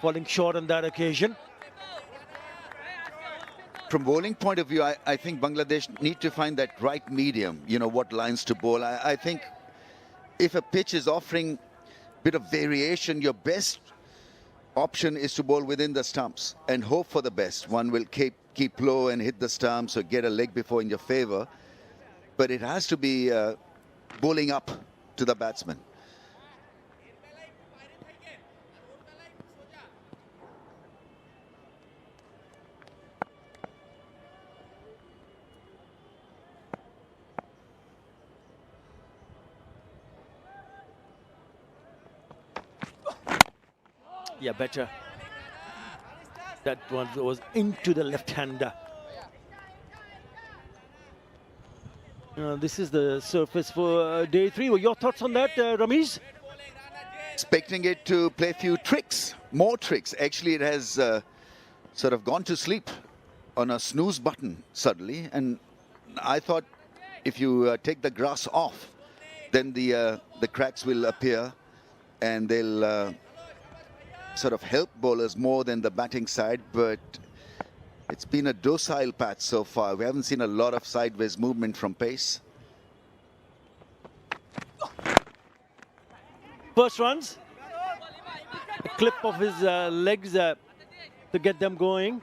Falling short on that occasion. From bowling point of view, I think Bangladesh need to find that right medium, you know, what lines to bowl. I think if a pitch is offering a bit of variation, your best option is to bowl within the stumps and hope for the best. One will keep low and hit the stumps or get a leg before in your favor. But it has to be bowling up to the batsman. Yeah, better. That one was into the left-hander. This is the surface for day 3. Your thoughts on that, Ramiz? Expecting it to play a few tricks, more tricks. Actually, it has sort of gone to sleep on a snooze button suddenly. And I thought if you take the grass off, then the cracks will appear and they'll sort of help bowlers more than the batting side. But it's been a docile patch so far. We haven't seen a lot of sideways movement from pace. First runs. A clip of his legs to get them going.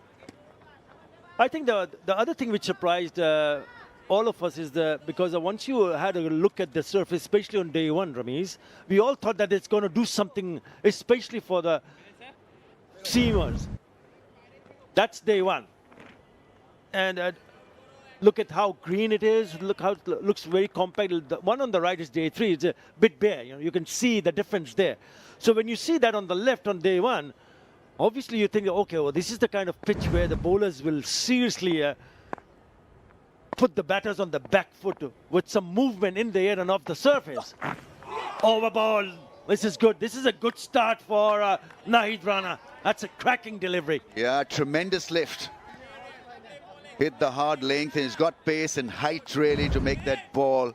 I think the other thing which surprised all of us is because once you had a look at the surface, especially on day 1, Ramiz, we all thought that it's going to do something, especially for the seamers. That's day 1. And look at how green it is. Look how it looks very compact. The one on the right is day 3. It's a bit bare. You can see the difference there. So when you see that on the left on day 1, obviously you think, okay, well, this is the kind of pitch where the bowlers will seriously put the batters on the back foot with some movement in the air and off the surface. Over ball. This is good. This is a good start for Rana. That's a cracking delivery. Yeah, tremendous lift. Hit the hard length, and he's got pace and height really to make that ball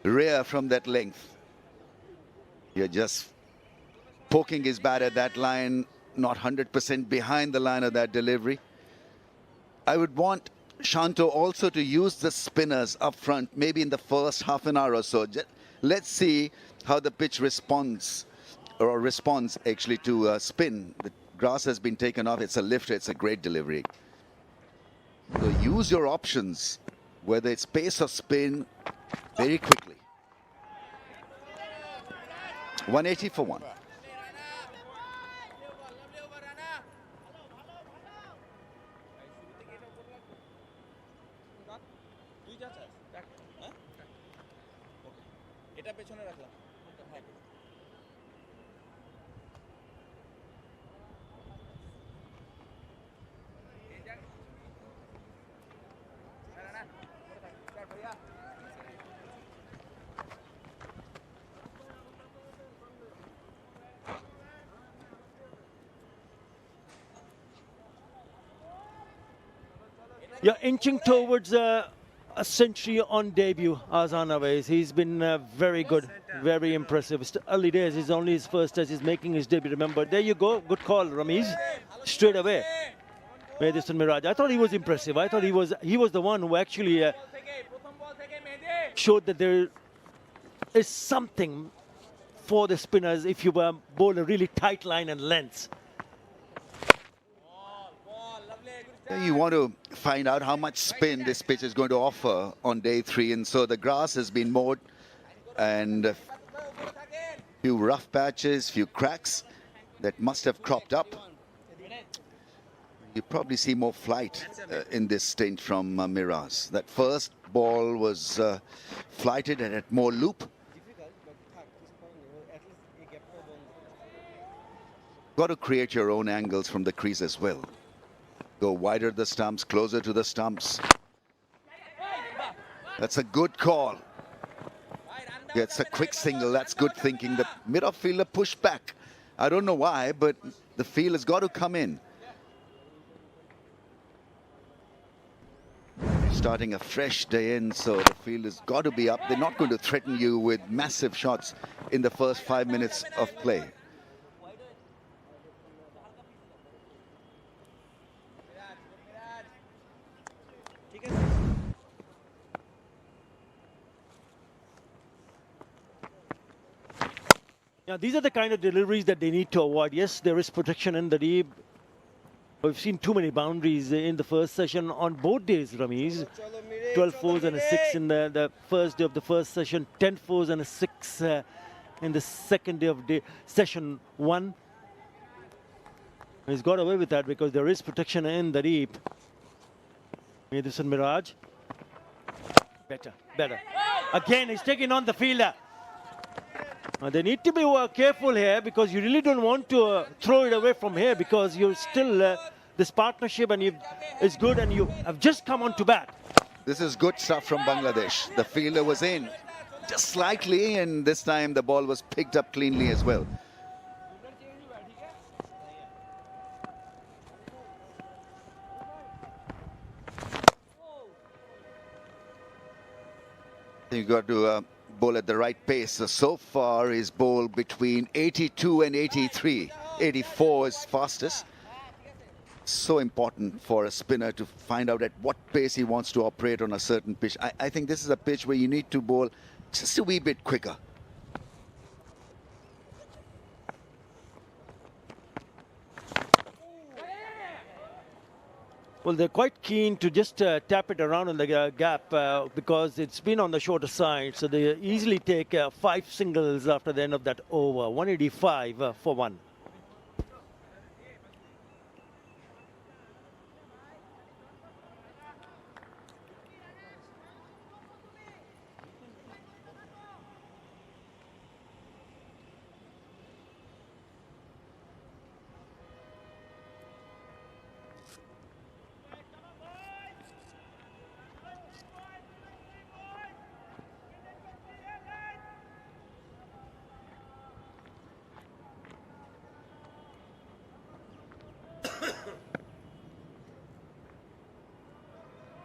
rear from that length. You're just poking his bat at that line, not 100% behind the line of that delivery. I would want Shanto also to use the spinners up front, maybe in the first half an hour or so. Let's see how the pitch responds actually to spin. The grass has been taken off. It's a lifter. It's a great delivery. So use your options, whether it's pace or spin, very quickly. 180 for 1. You're inching towards a century on debut, Arslan Ash. He's been very good, very impressive. It's early days. It's only his first test. He's making his debut. Remember, there you go. Good call, Ramiz. Straight away. Maiden Miraj. I thought he was impressive. I thought he was the one who actually showed that there is something for the spinners if you bowl a really tight line and length. You want to find out how much spin this pitch is going to offer on day 3, and so the grass has been mowed and a few rough patches, few cracks that must have cropped up. You probably see more flight in this stint from Miraj. That first ball was flighted and had more loop. Got to create your own angles from the crease as well. Go wider the stumps, closer to the stumps. That's a good call. Gets a quick single. That's good thinking. The mid-off-fielder pushed back. I don't know why, but the field has got to come in. Starting a fresh day in, so the field has got to be up. They're not going to threaten you with massive shots in the first 5 minutes of play. Yeah, these are the kind of deliveries that they need to avoid. Yes, there is protection in the deep. We've seen too many boundaries in the first session on both days, Ramiz. 12 fours and a 6 in the first day of the first session, 10 fours and a 6 in the second day of session 1. He's got away with that because there is protection in the deep. This is Miraj. Better. Again, he's taking on the fielder. They need to be careful here because you really don't want to throw it away from here because you're still this partnership and is good and you have just come on to bat. This is good stuff from Bangladesh. The fielder was in just slightly and this time the ball was picked up cleanly as well. You've got to bowl at the right pace. So far he's bowled between 82 and 83. 84 is fastest. So important for a spinner to find out at what pace he wants to operate on a certain pitch. I think this is a pitch where you need to bowl just a wee bit quicker. Well, they're quite keen to just tap it around in the gap because it's been on the shorter side. So they easily take 5 singles after the end of that over. 185 for 1.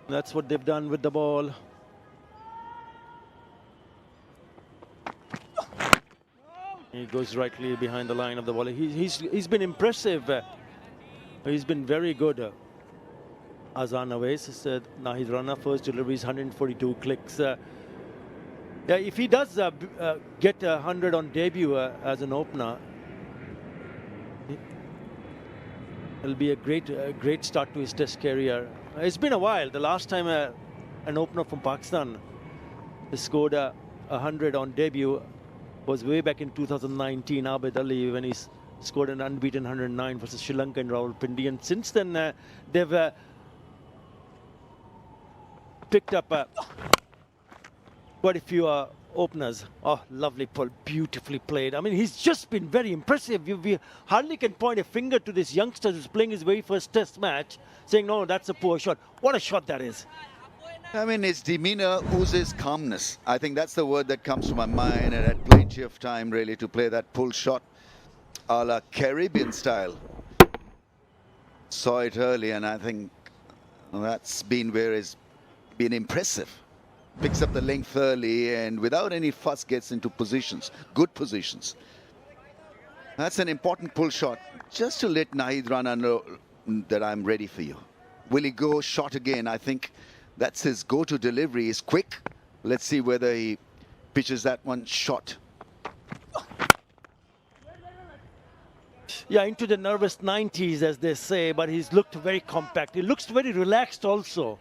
That's what they've done with the ball. He goes rightly behind the line of the ball. He's been impressive. He's been very good. Azam Ash, Nahid Rana, first deliveries, 142 clicks. Yeah, if he does get 100 on debut as an opener, it'll be a great start to his Test career. It's been a while. The last time an opener from Pakistan scored 100 on debut was way back in 2019, Abid Ali, when he scored an unbeaten 109 versus Sri Lanka and Rawalpindi. And since then, they've picked up quite a few openers. Oh, lovely pull, beautifully played. I mean, he's just been very impressive. We hardly can point a finger to this youngster who's playing his very first Test match, saying, no, that's a poor shot. What a shot that is. I mean, his demeanor oozes calmness. I think that's the word that comes to my mind, and had plenty of time really to play that pull shot a la Caribbean style. Saw it early, and I think that's been where he's been impressive. Picks up the length early and without any fuss gets into positions, good positions. That's an important pull shot, just to let Nahid Rana know that I'm ready for you. Will he go shot again? I think that's his go-to delivery. Is quick. Let's see whether he pitches that one shot. Yeah, into the nervous 90s, as they say, but he's looked very compact. He looks very relaxed also.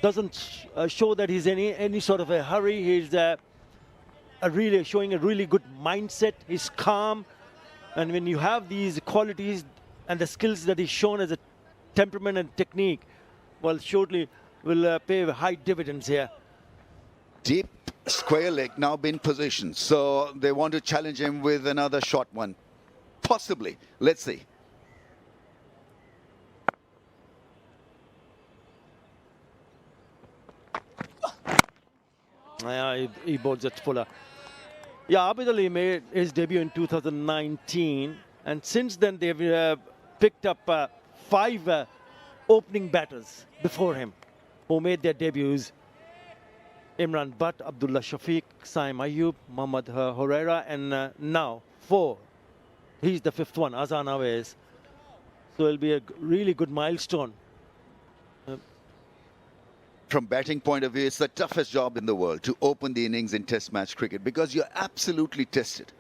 Doesn't show that he's any sort of a hurry. He's really showing a really good mindset. He's calm, and when you have these qualities and the skills that he's shown as a temperament and technique, well, surely will pay high dividends here. Deep square leg now been positioned, so they want to challenge him with another short one, possibly. Let's see. Yeah, he bowls it fuller. Yeah, Abid Ali made his debut in 2019, and since then they've picked up 5 opening batters before him who made their debuts. Imran Butt, Abdullah Shafiq, Saim Ayub, Mohammad Horera, and now 4. He's the 5th one, Azam Ash. So it'll be a really good milestone. From batting point of view, it's the toughest job in the world to open the innings in Test match cricket because you're absolutely tested.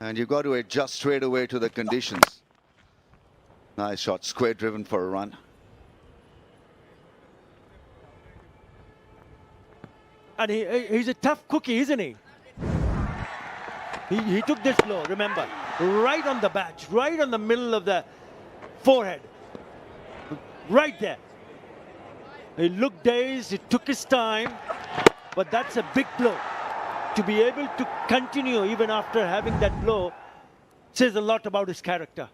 And you've got to adjust straight away to the conditions. Nice shot, square driven for a run. And he's a tough cookie, isn't he? He took this blow, remember, right on the badge, right on the middle of the forehead. Right there. He looked dazed, he took his time, but that's a big blow. To be able to continue even after having that blow says a lot about his character.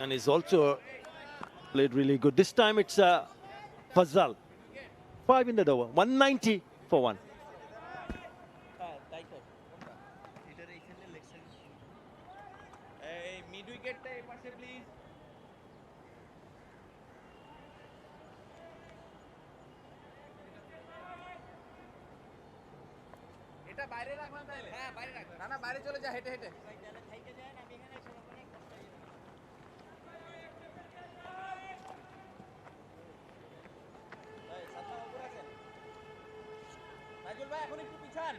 And he's also played really good. This time it's Fazal. 5 in the over. 190 for 1. Mid wicket, please. এটা বাইরে রাখলাম তাহলে হ্যাঁ বাইরে রাখ না বাইরে চলে যা হেঁটে হেঁটে থাইকে যায় না আমি এখানে সরকারে কষ্ট হয়ে যাবে এই সাতটা উপর আছে রাজুল ভাই এখন একটু পিছান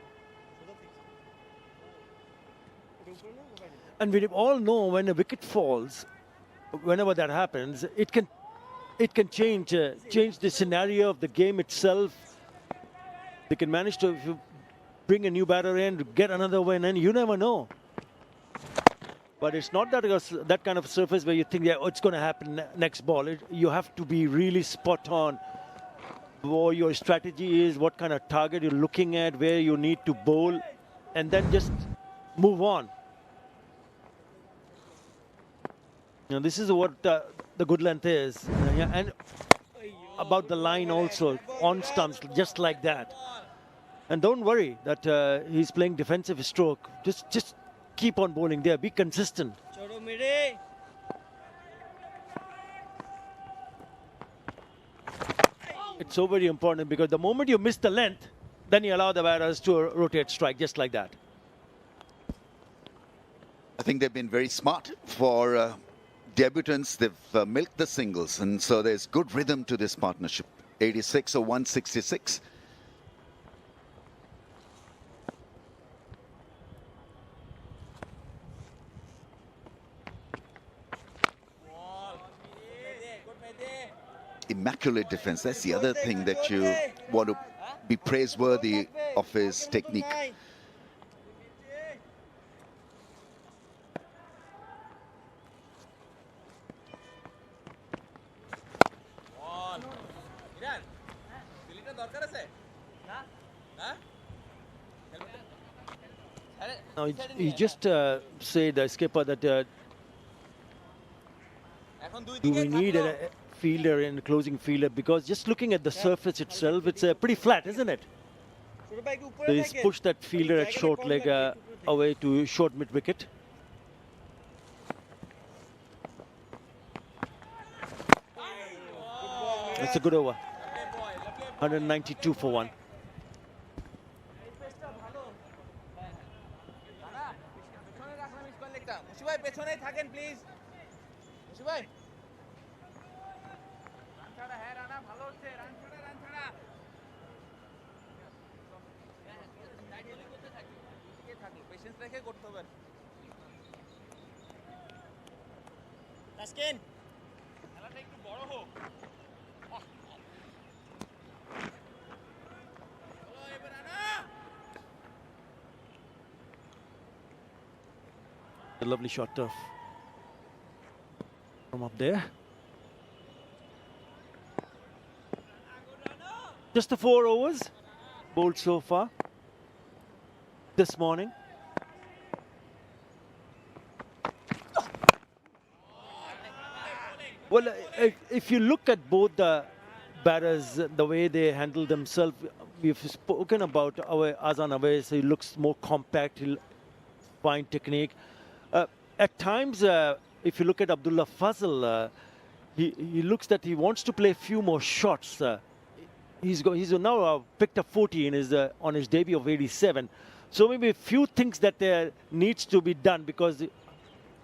And we all know when a wicket falls, whenever that happens, it can change the scenario of the game itself. They can manage to bring a new batter in, get another win, and you never know. But it's not that kind of surface where you think, yeah, oh, it's going to happen next ball. You have to be really spot on what your strategy is, what kind of target you're looking at, where you need to bowl, and then just move on. Now, this is what the good length is. And about the line also, on stumps, just like that. And don't worry that he's playing defensive stroke. Just keep on bowling there. Be consistent. It's so very important because the moment you miss the length, then you allow the batters to rotate strike just like that. I think they've been very smart for debutants. They've milked the singles, and so there's good rhythm to this partnership. 86 or 166. Immaculate defense. That's the other thing that you want to be praiseworthy of his technique. Now, you just say the skipper that do we need a fielder and a closing fielder, because just looking at the surface itself, it's pretty flat, isn't it? So he's pushed that fielder at short leg away to short mid wicket. It's a good over. 192 for 1. পেছনেই থাকেন please মুশি ভাই run ছাড়া হ্যাঁ রানা ভালো হচ্ছে run ছাড়া সাইডে করতে থাকি এদিকে থাকি পেশেন্স রেখে করতে হবে তাসকিন খেলাটা একটু বড় হোক চলো এবার Rana A lovely shot from up there. Just the 4 overs bowled so far this morning. Well, if you look at both the batters, the way they handle themselves, we've spoken about our Azam Awais. He looks more compact, fine technique. At times, if you look at Abdullah Fazal, he looks that he wants to play a few more shots. He's now picked up 40 in on his debut of 87. So maybe a few things that there needs to be done, because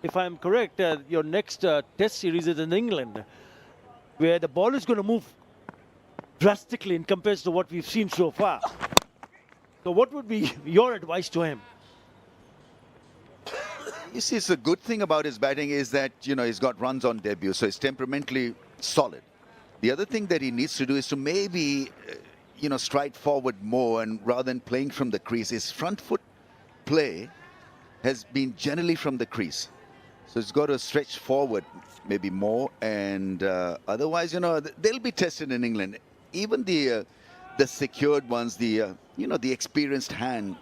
if I'm correct, your next test series is in England, where the ball is going to move drastically in comparison to what we've seen so far. So what would be your advice to him? You see, it's a good thing about his batting is that, you know, he's got runs on debut, so he's temperamentally solid. The other thing that he needs to do is to maybe, you know, stride forward more, and rather than playing from the crease, his front foot play has been generally from the crease. So he's got to stretch forward maybe more, and otherwise, you know, they'll be tested in England. Even the secured ones, the you know, the experienced hand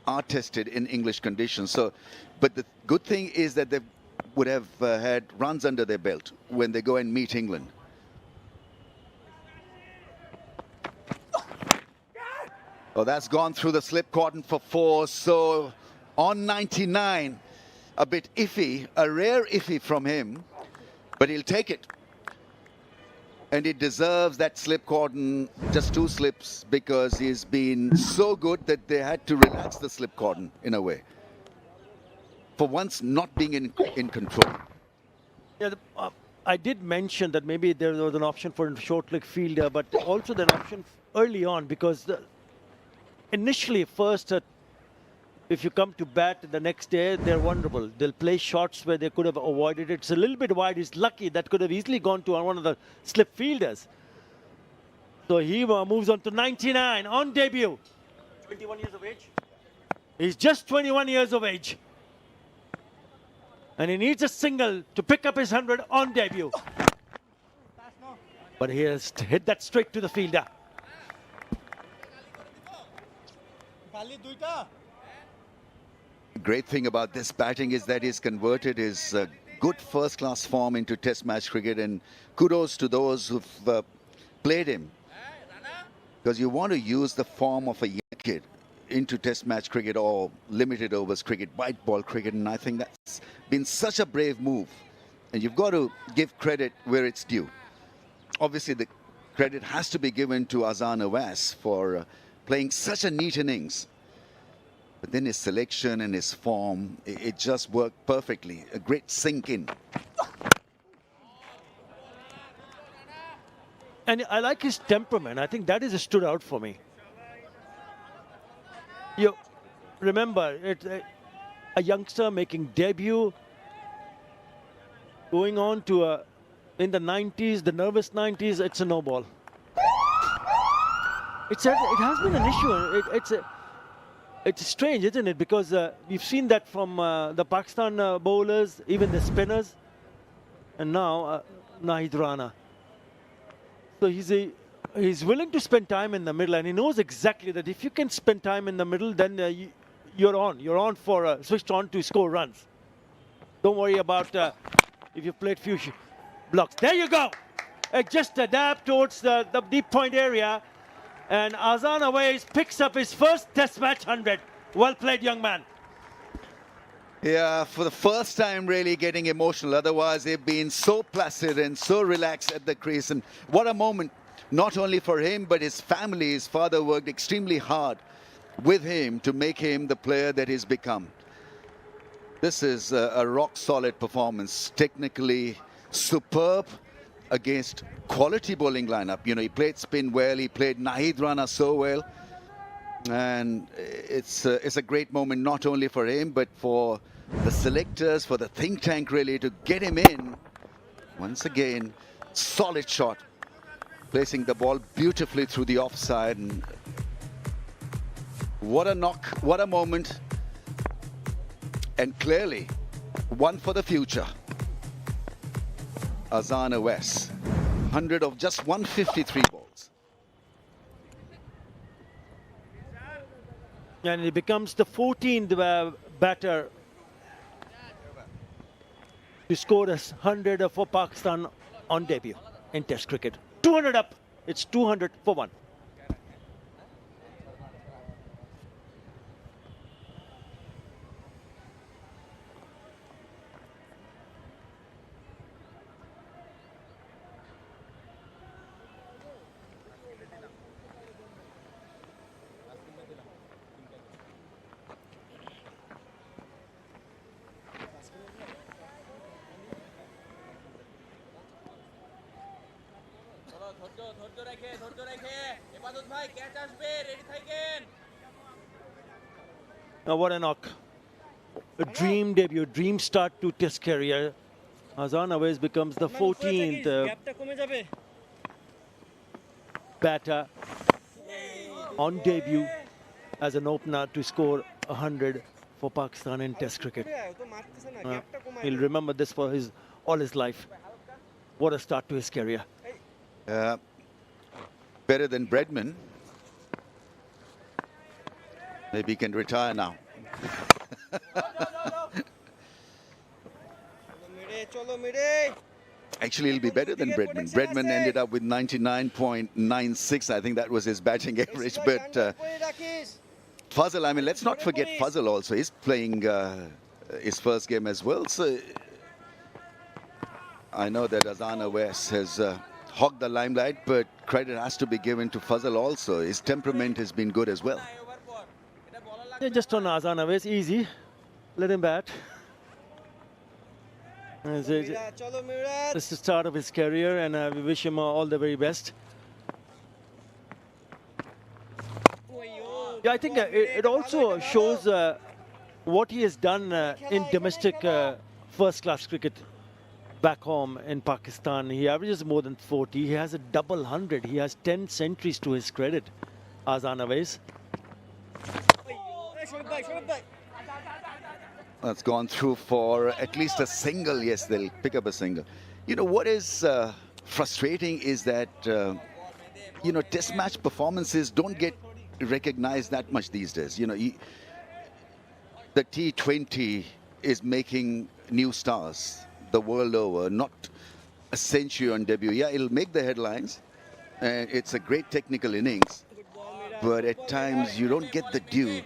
are tested in English conditions. So, but the good thing is that they would have had runs under their belt when they go and meet England. Oh, that's gone through the slip cordon for 4. So on 99, a bit iffy, a rare iffy from him, but he'll take it. And he deserves that slip cordon, just 2 slips, because he's been so good that they had to relax the slip cordon in a way. For once not being in control. Yeah, I did mention that maybe there was an option for a short leg fielder, but also an option early on, because initially first, if you come to bat the next day, they're vulnerable. They'll play shots where they could have avoided it. It's a little bit wide. He's lucky. That could have easily gone to one of the slip fielders. So he moves on to 99 on debut. 21 years of age. He's just 21 years of age. And he needs a single to pick up his 100 on debut. But he has hit that straight to the fielder. Great thing about this batting is that he's converted his good first-class form into Test match cricket, and kudos to those who've played him, because you want to use the form of a young kid into Test match cricket or limited overs cricket, white ball cricket, and I think that's been such a brave move, and you've got to give credit where it's due. Obviously, the credit has to be given to Arslan Ash for playing such a neat innings. But then his selection and his form, it just worked perfectly. A great sink in. And I like his temperament. I think that is stood out for me. You remember, a youngster making debut, going on to in the 90s, the nervous 90s, it's a no ball. It has been an issue. It's strange, isn't it? Because we've seen that from the Pakistan bowlers, even the spinners, and now Rana. So he's willing to spend time in the middle, and he knows exactly that if you can spend time in the middle, then you're on. You're on for switched on to score runs. Don't worry about if you've played few blocks. There you go. Just a dab towards the deep point area. And Arslan Ash picks up his first Test match 100. Well played, young man. Yeah, for the first time really getting emotional. Otherwise, they've been so placid and so relaxed at the crease. And what a moment, not only for him, but his family. His father worked extremely hard with him to make him the player that he's become. This is a rock-solid performance. Technically superb against quality bowling lineup. You know, he played spin well, he played Rana so well, and it's a great moment not only for him but for the selectors, for the think tank really, to get him in. Once again, solid shot, placing the ball beautifully through the offside, and what a knock, what a moment, and clearly one for the future. Arslan Ash, 100 of just 153 balls. And he becomes the 14th batter to score 100 for Pakistan on debut in Test cricket. 200 up. It's 200 for 1. ধৈর্য রেখে এবাদত ভাই catch আসবে ready থাকেন Now what a knock. A dream debut, dream start to test career. Arslan Ash becomes the 14th batter on debut as an opener to score 100 for Pakistan in test cricket. He'll remember this for all his life. What a start to his career. Better than Bredman. Maybe he can retire now. Actually, he'll be better than Bredman. Bredman ended up with 99.96. I think that was his batting average. But Fazal, I mean, let's not forget Fazal also. He's playing his first game as well. So I know that Arslan Ash has hogged the limelight, but credit has to be given to Fazal also. His temperament has been good as well. Yeah, just on Arslan Ash, easy. Let him bat. This is the start of his career, and we wish him all the very best. Yeah, I think it also shows what he has done in domestic first-class cricket back home in Pakistan. He averages more than 40. He has a double 100. He has 10 centuries to his credit, Arslan Ash. That's gone through for at least a single. Yes, they'll pick up a single. You know, what is frustrating is that, you know, test match performances don't get recognized that much these days. You know, the T20 is making new stars the world over, not a century on debut. Yeah, it'll make the headlines, and it's a great technical innings, but at times you don't get the due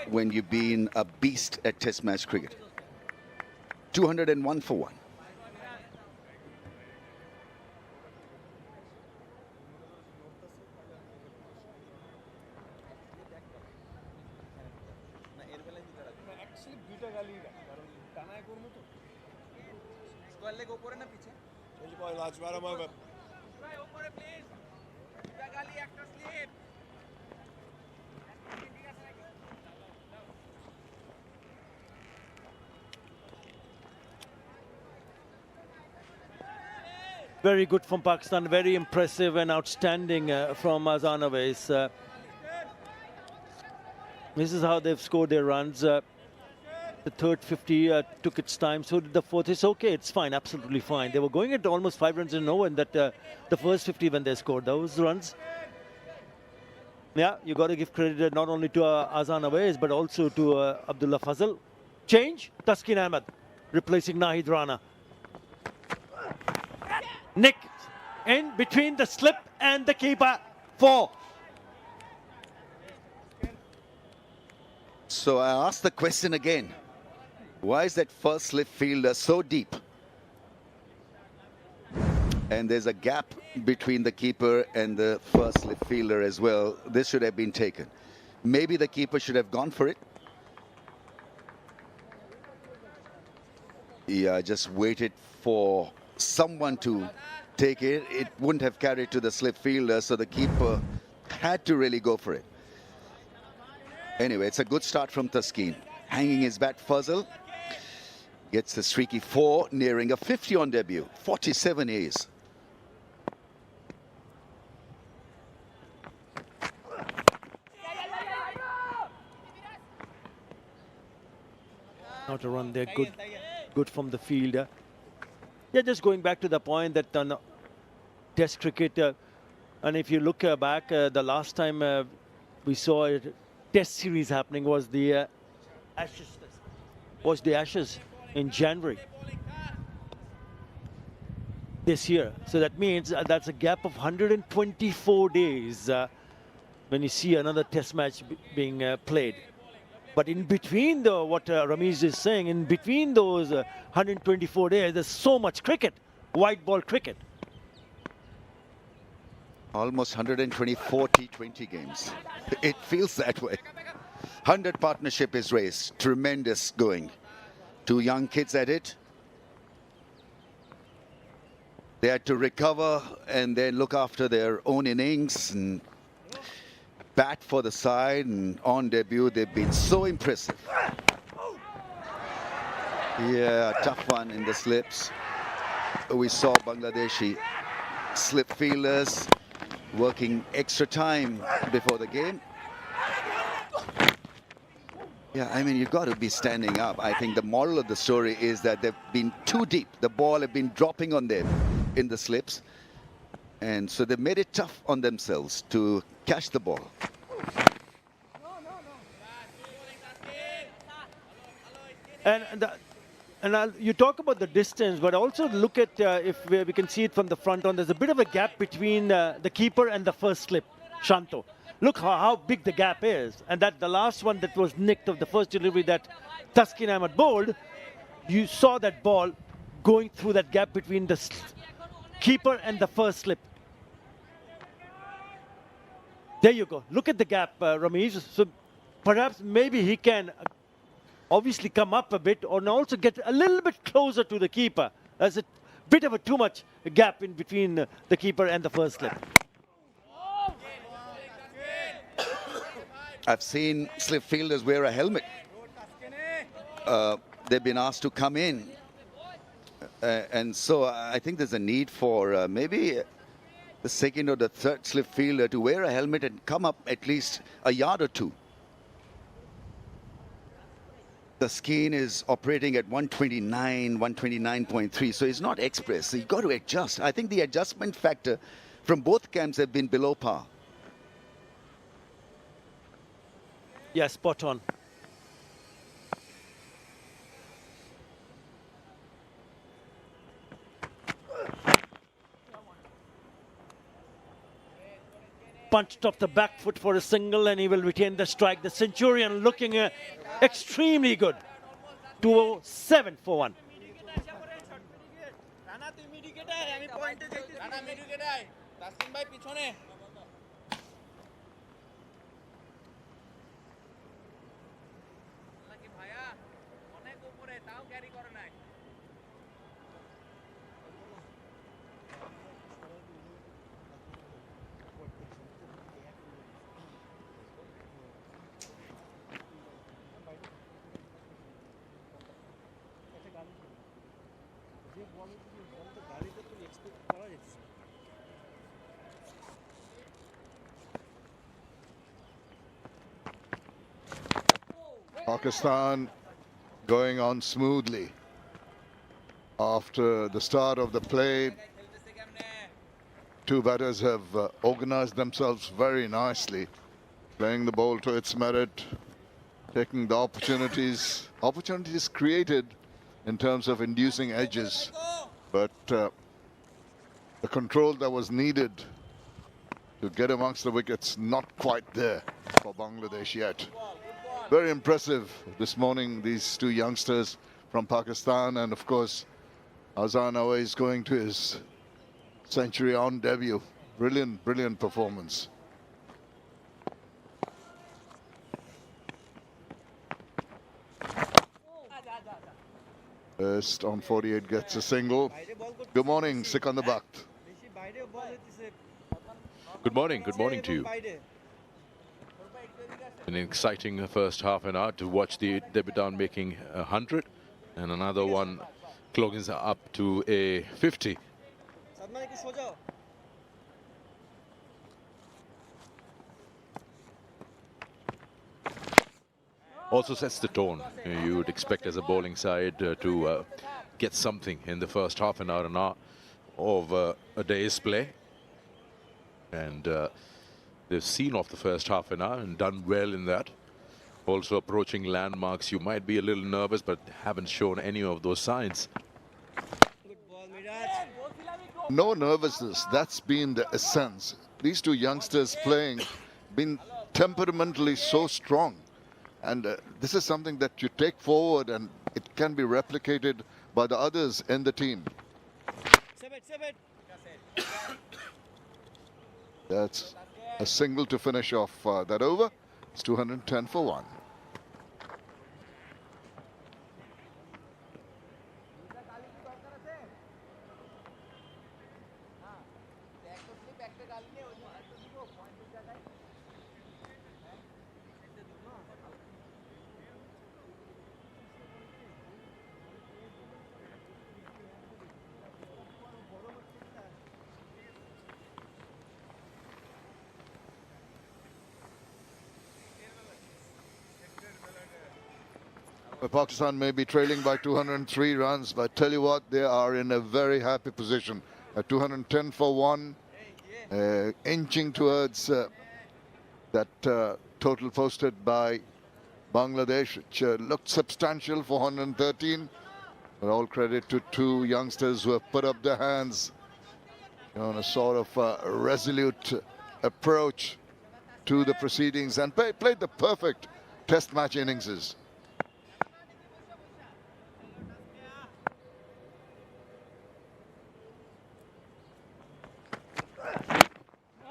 when you've been a beast at test match cricket. 201 for 1. Very good from Pakistan, very impressive and outstanding from Arslan Ash. This is how they've scored their runs. The third 50 took its time, so did the fourth. It's okay, it's fine, absolutely fine. They were going at almost 5 runs in over in that the first 50 when they scored those runs. Yeah, you got to give credit not only to Arslan Ash but also to Abdullah Fazal. Change, Taskin Ahmed replacing Nahid Rana. Nick in between the slip and the keeper. 4. So I ask the question again. Why is that first slip fielder so deep? And there's a gap between the keeper and the first slip fielder as well. This should have been taken. Maybe the keeper should have gone for it. Yeah, just waited for someone to take it. It wouldn't have carried to the slip fielder, so the keeper had to really go for it. Anyway, it's a good start from Taskin. Hanging his bat, Fazal gets a streaky 4, nearing a 50 on debut. 47 A's. Not a run there, good from the fielder. Yeah, just going back to the point that Test cricket, and if you look back, the last time we saw a Test series happening was the Ashes in January this year. So that means that's a gap of 124 days when you see another Test match being played. But in between what Ramesh is saying, in between those 124 days, there's so much cricket, white ball cricket. Almost 124 T20 games. It feels that way. 100 partnership is raised. Tremendous going. 2 young kids at it. They had to recover and then look after their own innings and bat for the side. And on debut, they've been so impressive. Yeah, tough one in the slips. We saw Bangladeshi slip fielders working extra time before the game. Yeah, I mean, you've got to be standing up. I think the moral of the story is that they've been too deep. The ball have been dropping on them in the slips. And so they've made it tough on themselves to catch the ball. You talk about the distance, but also look at if we can see it from the front on. There's a bit of a gap between the keeper and the first slip, Shanto. Look how big the gap is. And that the last one that was nicked of the first delivery that Taskin Ahmed bowled, you saw that ball going through that gap between the keeper and the first slip. There you go. Look at the gap, Ramesh. So perhaps maybe he can obviously come up a bit and also get a little bit closer to the keeper. There's a bit of a too much gap in between the keeper and the first slip. I've seen slip fielders wear a helmet. They've been asked to come in. And so I think there's a need for maybe the second or the third slip fielder to wear a helmet and come up at least a yard or two. The skin is operating at 129, 129.3, so it's not express. So you've got to adjust. I think the adjustment factor from both camps have been below par. Yeah, spot on. Punched off the back foot for a single, and he will retain the strike. The Centurion looking extremely good. 207 for one. Pakistan going on smoothly. After the start of the play, two batters have organized themselves very nicely, playing the ball to its merit, taking the opportunities created in terms of inducing edges, but the control that was needed to get amongst the wickets not quite there for Bangladesh yet. Very impressive this morning, these two youngsters from Pakistan, and of course Azam is going to his century on debut. Brilliant performance. First on 48 gets a single. Good morning, Sikandar Bakht. Good morning to you. An exciting first half an hour to watch the debutant making 100 and another one clogging up to a 50. Also sets the tone. You would expect as a bowling side to get something in the first half an hour of a day's play. And they've seen off the first half an hour and done well in that. Also approaching landmarks, you might be a little nervous, but haven't shown any of those signs. No nervousness, that's been the essence. These two youngsters playing, been temperamentally so strong. And this is something that you take forward and it can be replicated by the others in the team. That's a single to finish off that over. It's 210 for one. Pakistan may be trailing by 203 runs, but tell you what, they are in a very happy position. At 210 for one, inching towards that total posted by Bangladesh, which looked substantial for 113. But all credit to two youngsters who have put up their hands on a sort of resolute approach to the proceedings and played the perfect test match innings.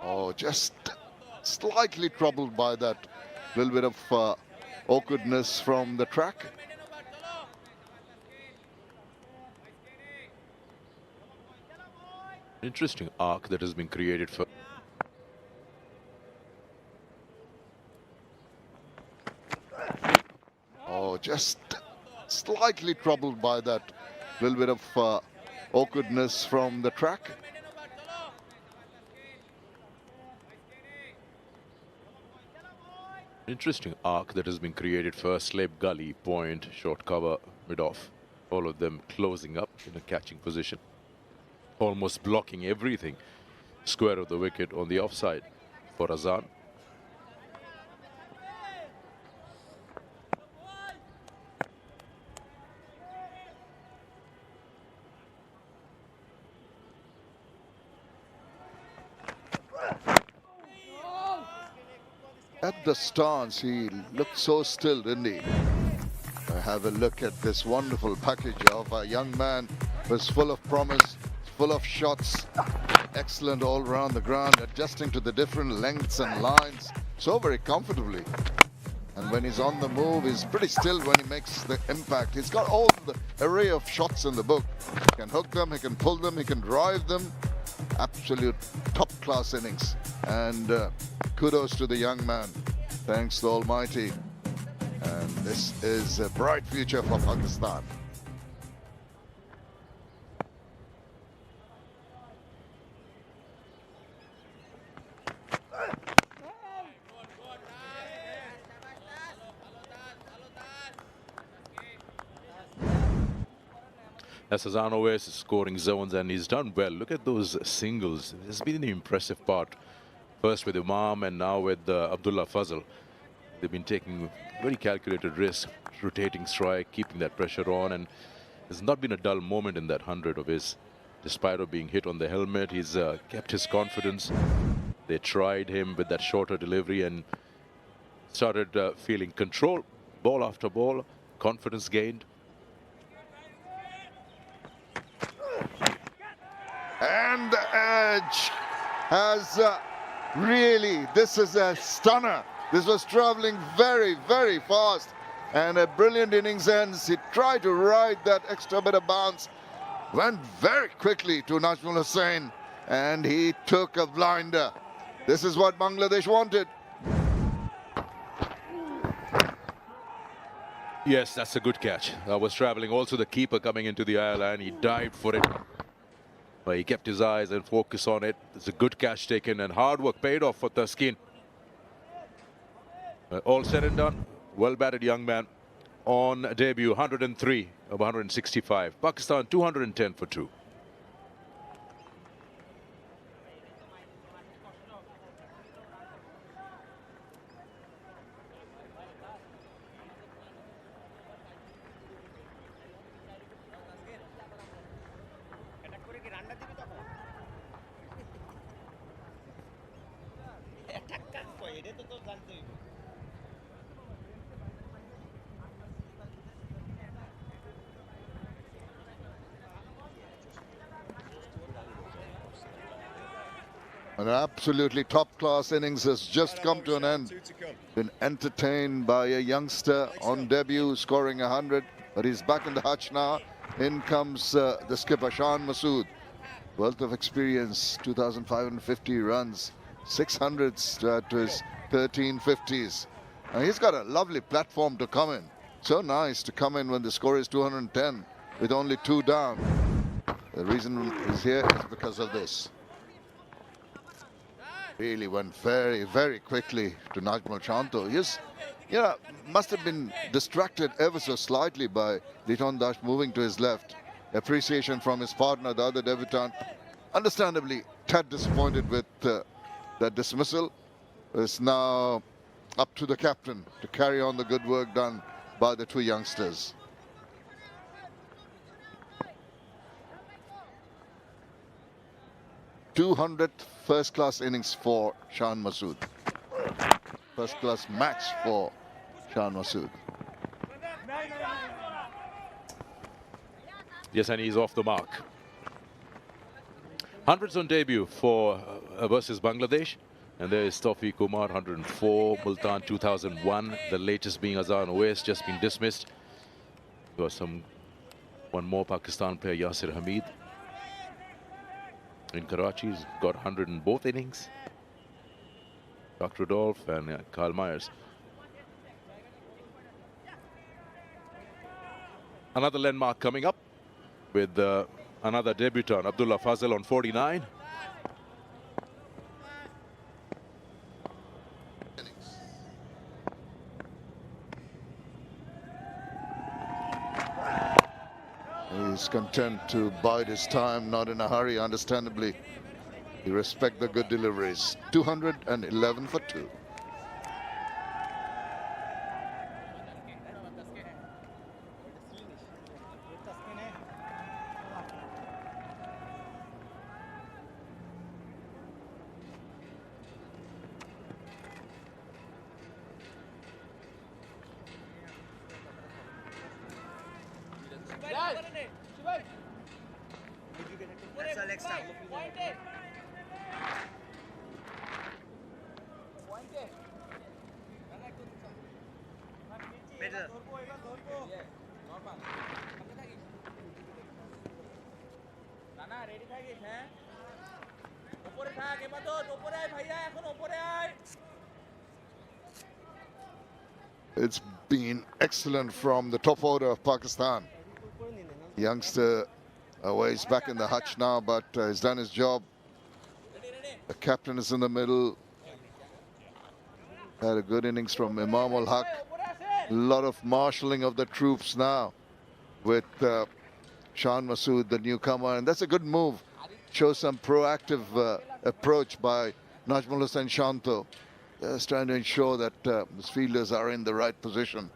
Oh, just slightly troubled by that little bit of awkwardness from the track. Interesting arc that has been created for. Oh, just slightly troubled by that little bit of awkwardness from the track. Interesting arc that has been created for slip, gully, point, short cover, mid-off. All of them closing up in a catching position. Almost blocking everything. Square of the wicket on the offside for Azam. At the stance, he looked so still, didn't he? Have a look at this wonderful package of a young man who's full of promise, full of shots, excellent all around the ground, adjusting to the different lengths and lines so very comfortably. And when he's on the move, he's pretty still when he makes the impact. He's got all the array of shots in the book. He can hook them, he can pull them, he can drive them. Absolute top-class innings. And kudos to the young man. Thanks to the Almighty. And this is a bright future for Pakistan. As Azam always is scoring zones, and he's done well. Look at those singles. This has been the impressive part. First with Imam and now with Abdullah Fazal. They've been taking very calculated risks, rotating strike, keeping that pressure on, and there's not been a dull moment in that 100 of his. Despite of being hit on the helmet, he's kept his confidence. They tried him with that shorter delivery and started feeling control, ball after ball, confidence gained. And the edge has really, this is a stunner. This was traveling very, very fast. And a brilliant innings ends. He tried to ride that extra bit of bounce. Went very quickly to Najmul Hussain. And he took a blinder. This is what Bangladesh wanted. Yes, that's a good catch. That was traveling. Also the keeper coming into the eye line. He dived for it. But he kept his eyes and focus on it. It's a good catch taken and hard work paid off for Taskin. All said and done, well batted young man on debut, 103 of 165. Pakistan 210 for 2. An absolutely top-class innings has just come to an end. Been entertained by a youngster on debut, scoring 100, but he's back in the hutch now. In comes the skipper, Shan Masood. Wealth of experience, 2,550 runs, 600s to his 1350s. Now he's got a lovely platform to come in. So nice to come in when the score is 210 with only 2 down. The reason he's here is because of this. Really went very, very quickly to Najmul Chanto. He's Yeah, must have been distracted ever so slightly by Liton Das moving to his left. Appreciation from his partner, the other debutant. Understandably, tad disappointed with that dismissal. It's now up to the captain to carry on the good work done by the two youngsters. #200th first-class innings for Shan Masood. First-class match for Shan Masood. Yes, and he's off the mark. Hundreds on debut for versus Bangladesh. And there is Tawfiq Kumar, 104, Multan 2001, the latest being Azam Oais, just been dismissed. There was one more Pakistan player, Yasir Hamid. In Karachi, he's got 100 in both innings. Dr. Rudolph and Karl Myers. Another landmark coming up with another debutant, Abdullah Fazal on 49. He's content to bide his time, not in a hurry, understandably. He respects the good deliveries. 211 for 2. It's been excellent from the top order of Pakistan. Youngster Awais back in the hutch now, but he's done his job. The captain is in the middle. Had a good innings from Imam ul Haq. A lot of marshalling of the troops now with Shan Masood, the newcomer, and that's a good move. Shows some proactive approach by Najmul Hussain Shanto. Just trying to ensure that his fielders are in the right position.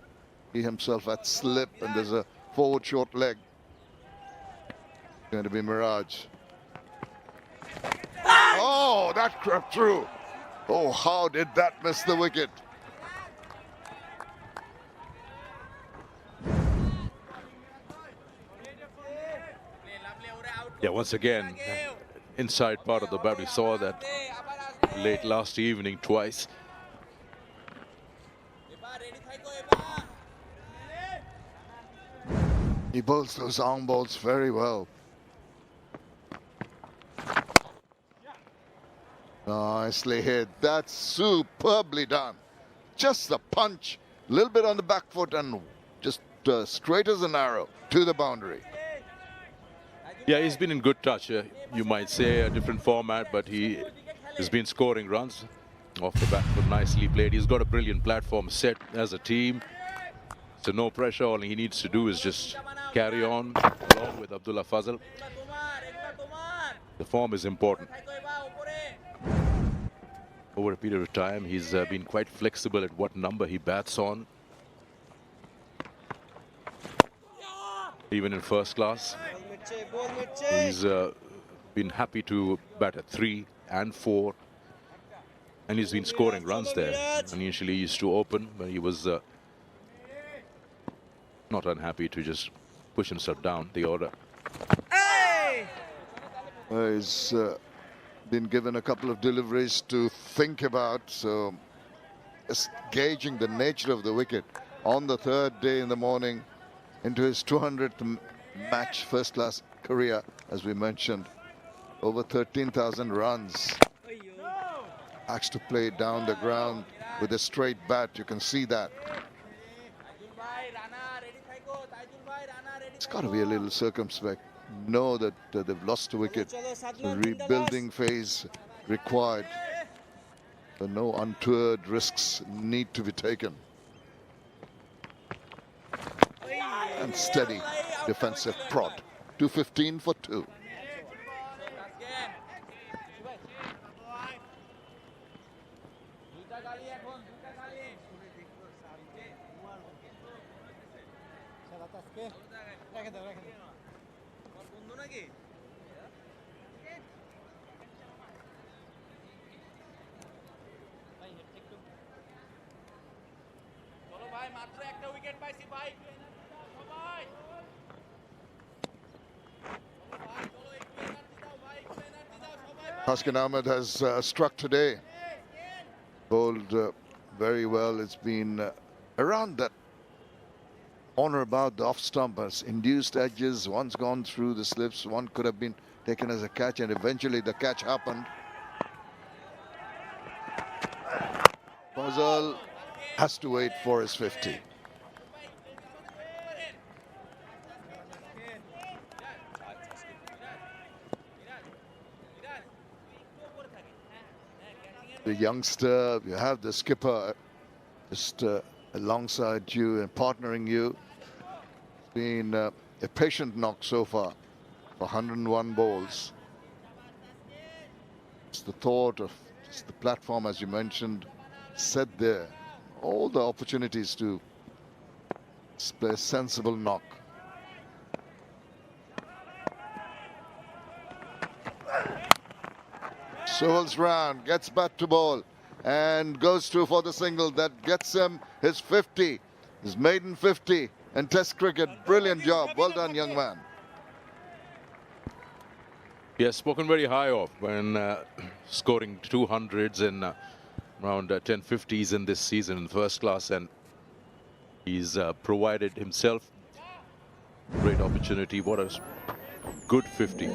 He himself at slip, and there's a forward short leg. Going to be Mirage. Oh, that crept through. Oh, how did that miss the wicket? Yeah, once again, inside part of the bat, we saw that late last evening twice. He bowls those arm balls very well. Nicely hit. That's superbly done. Just a punch, a little bit on the back foot, and just straight as an arrow to the boundary. Yeah, he's been in good touch. You might say a different format, but he has been scoring runs off the back foot, nicely played. He's got a brilliant platform set as a team. So no pressure. All he needs to do is just carry on along with Abdullah Fazal. The form is important. Over a period of time, he's been quite flexible at what number he bats on. Even in first class, he's been happy to bat at 3 and 4. And he's been scoring runs there. Initially, he used to open, but he was not unhappy to just push himself down the order. He's been given a couple of deliveries to think about, so just gauging the nature of the wicket on the third day in the morning into his 200th match first-class career, as we mentioned. Over 13,000 runs. Has to play down the ground with a straight bat. You can see that. It's got to be a little circumspect. Know that they've lost a wicket. The rebuilding phase required. So no untoward risks need to be taken. and steady defensive prod. 215 for 2. Haskin Ahmed has struck today. Bowled very well. It's been around that on or about the off stump, has induced edges. One's gone through the slips. One could have been taken as a catch, and eventually the catch happened. Fazal has to wait for his 50. The youngster, you have the skipper just alongside you and partnering you. It's been a patient knock so far for 101 balls. It's the thought of just the platform, as you mentioned, set there. All the opportunities to play a sensible knock. Sewell's round, gets back to ball and goes through for the single that gets him his 50, his maiden 50 in Test cricket. Brilliant job. Well done, young man. He has spoken very high of when scoring 200s and around 1050s in this season in first class, and he's provided himself great opportunity. What a good 50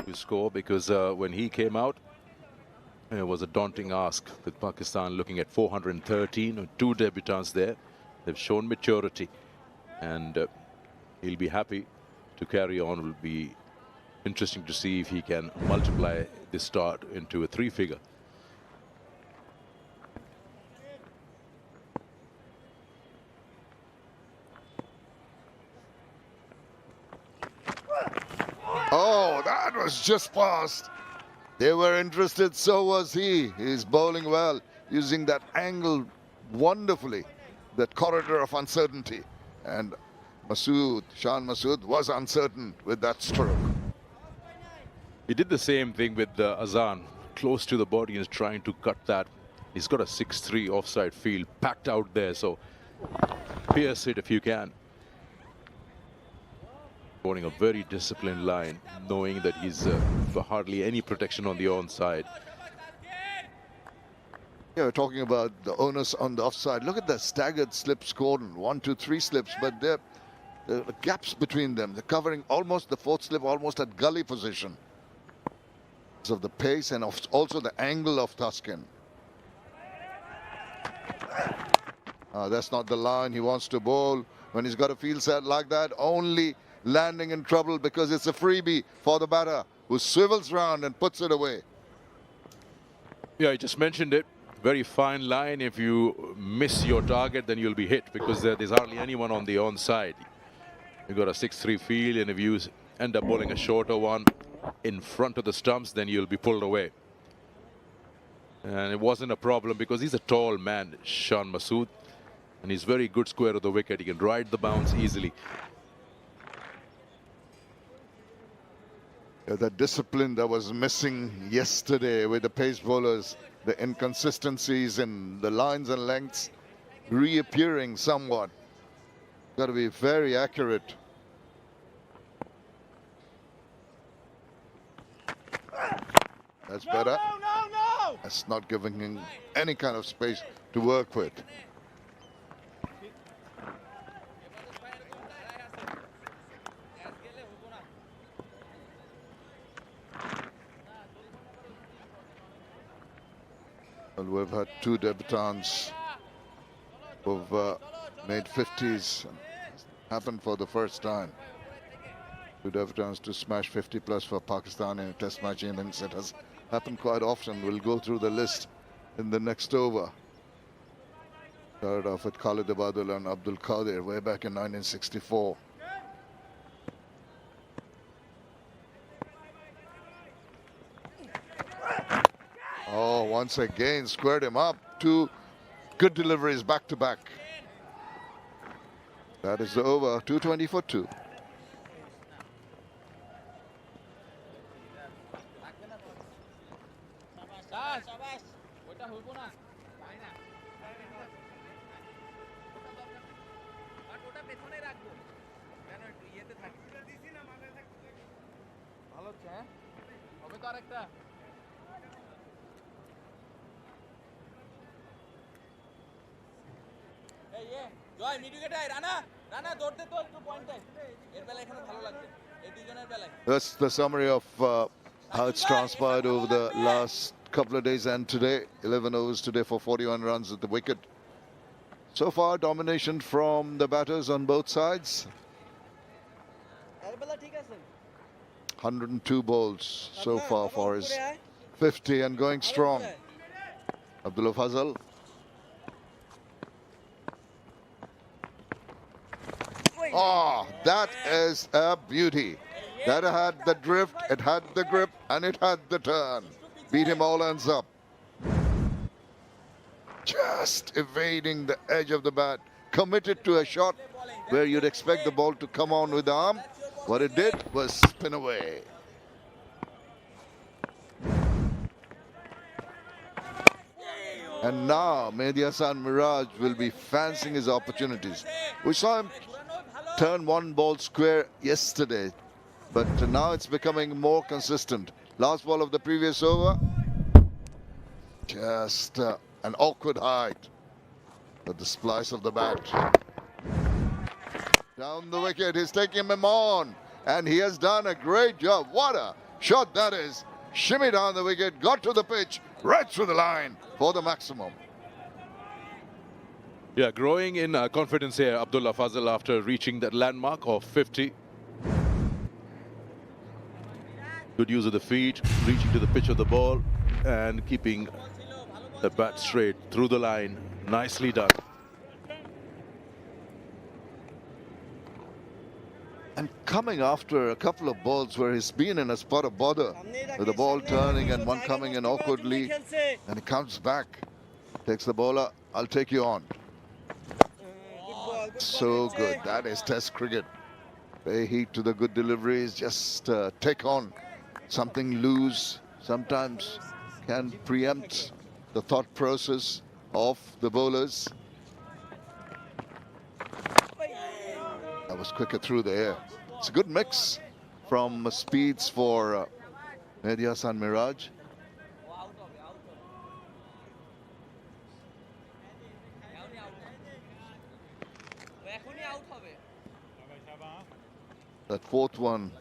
to score, because when he came out, it was a daunting ask with Pakistan looking at 413, 2 debutants there. They've shown maturity, and he'll be happy to carry on. It will be interesting to see if he can multiply this start into a 3-figure. Oh, that was just past. They were interested, so was he. He's bowling well, using that angle wonderfully, that corridor of uncertainty. And Shan Masood was uncertain with that stroke. He did the same thing with Azam, close to the body, and is trying to cut that. He's got a 6-3 offside field packed out there, so pierce it if you can. Bowling a very disciplined line, knowing that he's hardly any protection on the onside. Yeah, we're talking about the onus on the offside. Look at the staggered slips scored, 1, 2, 3 slips, but there are gaps between them. They're covering almost the 4th slip, almost at gully position. Because of the pace and also the angle of Taskin. That's not the line he wants to bowl. When he's got a field set like that, only landing in trouble because it's a freebie for the batter, who swivels round and puts it away. Yeah, I just mentioned it. Very fine line. If you miss your target, then you'll be hit, because there's hardly anyone on the onside. You've got a 6-3 field, and if you end up bowling a shorter one in front of the stumps, then you'll be pulled away. And it wasn't a problem because he's a tall man, Shan Masood, and he's very good square of the wicket. He can ride the bounce easily. Yeah, the discipline that was missing yesterday with the pace bowlers, the inconsistencies in the lines and lengths reappearing somewhat. Got to be very accurate. That's better. No. That's not giving him any kind of space to work with. Well, we've had 2 debutants who've made 50s. Happened for the first time. 2 debutants to smash 50 plus for Pakistan in a test match innings. It has happened quite often. We'll go through the list in the next over. Started off with Khalid Abadul and Abdul Qadir way back in 1964. Oh, once again squared him up. Two good deliveries back to back. That is the over. 220 for 2. জয় মিডুকেটাই রানা দৌড়তে তো একটু পয়েন্টে এর বেলা এখানে ভালো লাগবে এই দুজনের বেলায় That's the summary of how it's transpired over the last couple of days and today. 11 overs today for 41 runs at the wicket. So far, domination from the batters on both sides. 102 balls so far for his 50 and going strong. Abdullah Fazal. Oh, that is a beauty. That had the drift, it had the grip, and it had the turn. Beat him all ends up. Just evading the edge of the bat. Committed to a shot where you'd expect the ball to come on with the arm. What it did was spin away. And now Mehdi Hasan Miraj will be fancying his opportunities. We saw him turn one ball square yesterday, but now it's becoming more consistent. Last ball of the previous over, just an awkward height at the splice of the bat. Down the wicket, he's taking him on, and he has done a great job. What a shot that is. Shimmy down the wicket, got to the pitch, right through the line for the maximum. Yeah, growing in confidence here, Abdullah Fazal, after reaching that landmark of 50. Good use of the feet, reaching to the pitch of the ball and keeping the bat straight through the line. Nicely done. And coming after a couple of balls where he's been in a spot of bother, with the ball turning and one coming in awkwardly, and he comes back, takes the bowler, I'll take you on. So good. That is Test cricket. Pay heed to the good deliveries. Just take on something loose. Sometimes can preempt the thought process of the bowlers. That was quicker through the air. It's a good mix from speeds for Mehdi Hasan Miraj. That fourth one,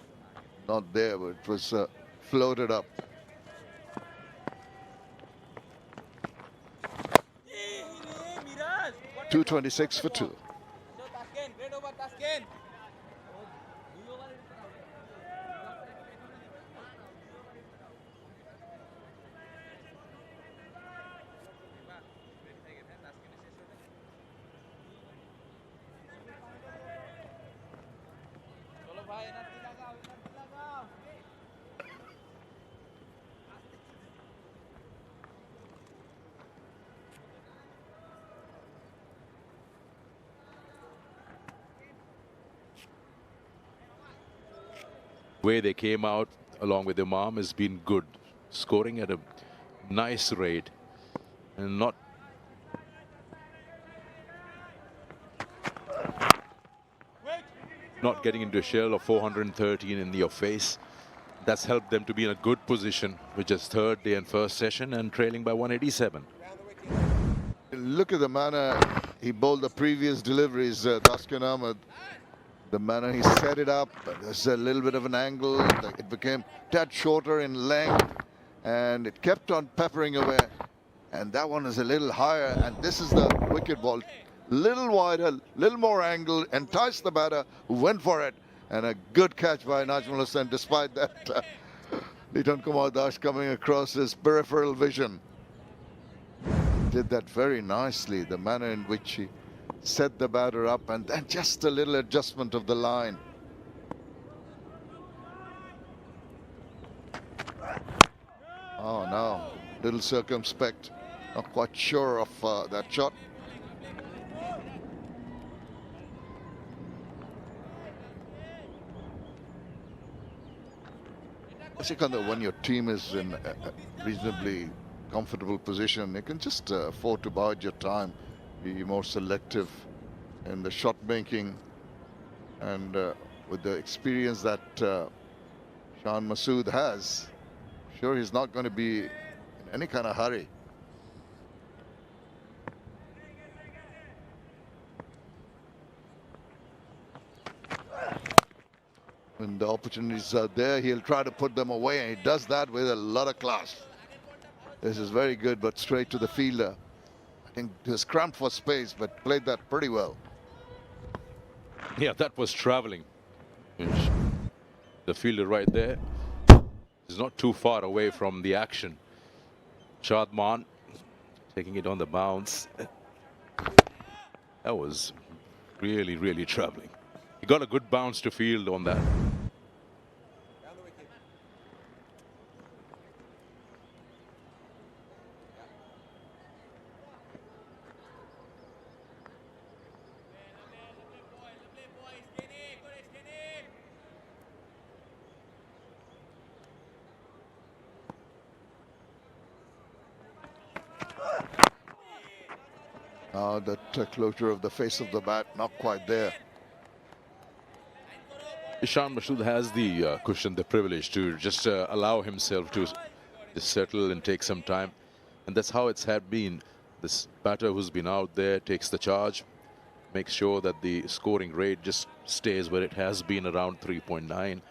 not there, but it was floated up. .226 for 2. Way they came out along with Imam has been good, scoring at a nice rate and not getting into a shell of 413 in your face. That's helped them to be in a good position with just third day and first session and trailing by 187. Look at the manner he bowled the previous deliveries, Daskan Ahmed. The manner he set it up, there's a little bit of an angle, it became a tad shorter in length, and it kept on peppering away. And that one is a little higher, and this is the wicket ball. Little wider, little more angle, enticed the batter, who went for it, and a good catch by Najmul Hussain, despite that Liton Kumar Das coming across his peripheral vision. did that very nicely, the manner in which he set the batter up and then just a little adjustment of the line. Oh no, little circumspect, not quite sure of that shot. Sikandar, when your team is in a reasonably comfortable position, you can just afford to bide your time, be more selective in the shot making, and with the experience that Shan Masood has, sure he's not going to be in any kind of hurry. When the opportunities are there, he'll try to put them away, and he does that with a lot of class. This is very good, but straight to the fielder. I think he was cramped for space, but played that pretty well. Yeah, that was traveling. The fielder right there is not too far away from the action. Shadman taking it on the bounce. That was really, really traveling. He got a good bounce to field on that. That closure of the face of the bat, not quite there. Shan Masood has the cushion, the privilege to just allow himself to just settle and take some time. And that's how it's had been. This batter who's been out there takes the charge, makes sure that the scoring rate just stays where it has been, around 3.9.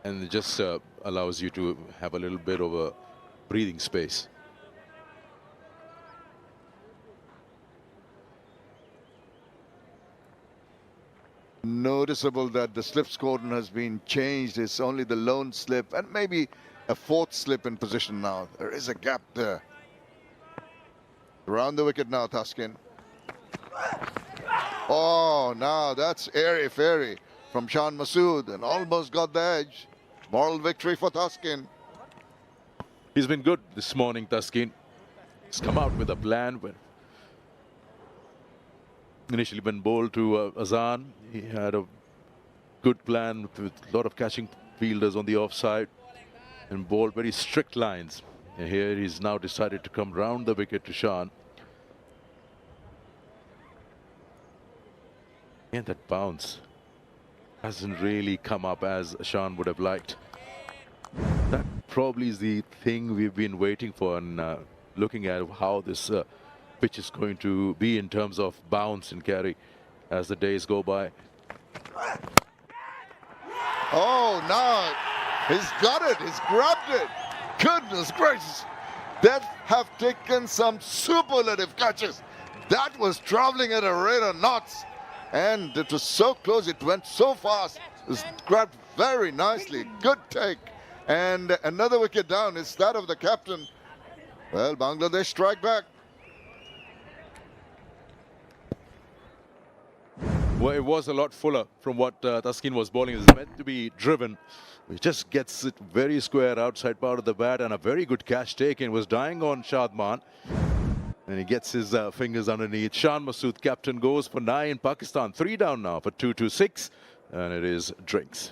And it just allows you to have a little bit of a breathing space. Noticeable that the slips cordon has been changed. It's only the lone slip and maybe a fourth slip in position now. There is a gap there. Around the wicket now, Thaskin. Oh, now that's airy-fairy from Shan Masood and almost got the edge. Moral victory for Thaskin. He's been good this morning, Thaskin. He's come out with a plan. Initially when bowled to Azam, he had a good plan with a lot of catching fielders on the offside and bowled very strict lines. And here he's now decided to come round the wicket to Shan. And that bounce hasn't really come up as Shan would have liked. That probably is the thing we've been waiting for, and looking at how this pitch is going to be in terms of bounce and carry as the days go by. Oh, now he's got it. He's grabbed it. Goodness gracious. They have taken some superlative catches. That was traveling at a rate of knots. And it was so close. It went so fast. It was grabbed very nicely. Good take. And another wicket down. It's that of the captain. Well, Bangladesh strike back. Well, it was a lot fuller from what Thaskin was bowling. It was meant to be driven. He just gets it very square outside part of the bat, and a very good catch taken. Was dying on Shadman. And he gets his fingers underneath. Shan Masood, captain, goes for 9. Pakistan 3 down now for 2-6. And it is drinks.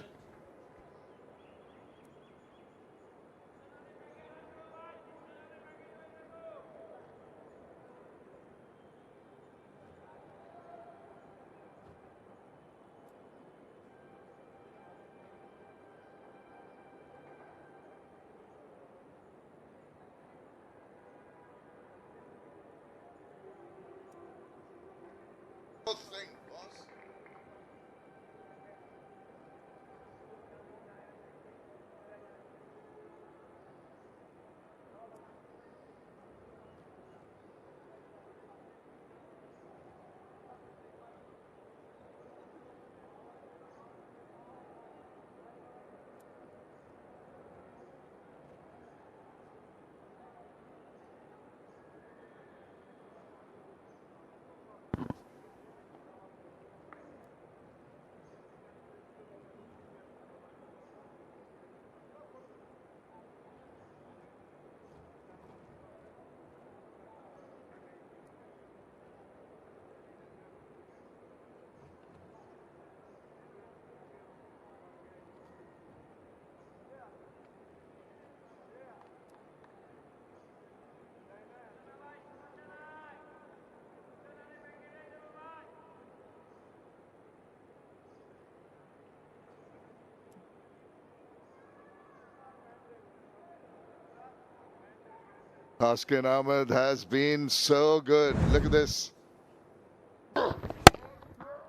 Taskin Ahmed has been so good. Look at this.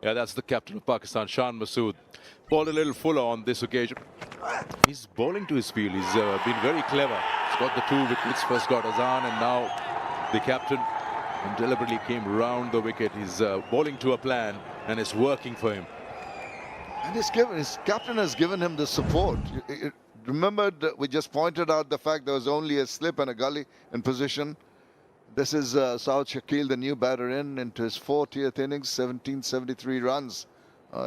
Yeah, that's the captain of Pakistan, Shan Masood. Bowled a little fuller on this occasion. He's bowling to his field. He's been very clever. He's got the 2 wickets. First got Azam and now the captain. And deliberately came round the wicket. He's bowling to a plan and it's working for him. And his captain has given him the support. Remember, we just pointed out the fact there was only a slip and a gully in position. This is Saud Shakil, the new batter into his 40th innings, 1773 runs.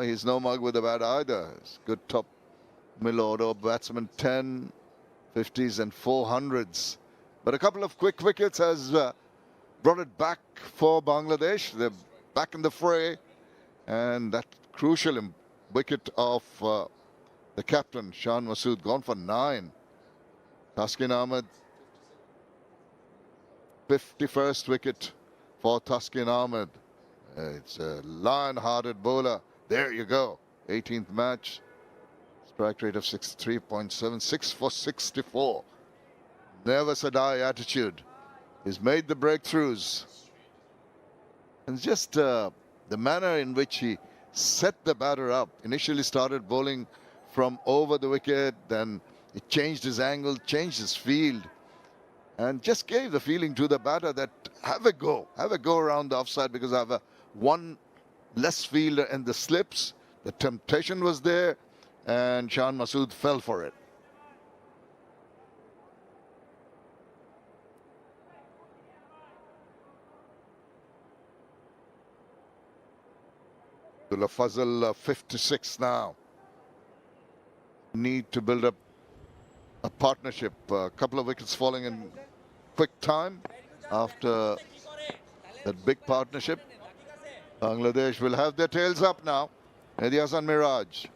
He's no mug with the bat either. He's good top middle order batsman, 10 50s and 400s. But a couple of quick wickets has brought it back for Bangladesh. They're back in the fray. And that crucial wicket of the captain, Shan Masood, gone for 9. Taskin Ahmed, 51st wicket for Taskin Ahmed. It's a lion-hearted bowler. There you go. 18th match. Strike rate of 63.76 for 64. Never say die attitude. He's made the breakthroughs. And just the manner in which he set the batter up. Initially started bowling from over the wicket. Then he changed his angle, changed his field. And just gave the feeling to the batter that have a go around the offside because I have one less fielder in the slips. The temptation was there and Shan Masood fell for it. Abdullah Fazal, 56 now. Need to build up a partnership. A couple of wickets falling in quick time after that big partnership. Bangladesh will have their tails up now. Mehdi Hasan Miraj.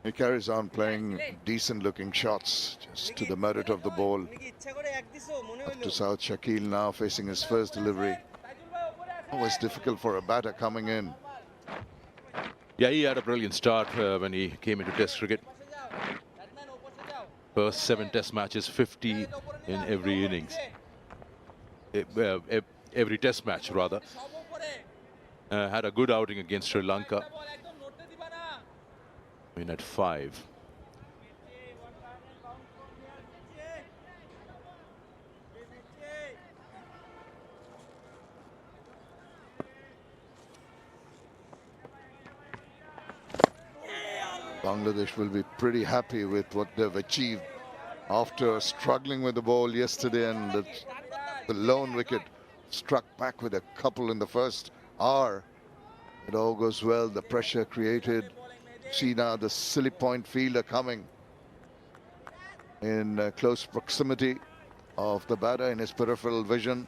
He carries on playing decent looking shots just to the merit of the ball. Up to Saud Shakil now facing his first delivery. Always difficult for a batter coming in. Yeah, he had a brilliant start when he came into Test cricket. First 7 Test matches, 50 in every innings. Every Test match, rather. Had a good outing against Sri Lanka. In at 5. Bangladesh will be pretty happy with what they've achieved after struggling with the ball yesterday, and the lone wicket struck back with a couple in the first hour. It all goes well, the pressure created. See now the silly point fielder coming in close proximity of the batter in his peripheral vision.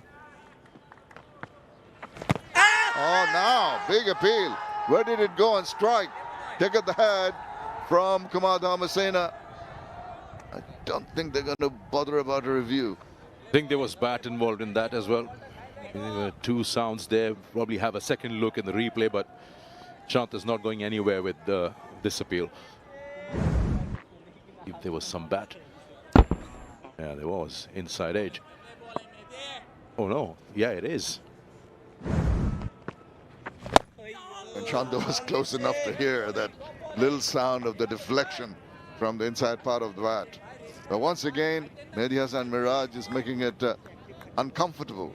Oh, now big appeal. Where did it go and strike? Take at the head from Kumar Dharmasena. I don't think they're going to bother about a review. I think there was bat involved in that as well. There were 2 sounds there. Probably have a second look in the replay, but Chant is not going anywhere with this appeal. If there was some bat. Yeah, there was. Inside edge. Oh no. Yeah, it is. And Chanda was close enough to hear that little sound of the deflection from the inside part of the bat. But once again, Mehdi Hasan Miraj is making it uncomfortable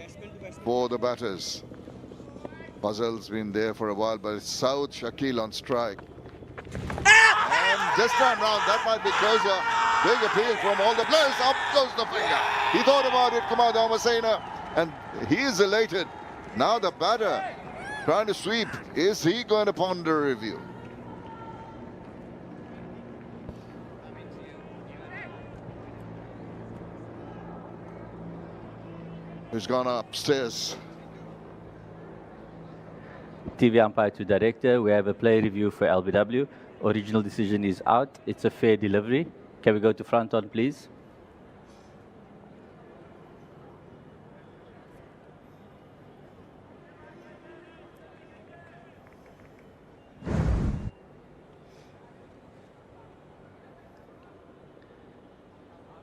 for the batters. Fazal's been there for a while, but it's Saud Shakil on strike. And this time round, that might be closer. Big appeal from all the players. Up goes the finger. He thought about it, Kumar Dharmasena, and he is elated. Now the batter trying to sweep. Is he going to ponder a review? He's gone upstairs. TV umpire to director. We have a play review for LBW. Original decision is out. It's a fair delivery. Can we go to front on, please?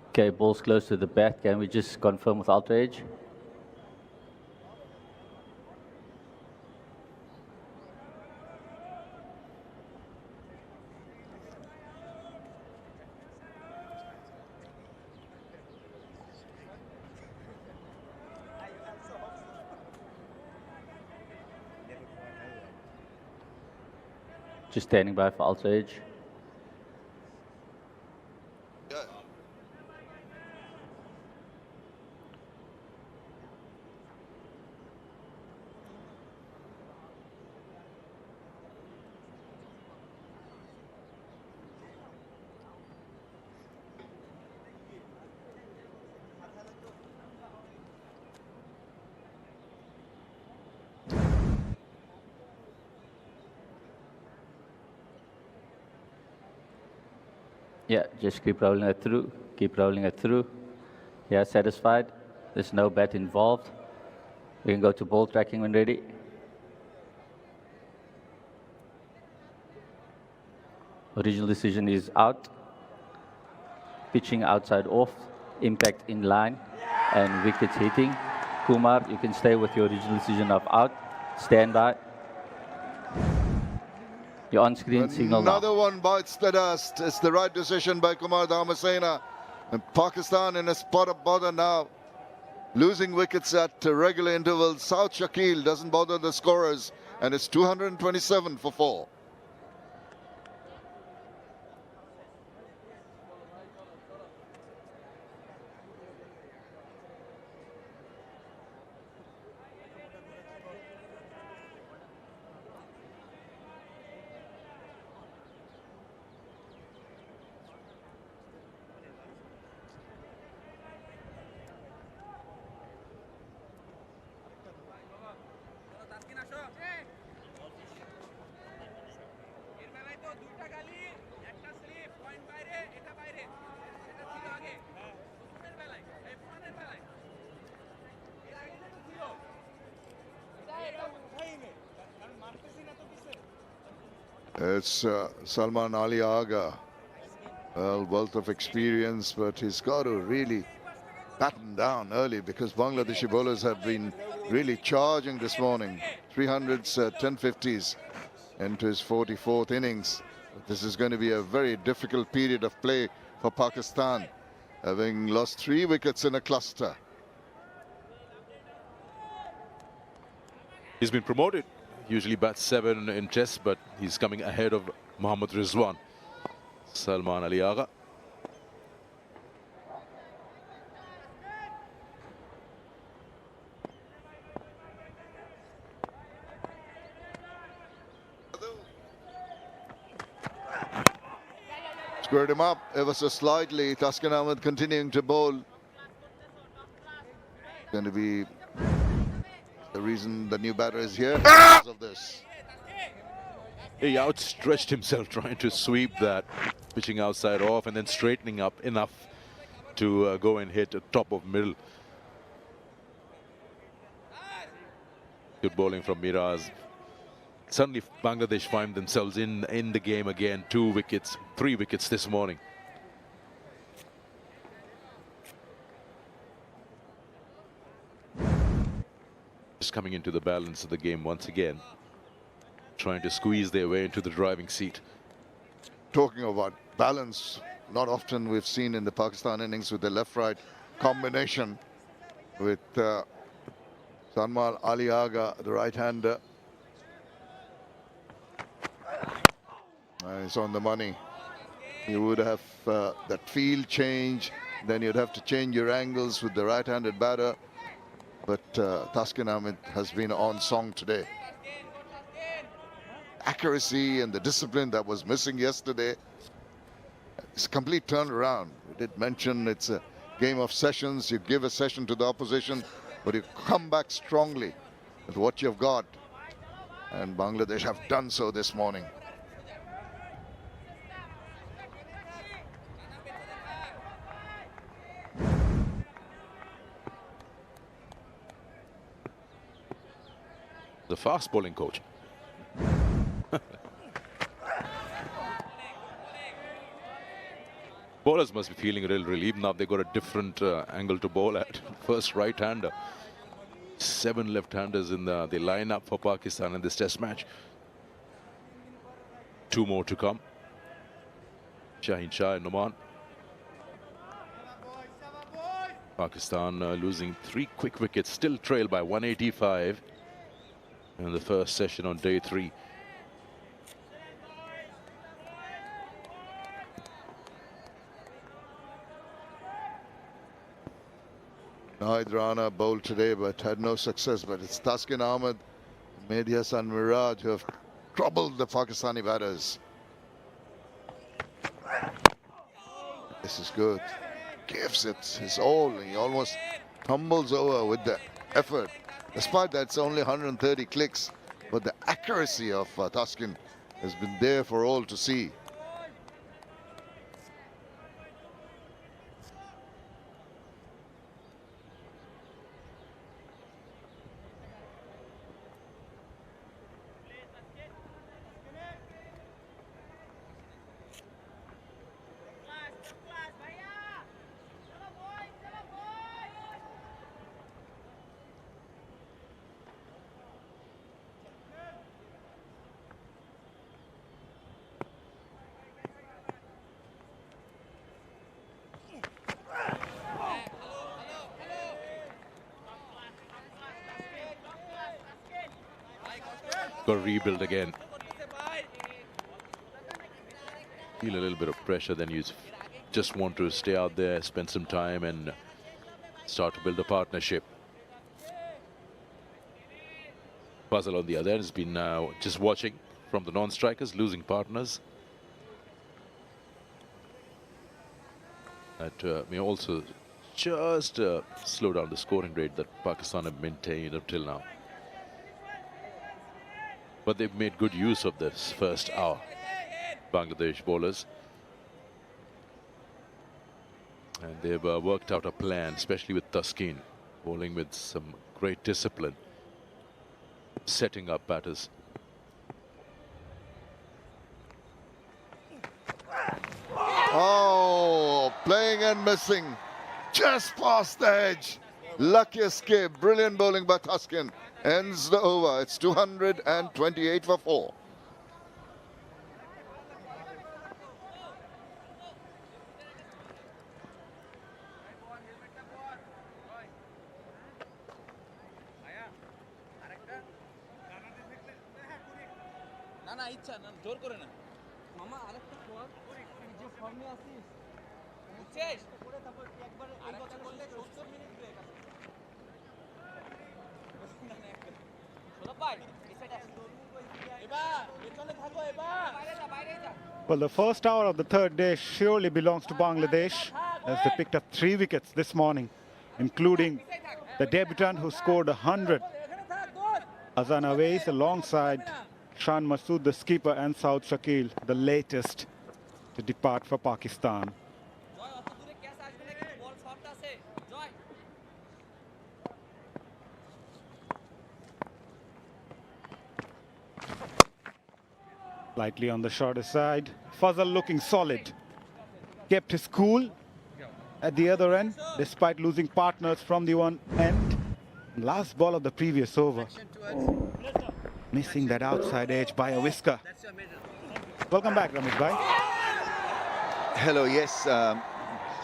Okay, ball's close to the bat. Can we just confirm with outrage? Just standing by for outrage. Yeah, just keep rolling it through. Keep rolling it through. Yeah, satisfied. There's no bat involved. We can go to ball tracking when ready. Original decision is out. Pitching outside off. Impact in line. And wickets hitting. Kumar, you can stay with your original decision of out. Stand by. Your on-screen signal now. Another one bites the dust. It's the right decision by Kumar Dharmasena. And Pakistan in a spot of bother now. Losing wickets at regular intervals. South Shakil doesn't bother the scorers. And it's 227 for 4. It's Salman Ali Agha, a wealth of experience, but he's got to really batten down early because Bangladeshi bowlers have been really charging this morning. 300s, 1050s into his 44th innings. This is going to be a very difficult period of play for Pakistan, having lost 3 wickets in a cluster. He's been promoted. Usually bats 7 in Test, but he's coming ahead of Mohammad Rizwan. Salman Ali Agha. Squared him up ever so slightly. Taskin Ahmed continuing to bowl. Going to be the reason the new batter is here because of this. He outstretched himself trying to sweep that, pitching outside off and then straightening up enough to go and hit a top of middle. Good bowling from Miraz. Suddenly Bangladesh find themselves in the game again. 2 wickets, 3 wickets this morning. Just coming into the balance of the game once again, trying to squeeze their way into the driving seat. Talking about balance, not often we've seen in the Pakistan innings with the left-right combination with Salman Ali Agha, the right-hander. It's on the money. You would have that field change, then you'd have to change your angles with the right-handed batter. But Taskin Ahmed has been on song today. Accuracy and the discipline that was missing yesterday. It's a complete turnaround. We did mention it's a game of sessions. You give a session to the opposition, but you come back strongly with what you've got. And Bangladesh have done so this morning. The fast bowling coach. Bowlers must be feeling a little relieved now. They got a different angle to bowl at. First right-hander. 7 left-handers in the lineup for Pakistan in this test match. 2 more to come. Shaheen Shah and Noman. Pakistan losing 3 quick wickets, still trailed by 185 in the first session on day 3. Naid Rana bowled today but had no success, but it's Taskin Ahmed, Mehdi Hassan Miraj who have troubled the Pakistani batters. This is good. Gives it his all. He almost tumbles over with the effort. Despite that, it's only 130 clicks, but the accuracy of Taskin has been there for all to see. Got to rebuild again. Feel a little bit of pressure, then you just want to stay out there, spend some time and start to build a partnership. Puzzle on the other end has been just watching from the non-strikers, losing partners. That may also just slow down the scoring rate that Pakistan have maintained up till now. But they've made good use of this first hour, Bangladesh bowlers. And they've worked out a plan, especially with Taskin, bowling with some great discipline, setting up batters. Oh, playing and missing. Just past the edge. Lucky escape. Brilliant bowling by Taskin. Ends the over. It's 228 for 4. না ইচ্ছা না জোর করে না মামা আরেকটা ফোয়ার যে ফর্মে আসিস বুঝছিস পরে তারপর একবার এই কথা বললে 70 মিনিট ব্রেক আছে শোনা ভাই এই সাইডে এবার পেছনে থাকো এবার বাইরে যা বাইরে যা. Well, the first hour of the third day surely belongs to Bangladesh, as they picked up 3 wickets this morning, including the debutant who scored 100, Azam Ash, alongside Shan Masood, the skipper, and Saud Shakil, the latest to depart for Pakistan. Lightly on the shorter side. Fazal looking solid. Kept his cool at the other end, despite losing partners from the one end. Last ball of the previous over. Missing that outside edge by a whisker. Welcome back, Ramesh bhai. Hello, yes.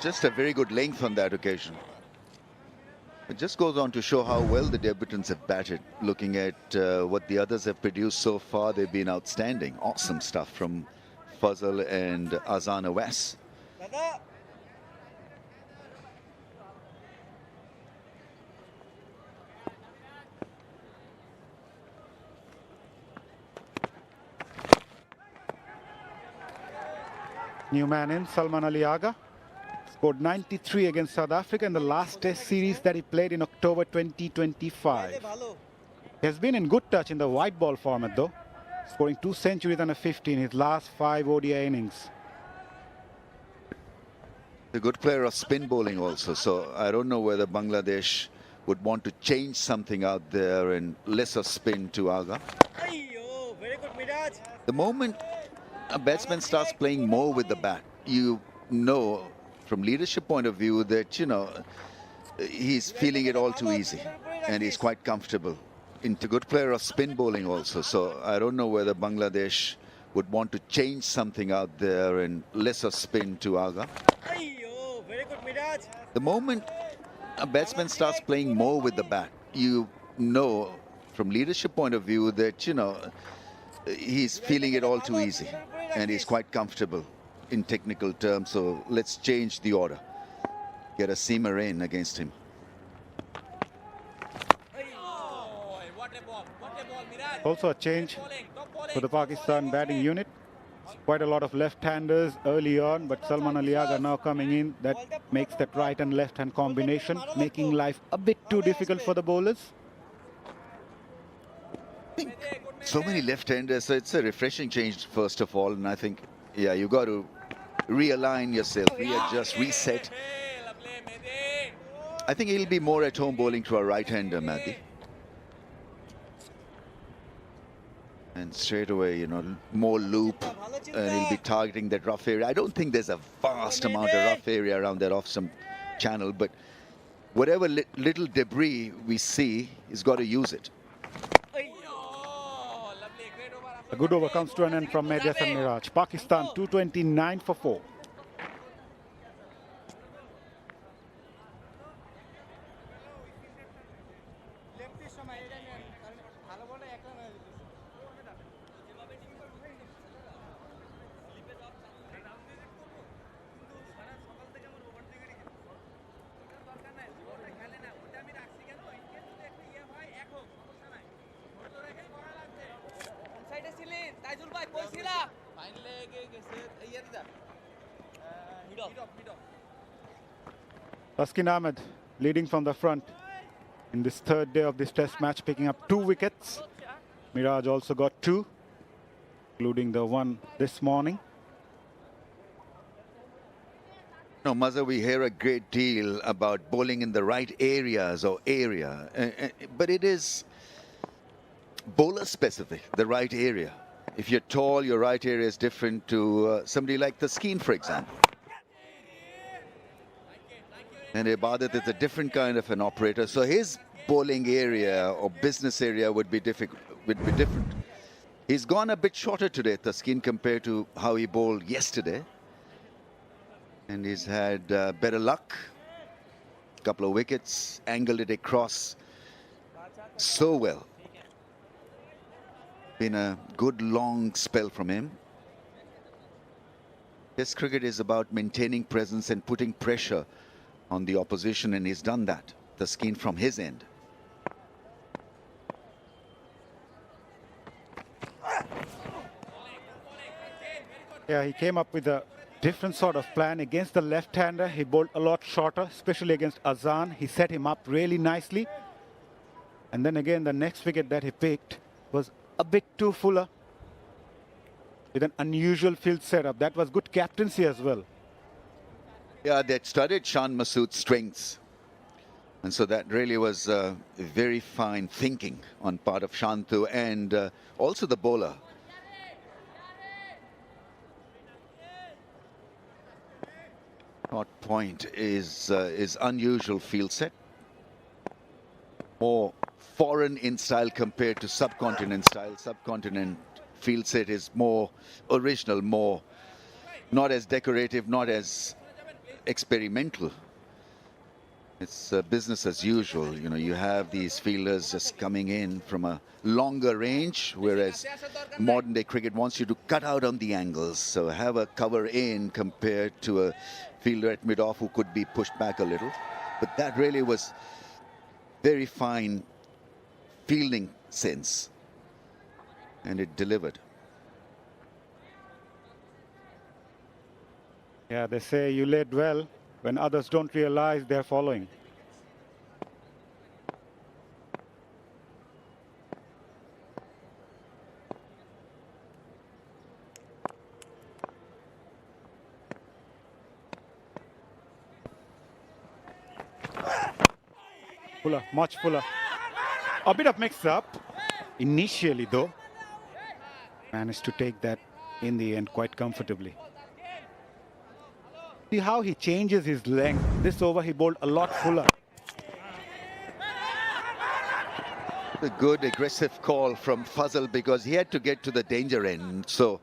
Just a very good length on that occasion. It just goes on to show how well the debutants have batted. Looking at what the others have produced so far, they've been outstanding. Awesome stuff from Fazal and Arslan Ash. New man in, Salman Ali Agha. Scored 93 against South Africa in the last test series that he played in October 2025. He has been in good touch in the white ball format though, scoring 2 centuries and a 50 in his last 5 ODI innings. A good player of spin bowling also, so I don't know whether Bangladesh would want to change something out there and lesser spin to Aga. Very good, Miraj. The moment a batsman starts playing more with the bat, you know from leadership point of view that, you know, he's feeling it all too easy and he's quite comfortable. Into good player of spin bowling also, so I don't know whether Bangladesh would want to change something out there and lesser spin to Aga. Very good, Miraj. The moment a batsman starts playing more with the bat, you know from leadership point of view that, you know, he's feeling it all too easy and he's quite comfortable in technical terms, so let's change the order. Get a seamer in against him. Also a change for the Pakistan batting unit. Quite a lot of left-handers early on, but Salman Ali Aga now coming in. That makes that right and left-hand combination, making life a bit too difficult for the bowlers. So many left-handers, so it's a refreshing change first of all, and I think, yeah, you got to realign yourself, readjust, reset. I think he'll be more at home bowling to a right-hander, Madhi. And straight away, you know, more loop, and he'll be targeting that rough area. I don't think there's a vast amount of rough area around that off-stump channel, but whatever little debris we see, he's got to use it. A good over comes to an end from Mejas and Miraj. Pakistan 229 for 4. Taskin Ahmed leading from the front in this third day of this test match, picking up 2 wickets. Miraj also got 2, including the one this morning. No, Mazza, we hear a great deal about bowling in the right areas or area, but it is bowler specific, the right area. If you're tall, your right area is different to somebody like Taskin, for example. And Ibadat is a different kind of an operator, so his bowling area or business area would be different. He's gone a bit shorter today, Taskin, compared to how he bowled yesterday. And he's had better luck. A couple of wickets, angled it across so well. Been a good long spell from him. Test cricket is about maintaining presence and putting pressure on the opposition, and he's done that. Taskin from his end. Yeah, he came up with a different sort of plan against the left-hander. He bowled a lot shorter, especially against Azam. He set him up really nicely. And then again, the next wicket that he picked was a bit too fuller, with an unusual field setup. That was good captaincy as well. Yeah, that studied Shan Masood's strengths. And so that really was very fine thinking on part of Shantu and also the bowler. Hot point is unusual field set. More foreign in style compared to subcontinent style. Subcontinent field set is more original, more not as decorative, not as experimental. It's business as usual. You know, you have these fielders just coming in from a longer range, whereas modern day cricket wants you to cut out on the angles. So have a cover in compared to a fielder at mid-off who could be pushed back a little. But that really was very fine fielding sense, and it delivered. Yeah, they say you led well when others don't realize they're following. Fuller, much fuller. A bit of mix-up initially, though. Managed to take that in the end quite comfortably. See how he changes his length. This over he bowled a lot fuller. A good aggressive call from Fazal because he had to get to the danger end. So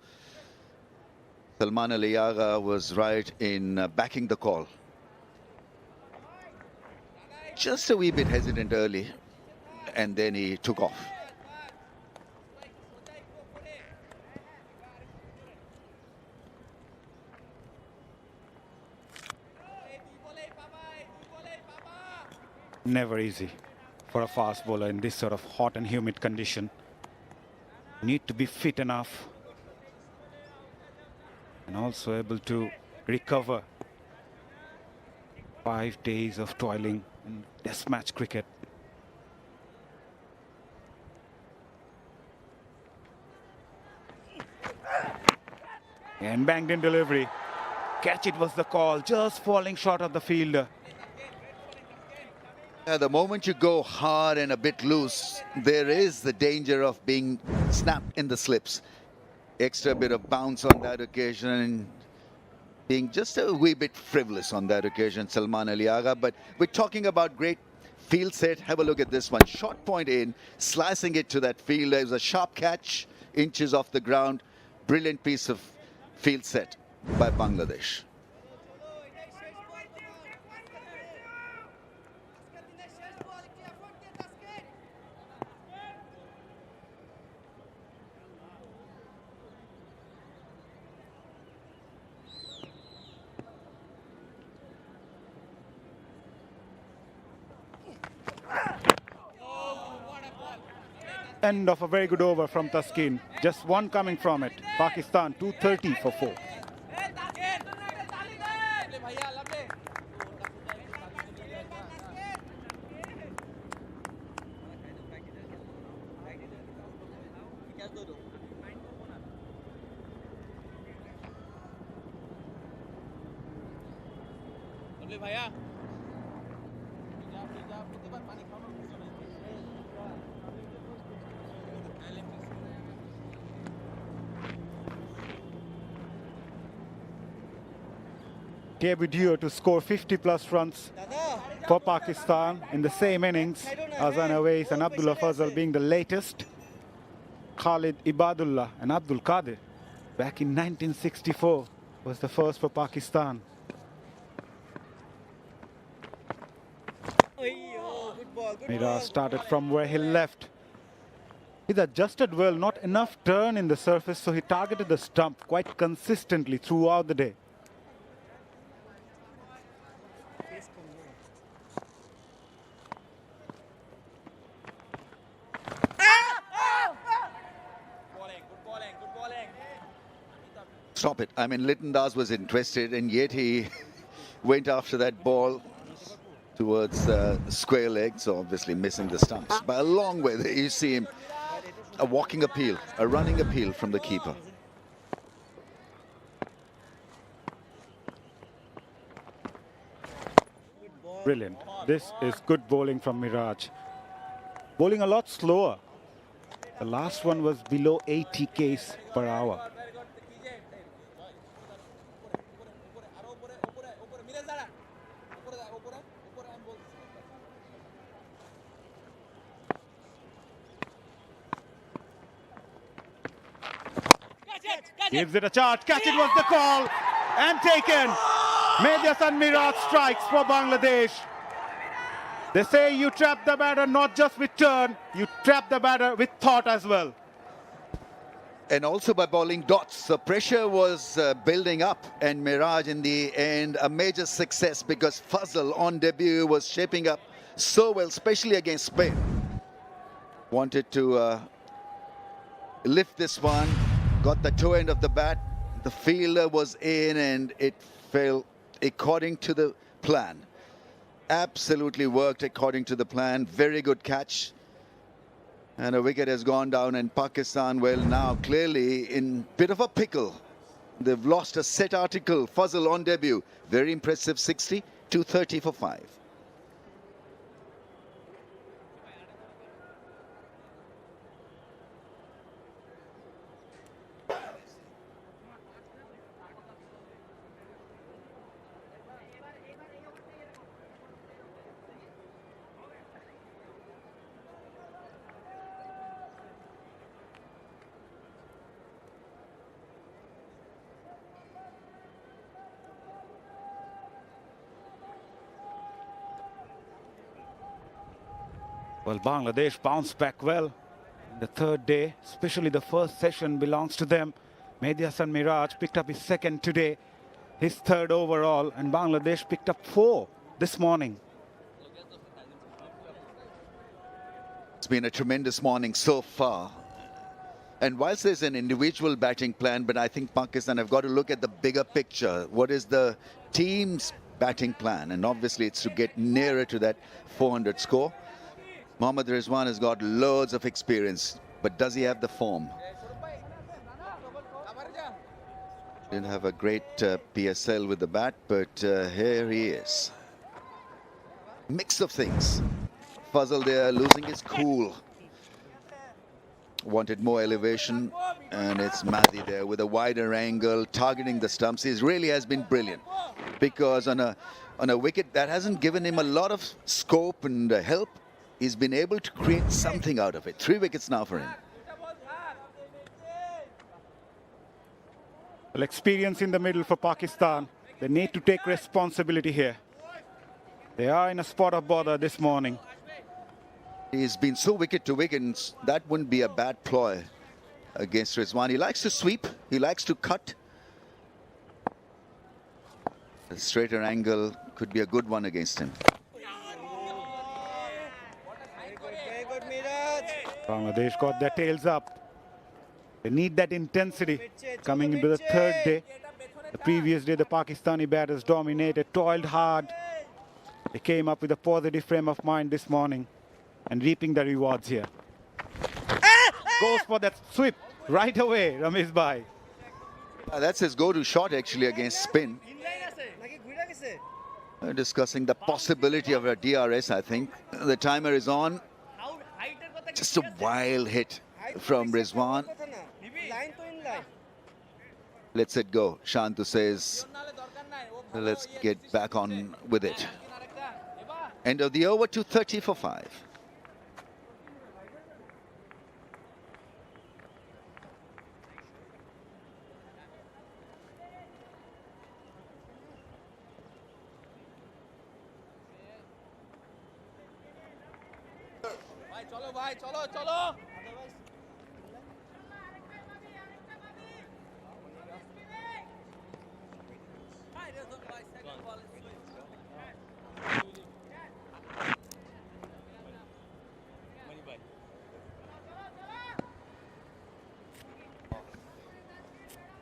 Salman Ali Agha was right in backing the call. Just a wee bit hesitant early, and then he took off. Never easy for a fast bowler in this sort of hot and humid condition. Need to be fit enough and also able to recover 5 days of toiling in test match cricket. And banged in delivery. Catch it was the call, just falling short of the fielder. The moment you go hard and a bit loose, there is the danger of being snapped in the slips. Extra bit of bounce on that occasion and being just a wee bit frivolous on that occasion, Salman Ali Agha. But we're talking about great field set. Have a look at this one. Short point in, slicing it to that fielder. It was a sharp catch, inches off the ground. Brilliant piece of field set by Bangladesh. End of a very good over from Taskin. Just one coming from it. Pakistan 230 for 4. Debut to score 50+ runs for Pakistan in the same innings. Azam Awais and Abdullah Fazal being the latest. Khalid Ibadullah and Abdul Qadir back in 1964 was the first for Pakistan. Miraj started from where he left. He's adjusted well, not enough turn in the surface, so he targeted the stump quite consistently throughout the day. Stop it. I mean, Lytton Das was interested, and yet he went after that ball towards square leg, so obviously missing the stumps. By a long way, there you see him, a walking appeal, a running appeal from the keeper. Brilliant. This is good bowling from Miraj. Bowling a lot slower. The last one was below 80 k's per hour. Gives it a charge. Catch it was the call. And taken. Medias and Miraj strikes for Bangladesh. They say you trap the batter not just with turn, you trap the batter with thought as well. And also by bowling dots. The pressure was building up, and Miraj in the end a major success because Fazal on debut was shaping up so well, especially against Spain. Wanted to lift this one, got the toe end of the bat. The fielder was in and it fell according to the plan. Absolutely worked according to the plan. Very good catch. And a wicket has gone down, and Pakistan, well, now clearly in bit of a pickle. They've lost a set article. Fazal on debut. Very impressive 60, 230 for 5. Well, Bangladesh bounced back well in the third day, especially the first session belongs to them. Mehdi Hassan Miraj picked up his second today, his third overall, and Bangladesh picked up 4 this morning. It's been a tremendous morning so far. And whilst there's an individual batting plan, but I think Pakistan have got to look at the bigger picture. What is the team's batting plan? And obviously it's to get nearer to that 400 score. Mohammad Rizwan has got loads of experience, but does he have the form? Didn't have a great PSL with the bat, but here he is. Mix of things. Fazal there losing his cool. Wanted more elevation, and it's Mahdi there with a wider angle, targeting the stumps. He really has been brilliant, because on a wicket that hasn't given him a lot of scope and help, he's been able to create something out of it. 3 wickets now for him. Well, experience in the middle for Pakistan. They need to take responsibility here. They are in a spot of bother this morning. He's been so wicket to wicket, and that wouldn't be a bad ploy against Rizwan. He likes to sweep, he likes to cut. A straighter angle could be a good one against him. Bangladesh got their tails up. They need that intensity coming into the third day. The previous day, the Pakistani batters dominated, toiled hard. They came up with a positive frame of mind this morning and reaping the rewards here. Goes for that sweep right away, Ramesh Bhai. That's his go-to shot actually against spin. Discussing the possibility of a DRS, I think. The timer is on. Just a wild hit from Rizwan. Let's it go. Shantu says, let's get back on with it. End of the over, 230 for 5.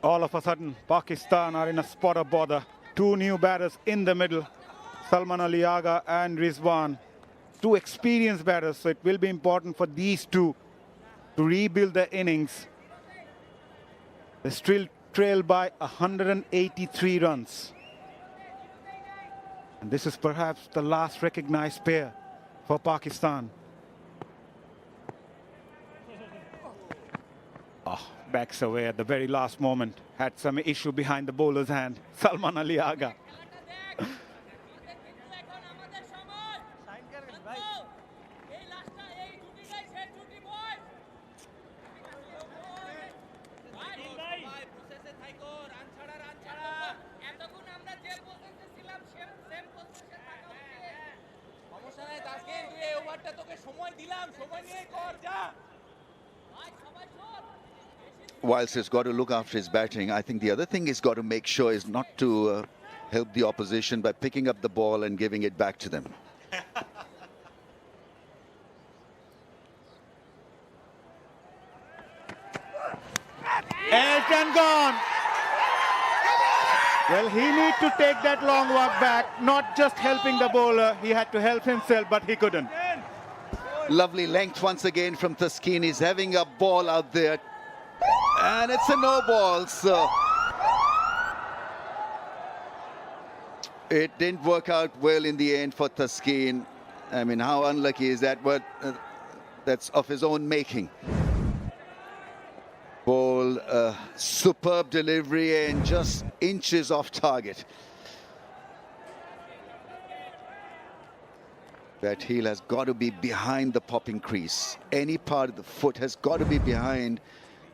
All of a sudden, Pakistan are in a spot of bother. 2 new batters in the middle, Salman Ali Agha and Rizwan. 2 experienced batters, so it will be important for these 2 to rebuild their innings. They still trail by 183 runs. And this is perhaps the last recognized pair for Pakistan. Backs away at the very last moment. Had some issue behind the bowler's hand. Salman Ali Agha. Whilst he's got to look after his batting, I think the other thing he's got to make sure is not to help the opposition by picking up the ball and giving it back to them. Edged and gone. Well, he needs to take that long walk back, not just helping the bowler. He had to help himself, but he couldn't. Lovely length once again from Taskeen. He's having a ball out there. And it's a no ball, so it didn't work out well in the end for Taskeen. I mean, how unlucky is that? But that's of his own making. Ball, superb delivery and just inches off target. That heel has got to be behind the popping crease. Any part of the foot has got to be behind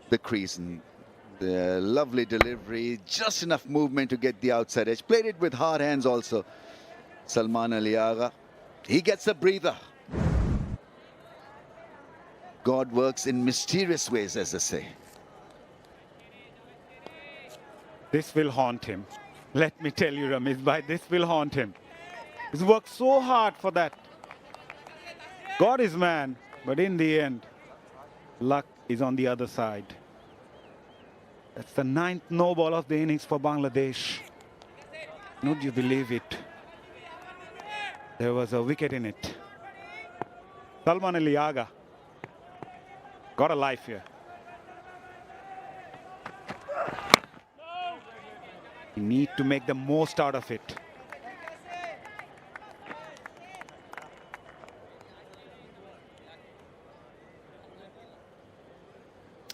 the crease, and the lovely delivery, just enough movement to get the outside edge. Played it with hard hands also. Salman Ali Agha, he gets a breather. God works in mysterious ways, as they say. This will haunt him. Let me tell you, Ramesh bhai, this will haunt him. He's worked so hard for that. God is man, but in the end, luck is on the other side. That's the 9th no ball of the innings for Bangladesh. Would you believe it? There was a wicket in it. Salman Ali Aga got a life here. You need to make the most out of it.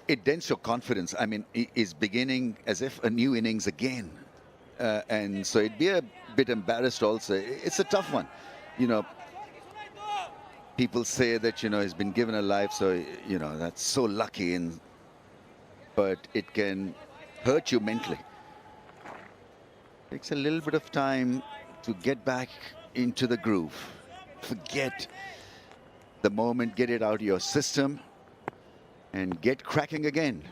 It dents your confidence. I mean, he is beginning as if a new innings again. And so it'd be a bit embarrassed also. It's a tough one. You know, people say that, you know, he's been given a life, so, you know, that's so lucky. But it can hurt you mentally. Takes a little bit of time to get back into the groove. Forget the moment, get it out of your system and get cracking again.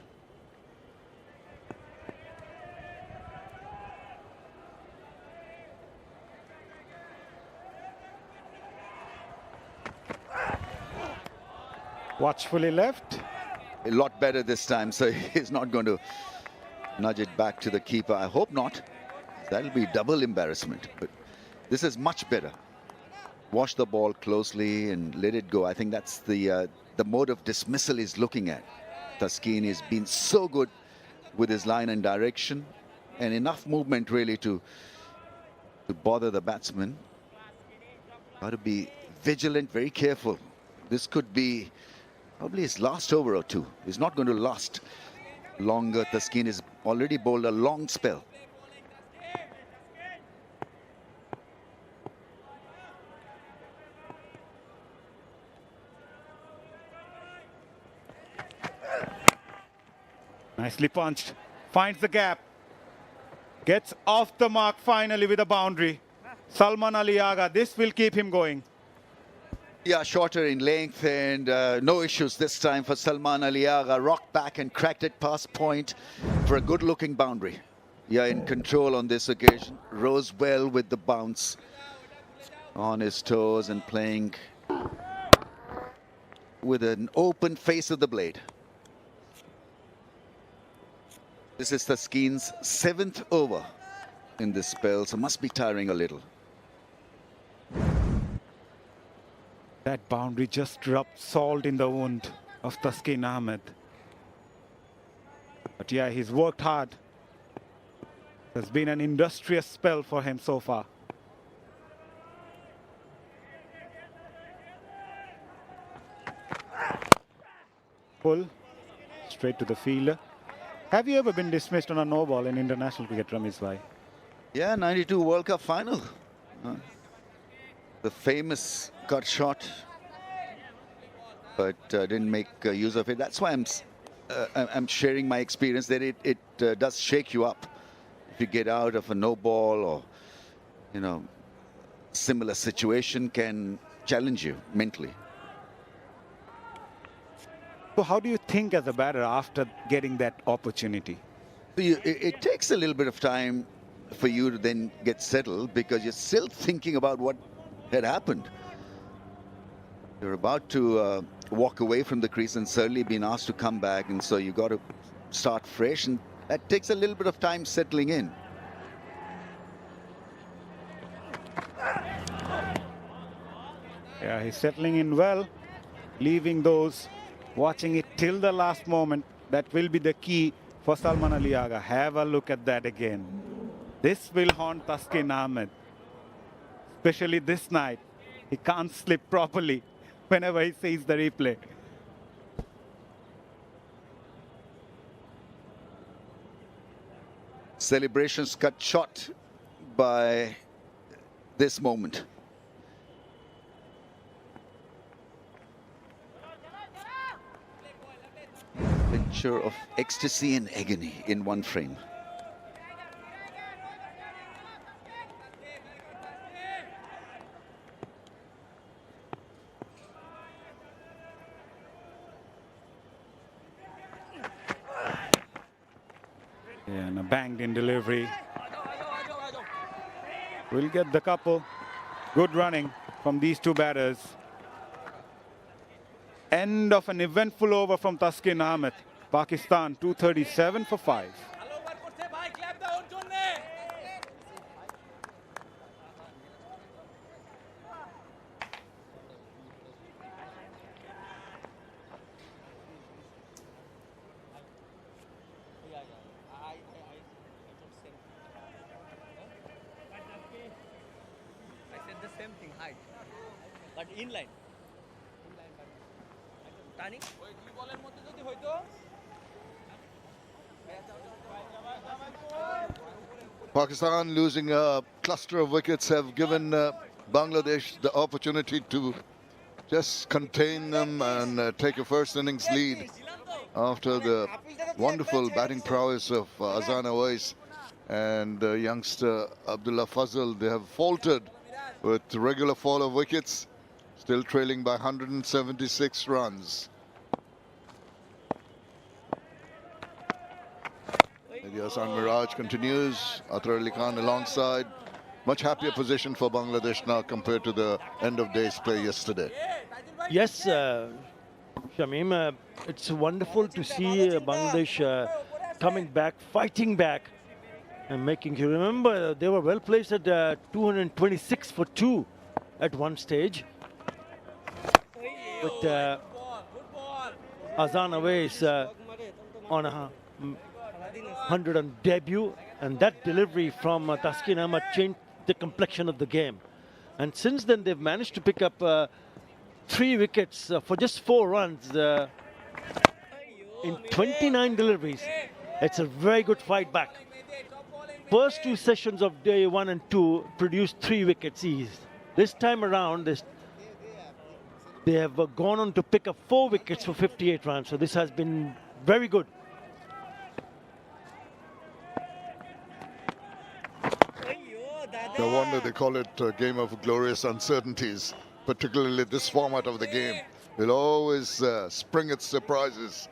Watchfully left. A lot better this time, so he's not going to nudge it back to the keeper. I hope not. That'll be double embarrassment, but this is much better. Watch the ball closely and let it go. I think that's the mode of dismissal he's looking at. Taskeen has been so good with his line and direction, and enough movement really to bother the batsman. Got to be vigilant, very careful. This could be probably his last over or two. He's not going to last longer. Taskeen has already bowled a long spell. Nicely punched. Finds the gap. Gets off the mark finally with a boundary. Salman Ali Aga, this will keep him going. Yeah, shorter in length and no issues this time for Salman Ali Aga. Rocked back and cracked it past point for a good-looking boundary. Yeah, in control on this occasion. Rose well with the bounce on his toes and playing with an open face of the blade. This is Taskeen's 7th over in this spell, so must be tiring a little. That boundary just rubbed salt in the wound of Taskeen Ahmed. But yeah, he's worked hard. It's been an industrious spell for him so far. Pull straight to the fielder. Have you ever been dismissed on a no ball in international cricket, Ramesh bhai? Yeah, 92 World Cup final. The famous cut shot, but didn't make use of it. That's why I'm sharing my experience that it does shake you up if you get out of a no ball, or, you know, similar situation can challenge you mentally. So how do you think as a batter after getting that opportunity? It takes a little bit of time for you to then get settled, because you're still thinking about what had happened. You're about to walk away from the crease and certainly been asked to come back, and so you got to start fresh, and that takes a little bit of time settling in. Yeah, he's settling in well, leaving those watching it till the last moment. That will be the key for Salman Ali Aga. Have a look at that again. This will haunt Taskeen Ahmed, especially this night. He can't sleep properly whenever he sees the replay. Celebrations cut short by this moment. Picture of ecstasy and agony in one frame. And a banged in delivery. We'll get the couple. Good running from these two batters. End of an eventful over from Taskin Ahmed. Pakistan 237 for 5. But inline. Turning. Pakistan losing a cluster of wickets have given Bangladesh the opportunity to just contain them and take a first innings lead after the wonderful batting prowess of Azam Awais and youngster Abdullah Fazal. They have faltered with regular fall of wickets, still trailing by 176 runs. Arslan Miraj continues. Athar Ali Khan alongside. Much happier position for Bangladesh now compared to the end of day's play yesterday. Yes, Shamim, it's wonderful to see Bangladesh coming back, fighting back, and making. You remember, they were well placed at 226 for 2 at one stage. With Azam Awais on a 100 on debut, and that delivery from Taskin Ahmed changed the complexion of the game. And since then, they've managed to pick up 3 wickets for just 4 runs in 29 deliveries. It's a very good fight back. First 2 sessions of day 1 and 2 produced 3 wickets each. This time around, they have gone on to pick up 4 wickets for 58 runs. So this has been very good. No wonder they call it a game of glorious uncertainties, particularly this format of the game. Will always spring its surprises.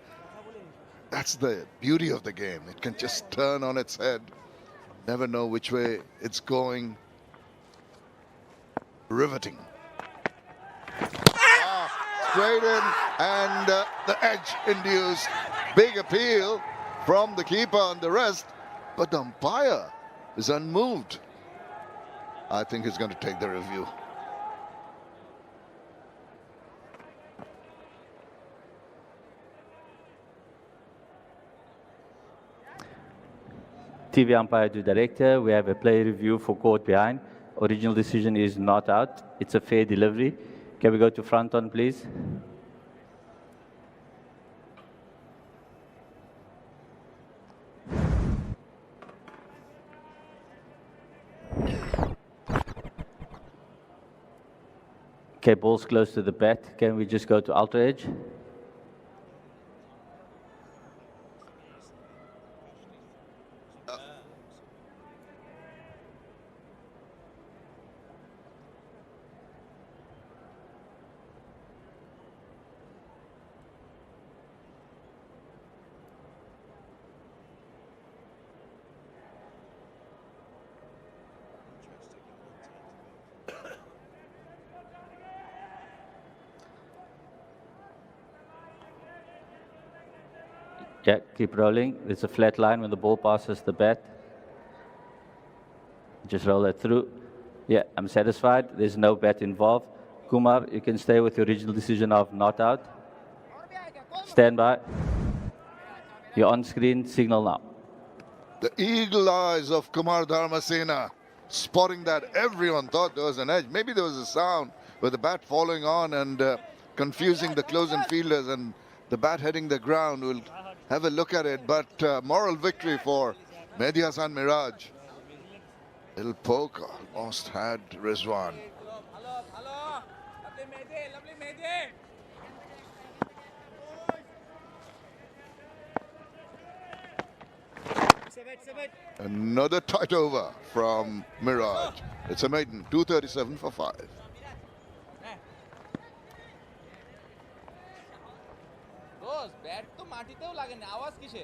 That's the beauty of the game. It can just turn on its head. Never know which way it's going. Riveting. Straight in, and the edge induced. Big appeal from the keeper and the rest, but the umpire is unmoved. I think he's going to take the review. TV umpire to director, we have a play review for court behind. Original decision is not out. It's a fair delivery. Can we go to front on, please? Okay, ball's close to the bat. Can we just go to ultra edge? Yeah, keep rolling. There's a flat line when the ball passes the bat. Just roll that through. Yeah, I'm satisfied. There's no bat involved. Kumar, you can stay with your original decision of not out. Stand by. You're on screen. Signal now. The eagle eyes of Kumar Dharmasena, spotting that. Everyone thought there was an edge. Maybe there was a sound with the bat falling on and confusing the close-in fielders, and the bat hitting the ground. We'll have a look at it, but moral victory for Mehdi Hasan Miraj. Little poke almost had Rizwan. Another tight over from Miraj. It's a maiden, 237 for 5. Bat তো মাটিতেও লাগে না, আওয়াজ কিসে?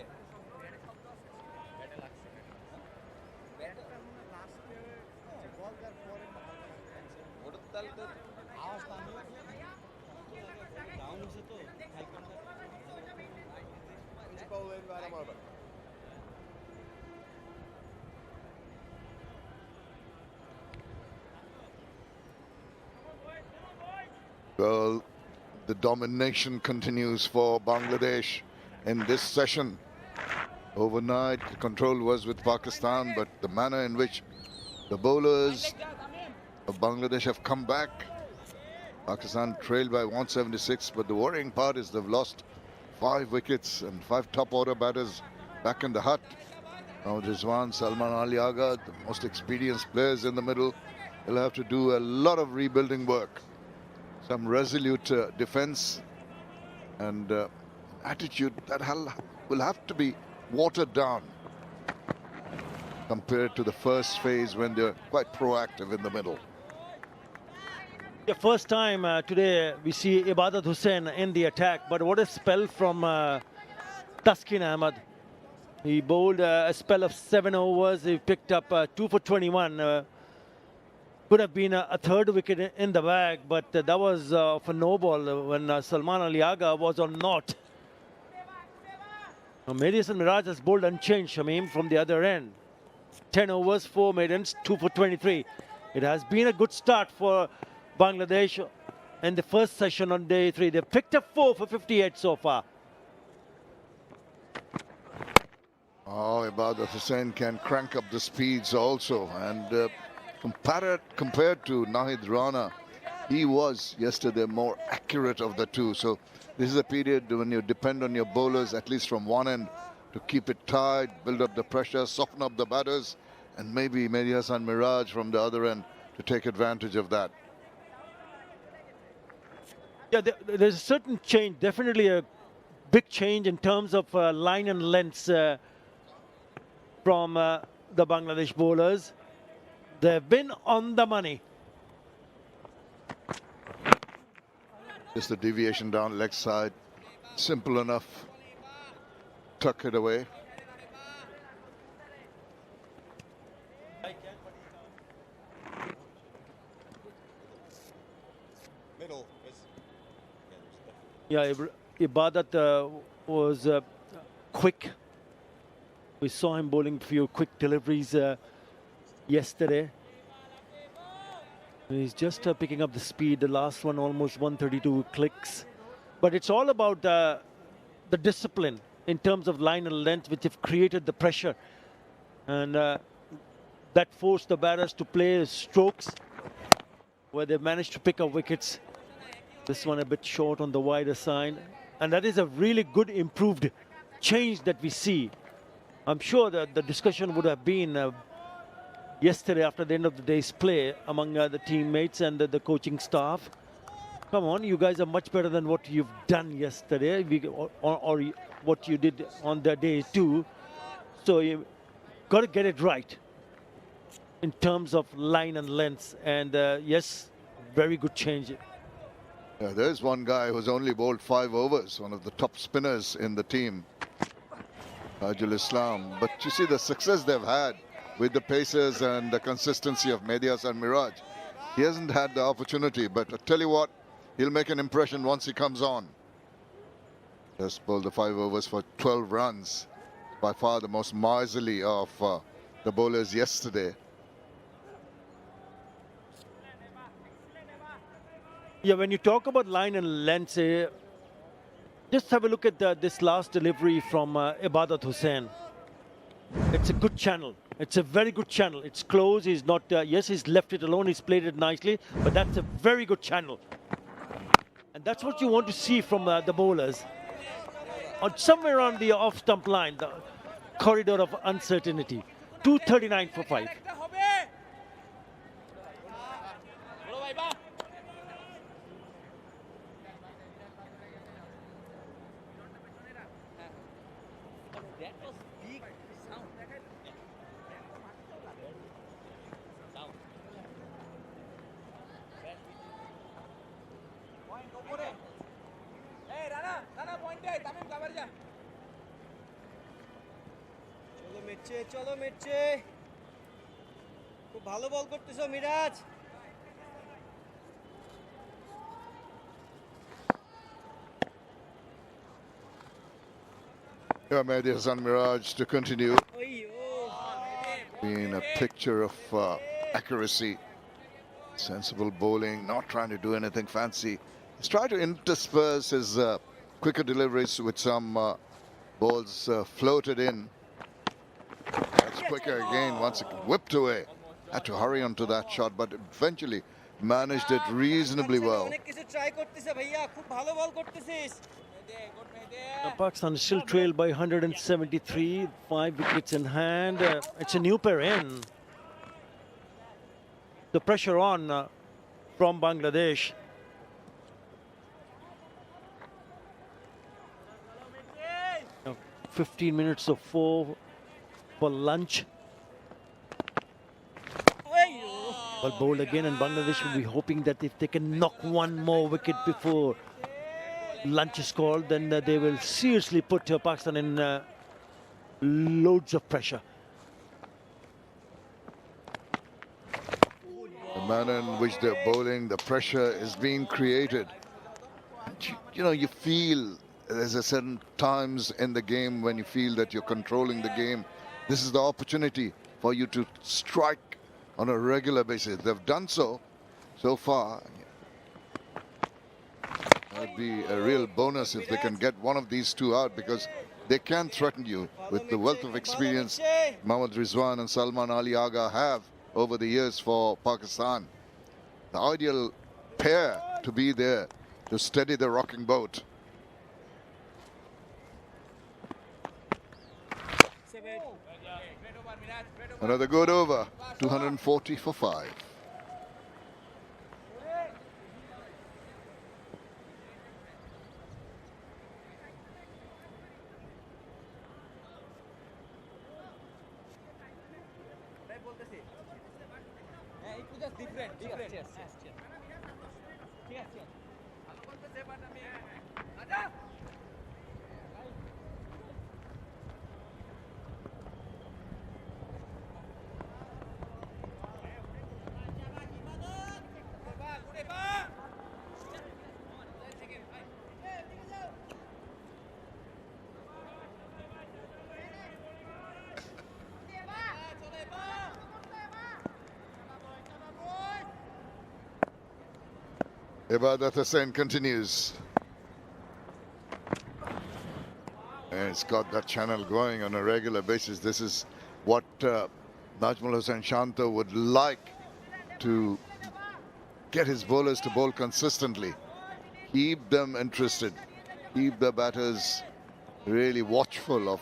Well, the domination continues for Bangladesh in this session. Overnight, the control was with Pakistan, but the manner in which the bowlers of Bangladesh have come back. Pakistan trailed by 176, but the worrying part is they've lost 5 wickets and 5 top order batters back in the hut. Now Rizwan, Salman Ali Agha, the most experienced players in the middle, will have to do a lot of rebuilding work. Some resolute defense and attitude that will have to be watered down compared to the first phase when they're quite proactive in the middle. The first time today we see Ibadat Hussain in the attack, but what a spell from Taskin Ahmed. He bowled a spell of 7 overs. He picked up 2 for 21. Could have been a third wicket in the bag, but that was for no ball when Salman Ali Agha was on naught. Maiden and Miraj has bowled unchanged, Shamim, from the other end. 10 overs, 4 maidens, 2 for 23. It has been a good start for Bangladesh in the first session on day 3. They've picked up 4 for 58 so far. Oh, Ibadat Hussain can crank up the speeds also. And compared to Nahid Rana, he was yesterday more accurate of the two. So this is a period when you depend on your bowlers, at least from one end, to keep it tight, build up the pressure, soften up the batters, and maybe Mehdi Hasan Miraj from the other end to take advantage of that. Yeah, there's a certain change, definitely a big change in terms of line and lengths from the Bangladesh bowlers. They've been on the money. Just a deviation down leg side, simple enough. Tuck it away. Yeah, Ibadat was quick. We saw him bowling a few quick deliveries yesterday. He's just picking up the speed. The last one almost 132 clicks. But it's all about the discipline in terms of line and length, which have created the pressure. And that forced the batters to play strokes where they managed to pick up wickets. This one a bit short on the wider side. And that is a really good improved change that we see. I'm sure that the discussion would have been yesterday after the end of the day's play among the teammates and the coaching staff. Come on, you guys are much better than what you've done yesterday or what you did on the day 2. So you got to get it right in terms of line and length. And yes, very good change. Yeah, there's one guy who's only bowled 5 overs, one of the top spinners in the team, Tajul Islam. But you see the success they've had with the paces and the consistency of Mehdi Hasan Miraj. He hasn't had the opportunity, but I tell you what, he'll make an impression once he comes on. Just bowled the 5 overs for 12 runs. By far the most miserly of the bowlers yesterday. Yeah, when you talk about line and length, just have a look at this last delivery from Ibadat Hussain. It's a good channel. It's a very good channel. It's close. He's not, yes, he's left it alone. He's played it nicely, but that's a very good channel. And that's what you want to see from the bowlers. On somewhere on the off-stump line, the corridor of uncertainty. 239 for 5. चलो मिर्चे খুব ভালো বল করতেছো Miraj Yeah, Mehdi Hassan Miraj to continue. Being a picture of accuracy, sensible bowling, not trying to do anything fancy. He's trying to intersperse his quicker deliveries with some balls floated in. That's quicker again once it whipped away. Had to hurry onto that shot, but eventually managed it reasonably well. Pakistan is still trailed by 173, 5 wickets in hand. It's a new pair in. The pressure on from Bangladesh. Now, 15 minutes of 4 for lunch. Well bowled again, and Bangladesh will be hoping that if they can knock one more wicket before lunch is called, then they will seriously put Pakistan in loads of pressure. The manner in which they're bowling, the pressure is being created. You know, you feel there's a certain times in the game when you feel that you're controlling the game. This is the opportunity for you to strike on a regular basis. They've done so far. That'd be a real bonus if they can get one of these two out, because they can threaten you with the wealth of experience Mohammad Rizwan and Salman Ali Agha have over the years for Pakistan. The ideal pair to be there to steady the rocking boat. Another good over, 240 for 5. Ibadat Hussain continues. And it's got that channel going on a regular basis. This is what Najmul Hussain Shanta would like to get his bowlers to bowl consistently. Keep them interested. Keep the batters really watchful of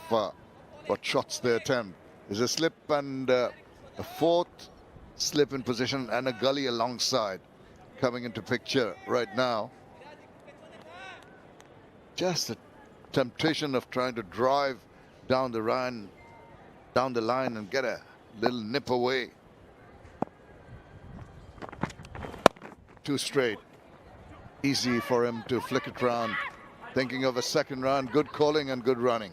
what shots they attempt. There's a slip and a fourth slip in position and a gully alongside coming into picture right now. Just a temptation of trying to drive down the line and get a little nip away. Too straight. Easy for him to flick it round. Thinking of a second round. Good calling and good running.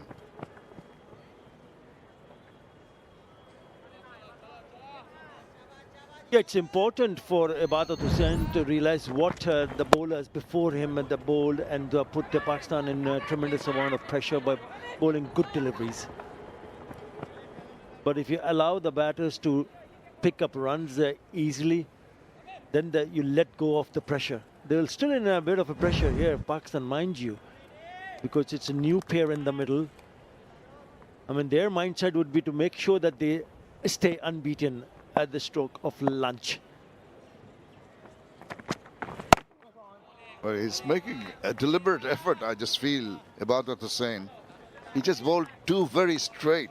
Yeah, it's important for Ibadat Hussain to realize what the bowlers before him and the bowled and put Pakistan in a tremendous amount of pressure by bowling good deliveries. But if you allow the batters to pick up runs easily, then you let go of the pressure. They're still in a bit of a pressure here, Pakistan, mind you, because it's a new pair in the middle. I mean, their mindset would be to make sure that they stay unbeaten at the stroke of lunch. Well, he's making a deliberate effort, I just feel, Ibadat Hussain. He just bowled two very straight.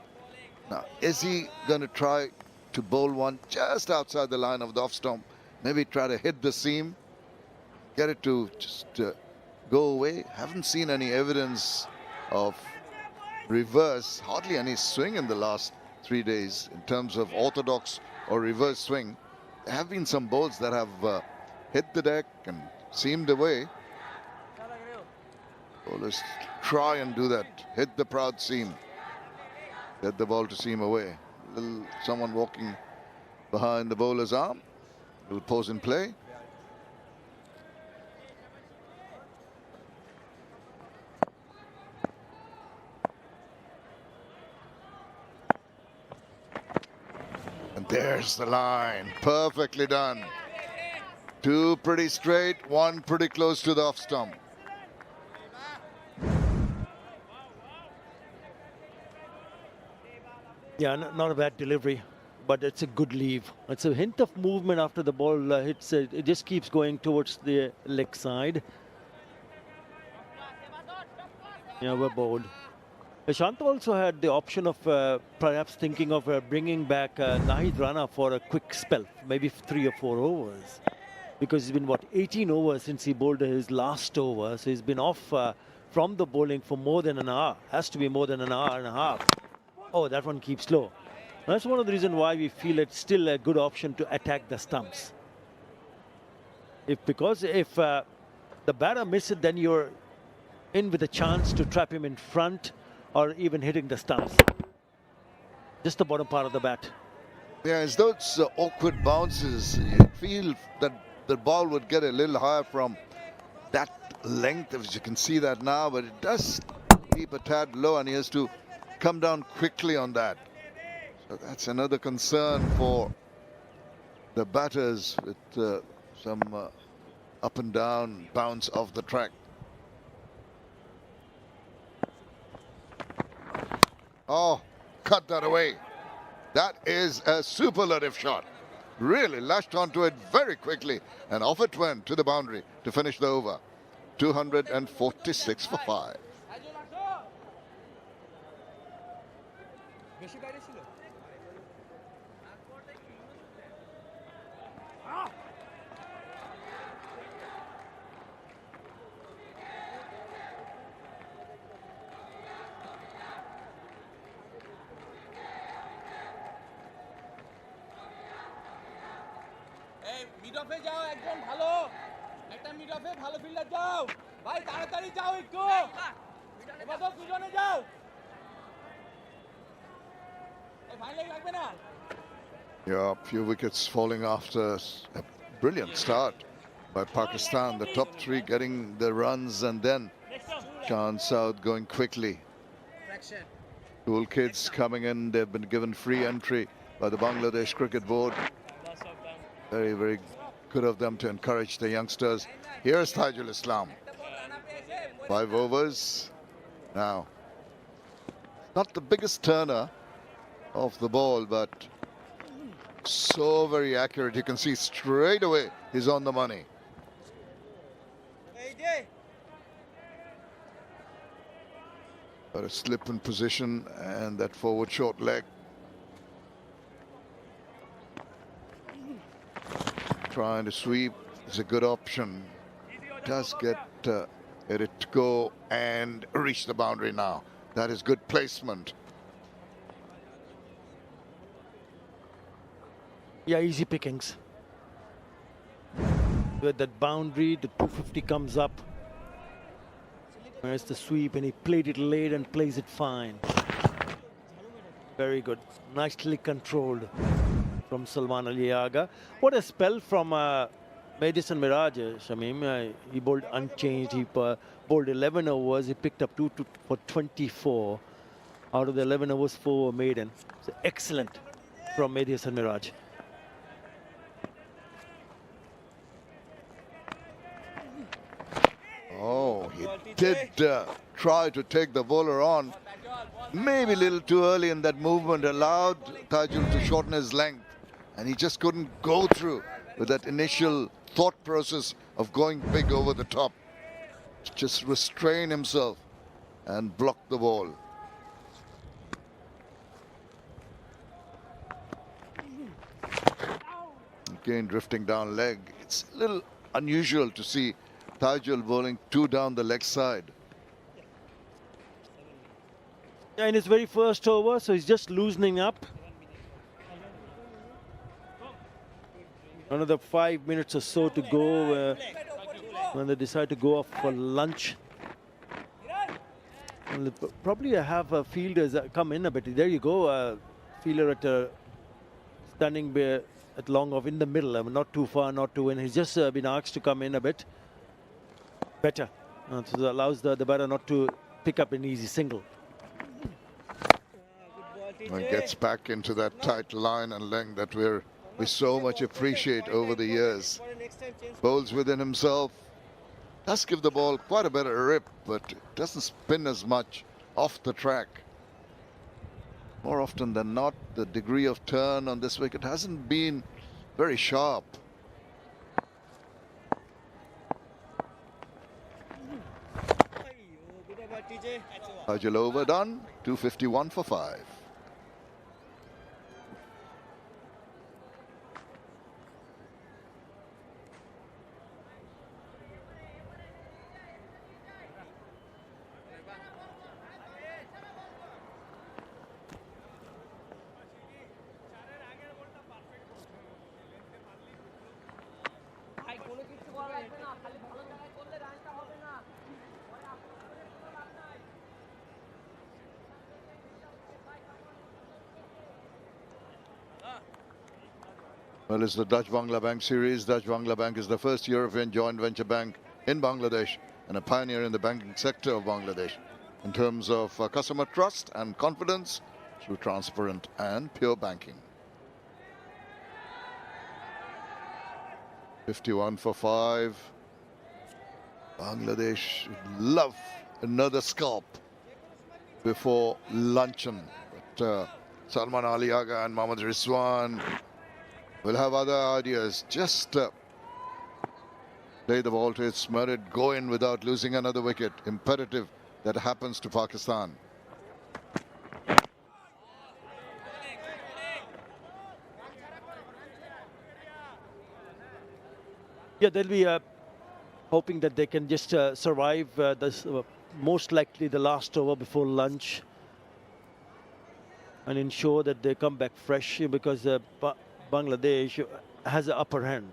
Now, is he going to try to bowl one just outside the line of the off stump? Maybe try to hit the seam, get it to just go away? Haven't seen any evidence of reverse, hardly any swing in the last 3 days in terms of orthodox or reverse swing. There have been some balls that have hit the deck and seamed away. Bowlers try and do that. Hit the proud seam. Get the ball to seam away. Someone walking behind the bowler's arm. Will pose in play. And there's the line. Perfectly done. Two pretty straight, one pretty close to the off stump. Yeah, not a bad delivery, but it's a good leave. It's a hint of movement after the ball hits. It just keeps going towards the leg side. Yeah, we're bowled. Shant also had the option of perhaps thinking of bringing back Rana for a quick spell, maybe 3 or 4 overs. Because he's been, what, 18 overs since he bowled his last over. So he's been off from the bowling for more than an hour. Has to be more than an hour and a half. Oh, that one keeps low. That's one of the reasons why we feel it's still a good option to attack the stumps. Because if the batter misses it, then you're in with a chance to trap him in front or even hitting the stumps. Just the bottom part of the bat. Yeah, as those awkward bounces, you feel that the ball would get a little higher from that length, as you can see that now, but it does keep a tad low and he has to come down quickly on that. So that's another concern for the batters with some up and down bounce off the track. Oh, cut that away. That is a superlative shot. Really lashed onto it very quickly and off it went to the boundary to finish the over. 246 for 5. Mid অফে যাও একদম ভালো একটা mid অফে ভালো fielder যাও ভাই তাড়াতাড়ি যাও একটু এবার তো দুজনে যাও এই ভাই লাগবে না Yeah, few wickets falling after a brilliant start by Pakistan. The top 3 getting the runs and then Khan South going quickly. Cool kids coming in. They've been given free entry by the Bangladesh Cricket Board. Very, very good of them to encourage the youngsters. Here's Tajul Islam. 5 overs. Now, not the biggest turner of the ball, but so very accurate. You can see straight away he's on the money. But a slip in position and that forward short leg. Trying to sweep is a good option. Does get it to go and reach the boundary now. That is good placement. Yeah, easy pickings. With that boundary, the 250 comes up. There's the sweep, and he played it late and plays it fine. Very good. Nicely controlled from Salman Ali Aga. What a spell from Maiden Miraj, Shamim. He bowled unchanged. He bowled 11 overs. He picked up 2 for 24. Out of the 11 overs, 4 were Maiden. So excellent from Maiden Miraj. Oh, he did try to take the bowler on. Maybe a little too early in that movement, allowed Tajul to shorten his length. And he just couldn't go through with that initial thought process of going big over the top. Just restrain himself and block the ball. Again, drifting down leg. It's a little unusual to see Tajul bowling 2 down the leg side. Yeah, in his very first over, so he's just loosening up. Another 5 minutes or so to go when they decide to go off for lunch. And probably have fielders come in a bit. There you go, fielder at standing at long off in the middle. I mean, not too far, not too in. He's just been asked to come in a bit better. So that allows the batter not to pick up an easy single. And gets back into that tight line and length that we so much appreciate over the years. Bowls within himself. Does give the ball quite a bit of rip, but it doesn't spin as much off the track. More often than not, the degree of turn on this wicket hasn't been very sharp. Ajal over done, 251 for 5. Well, it's the Dutch Bangla Bank series. Dutch Bangla Bank is the first European joint venture bank in Bangladesh and a pioneer in the banking sector of Bangladesh in terms of customer trust and confidence through transparent and pure banking. 51 for 5. Bangladesh would love another scalp before luncheon. But Salman Ali Agha and Mohammad Rizwan will have other ideas. Just play the ball to its merit, go in without losing another wicket. Imperative that happens to Pakistan. Yeah, they'll be hoping that they can just survive this, most likely the last over before lunch, and ensure that they come back fresh, because Bangladesh has the upper hand,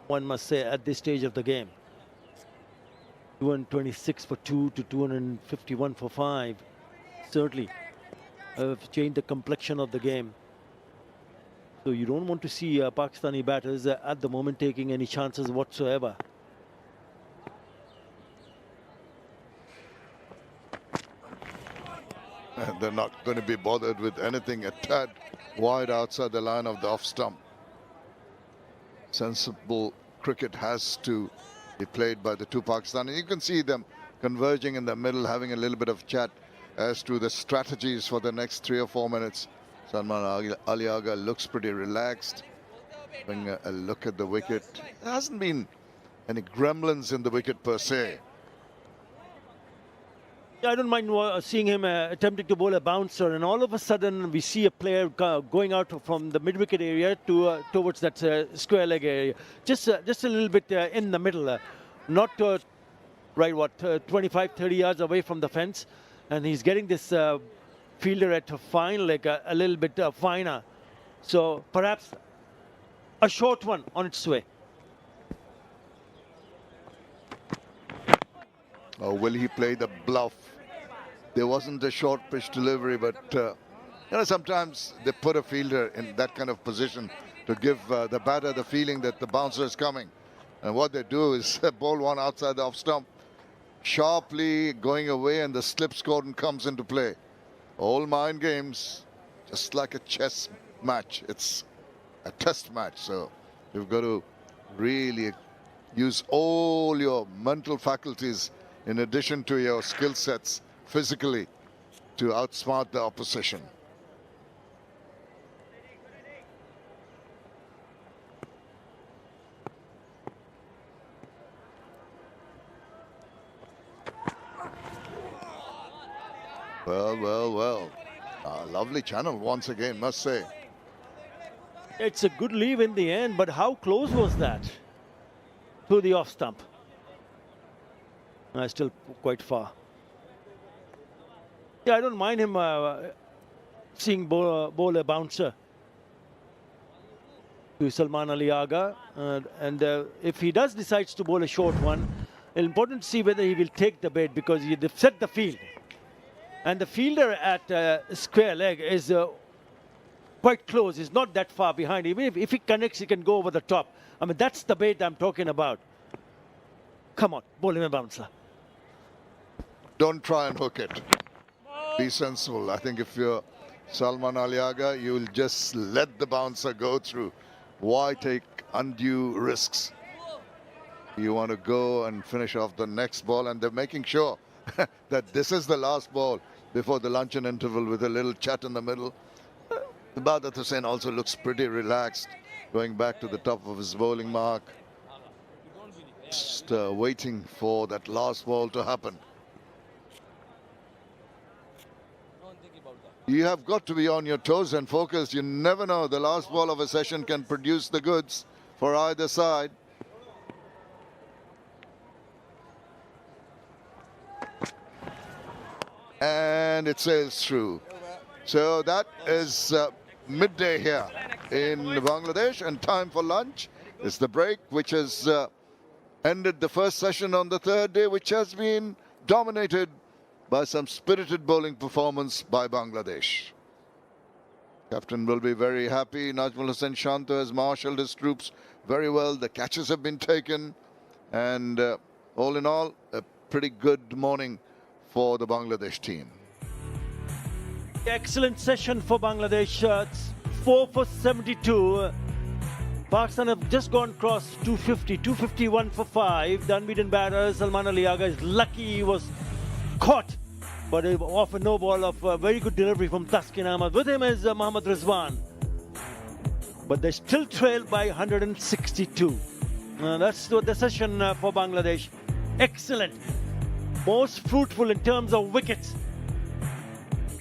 one must say, at this stage of the game. 226 for 2 to 251 for 5. Certainly have changed the complexion of the game. So you don't want to see Pakistani batters at the moment taking any chances whatsoever. They're not going to be bothered with anything a tad wide outside the line of the off stump. Sensible cricket has to be played by the two Pakistanis. You can see them converging in the middle, having a little bit of chat as to the strategies for the next 3 or 4 minutes. Salman Ali Agha looks pretty relaxed. Having a look at the wicket. There hasn't been any gremlins in the wicket per se. Yeah, I don't mind seeing him attempting to bowl a bouncer, and all of a sudden we see a player going out from the mid-wicket area to towards that square leg area. Just a little bit in the middle, not right, 25, 30 yards away from the fence, and he's getting this fielder at a fine leg, a little bit finer. So perhaps a short one on its way. Or will he play the bluff? There wasn't a short pitch delivery, but you know, sometimes they put a fielder in that kind of position to give the batter the feeling that the bouncer is coming. And what they do is bowl one outside the off stump, sharply going away, and the slip cordon comes into play. All mind games, just like a chess match. It's a test match, so you've got to really use all your mental faculties in addition to your skill sets physically to outsmart the opposition. Well. Lovely channel once again, must say. It's a good leave in the end, but how close was that to the off stump? Still quite far. Yeah, I don't mind him seeing bowl a bouncer to Salman Ali Agha. And if he does decides to bowl a short one, it's important to see whether he will take the bait, because they've set the field. And the fielder at square leg is quite close. He's not that far behind. Even if he connects, he can go over the top. I mean, that's the bait I'm talking about. Come on, bowl him a bouncer. Don't try and hook it. Be sensible. I think if you're Salman Aliaga, you'll just let the bouncer go through. Why take undue risks? You want to go and finish off the next ball, and they're making sure that this is the last ball before the luncheon interval with a little chat in the middle. Ibadat Hussain also looks pretty relaxed, going back to the top of his bowling mark. Just waiting for that last ball to happen. You have got to be on your toes and focused. You never know. The last ball of a session can produce the goods for either side. And it sails through. So that is midday here in Bangladesh, and time for lunch. It's the break which has ended the first session on the third day, which has been dominated by some spirited bowling performance by Bangladesh. Captain will be very happy. Najmul Hussain Shanto has marshalled his troops very well. The catches have been taken, and all in all, a pretty good morning for the Bangladesh team. Excellent session for Bangladesh. It's 4 for 72. Pakistan have just gone across 250, 251 for 5. The unbeaten batter Salman Aliaga is lucky he was caught, but off a no ball of a very good delivery from Taskin Ahmad. With him is Mohammad Rizwan. But they still trail by 162. That's the session for Bangladesh. Excellent. Most fruitful in terms of wickets.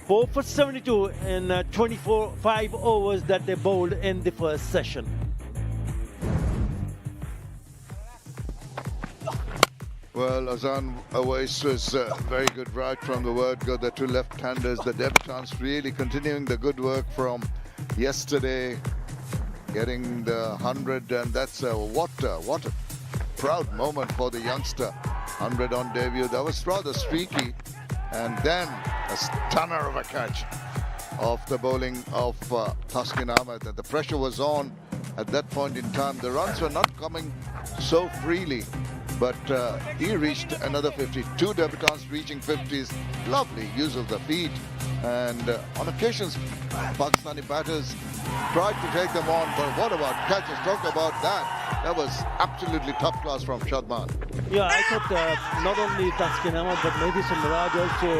4 for 72 in 5 overs that they bowled in the first session. Well, Azam Awais was very good right from the word go. The two left-handers, the debutants, really continuing the good work from yesterday, getting the 100, and that's what a proud moment for the youngster. 100 on debut. That was rather streaky, and then a stunner of a catch of the bowling of Taskin Ahmed. And the pressure was on at that point in time. The runs were not coming so freely, but he reached another 50. Two debutants reaching 50s. Lovely use of the feet, and on occasions Pakistani batters tried to take them on, but what about catches? Talk about that. That was absolutely top class from Shadman. Yeah, I thought not only Taskin Ahmad but maybe Miraj also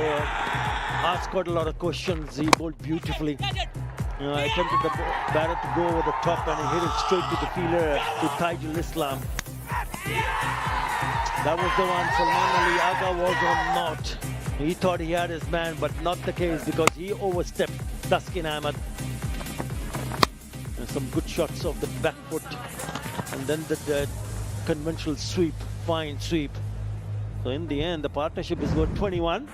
asked quite a lot of questions. He bowled beautifully. Attempted the batter to go over the top, and he hit it straight to the fielder, to Taijul Islam. That was the one. Salman Aliaga was on not. He thought he had his man, but not the case, because he overstepped Taskin Ahmad. And some good shots of the back foot, and then the conventional sweep, fine sweep. So in the end, the partnership is worth 21.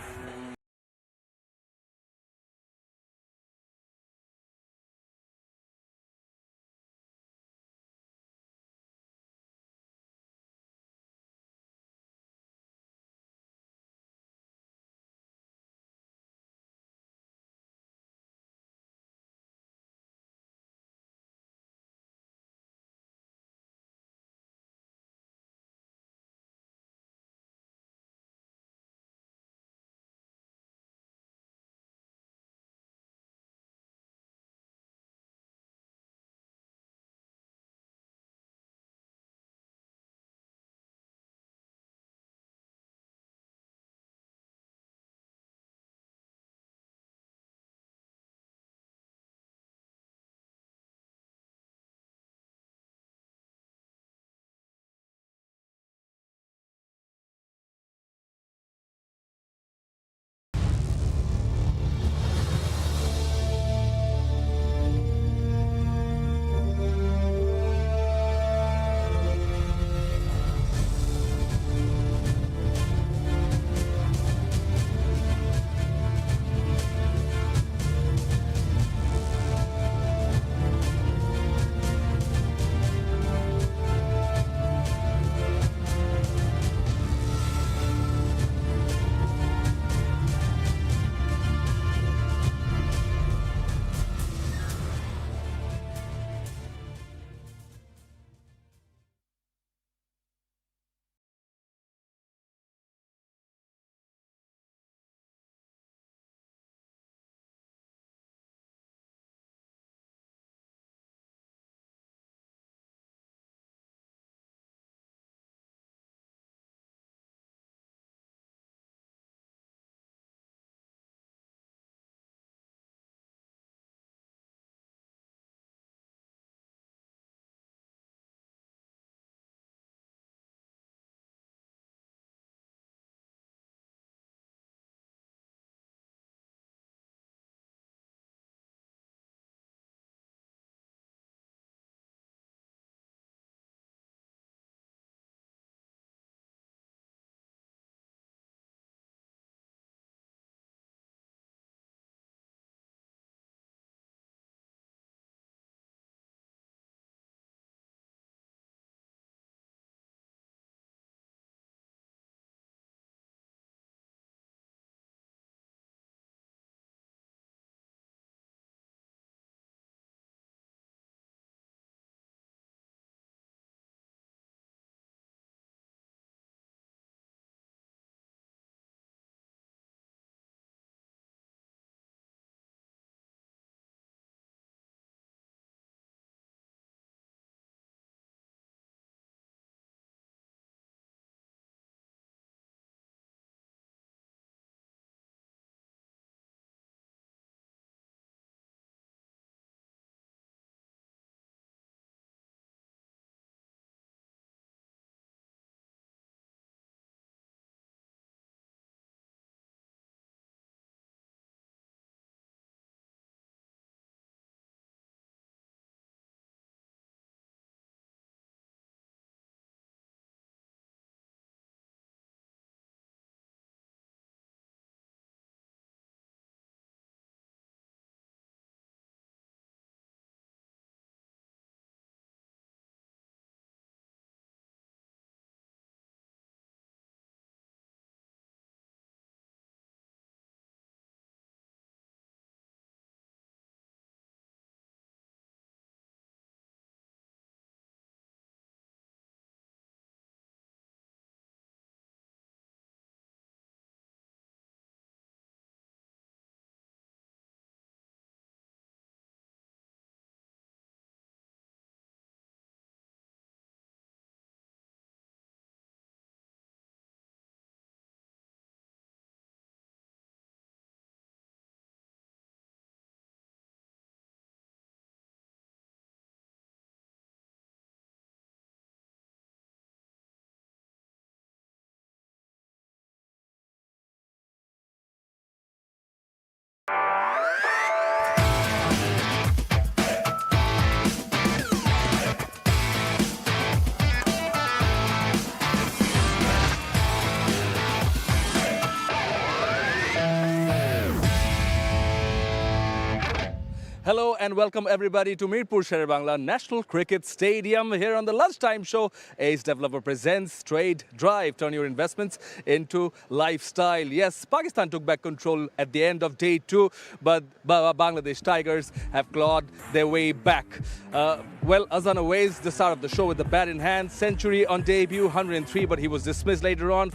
Hello and welcome everybody to Mirpur Sher-e-Bangla National Cricket Stadium. Here on the lunchtime show, Ace Developer presents Trade Drive. Turn your investments into lifestyle. Yes, Pakistan took back control at the end of day 2, but Bangladesh Tigers have clawed their way back. Well, Azam Aways, the star of the show with the bat in hand, century on debut, 103, but he was dismissed later on.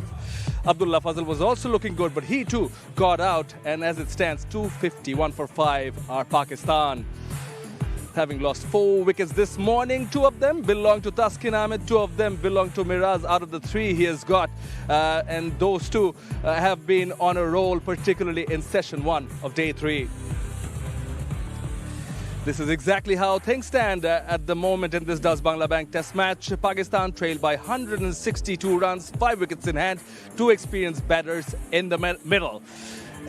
Abdullah Fazal was also looking good, but he too got out. And as it stands, 251 for 5 are Pakistan. Having lost 4 wickets this morning, 2 of them belong to Taskin Ahmed, 2 of them belong to Miraz out of the 3 he has got. And those 2 have been on a roll, particularly in session 1 of day 3. This is exactly how things stand at the moment in this Das Bangla Bank Test match. Pakistan trailed by 162 runs, 5 wickets in hand, 2 experienced batters in the middle.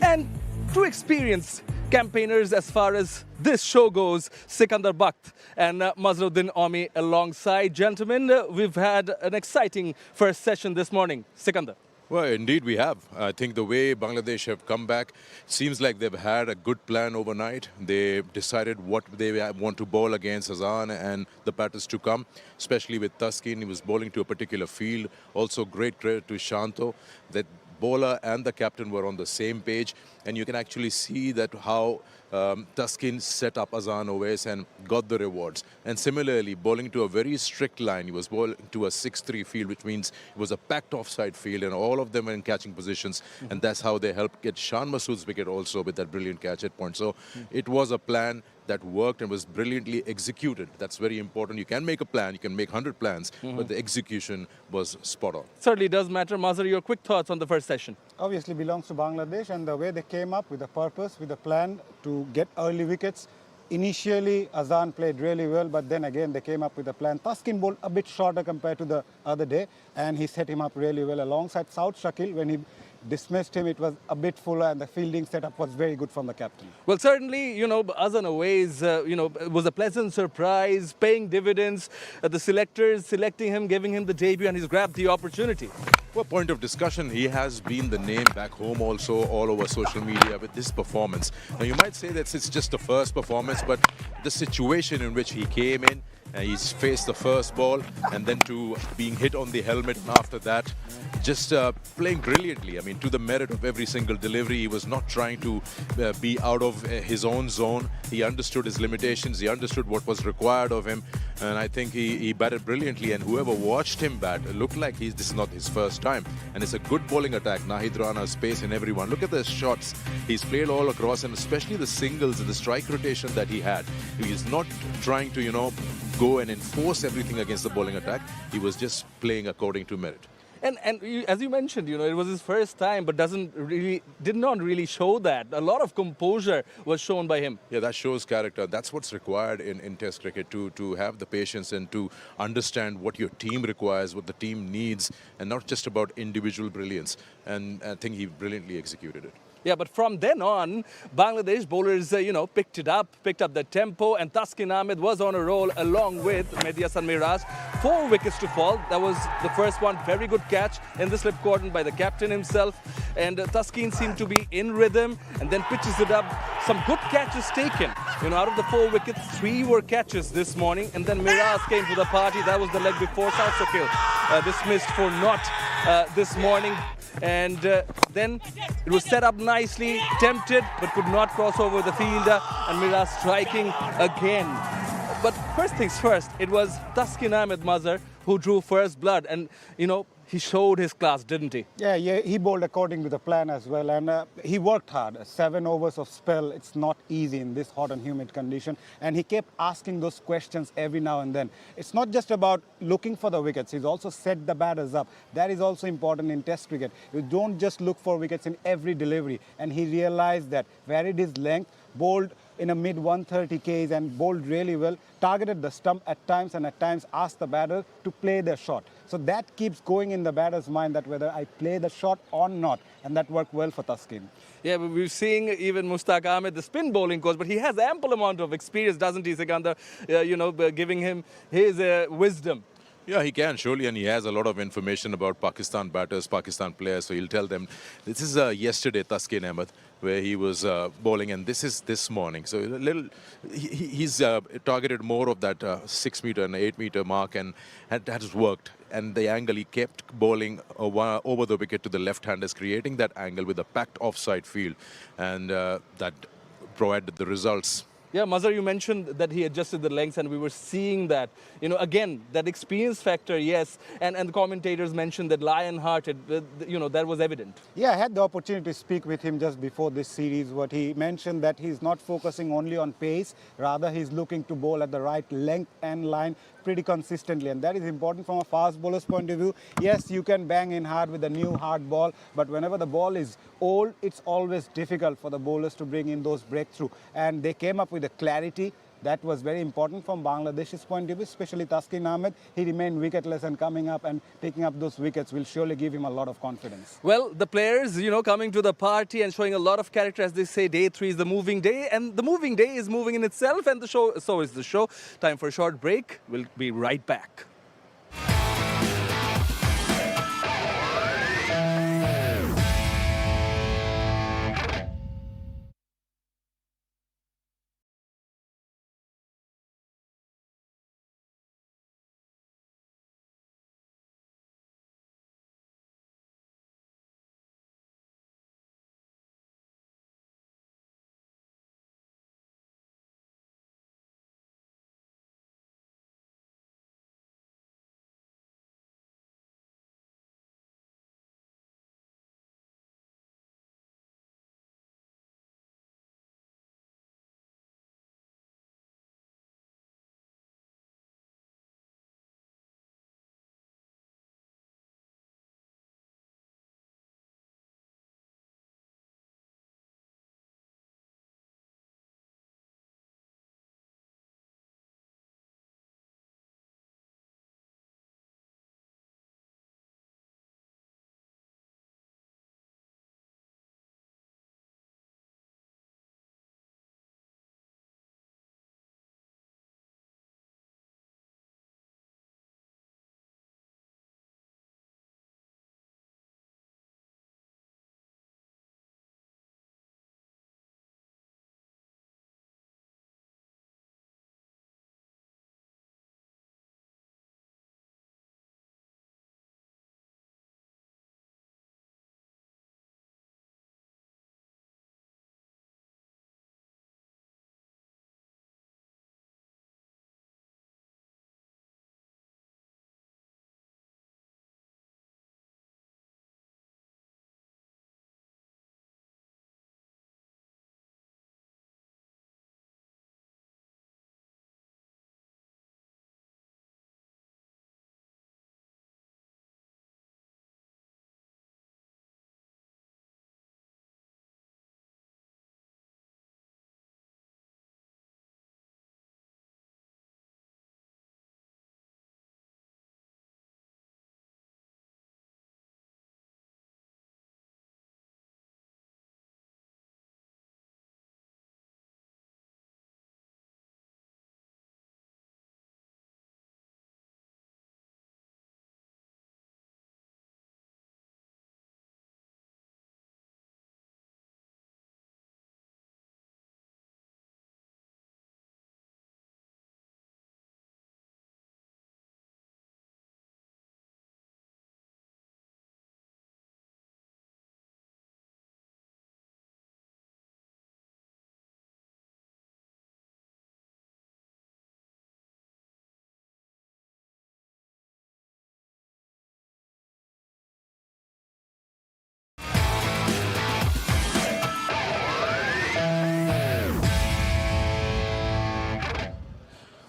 And 2 experienced campaigners as far as this show goes, Sikandar Bakht and Mazharuddin Omi alongside. Gentlemen, we've had an exciting first session this morning. Sikandar. Well, indeed we have. I think the way Bangladesh have come back seems like they've had a good plan overnight. They decided what they want to bowl against Azam and the batters to come, especially with Taskin. He was bowling to a particular field. Also great credit to Shanto that bowler and the captain were on the same page, and you can actually see that how Taskin set up Azam Aways and got the rewards. And similarly, bowling to a very strict line, he was bowling to a 6-3 field, which means it was a packed offside field, and all of them were in catching positions, and that's how they helped get Shan Masood's wicket also with that brilliant catch at point. So it was a plan that worked and was brilliantly executed. That's very important. You can make a plan, you can make 100 plans, but the execution was spot on. Certainly does matter. Mazhar, your quick thoughts on the first session? Obviously belongs to Bangladesh, and the way they came up with a purpose, with a plan to get early wickets. Initially, Azam played really well, but then again they came up with a plan. Taskin bowled a bit shorter compared to the other day, and he set him up really well alongside South Shakil. When he dismissed him, it was a bit fuller, and the fielding setup was very good from the captain. Well, certainly, Azam Aways, it was a pleasant surprise, paying dividends. The selectors selecting him, giving him the debut, and he's grabbed the opportunity. Well, point of discussion, he has been the name back home also all over social media with this performance. Now, you might say that it's just the first performance, but the situation in which he came in, he's faced the first ball and then to being hit on the helmet, and after that just playing brilliantly. I mean, to the merit of every single delivery. He was not trying to be out of his own zone. He understood his limitations, he understood what was required of him, and I think he batted brilliantly. And whoever watched him bat, it looked like this is not his first time, and it's a good bowling attack. Nahid Rana, space in everyone. Look at the shots he's played all across, and especially the singles and the strike rotation that he had. He's not trying to go and enforce everything against the bowling attack. He was just playing according to merit. And as you mentioned, it was his first time, but did not really show that. A lot of composure was shown by him. Yeah, that shows character. That's what's required in Test cricket, to have the patience and to understand what your team requires, what the team needs, and not just about individual brilliance. And I think he brilliantly executed it. Yeah, but from then on, Bangladesh bowlers, picked up the tempo, and Taskin Ahmed was on a roll along with Mehdi Hasan Miraz. 4 wickets to fall. That was the first one. Very good catch in the slip cordon by the captain himself. And Taskin seemed to be in rhythm and then pitches it up. Some good catches taken. Out of the 4 wickets, 3 were catches this morning. And then Miraz came to the party. That was the leg before South Shakil. Dismissed for not this morning. And then it was set up nicely, tempted, but could not cross over the fielder, and Miraz striking again. But first things first, it was Taskin Ahmed Mazhar who drew first blood, and he showed his class, didn't he? Yeah, he bowled according to the plan as well, and he worked hard. 7 overs of spell, it's not easy in this hot and humid condition, and he kept asking those questions every now and then. It's not just about looking for the wickets, he's also set the batters up. That is also important in Test cricket. You don't just look for wickets in every delivery, and he realized that, varied his length, bowled in a mid-130 Ks and bowled really well, targeted the stump at times, and at times asked the batter to play their shot. So that keeps going in the batter's mind, that whether I play the shot or not, and that worked well for Taskin. Yeah, but we're seeing even Mushtaq Ahmed, the spin bowling coach, but he has ample amount of experience, doesn't he, Sikandar? Giving him his wisdom. Yeah, he can, surely, and he has a lot of information about Pakistan batters, Pakistan players, so he'll tell them. This is yesterday, Taskin Ahmed, where he was bowling, and this is this morning. So he's targeted more of that 6 meter and 8 meter mark, and that has worked. And the angle, he kept bowling over the wicket to the left-handers, creating that angle with a packed offside field, and that provided the results. Yeah, Mazhar, you mentioned that he adjusted the lengths, and we were seeing that. You know, again, that experience factor, yes. And the commentators mentioned that lion-hearted, you know, that was evident. Yeah, I had the opportunity to speak with him just before this series. What he mentioned that he's not focusing only on pace, rather he's looking to bowl at the right length and line pretty consistently, and that is important from a fast bowler's point of view. Yes, you can bang in hard with a new hard ball, but whenever the ball is old, it's always difficult for the bowlers to bring in those breakthrough, and they came up with a clarity that was very important from Bangladesh's point of view, especially Taskin Ahmed. He remained wicketless, and coming up and picking up those wickets will surely give him a lot of confidence. Well, the players, you know, coming to the party and showing a lot of character, as they say, day 3 is the moving day, and the moving day is moving in itself, and the show, so is the show. Time for a short break. We'll be right back.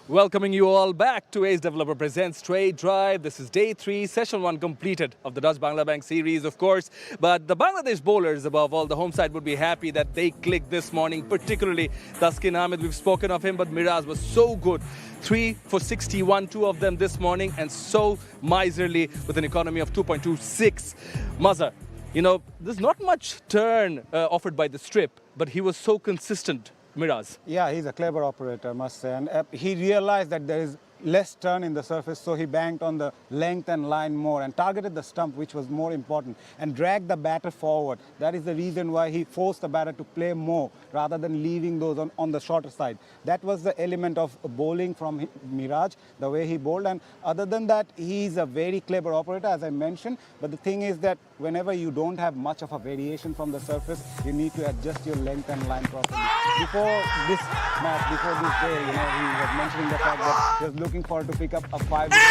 Welcoming you all back to Ace Developer Presents Trade Drive. This is day 3, session 1 completed of the Dutch Bangla Bank series, of course. But the Bangladesh bowlers, above all, the home side would be happy that they clicked this morning, particularly Taskin Ahmed. We've spoken of him, but Miraz was so good. 3 for 61, 2 of them this morning, and so miserly with an economy of 2.26. Mazhar, you know, there's not much turn offered by the strip, but he was so consistent. Miraz. Yeah, he's a clever operator, I must say. And he realized that there is less turn in the surface, so he banked on the length and line more and targeted the stump, which was more important, and dragged the batter forward. That is the reason why he forced the batter to play more rather than leaving those on the shorter side. That was the element of bowling from Miraj, the way he bowled. And other than that, he's a very clever operator, as I mentioned. But the thing is that whenever you don't have much of a variation from the surface, you need to adjust your length and line properly. Before this match, before this day, he was mentioning the fact that he was looking forward to pick up a 5 wicket.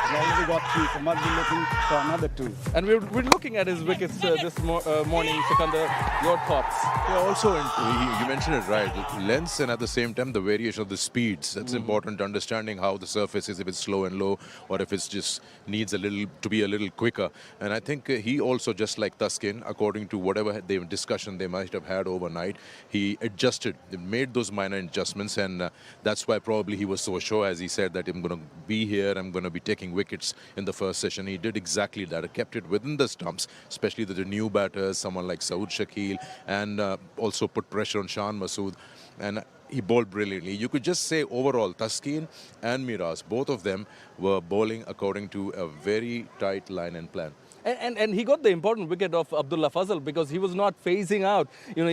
He already got 3, so must be looking for another 2. And we're looking at his wickets this morning. Sikandar, your thoughts? Yeah, also, you mentioned it right. Lengths and at the same time the variation of the speeds. That's important. Understanding how the surface is, if it's slow and low, or if it's just needs to be a little quicker. And I think he also, just like Taskin, according to whatever discussion they might have had overnight, he adjusted, made those minor adjustments, and that's why probably he was so sure, as he said, that I'm going to be here, I'm going to be taking wickets in the first session. He did exactly that. He kept it within the stumps, especially the new batters, someone like Saud Shakil, and also put pressure on Shan Masood. And he bowled brilliantly. You could just say overall, Taskin and Miraj, both of them were bowling according to a very tight line and plan. And he got the important wicket of Abdullah Fazal because he was not phasing out,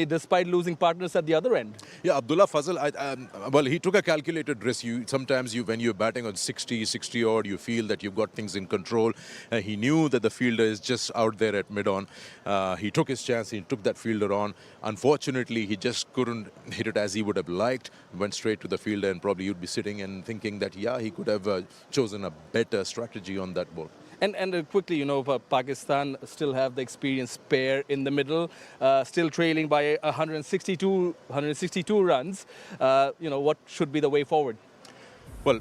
despite losing partners at the other end. Yeah, Abdullah Fazal, well, he took a calculated risk. Sometimes when you're batting on 60 odd, you feel that you've got things in control. He knew that the fielder is just out there at mid-on. He took his chance. He took that fielder on. Unfortunately, he just couldn't hit it as he would have liked. Went straight to the fielder, and probably you'd be sitting and thinking that, yeah, he could have chosen a better strategy on that ball. And quickly, Pakistan still have the experienced pair in the middle, still trailing by 162 runs. What should be the way forward? Well,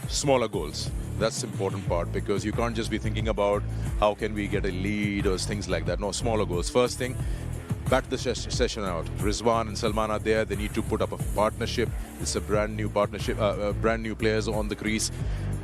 smaller goals. That's the important part, because you can't just be thinking about how can we get a lead or things like that. No, smaller goals. First thing, bat the session out. Rizwan and Salman are there. They need to put up a partnership. It's a brand new partnership, brand new players on the crease.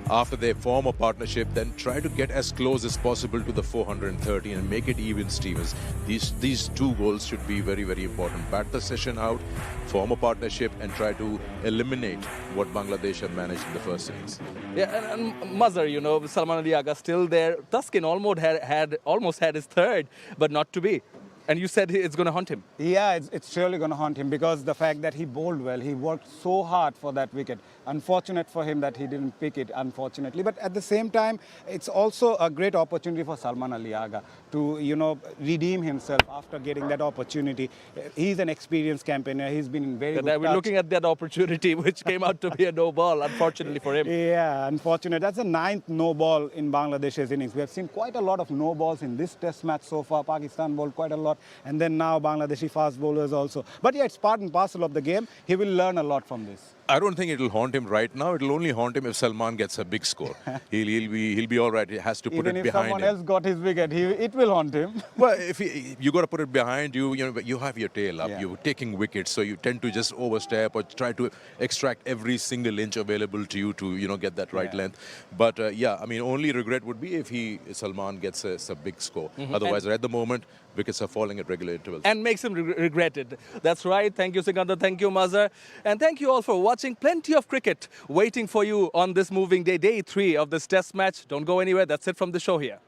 After they form a partnership, then try to get as close as possible to the 430 and make it even Stevens. These 2 goals should be very, very important. Bat the session out, form a partnership, and try to eliminate what Bangladesh have managed in the first innings. Yeah, and Mazhar, Salman Ali Agha still there. Taskin almost had his third, but not to be. And you said it's going to haunt him. Yeah, it's surely going to haunt him, because the fact that he bowled well, he worked so hard for that wicket. Unfortunate for him that he didn't pick it, unfortunately. But at the same time, it's also a great opportunity for Salman Ali Agha to, redeem himself after getting that opportunity. He's an experienced campaigner. He's been in very good touch. We're looking at that opportunity, which came out to be a no ball, unfortunately for him. Yeah, unfortunate. That's the 9th no ball in Bangladesh's innings. We have seen quite a lot of no balls in this test match so far. Pakistan bowled quite a lot. And then now Bangladeshi fast bowlers also. But yeah, it's part and parcel of the game. He will learn a lot from this. I don't think it'll haunt him right now. It'll only haunt him if Salman gets a big score. he'll be all right. He has to put it behind him. Even if someone else got his wicket, it will haunt him. Well, if you got to put it behind you, you have your tail up. Yeah. You're taking wickets, so you tend to just overstep or try to extract every single inch available to you to get that right length. But only regret would be if Salman gets a big score. Otherwise, at the moment, wickets are falling at regular intervals. And makes him regret it. That's right. Thank you, Sikandar. Thank you, Mazhar. And thank you all for watching. Plenty of cricket waiting for you on this moving day, day 3 of this test match. Don't go anywhere. That's it from the show here.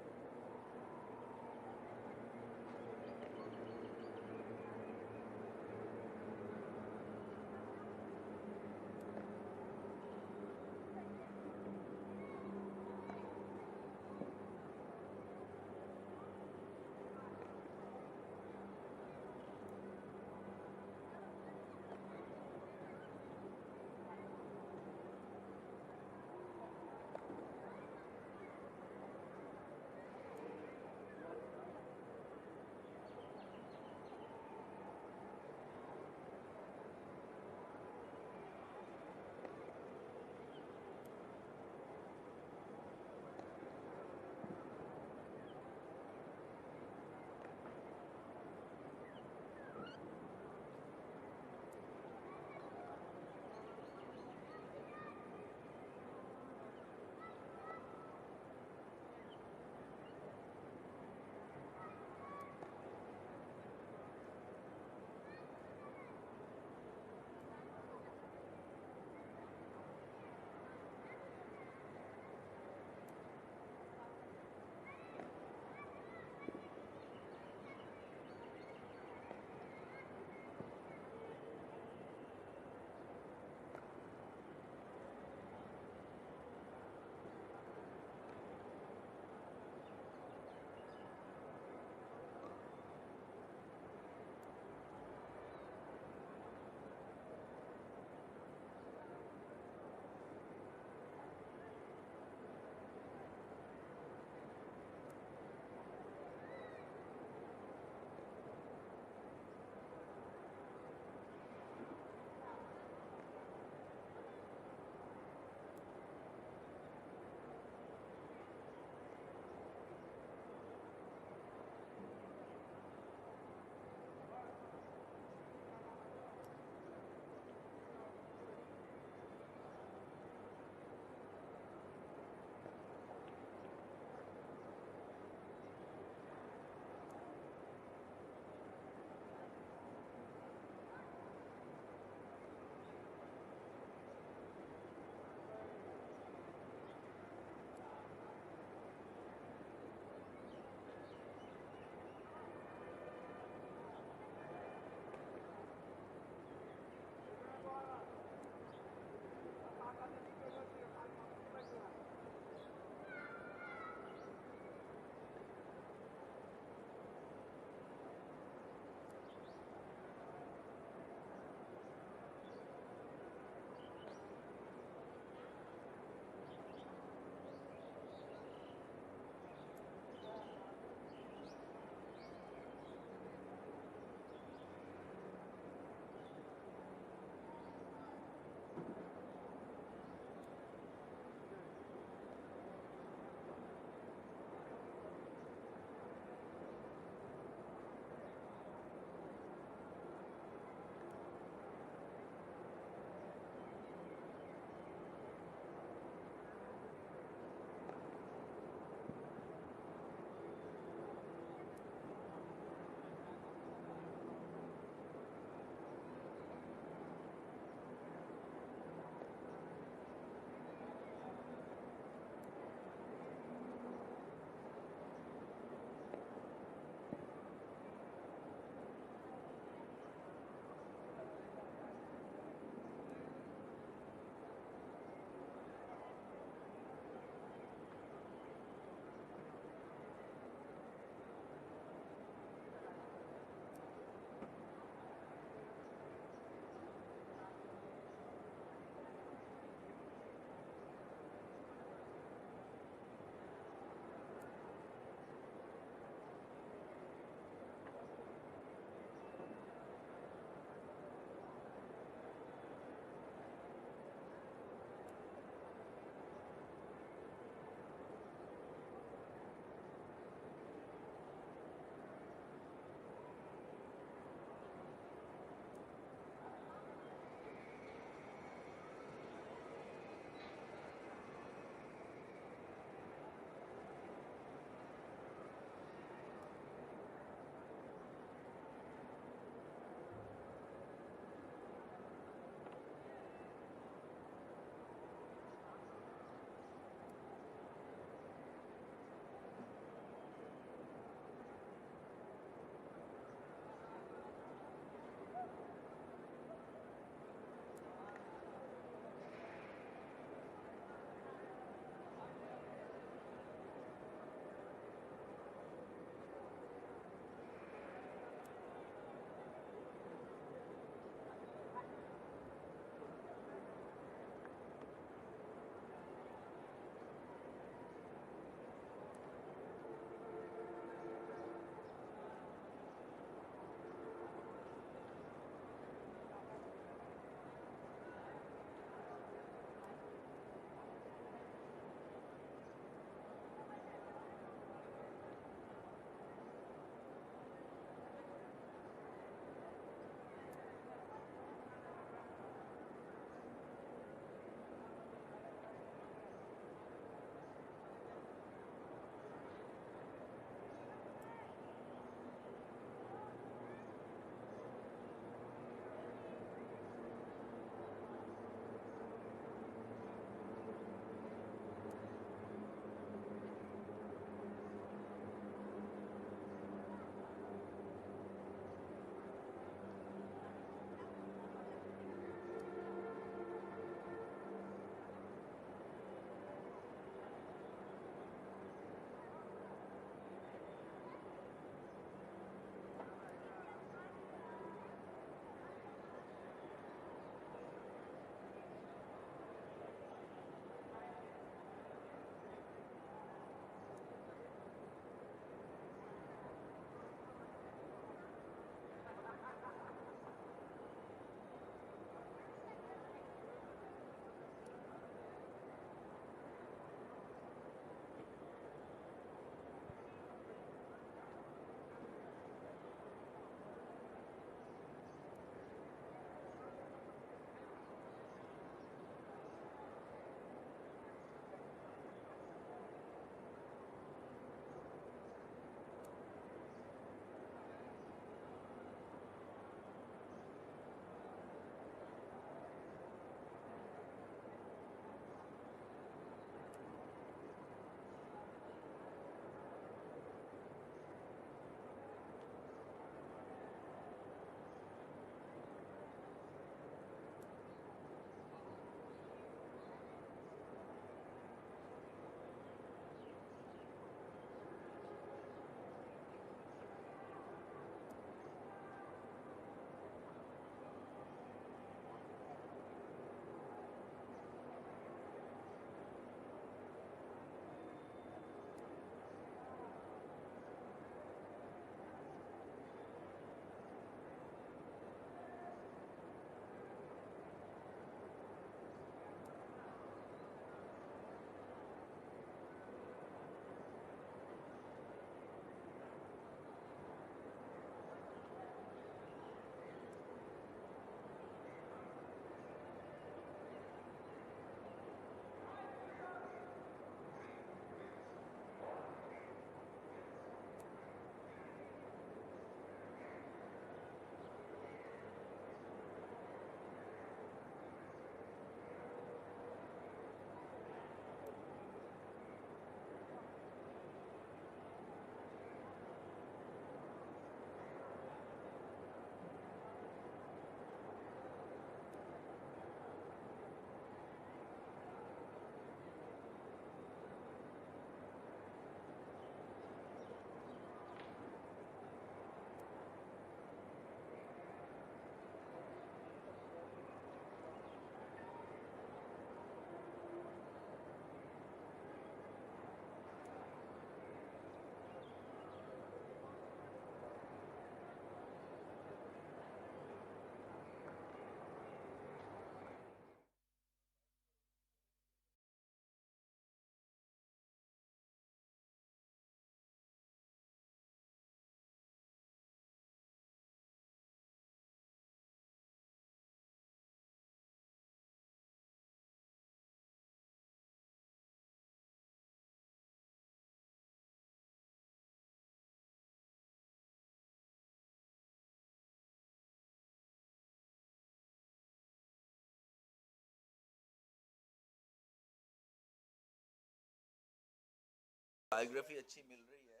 Biography अच्छी मिल रही है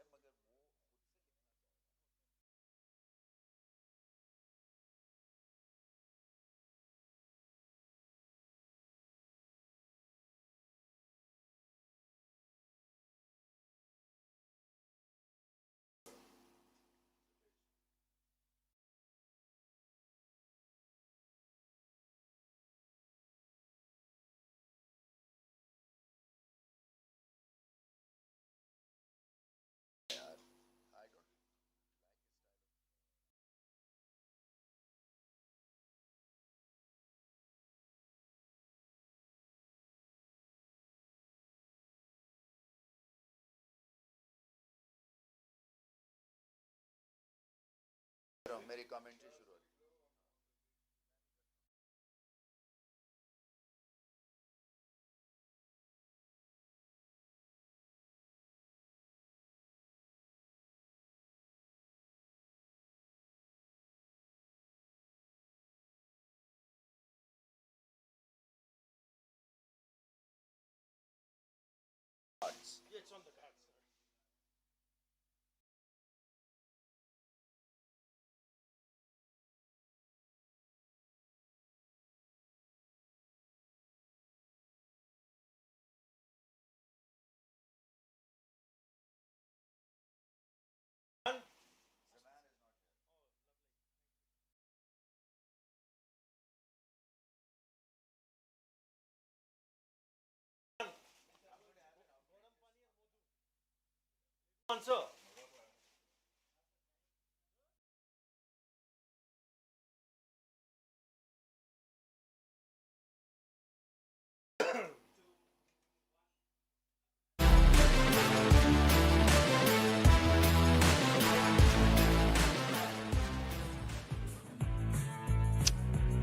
मगर मेरी commentary शुरू हो रही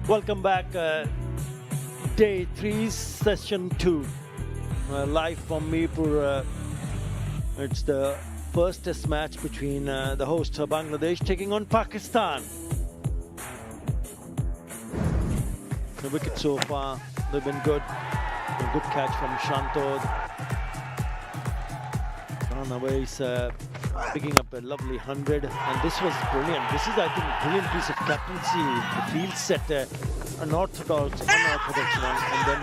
Welcome back, day 3, session 2. Live from Mirpur. It's the first test match between the host Bangladesh taking on Pakistan. The wickets so far, they've been good. A good catch from Shanto. Rana is picking up a lovely 100, and this was brilliant. This is, I think, a brilliant piece of captaincy. The field set unorthodox one, and then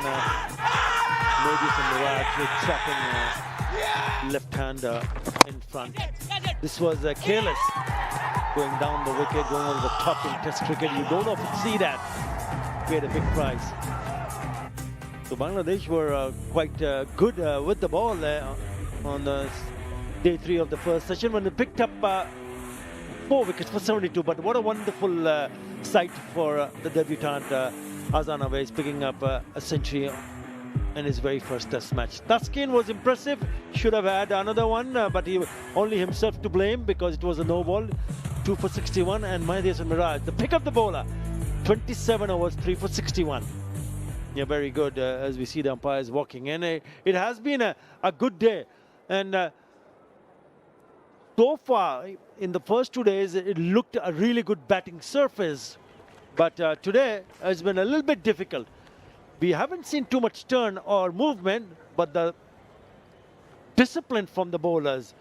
Maiden and Miraj chopping left-hander in front. This was careless, going down the wicket, going over the top in Test cricket. You don't often see that. Paid a big price. So Bangladesh were quite good with the ball on the day 3 of the first session when they picked up 4 wickets for 72. But what a wonderful sight for the debutant Arslan Ash picking up a century in his very first test match. Taskin was impressive, should have had another one, but he only himself to blame because it was a no ball. 2 for 61, and Maiden and Miraj, the pick of the bowler, 27 overs, 3 for 61. Yeah, very good as we see the umpires walking in. It has been a good day, and so far in the first 2 days it looked a really good batting surface, but today has been a little bit difficult. We haven't seen too much turn or movement, but the discipline from the bowlers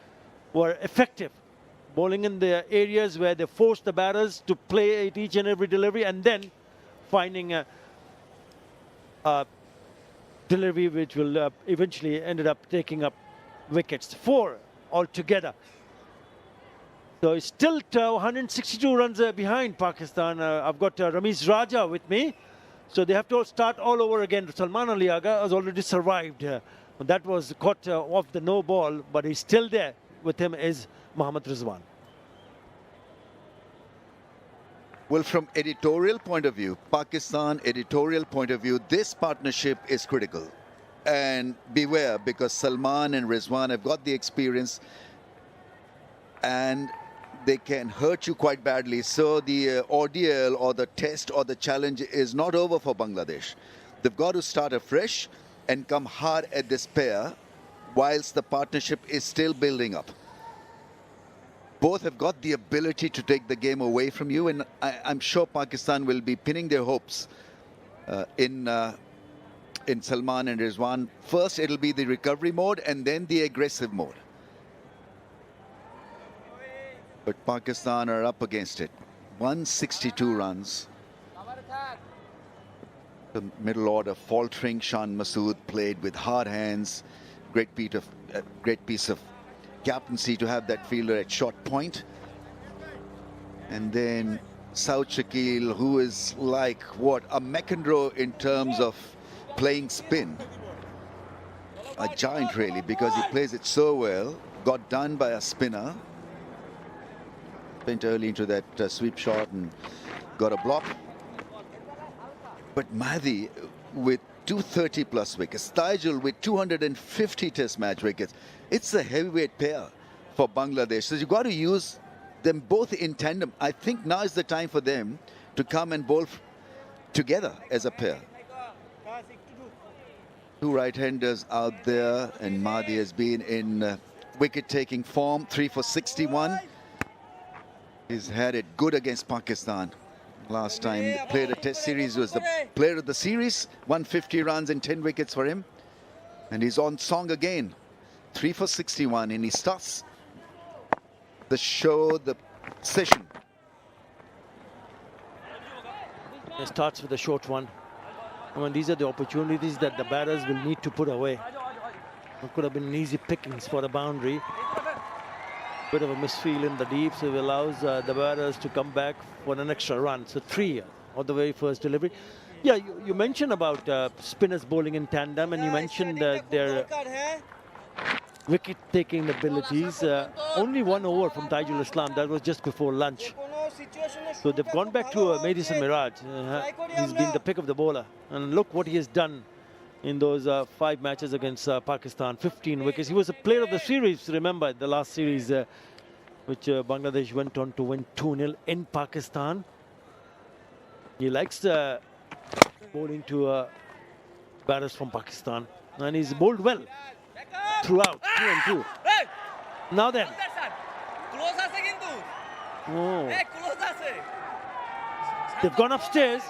were effective, bowling in the areas where they forced the batters to play at each and every delivery, and then finding a delivery which will eventually ended up taking up wickets, 4 altogether. So it's still 162 runs behind Pakistan. I've got Ramiz Raja with me. So they have to start all over again. Salman Ali Aga has already survived. That was caught off the no ball, but he's still there. With him is Mohammad Rizwan. Well, from editorial point of view, Pakistan editorial point of view, this partnership is critical. And beware, because Salman and Rizwan have got the experience and they can hurt you quite badly. So the ordeal or the test or the challenge is not over for Bangladesh. They've got to start afresh and come hard at this pair whilst the partnership is still building up. Both have got the ability to take the game away from you, and I'm sure Pakistan will be pinning their hopes in Salman and Rizwan. First, it'll be the recovery mode and then the aggressive mode. But Pakistan are up against it. 162 runs. The middle order faltering. Shan Masood played with hard hands. Great piece of captaincy to have that fielder at short point. And then Saud Shakil, who is like what, a McEnroe in terms of playing spin. A giant really, because he plays it so well. Got done by a spinner. Went early into that sweep shot and got a block. But Mahdi with 230 plus wickets, Taijul with 250 test match wickets. It's a heavyweight pair for Bangladesh. So you've got to use them both in tandem. I think now is the time for them to come and bowl together as a pair. Two right-handers out there, and Mahdi has been in wicket-taking form, 3 for 61. He's had it good against Pakistan. Last time they played a test series, was the player of the series. 150 runs and 10 wickets for him. And he's on song again. 3 for 61, and he starts the show, the session. It starts with a short one. I mean, these are the opportunities that the batters will need to put away. It could have been easy pickings for the boundary. Bit of a misfeel in the deep, so it allows the batters to come back for an extra run. So 3 on the very first delivery. Yeah, you mentioned about spinners bowling in tandem, and you mentioned their wicket-taking abilities. Only 1 over from Taijul Islam. That was just before lunch. So they've gone back to Madison Miraj. He's been the pick of the bowler. And look what he has done in those 5 matches against Pakistan. 15 wickets. He was a player of the series, remember, the last series, which Bangladesh went on to win 2-0 in Pakistan. He likes bowling to batters from Pakistan. And he's bowled well throughout, 2 and 2. Now then. Oh. They've gone upstairs.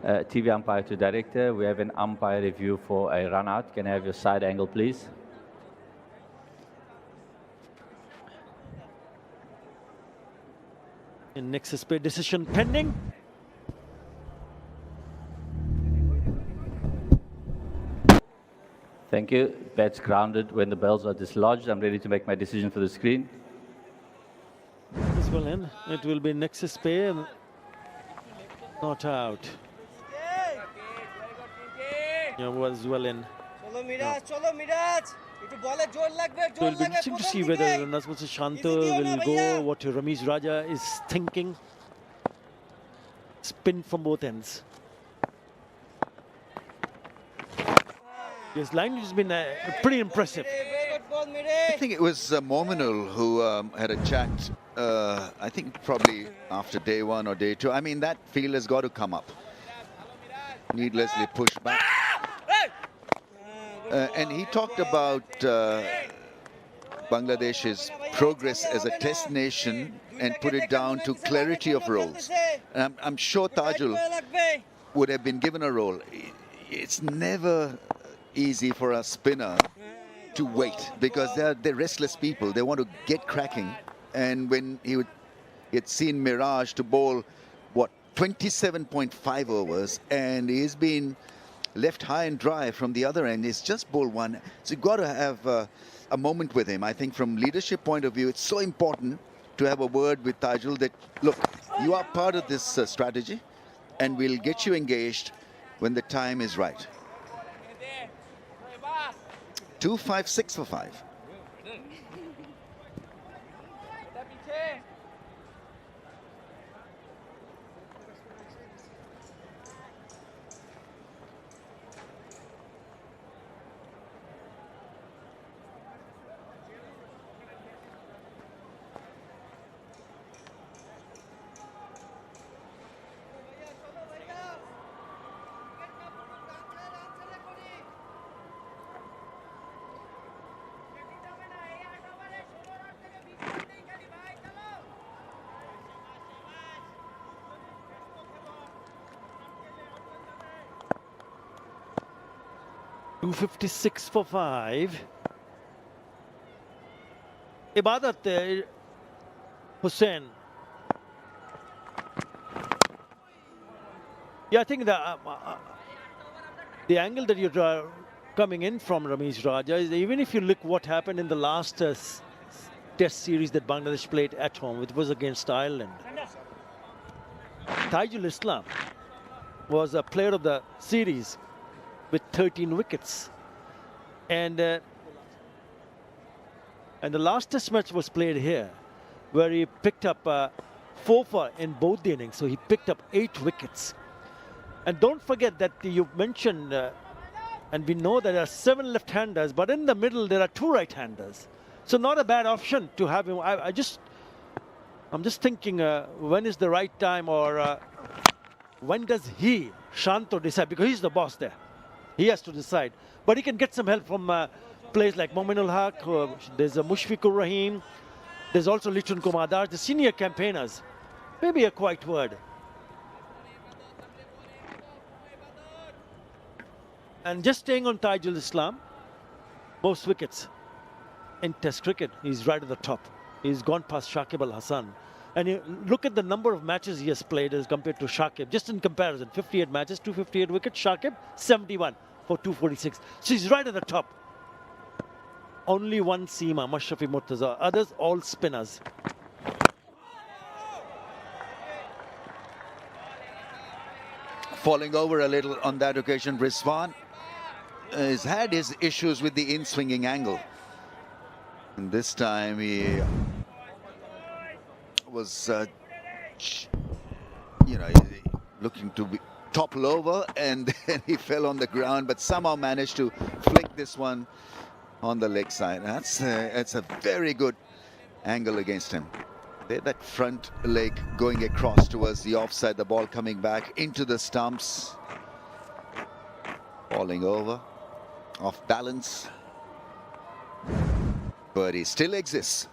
TV umpire to director, we have an umpire review for a run out. Can I have your side angle, please? In nexus play decision pending. Thank you. Bats grounded when the bells are dislodged. I'm ready to make my decision for the screen. As well in. It will be nexus pay and not out. Yeah, was well in. So it will be interesting to see whether Nazmut Shanto will go what Ramiz Raja is thinking. Spin from both ends. His line has been pretty impressive. I think it was Mominul who had a chat, I think probably after day 1 or day 2. I mean, that field has got to come up. Needlessly pushed back. And he talked about Bangladesh's progress as a test nation and put it down to clarity of roles. And I'm sure Taijul would have been given a role. It's never easy for a spinner to wait because they're restless people. They want to get cracking. And when he had seen Miraj to bowl, what, 27.5 overs, and he's been left high and dry from the other end. He's just bowled 1. So you've got to have a moment with him. I think from leadership point of view, it's so important to have a word with Taijul that, look, you are part of this strategy, and we'll get you engaged when the time is right. 2-5-6 for 5. .256 for 5. Ibadat Hussain. Yeah, I think the angle that you're coming in from, Ramesh Raja, is even if you look what happened in the last test series that Bangladesh played at home, it was against Ireland. Taijul Islam was a player of the series with 13 wickets. And the last test match was played here, where he picked up 4 in both the innings. So he picked up 8 wickets. And don't forget that you mentioned, and we know there are 7 left-handers, but in the middle there are 2 right-handers. So not a bad option to have him. I'm just thinking when is the right time, or when does he, Shanto, decide? Because he's the boss there. He has to decide. But he can get some help from players like Mominul Haq. There's a Mushfiqur Rahim. There's also Lichun Kumadar, the senior campaigners. Maybe a quiet word. And just staying on Taijul Islam, most wickets in Test cricket, he's right at the top. He's gone past Shakib Al Hassan. And you look at the number of matches he has played as compared to Shakib, just in comparison. 58 matches, 258 wickets. Shakib, 71 for 246. So he's right at the top. Only one seamer, Mashrafi Murtaza. Others, all spinners. Falling over a little on that occasion, Rizwan has had his issues with the in-swinging angle. And this time he was, looking to topple over, and then he fell on the ground, but somehow managed to flick this one on the leg side. That's a very good angle against him. There, that front leg going across towards the offside, the ball coming back into the stumps, falling over, off balance, but he still exists.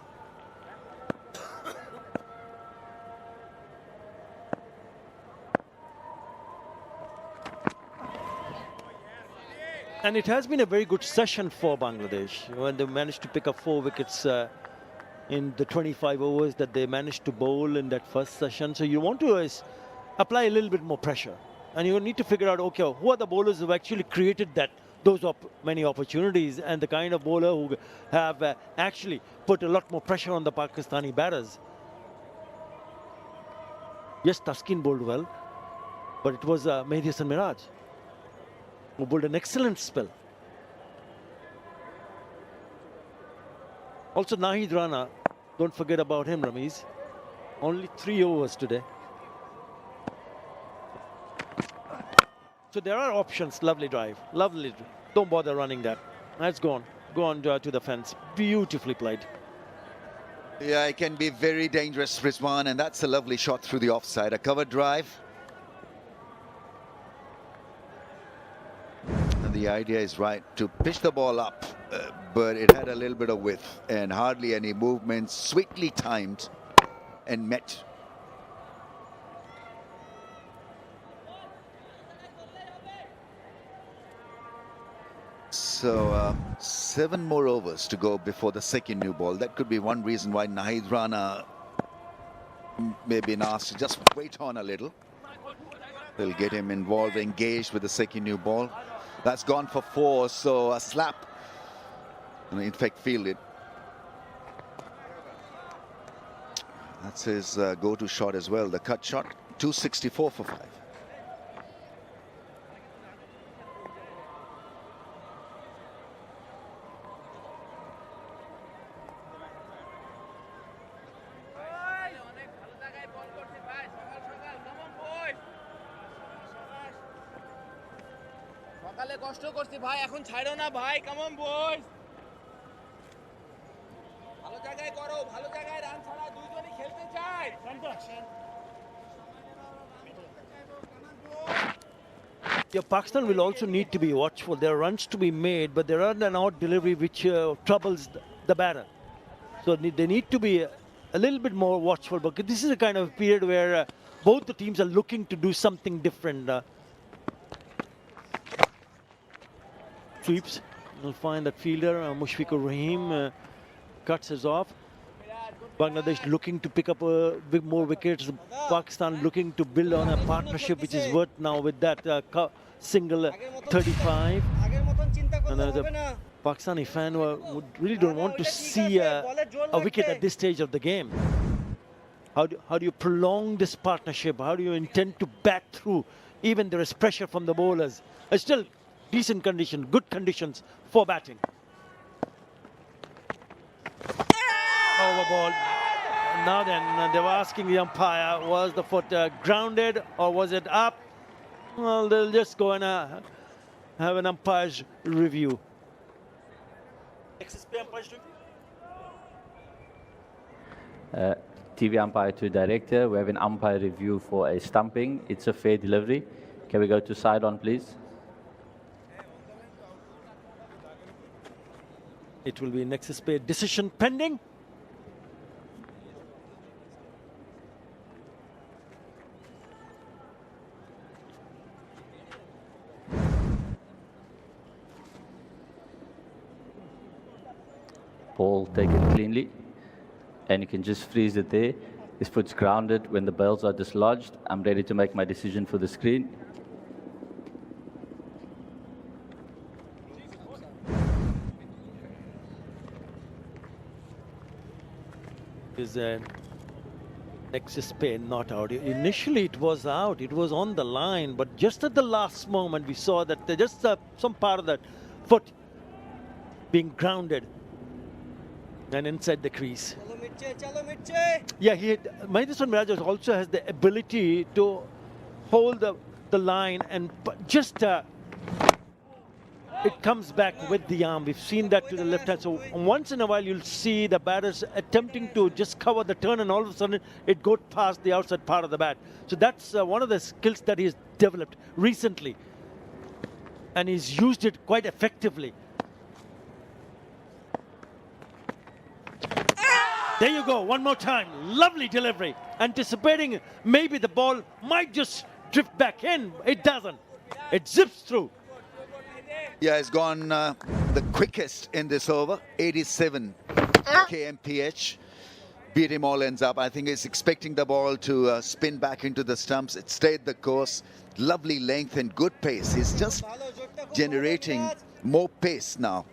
And it has been a very good session for Bangladesh when they managed to pick up 4 wickets in the 25 overs that they managed to bowl in that first session. So you want to apply a little bit more pressure, and you need to figure out, okay, who are the bowlers who have actually created those many opportunities, and the kind of bowler who have actually put a lot more pressure on the Pakistani batters. Yes, Taskin bowled well, but it was Mehdi Hasan Miraj who bowled an excellent spell. Also Nahid Rana, don't forget about him, Ramiz. Only 3 overs today. So there are options. Lovely drive, lovely. Don't bother running that. That's gone. Go on to the fence. Beautifully played. Yeah, it can be very dangerous, Rizwan, and that's a lovely shot through the offside. A cover drive. And the idea is right to pitch the ball up, but it had a little bit of width and hardly any movement. Sweetly timed and met. So 7 more overs to go before the second new ball. That could be one reason why Nahid Rana may be asked to just wait on a little. They'll get him involved, engaged with the second new ball. That's gone for 4, so a slap. In fact, fielded. That's his go-to shot as well. The cut shot, 264 for 5. Yeah, Pakistan will also need to be watchful. There are runs to be made, but there are an out delivery which troubles the batter. So they need to be a little bit more watchful, because this is a kind of period where both the teams are looking to do something different. Sweeps. You'll find that fielder, Mushfiqur Rahim, cuts us off. Bangladesh looking to pick up a bit more wickets. Pakistan looking to build on a partnership which is worth now with that single 35. And as a Pakistani fan would really don't want to see a wicket at this stage of the game. How do you prolong this partnership? How do you intend to bat through? Even there is pressure from the bowlers. It's still decent condition, good conditions for batting. Over ball. Now then, they were asking the umpire, was the foot grounded or was it up? Well, they'll just go and have an umpire's review. TV umpire to director, we have an umpire review for a stumping. It's a fair delivery. Can we go to side on, please? It will be Nexus Pay decision pending. Ball taken cleanly, and you can just freeze it there. His foot's grounded. When the bells are dislodged, I'm ready to make my decision for the screen. Is Nexus Pay not out? Initially it was out, it was on the line, but just at the last moment we saw that just some part of that foot being grounded and inside the crease. Yeah, Maiden Miraj also has the ability to hold the line and just it comes back with the arm. We've seen that to the left hand. So once in a while you'll see the batters attempting to just cover the turn and all of a sudden it goes past the outside part of the bat. So that's one of the skills that he's developed recently. And he's used it quite effectively. There you go, one more time. Lovely delivery. Anticipating maybe the ball might just drift back in. It doesn't. It zips through. Yeah, it's gone the quickest in this over. 87 kmph. Beat him all ends up. I think he's expecting the ball to spin back into the stumps. It stayed the course. Lovely length and good pace. He's just generating more pace now.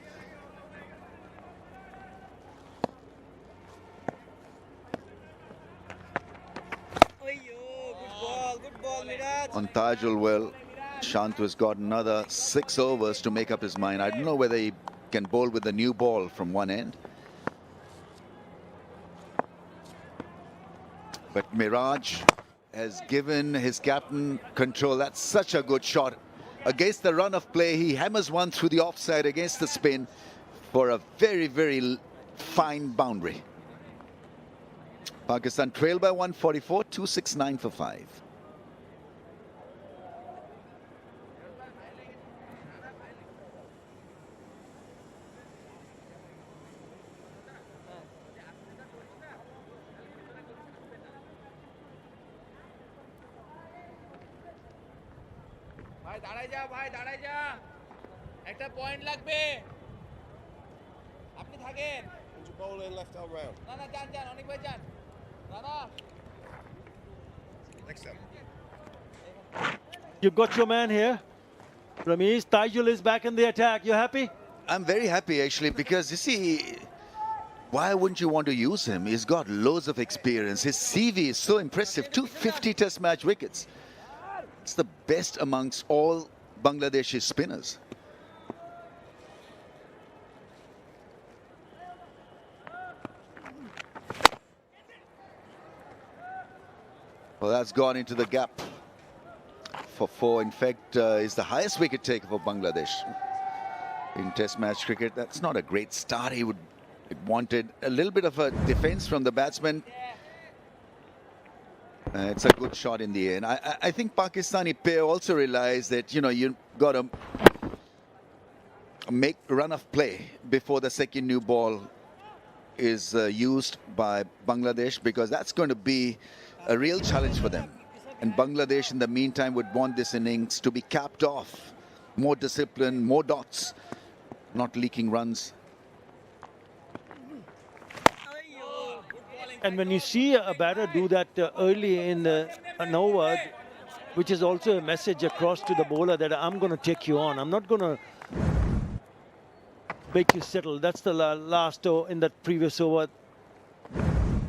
On Tajul, well, Shantu has got another 6 overs to make up his mind. I don't know whether he can bowl with the new ball from one end. But Miraj has given his captain control. That's such a good shot. Against the run of play, he hammers one through the offside against the spin for a very, very fine boundary. Pakistan trail by 144, 269 for 5. ভাই দাঁড়াই যা একটা point লাগবে আপনি থাকেন না না যান যান অনেক ভাই যান Rana You got your man here. Ramesh, Tajul is back in the attack. You happy? I'm very happy actually because you see, why wouldn't you want to use him? He's got loads of experience. His CV is so impressive. 250 test match wickets. It's the best amongst all Bangladeshi spinners. Well, that's gone into the gap for 4. In fact, is the highest wicket taker for Bangladesh in test match cricket. That's not a great start. It wanted a little bit of a defense from the batsman. It's a good shot in the end. I think Pakistani pair also realized that, you know, you got to make run of play before the second new ball is used by Bangladesh, because that's going to be a real challenge for them. And Bangladesh in the meantime would want this innings to be capped off. More discipline, more dots, not leaking runs. And when you see a batter do that early in an over, which is also a message across to the bowler that I'm going to take you on. I'm not going to make you settle. That's the last over in that previous over.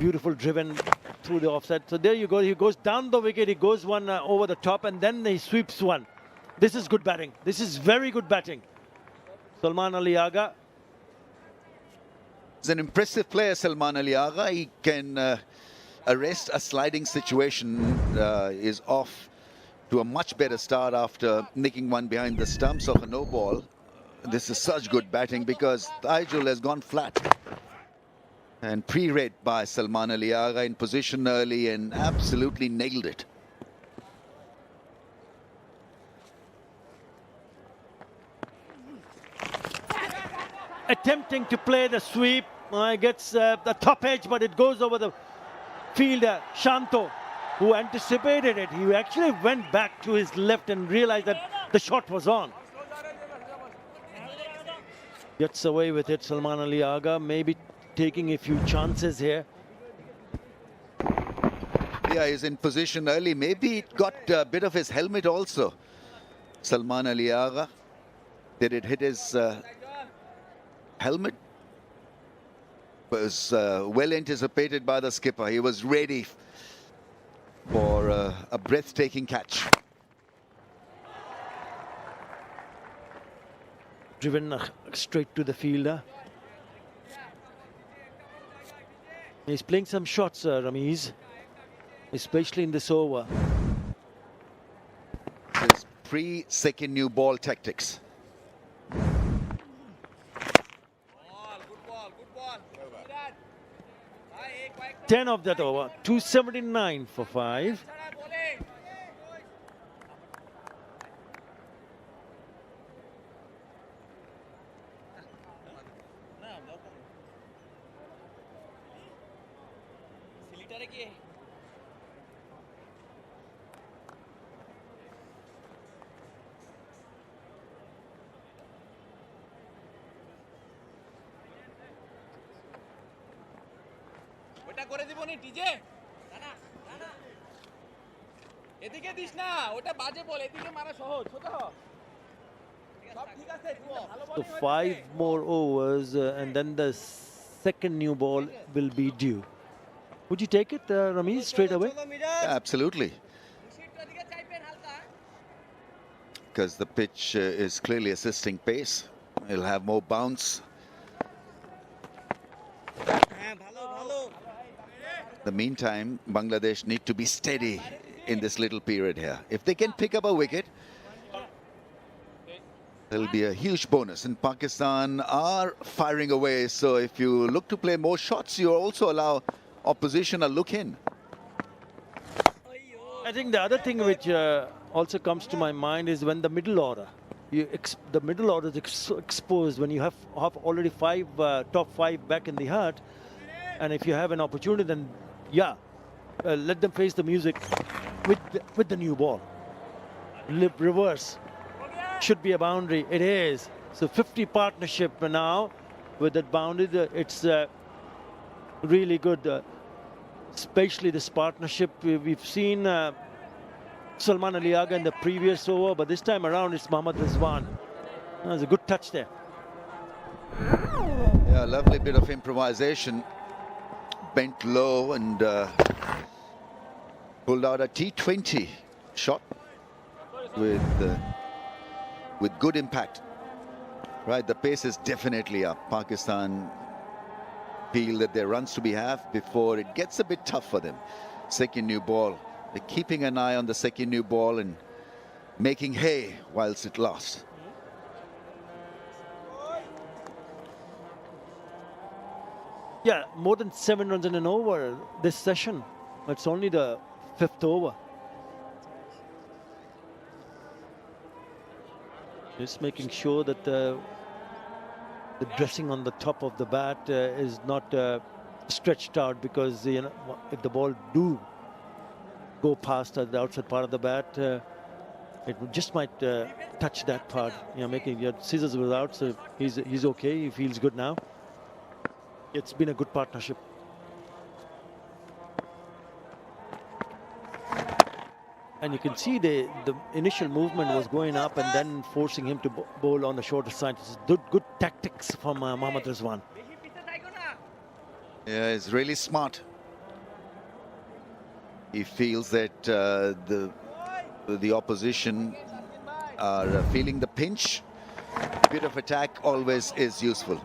Beautiful driven through the offside. So there you go. He goes down the wicket. He goes one over the top and then he sweeps one. This is good batting. This is very good batting. Salman Ali Agha. He's an impressive player, Salman Ali Agha. He can arrest a sliding situation. Is off to a much better start after nicking one behind the stumps of a no ball. This is such good batting because Taijul has gone flat. And pre-read by Salman Ali Agha in position early and absolutely nailed it. Attempting to play the sweep. Gets the top edge, but it goes over the fielder, Shanto, who anticipated it. He actually went back to his left and realized that the shot was on. Gets away with it, Salman Ali Agha, maybe taking a few chances here. Yeah, he's in position early. Maybe it got a bit of his helmet also. Salman Ali Agha. Did it hit his helmet? Was well anticipated by the skipper. He was ready for a breathtaking catch. Driven straight to the fielder. He's playing some shots, Ramiz, especially in this over. His pre-second new ball tactics. 10 of that over, 279 for 5. করে দিব নি TJ না না এদিকে this না ওটা বাজে বল এদিকে মারা সহজ ছোট সব ঠিক আছে So 5 more overs and then the second new ball will be due. Would you take it, Ramiz, straight away? Absolutely. Because the pitch is clearly assisting pace. He'll have more bounce. In the meantime, Bangladesh need to be steady in this little period here. If they can pick up a wicket, there'll be a huge bonus. And Pakistan are firing away. So if you look to play more shots, you also allow opposition a look in. I think the other thing which also comes to my mind is when the middle order, the middle order is exposed when you have already top five back in the hut. And if you have an opportunity, then yeah, let them face the music with the new ball. Reverse. Should be a boundary. It is. So 50 partnership now with that boundary. It's really good. Especially this partnership. We've seen Salman Ali Agha in the previous over, but this time around it's Mohammad Rizwan. There's a good touch there. Yeah, lovely bit of improvisation. Bent low and pulled out a T20 shot with good impact. Right, the pace is definitely up. Pakistan feel that there are runs to be had before it gets a bit tough for them. Second new ball. They're keeping an eye on the second new ball and making hay whilst it lasts. Yeah, more than 7 runs in an over this session. It's only the 5th over. Just making sure that the dressing on the top of the bat is not stretched out, because if the ball do go past the outside part of the bat, it just might touch that part. Making scissors was out, so he's okay. He feels good now. It's been a good partnership. And you can see the initial movement was going up and then forcing him to bowl on the shorter side. It's good tactics from Mohammad Rizwan. Yeah, he's really smart. He feels that the opposition are feeling the pinch. A bit of attack always is useful.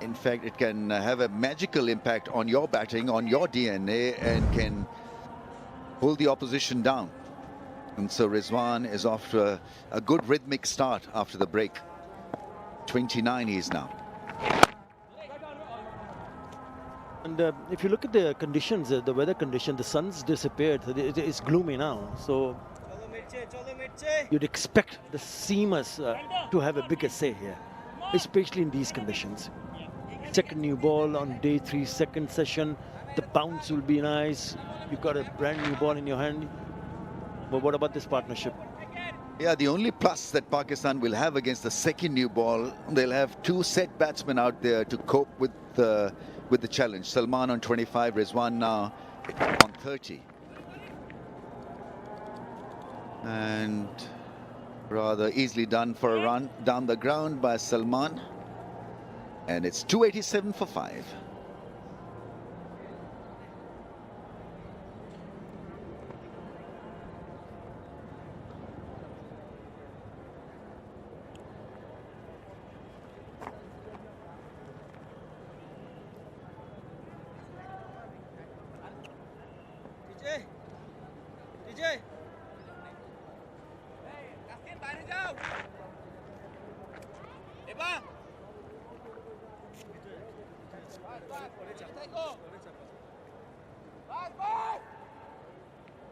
In fact, it can have a magical impact on your batting, on your DNA, and can pull the opposition down. And so Rizwan is off to a good rhythmic start after the break. 29 he is now. And if you look at the conditions, the weather condition, the sun's disappeared. It's gloomy now. So you'd expect the seamers to have a bigger say here, especially in these conditions. Second new ball on day 3, second session. The bounce will be nice. You've got a brand new ball in your hand. But what about this partnership? Yeah, the only plus that Pakistan will have against the second new ball, they'll have 2 set batsmen out there to cope with the challenge. Salman on 25, Rizwan now on 30. And rather easily done for a run down the ground by Salman. And it's 287 for 5.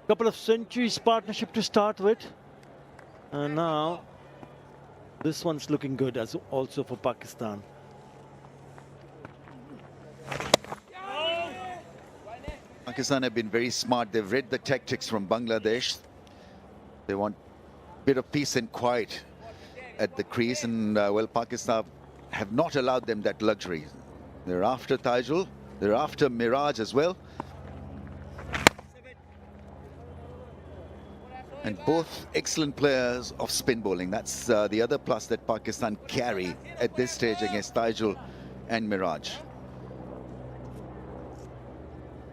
Couple of centuries partnership to start with, and now this one's looking good as also for Pakistan. Pakistan have been very smart. They've read the tactics from Bangladesh. They want a bit of peace and quiet at the crease, and well, Pakistan have not allowed them that luxury. They're after Taijul, they're after Miraj as well. And both excellent players of spin bowling. That's the other plus that Pakistan carry at this stage against Taijul and Miraj.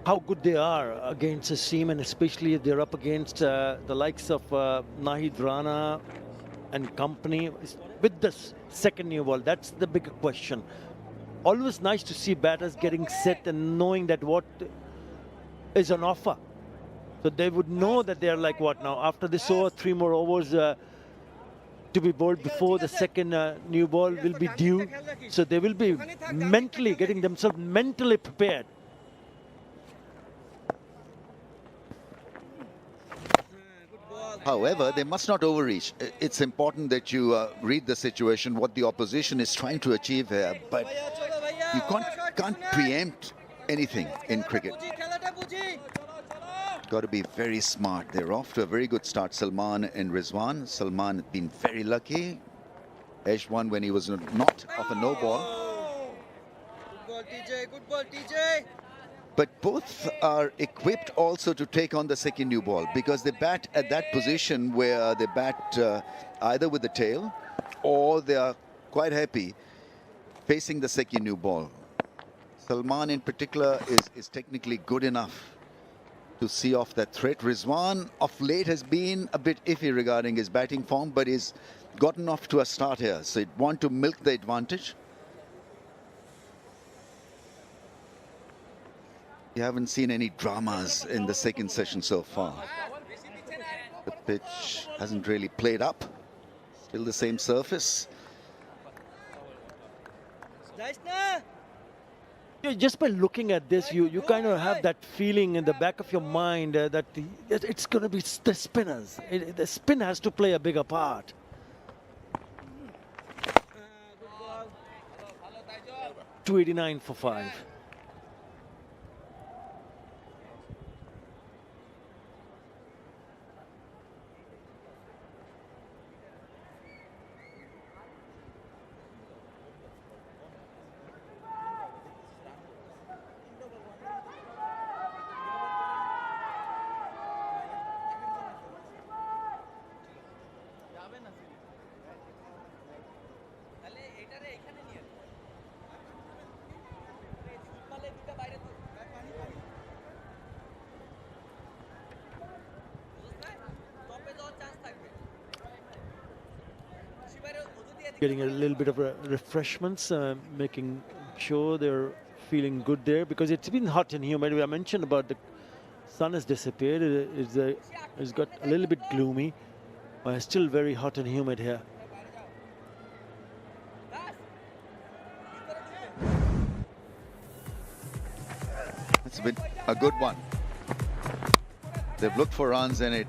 How good they are against a seam, and especially if they're up against the likes of Nahid Rana and company with this second new ball. That's the bigger question. Always nice to see batters getting set and knowing that what is on offer. So they would know that they're like what now? After this over, 3 more overs to be bowled before the second new ball will be due. So they will be mentally getting themselves mentally prepared. However, they must not overreach. It's important that you read the situation, what the opposition is trying to achieve here, but you can't preempt anything in cricket. Got to be very smart. They're off to a very good start, Salman and Rizwan. Salman has been very lucky. Ash won when he was not off a no ball. Good ball, TJ. Good ball, TJ. But both are equipped also to take on the second new ball, because they bat at that position where they bat either with the tail or they are quite happy facing the second new ball. Salman in particular is technically good enough to see off that threat. Rizwan of late has been a bit iffy regarding his batting form, but he's gotten off to a start here. So he'd want to milk the advantage. You haven't seen any dramas in the second session so far. The pitch hasn't really played up. Still the same surface. Just by looking at this, you kind of have that feeling in the back of your mind that it's going to be the spinners. The spin has to play a bigger part. .289 for 5. getting a little bit of refreshments, making sure they're feeling good there, because it's been hot and humid. I mentioned about the sun has disappeared. It's got a little bit gloomy, but it's still very hot and humid here. It's been a good one. They've looked for runs and it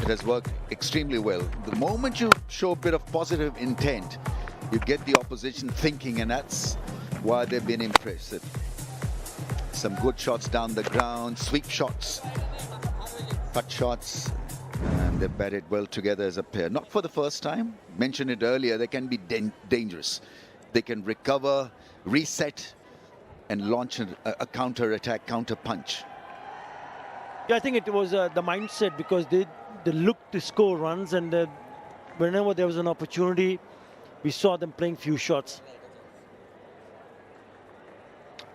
has worked extremely well. The moment you show a bit of positive intent, you get the opposition thinking, and that's why they've been impressive. Some good shots down the ground, sweep shots, cut shots, and they've batted well together as a pair. Not for the first time. Mentioned it earlier, they can be dangerous. They can recover, reset, and launch a counter-attack, counter-punch. Yeah, I think it was the mindset, because they looked to score runs, and whenever there was an opportunity, we saw them playing few shots.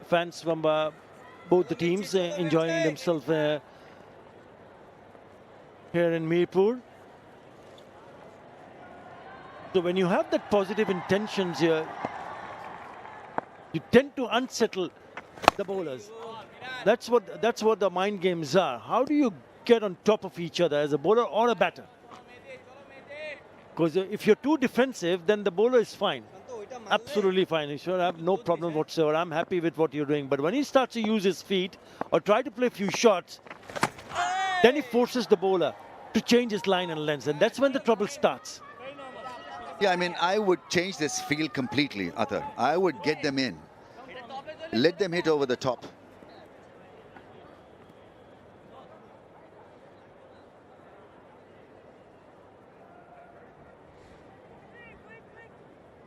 Fans from both the teams enjoying themselves here in Mirpur. So when you have that positive intentions here, you tend to unsettle the bowlers. That's what the mind games are. How do you get on top of each other as a bowler or a batter? Because if you're too defensive, then the bowler is fine. Absolutely fine. You should have no problem whatsoever. I'm happy with what you're doing. But when he starts to use his feet or try to play a few shots, then he forces the bowler to change his line and length. And that's when the trouble starts. Yeah, I mean, I would change this field completely, Athar. I would get them in. Let them hit over the top.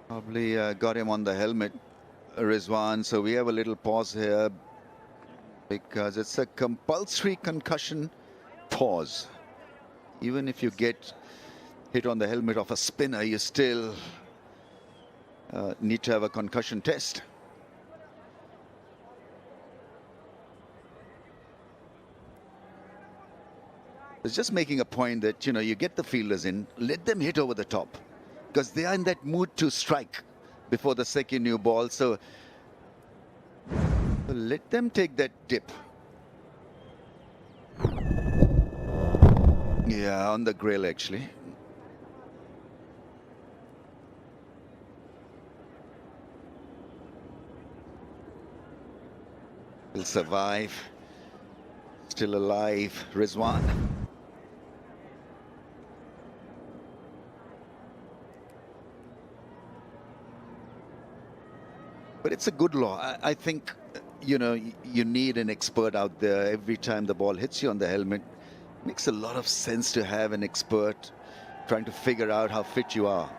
Probably got him on the helmet, Rizwan. So we have a little pause here because it's a compulsory concussion pause. Even if you get hit on the helmet of a spinner, you still need to have a concussion test. It's just making a point that, you know, you get the fielders in, let them hit over the top, because they are in that mood to strike before the second new ball. So let them take that dip. Yeah, on the grill actually. Will survive. Still alive, Rizwan. But it's a good law. I think, you know, you need an expert out there every time the ball hits you on the helmet. It makes a lot of sense to have an expert trying to figure out how fit you are.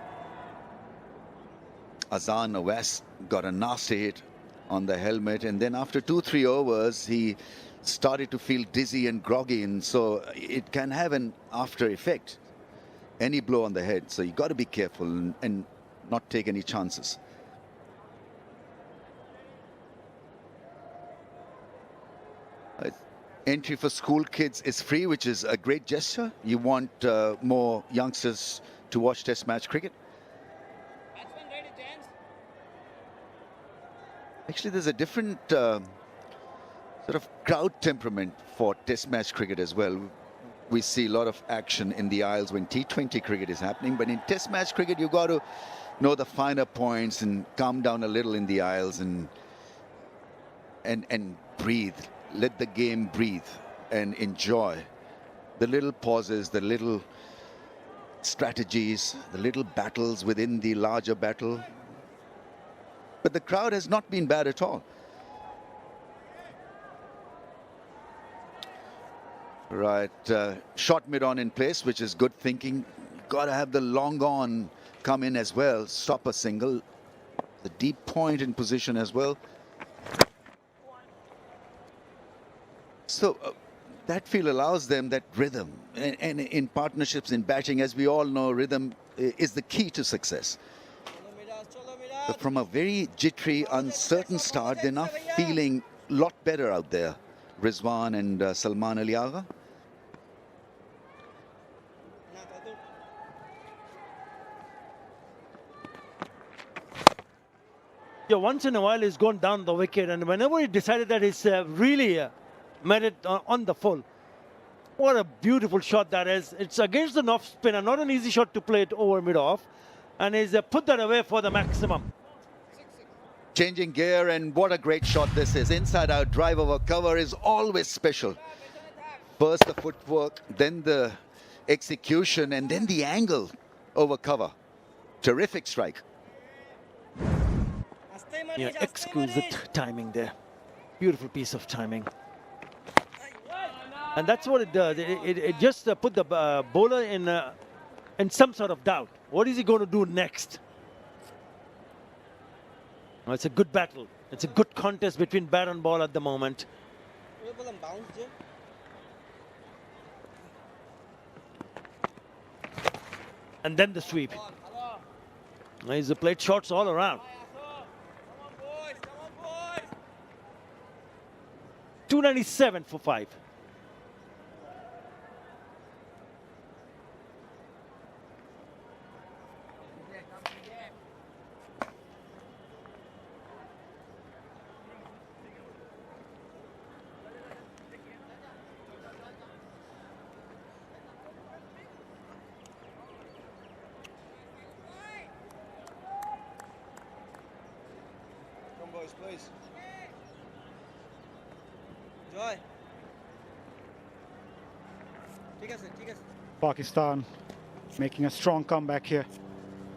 Azam West got a nasty hit on the helmet, and then after 2-3 overs, he started to feel dizzy and groggy, and so it can have an after effect. Any blow on the head, so you got to be careful and not take any chances. Entry for school kids is free, which is a great gesture. You want more youngsters to watch Test match cricket. Actually, there's a different sort of crowd temperament for Test match cricket as well. We see a lot of action in the aisles when T20 cricket is happening, but in Test match cricket, you've got to know the finer points and calm down a little in the aisles and breathe. Let the game breathe and enjoy the little pauses, the little strategies, the little battles within the larger battle. But the crowd has not been bad at all. Right, shot mid-on in place, which is good thinking. Got to have the long on come in as well, stop a single. The deep point in position as well. So that field allows them that rhythm, and in partnerships in batting, as we all know, rhythm is the key to success. But from a very jittery, uncertain start, they're now feeling a lot better out there, Rizwan and Salman Ali Agha. Yeah, once in a while he's gone down the wicket, and whenever he decided that he's really made it on the full. What a beautiful shot that is. It's against the off spinner, not an easy shot to play it over mid-off, and he's put that away for the maximum. Changing gear, and what a great shot this is. Inside out drive over cover is always special. First the footwork, then the execution, and then the angle over cover. Terrific strike. Yeah, exquisite timing there. Beautiful piece of timing. And that's what it does. It just put the bowler in some sort of doubt. What is he going to do next? Well, it's a good battle. It's a good contest between bat and ball at the moment. And then the sweep. He's played shots all around. 297 for 5. Please. Joy. Pakistan making a strong comeback here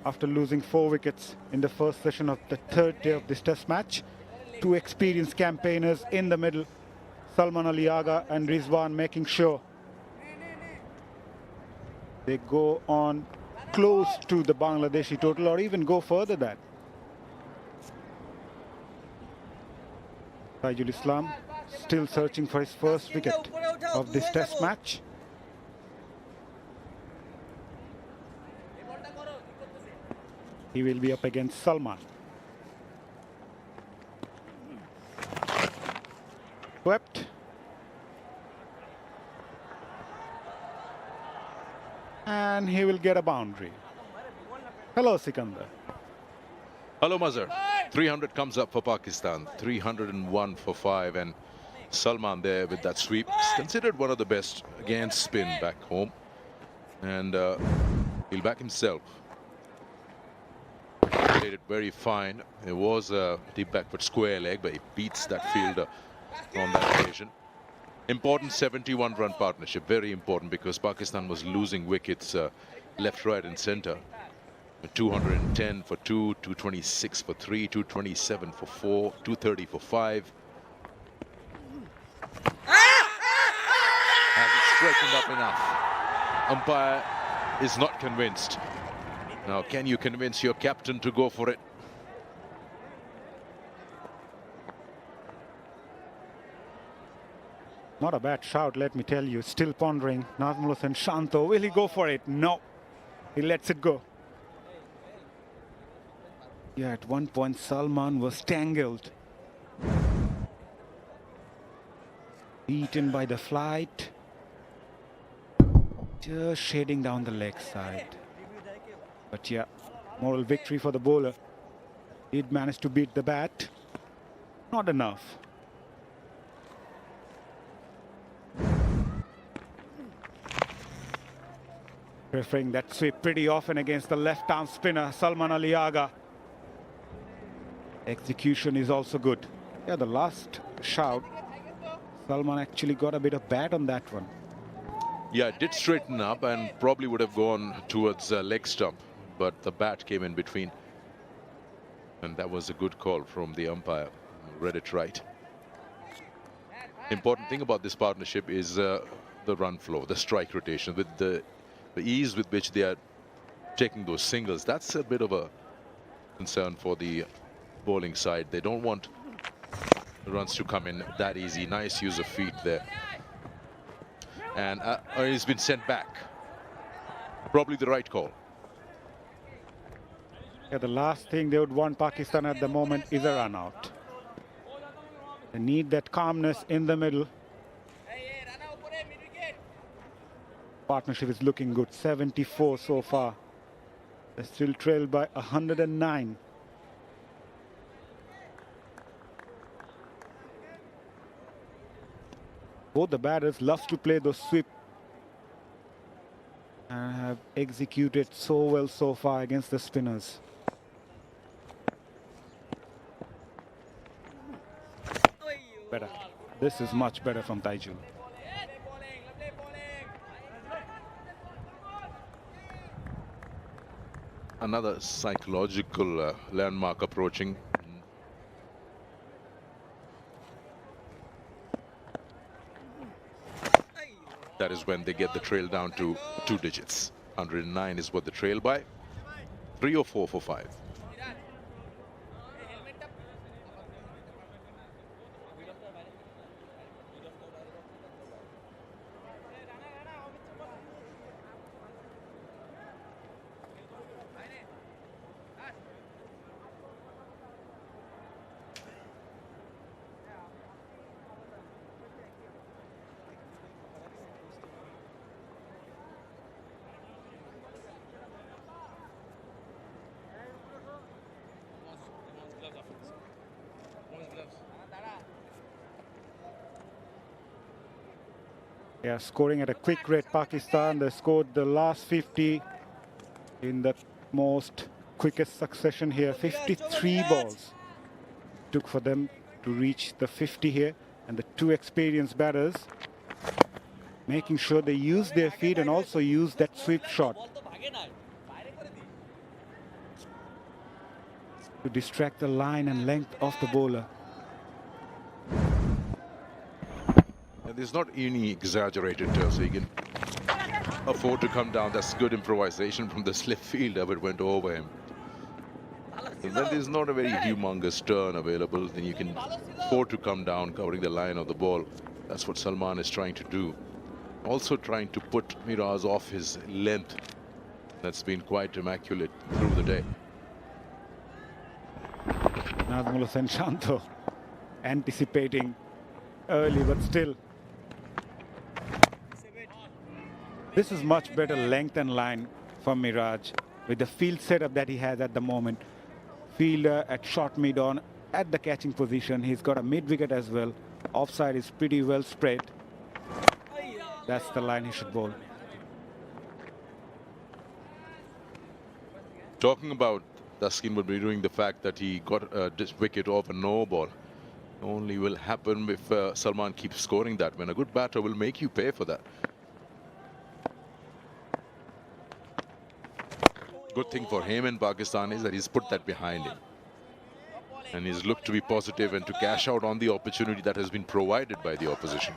after losing 4 wickets in the first session of the third day of this test match. 2 experienced campaigners in the middle, Salman Ali Agha and Rizwan, making sure they go on close to the Bangladeshi total or even go further than. Taijul Islam still searching for his first wicket of this test match. He will be up against Salman. Swept. And he will get a boundary. Hello, Sikandar. Hello, Mazhar. 300 comes up for Pakistan. 301 for 5. And Salman there with that sweep. He's considered one of the best against spin back home. And he'll back himself. Played it very fine. It was a deep backward square leg, but he beats that fielder on that occasion. Important 71-run partnership. Very important because Pakistan was losing wickets left, right and centre. 210 for 2, 226 for 3, 227 for 4, 230 for 5. Has it straightened up enough? Umpire is not convinced. Now, can you convince your captain to go for it? Not a bad shout, let me tell you. Still pondering. Nazmul Hossain Shanto. Will he go for it? No. He lets it go. Yeah, at one point Salman was tangled. Beaten by the flight. Just shading down the leg side. But yeah, moral victory for the bowler. He'd managed to beat the bat. Not enough. Preferring that sweep pretty often against the left-arm spinner, Salman Ali Agha. Execution is also good. Yeah, the last shout, Salman actually got a bit of bat on that one. Yeah, it did straighten up and probably would have gone towards leg stump, but the bat came in between. And that was a good call from the umpire. Read it right. Important thing about this partnership is the run flow, the strike rotation, with the ease with which they are taking those singles. That's a bit of a concern for the bowling side. They don't want the runs to come in that easy. Nice use of feet there. And he's been sent back. Probably the right call. Yeah, the last thing they would want Pakistan at the moment is a run out. They need that calmness in the middle. Partnership is looking good. 74 so far. They're still trailed by 109. Both the batters love to play those sweep and have executed so well so far against the spinners. Better. This is much better from Taiju. Another psychological landmark approaching. That is when they get the trail down to 2 digits. 109 is what the trail by. 3 or 4 for 5. They are scoring at a quick rate. Pakistan, they scored the last 50 in the most quickest succession here. 53 balls took for them to reach the 50 here. And the two experienced batters making sure they use their feet and also use that sweep shot to distract the line and length of the bowler. There's not any exaggerated turn, so he can afford to come down. That's good improvisation from the slip fielder, but went over him. And when there's not a very humongous turn available, then you can afford to come down, covering the line of the ball. That's what Salman is trying to do. Also trying to put Miraz off his length. That's been quite immaculate through the day. Nazmul Hossain Shanto anticipating early, but still. This is much better length and line from Miraj with the field setup that he has at the moment. Fielder at short mid on at the catching position. He's got a mid wicket as well. Offside is pretty well spread. That's the line he should bowl. Talking about Daskin would be doing the fact that he got this wicket off a no ball. Only will happen if Salman keeps scoring that. When a good batter will make you pay for that. Good thing for him in Pakistan is that he's put that behind him. And he's looked to be positive and to cash out on the opportunity that has been provided by the opposition.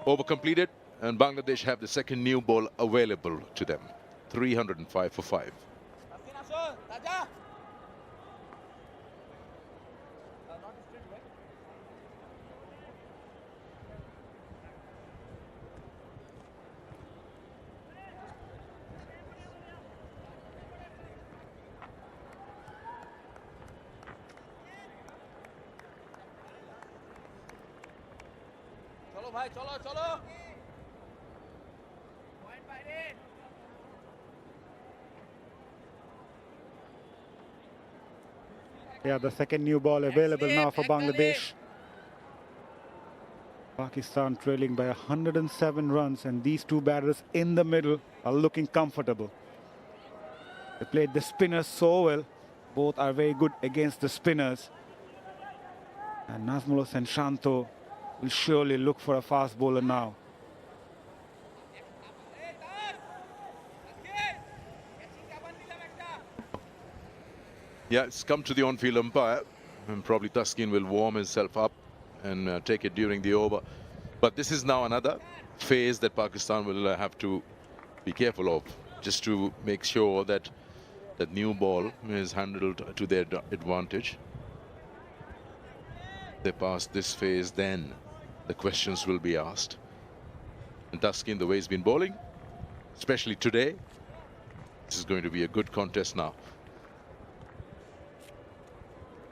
Over completed, and Bangladesh have the second new ball available to them. 305 for 5. Yeah, the second new ball available now for Bangladesh. Pakistan trailing by 107 runs, and these two batters in the middle are looking comfortable. They played the spinners so well. Both are very good against the spinners. And Nazmul Hossain Shanto will surely look for a fast bowler now. Yeah, it's come to the on-field umpire, and probably Taskin will warm himself up and take it during the over. But this is now another phase that Pakistan will have to be careful of, just to make sure that that new ball is handled to their advantage. They pass this phase, then the questions will be asked. And Taskin, the way he's been bowling, especially today, this is going to be a good contest now.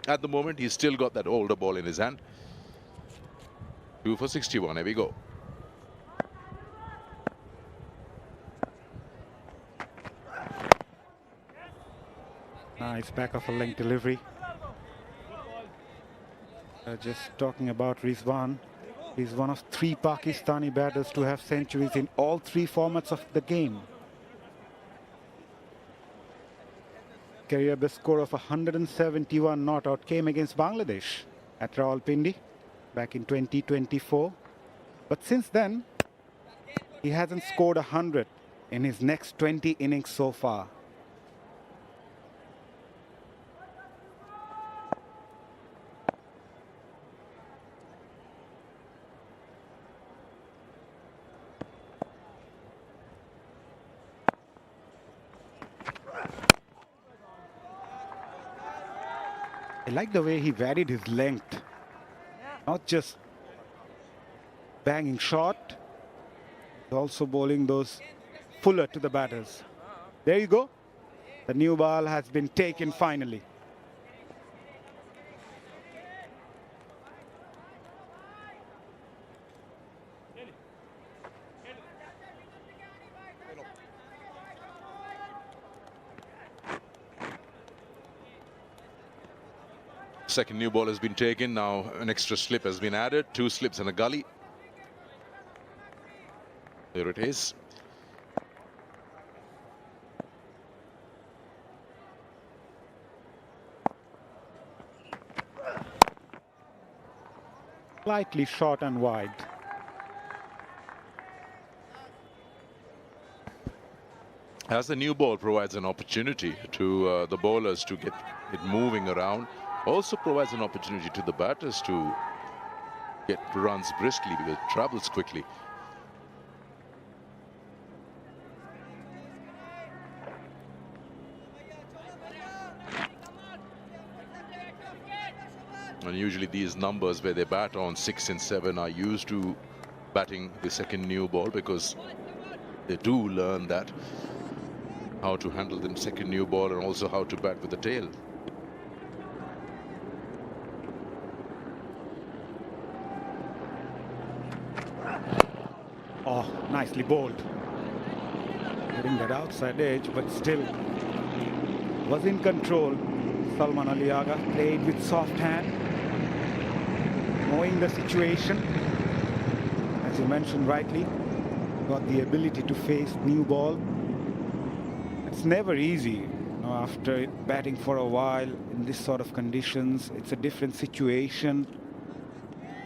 At the moment, he's still got that older ball in his hand. 2 for 61. Here we go. Nice back of a length delivery. Just talking about Rizwan. He's one of 3 Pakistani batters to have centuries in all 3 formats of the game. Career best score of 171 not out came against Bangladesh at Rawalpindi back in 2024. But since then, he hasn't scored 100 in his next 20 innings so far. I like the way he varied his length, not just banging short, he's also bowling those fuller to the batters. There you go. The new ball has been taken finally. Second new ball has been taken. Now an extra slip has been added. 2 slips and a gully. There it is. Slightly short and wide. As the new ball provides an opportunity to the bowlers to get it moving around, also provides an opportunity to the batters to get runs briskly because it travels quickly. And usually these numbers where they bat on 6 and 7 are used to batting the second new ball because they do learn that, how to handle the second new ball and also how to bat with the tail. Oh, nicely bowled. Hitting that outside edge, but still was in control. Salman Ali Agha played with soft hand, knowing the situation. As you mentioned rightly, got the ability to face new ball. It's never easy, you know, after batting for a while in this sort of conditions. It's a different situation.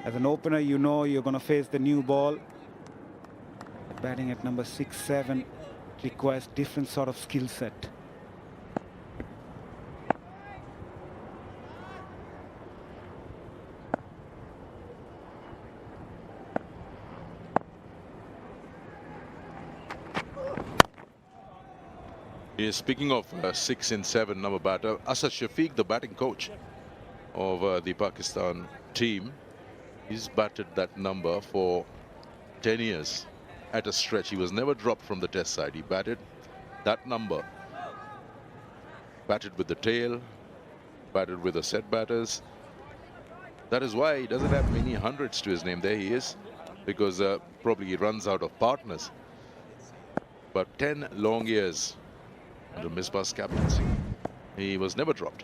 As an opener, you know you're going to face the new ball. Batting at number 6, 7 requires different sort of skill set. Yes, speaking of 6 and 7 number batter, Asad Shafiq, the batting coach of the Pakistan team, he's batted that number for 10 years at a stretch. He was never dropped from the test side. He batted that number, batted with the tail, batted with the set batters. That is why he doesn't have many hundreds to his name. There he is, because probably he runs out of partners. But 10 long years under Misbah's captaincy, he was never dropped.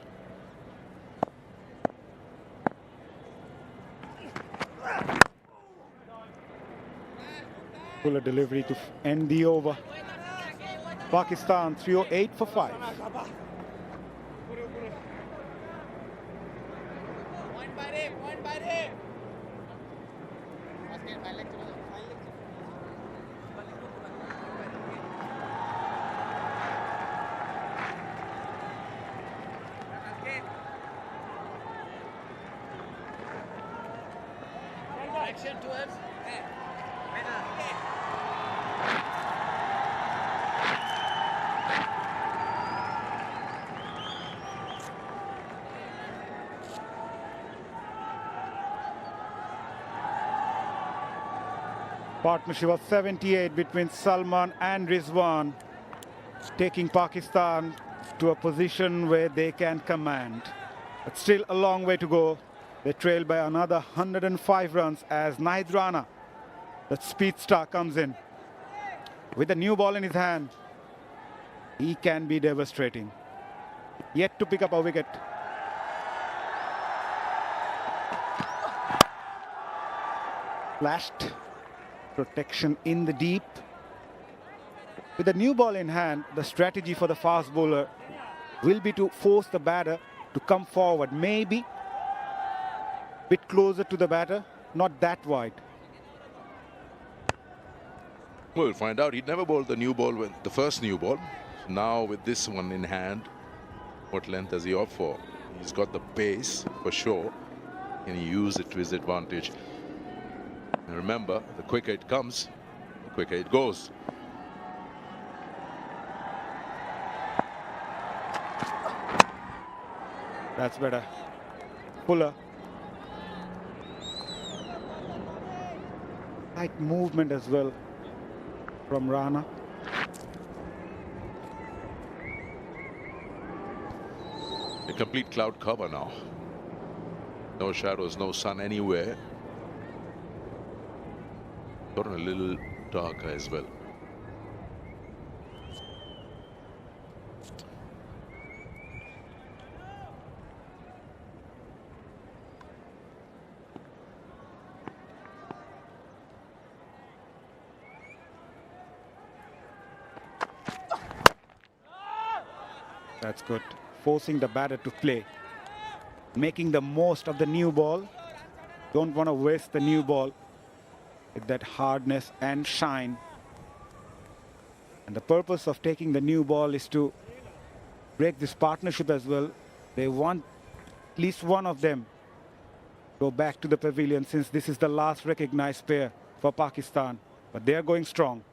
Fuller delivery to end the over. Pakistan 308 for 5. Partnership of 78 between Salman and Rizwan, taking Pakistan to a position where they can command. But still a long way to go. They trail by another 105 runs as Rana, the speed star, comes in. With a new ball in his hand, he can be devastating. Yet to pick up a wicket. Flashed. Protection in the deep. With the new ball in hand, the strategy for the fast bowler will be to force the batter to come forward. Maybe a bit closer to the batter, not that wide. We'll find out. He'd never bowled the new ball with the first new ball. Now with this one in hand, what length does he opt for? He's got the pace for sure. Can he use it to his advantage? And remember, the quicker it comes, the quicker it goes. That's better. Fuller. Tight movement as well from Rana. A complete cloud cover now. No shadows, no sun anywhere. Gotten a little darker as well. That's good. Forcing the batter to play. Making the most of the new ball. Don't want to waste the new ball with that hardness and shine. And the purpose of taking the new ball is to break this partnership as well. They want at least one of them go back to the pavilion, since this is the last recognized pair for Pakistan. But they are going strong.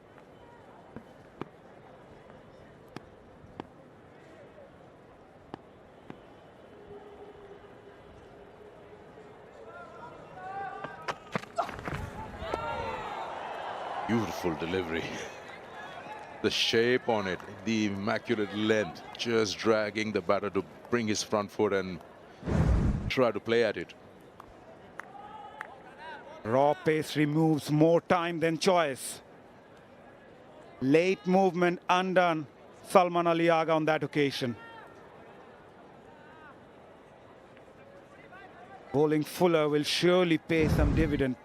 Beautiful delivery. The shape on it, the immaculate length, just dragging the batter to bring his front foot and try to play at it. Raw pace removes more time than choice. Late movement undone Salman Ali Agha on that occasion. Bowling Fuller will surely pay some dividend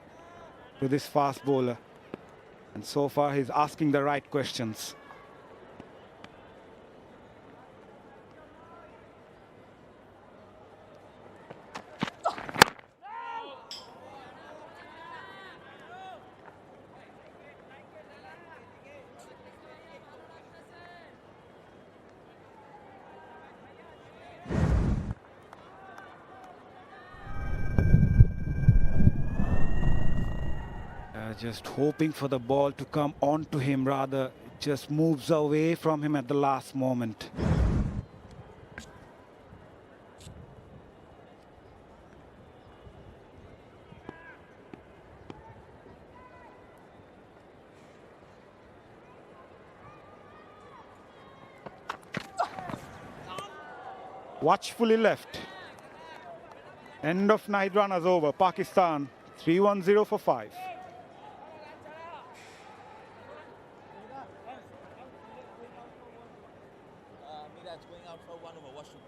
to this fast bowler. And so far, he's asking the right questions. Just hoping for the ball to come onto him, rather just moves away from him at the last moment. Watchfully left. End of 9 runners over. Pakistan 3-1-0 for 5. Going out for one over, washroom.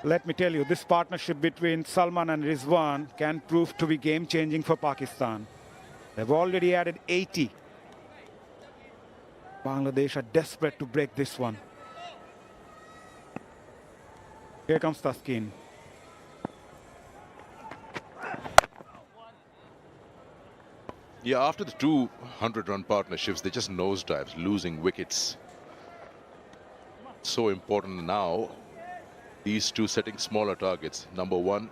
Let me tell you, this partnership between Salman and Rizwan can prove to be game-changing for Pakistan. They've already added 80. Bangladesh are desperate to break this one. Here comes Taskin. Yeah, after the 200-run partnerships, they just nosedives, losing wickets. So important now. These two setting smaller targets. Number one,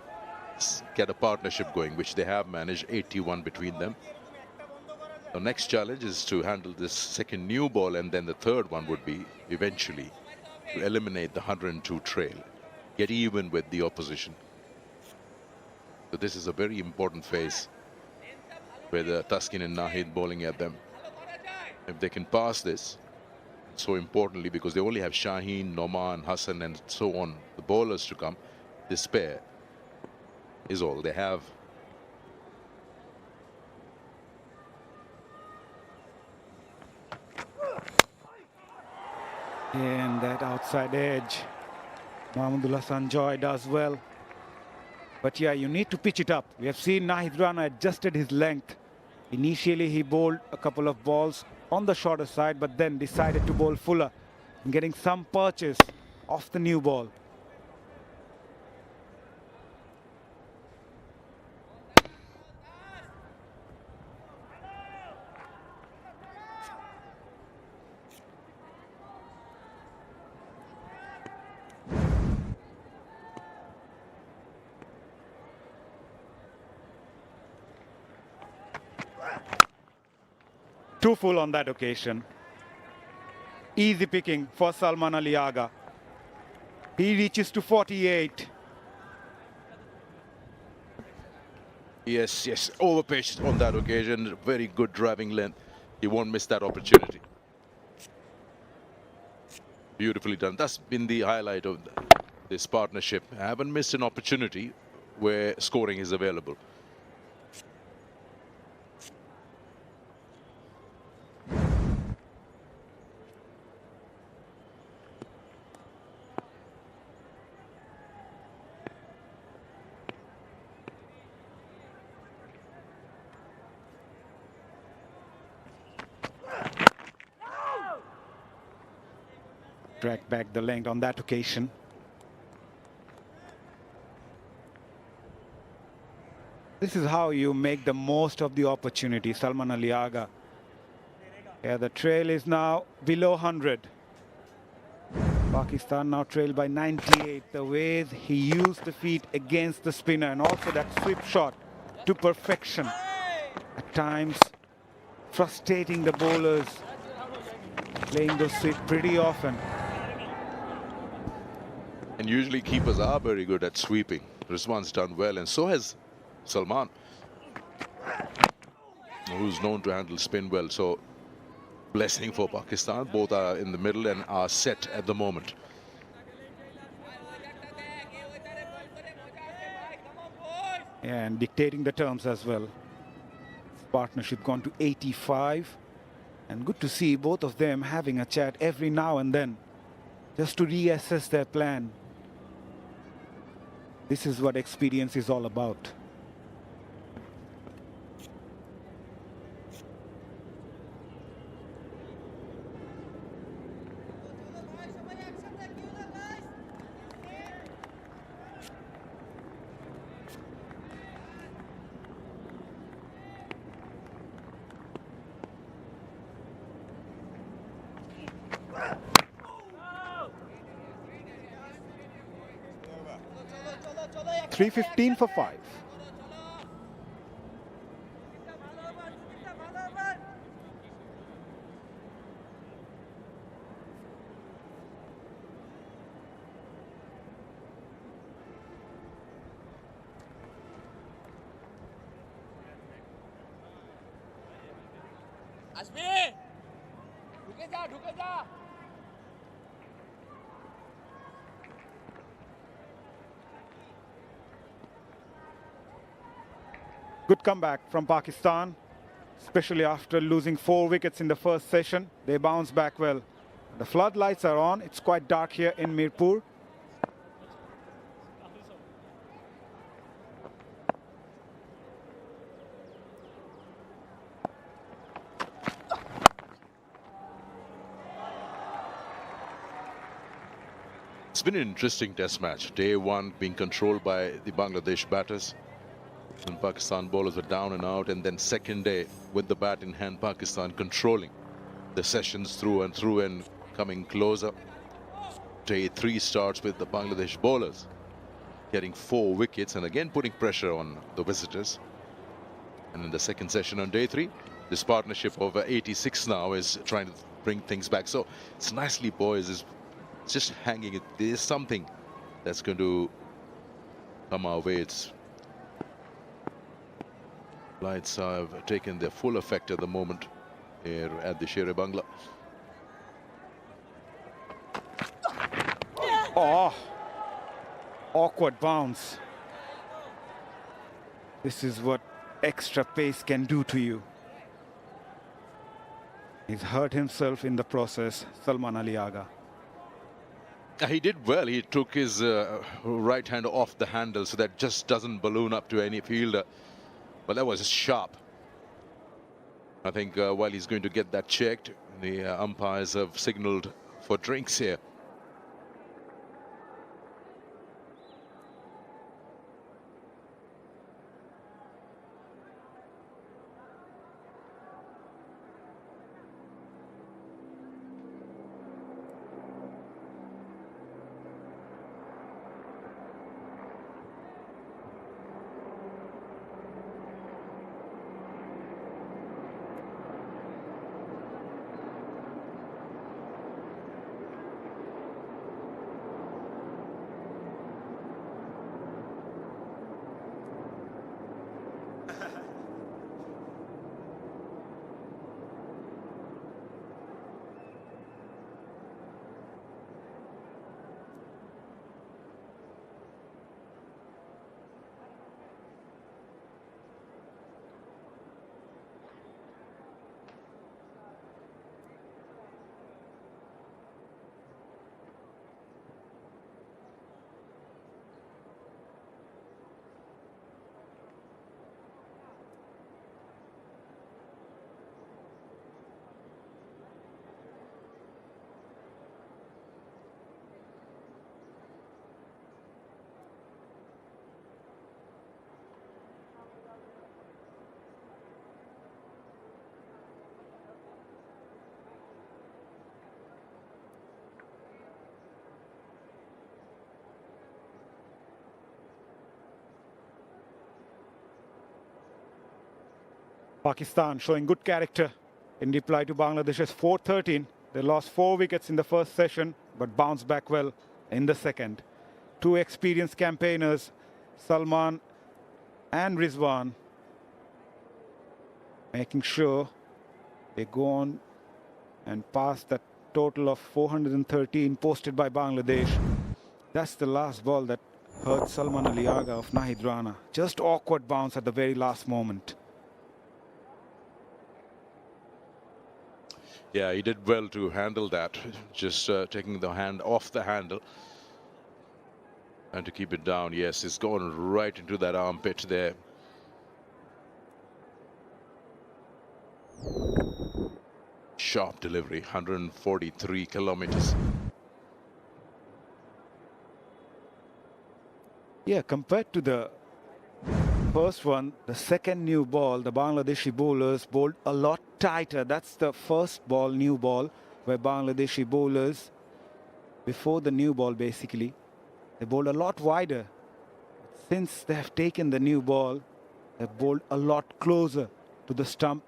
get a partnership going, which they have managed, 81 between them. The next challenge is to handle this second new ball, and then the third one would be eventually to eliminate the 102 trail, get even with the opposition. So this is a very important phase with Taskin and Nahid bowling at them. If they can pass this, so importantly, because they only have Shaheen, Noman, Hassan and so on, the bowlers to come, this pair is all they have. And that outside edge, Mahmudullah Sanjoy does well. But yeah, you need to pitch it up. We have seen Nahid Rana adjusted his length. Initially, he bowled a couple of balls on the shorter side, but then decided to bowl fuller, getting some purchase off the new ball. Too full on that occasion. Easy picking for Salman Ali Agha. He reaches to 48. Yes, overpitched on that occasion. Very good driving length. He won't miss that opportunity. Beautifully done. That's been the highlight of this partnership. I haven't missed an opportunity where scoring is available. Drag back the length on that occasion. This is how you make the most of the opportunity, Salman Ali Agha. Yeah, the trail is now below 100. Pakistan now trailed by 98. The way he used the feet against the spinner and also that sweep shot to perfection. At times, frustrating the bowlers, playing those sweep pretty often. And usually keepers are very good at sweeping. Rizwan's done well, and so has Salman, who's known to handle spin well. So, blessing for Pakistan. Both are in the middle and are set at the moment. And dictating the terms as well. Partnership gone to 85. And good to see both of them having a chat every now and then, just to reassess their plan. This is what experience is all about. .315 for 5. Asmi, ढुके जा. Good comeback from Pakistan, especially after losing 4 wickets in the first session. They bounce back well. The floodlights are on. It's quite dark here in Mirpur. It's been an interesting test match. Day one being controlled by the Bangladesh batters. And Pakistan bowlers were down and out, and then second day with the bat in hand, Pakistan controlling the sessions through and coming closer. Day 3 starts with the Bangladesh bowlers getting 4 wickets and again putting pressure on the visitors. And in the second session on day 3, this partnership of 86 now is trying to bring things back. So it's nicely, boys. It's just hanging. There's something that's going to come our way. It's Lights have taken their full effect at the moment here at the Sher-e-Bangla. Oh, awkward bounce. This is what extra pace can do to you. He's hurt himself in the process, Salman Ali Agha. He did well. He took his right hand off the handle so that just doesn't balloon up to any fielder. But that was sharp. I think while he's going to get that checked, the umpires have signaled for drinks here. Pakistan showing good character in reply to Bangladesh's 4-13. They lost 4 wickets in the first session, but bounced back well in the second. Two experienced campaigners, Salman and Rizwan, making sure they go on and pass that total of 413 posted by Bangladesh. That's the last ball that hurt Salman Ali Agha of Nahid Rana. Just awkward bounce at the very last moment. Yeah, he did well to handle that, just taking the hand off the handle and to keep it down. Yes, it's gone right into that armpit there. Sharp delivery, 143 kilometers. Yeah, compared to the first one, the second new ball, the Bangladeshi bowlers bowled a lot tighter. That's the first ball, new ball, where Bangladeshi bowlers, before the new ball basically, they bowled a lot wider. Since they have taken the new ball, they've bowled a lot closer to the stump.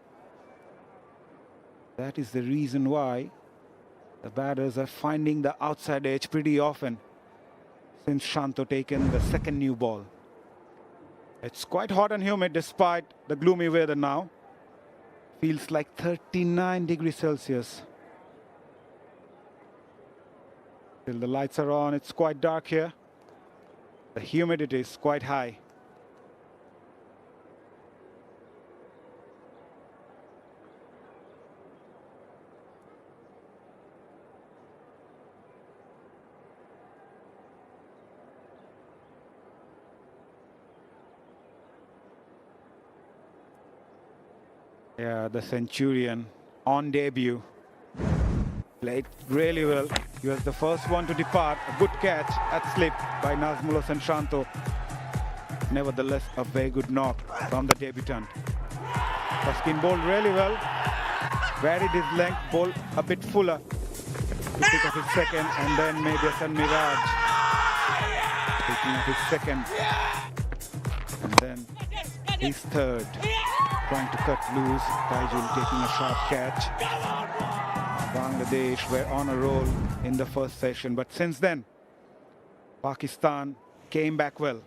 That is the reason why the batters are finding the outside edge pretty often since Shanto taken the second new ball. It's quite hot and humid despite the gloomy weather now. Feels like 39 degrees Celsius. Till the lights are on, it's quite dark here. The humidity is quite high. Yeah, the Centurion on debut played really well. He was the first one to depart. A good catch at slip by Nazmul Hossain Shanto. Nevertheless, a very good knock from the debutant. Baskin bowled really well. Varied his length, bowled a bit fuller to pick up his second, and then made Hasan Miraj picking up his second. And then his third. Trying to cut loose, Taijul taking a sharp catch. Bangladesh were on a roll in the first session, but since then, Pakistan came back well.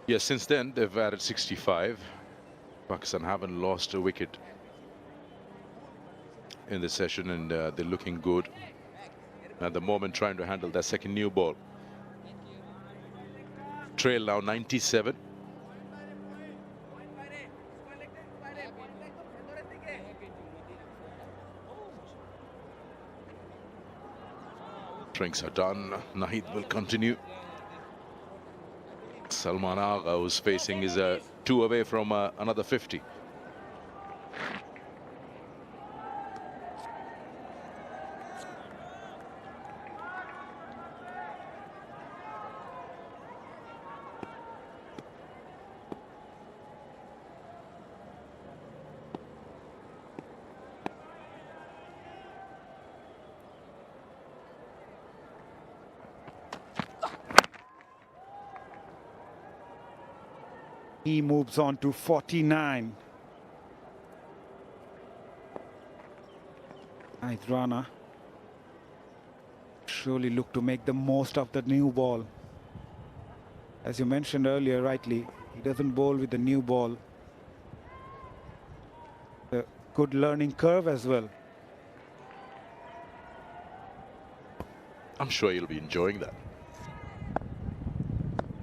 Yes, since then they've added 65. Pakistan haven't lost a wicket in the session, and they're looking good at the moment, trying to handle that second new ball. Trail now 97. Drinks are done. Nahid will continue. Salman Agha, who's facing, is 2 away from another 50. He moves on to 49. Rana surely look to make the most of the new ball. As you mentioned earlier rightly, he doesn't bowl with the new ball. A good learning curve as well. I'm sure you'll be enjoying that.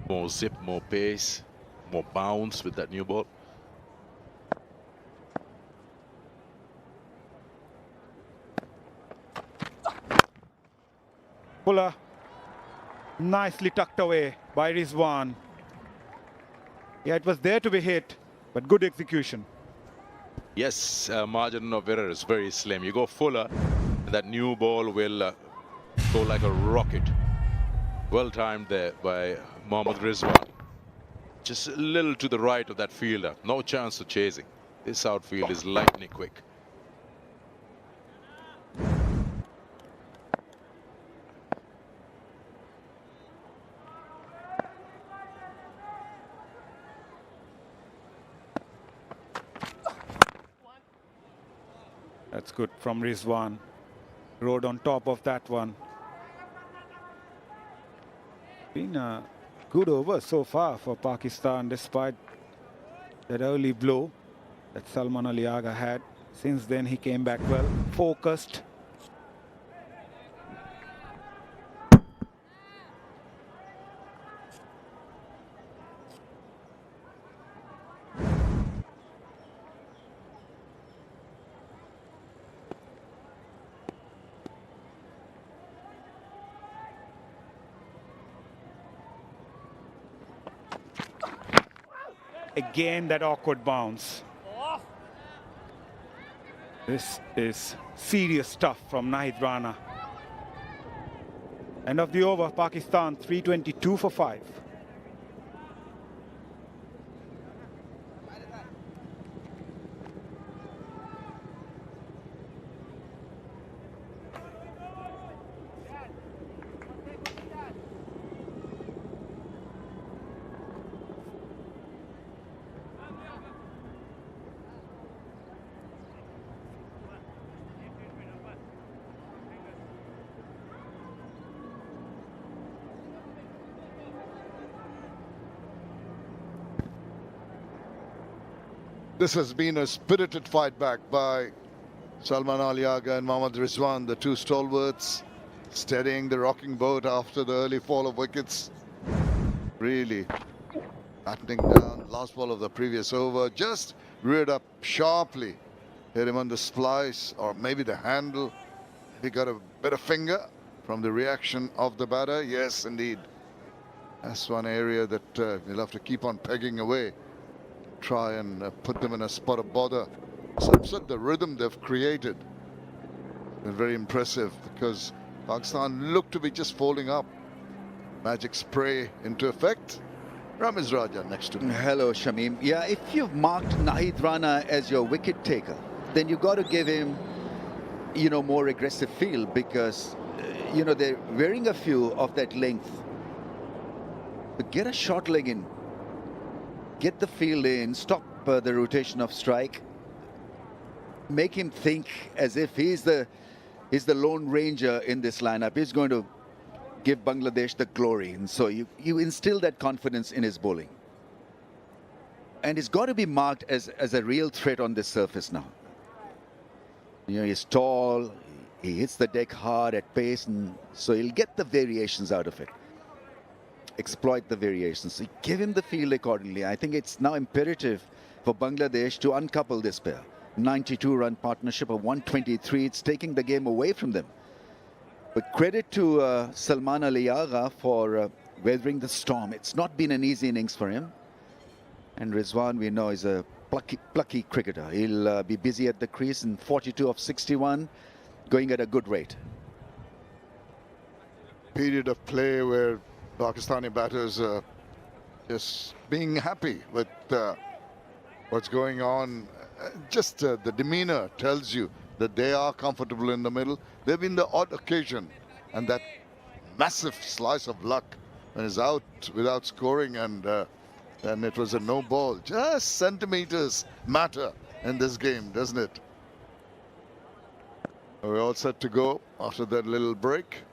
More zip, more pace, more bounce with that new ball. Fuller, nicely tucked away by Rizwan. Yeah, it was there to be hit, but good execution. Yes, margin of error is very slim. You go fuller, that new ball will go like a rocket. Well timed there by Mohammad Rizwan. Just a little to the right of that fielder. No chance of chasing. This outfield is lightning quick. That's good from Rizwan. Rode on top of that one. Been a good over so far for Pakistan, despite that early blow that Salman Ali Agha had. Since then, he came back well, focused. Again, that awkward bounce. This is serious stuff from Nahid Rana. End of the over, Pakistan 322 for 5. This has been a spirited fight back by Salman Ali Agha and Mohammad Rizwan, the two stalwarts, steadying the rocking boat after the early fall of wickets. Really battening down. Last ball of the previous over, just reared up sharply. Hit him on the splice, or maybe the handle. He got a bit of finger from the reaction of the batter. Yes, indeed. That's one area that you'll have to keep on pegging away. Try and put them in a spot of bother. Subset the rhythm they've created. Been very impressive, because Pakistan looked to be just folding up. Magic spray into effect. Ramiz Raja next to me. Hello, Shamim. Yeah, if you've marked Nahid Rana as your wicket taker, then you've got to give him, more aggressive feel, because, they're wearing a few of that length. But get a short leg in. Get the field in, stop the rotation of strike. Make him think as if he's the lone ranger in this lineup. He's going to give Bangladesh the glory. And so you instill that confidence in his bowling. And he's got to be marked as a real threat on this surface now. You know, he's tall, he hits the deck hard at pace, and so he'll get the variations out of it. Exploit the variations. So give him the field accordingly. I think it's now imperative for Bangladesh to uncouple this pair. 92-run partnership of 123. It's taking the game away from them. But credit to Salman Ali Agha for weathering the storm. It's not been an easy innings for him. And Rizwan, we know, is a plucky cricketer. He'll be busy at the crease in 42 of 61, going at a good rate. Period of play where Pakistani batters are just being happy with what's going on. Just the demeanor tells you that they are comfortable in the middle. They've been the odd occasion, and that massive slice of luck when he's out without scoring, and it was a no ball. Just centimeters matter in this game, doesn't it? We're all set to go after that little break.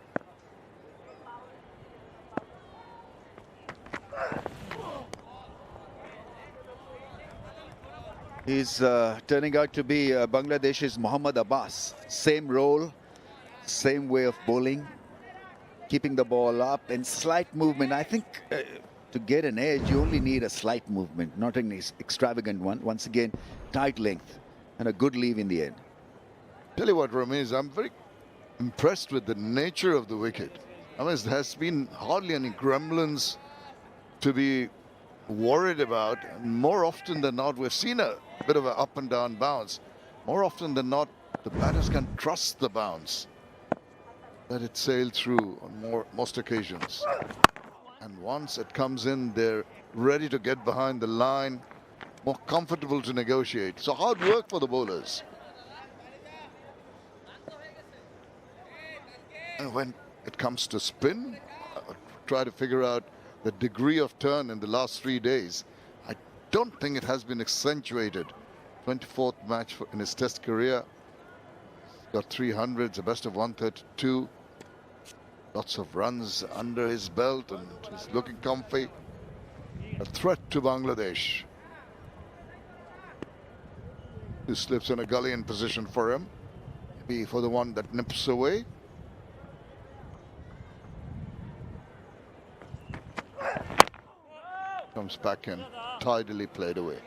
He's turning out to be Bangladesh's Mohammad Abbas. Same role, same way of bowling, keeping the ball up and slight movement. I think to get an edge, you only need a slight movement, not an extravagant one. Once again, tight length and a good leave in the end. Tell you what, Ramesh, I'm very impressed with the nature of the wicket. I mean, there has been hardly any gremlins to be worried about. And more often than not, we've seen a bit of an up and down bounce. More often than not, the batters can trust the bounce. Let it sail through on most occasions. And once it comes in, they're ready to get behind the line, more comfortable to negotiate. So hard work for the bowlers. And when it comes to spin, try to figure out the degree of turn in the last 3 days. I don't think it has been accentuated. 24th match in his test career. Got 300s, a best of 132. Lots of runs under his belt, and he's looking comfy. A threat to Bangladesh. Who slips in a gully-in position for him. Maybe for the one that nips away. Comes back in, tidily played away.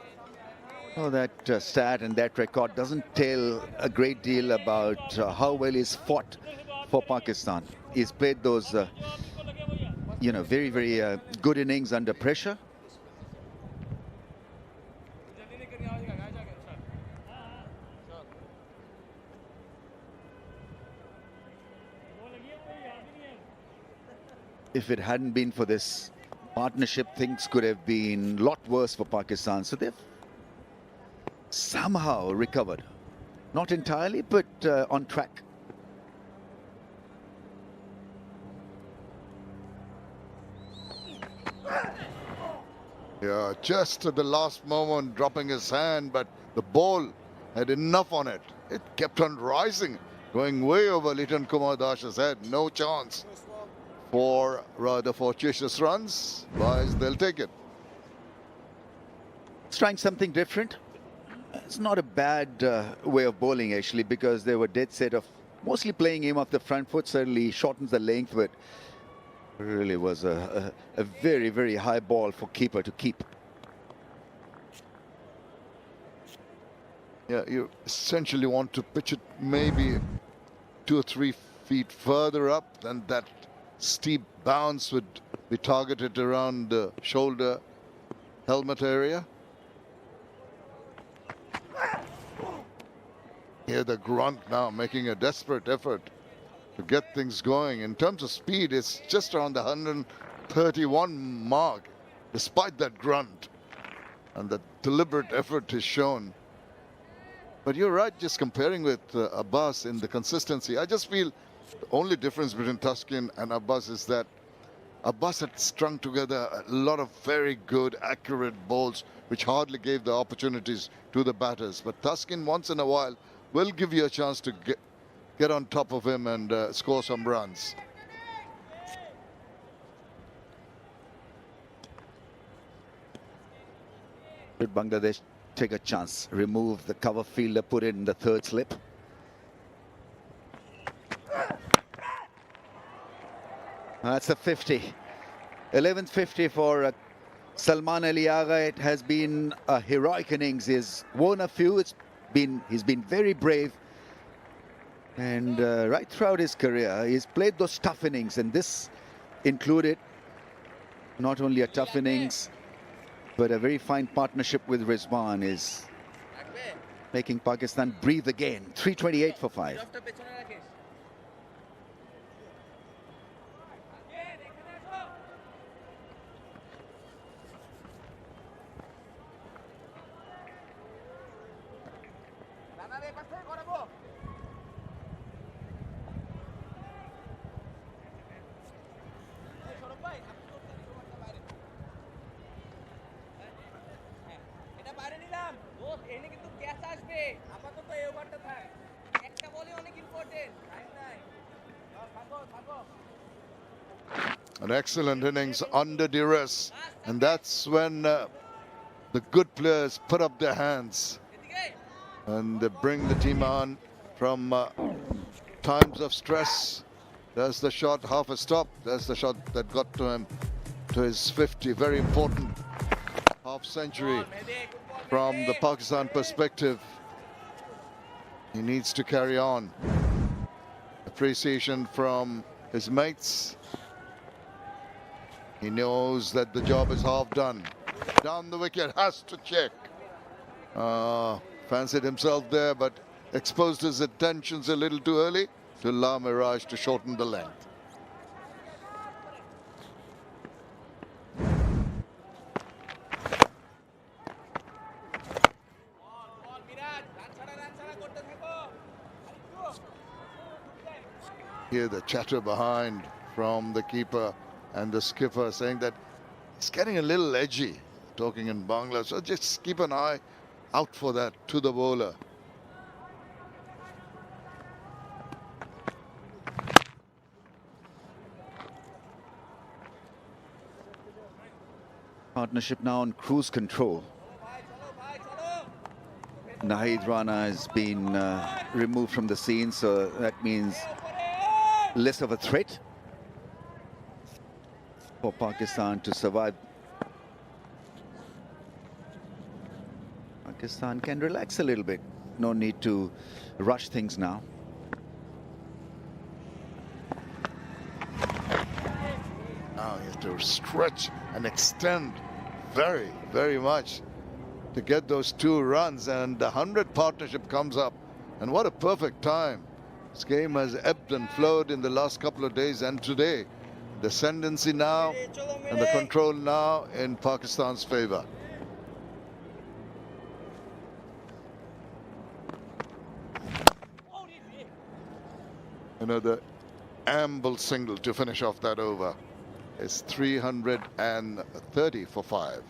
Oh, that stat and that record doesn't tell a great deal about how well he's fought for Pakistan. He's played those, you know, very, very good innings under pressure. If it hadn't been for this partnership, things could have been a lot worse for Pakistan. So they've somehow recovered. Not entirely, but on track. Yeah, just at the last moment dropping his hand, but the ball had enough on it. It kept on rising, going way over Liton Kumar Dash's head. No chance for rather fortuitous runs. Boys, they'll take it. It's trying something different. It's not a bad way of bowling, actually, because they were dead set of mostly playing him off the front foot. Certainly shortens the length, but really was a very, very high ball for keeper to keep. Yeah, you essentially want to pitch it maybe 2 or 3 feet further up, than that steep bounce would be targeted around the shoulder helmet area. Here the grunt now making a desperate effort to get things going. In terms of speed, it's just around the 131 mark, despite that grunt. And the deliberate effort is shown. But you're right, just comparing with Abbas in the consistency. I just feel the only difference between Taskin and Abbas is that Abbas had strung together a lot of very good, accurate balls, which hardly gave the opportunities to the batters. But Taskin, once in a while, will give you a chance to get on top of him and score some runs. Should Bangladesh take a chance, remove the cover fielder, put it in the third slip? That's a 50. 11th 50 for Salman Aliaga. It has been a heroic innings. He's won a few. He's been very brave. And right throughout his career, he's played those tough innings, and this included not only a tough innings, but a very fine partnership with Rizwan is making Pakistan breathe again. 328 for 5. An excellent innings under duress, and that's when the good players put up their hands and they bring the team on from times of stress. There's the shot, half a stop. There's the shot that got to him, to his 50. Very important half century from the Pakistan perspective. He needs to carry on. Appreciation from his mates. He knows that the job is half done. Down the wicket, has to check. Fancied himself there, but exposed his intentions a little too early to allow Mirage to shorten the length. Hear the chatter behind from the keeper and the skipper saying that it's getting a little edgy, talking in Bangla, so just keep an eye out for that to the bowler. Partnership now on cruise control. Nahid Rana has been removed from the scene, so that means less of a threat for Pakistan to survive. Pakistan can relax a little bit. No need to rush things now. Now you have to stretch and extend very, very much to get those 2 runs, and the 100 partnership comes up. And what a perfect time. This game has ebbed and flowed in the last couple of days, and today the ascendancy now and the control now in Pakistan's favor. Another amble single to finish off that over. It's 330 for 5.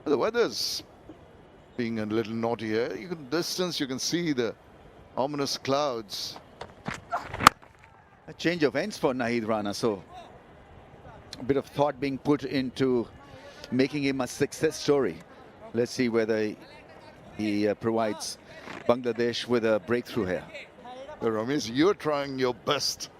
The weather's being a little naughty here. You can distance, you can see the ominous clouds. A change of ends for Nahid Rana, so a bit of thought being put into making him a success story. Let's see whether he provides Bangladesh with a breakthrough here. Ramesh, you're trying your best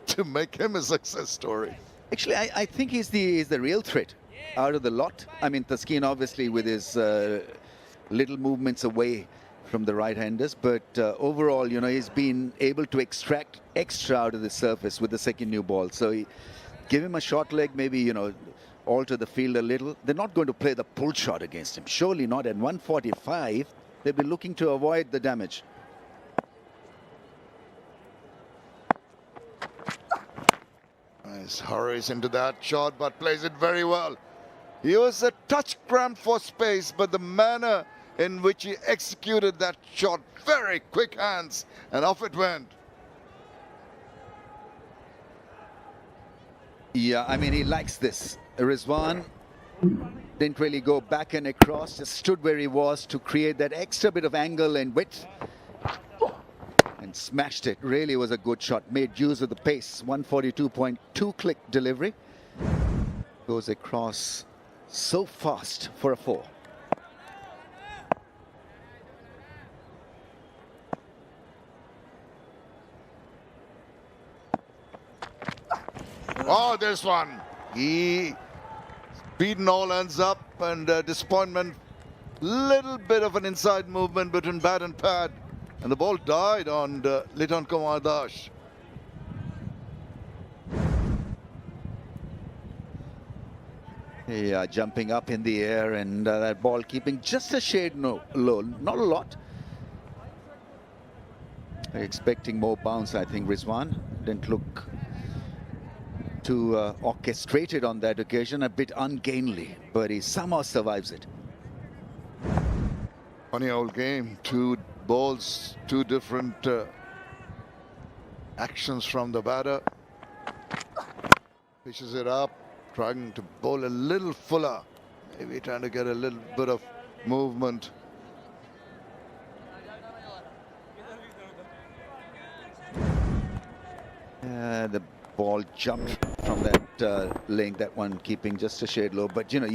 to make him a success story. Actually, I think he's the real threat out of the lot. I mean, Taskeen obviously with his little movements away from the right-handers, but overall, you know, he's been able to extract extra out of the surface with the second new ball. So he, give him a short leg, maybe, you know, alter the field a little. They're not going to play the pull shot against him. Surely not. At 145, they'll be looking to avoid the damage. Nice, hurries into that shot, but plays it very well. He was a touch cramped for space, but the manner in which he executed that shot, very quick hands, and off it went. Yeah, I mean, he likes this. Rizwan didn't really go back and across, just stood where he was to create that extra bit of angle and width. And smashed it. Really was a good shot. Made use of the pace. 142.2 click delivery. Goes across so fast for a 4. Oh, this one. He beaten all ends up, and disappointment. Little bit of an inside movement between bat and pad. And the ball died on Liton Kumar Dash. Yeah, jumping up in the air, and that ball keeping just a shade low, not a lot. Expecting more bounce, I think. Rizwan didn't look too orchestrated on that occasion, a bit ungainly, but he somehow survives it. Funny old game. 2 balls, 2 different actions from the batter. Pitches it up, trying to bowl a little fuller, maybe trying to get a little bit of movement. The ball jumped from that length, that one keeping just a shade low, but you know,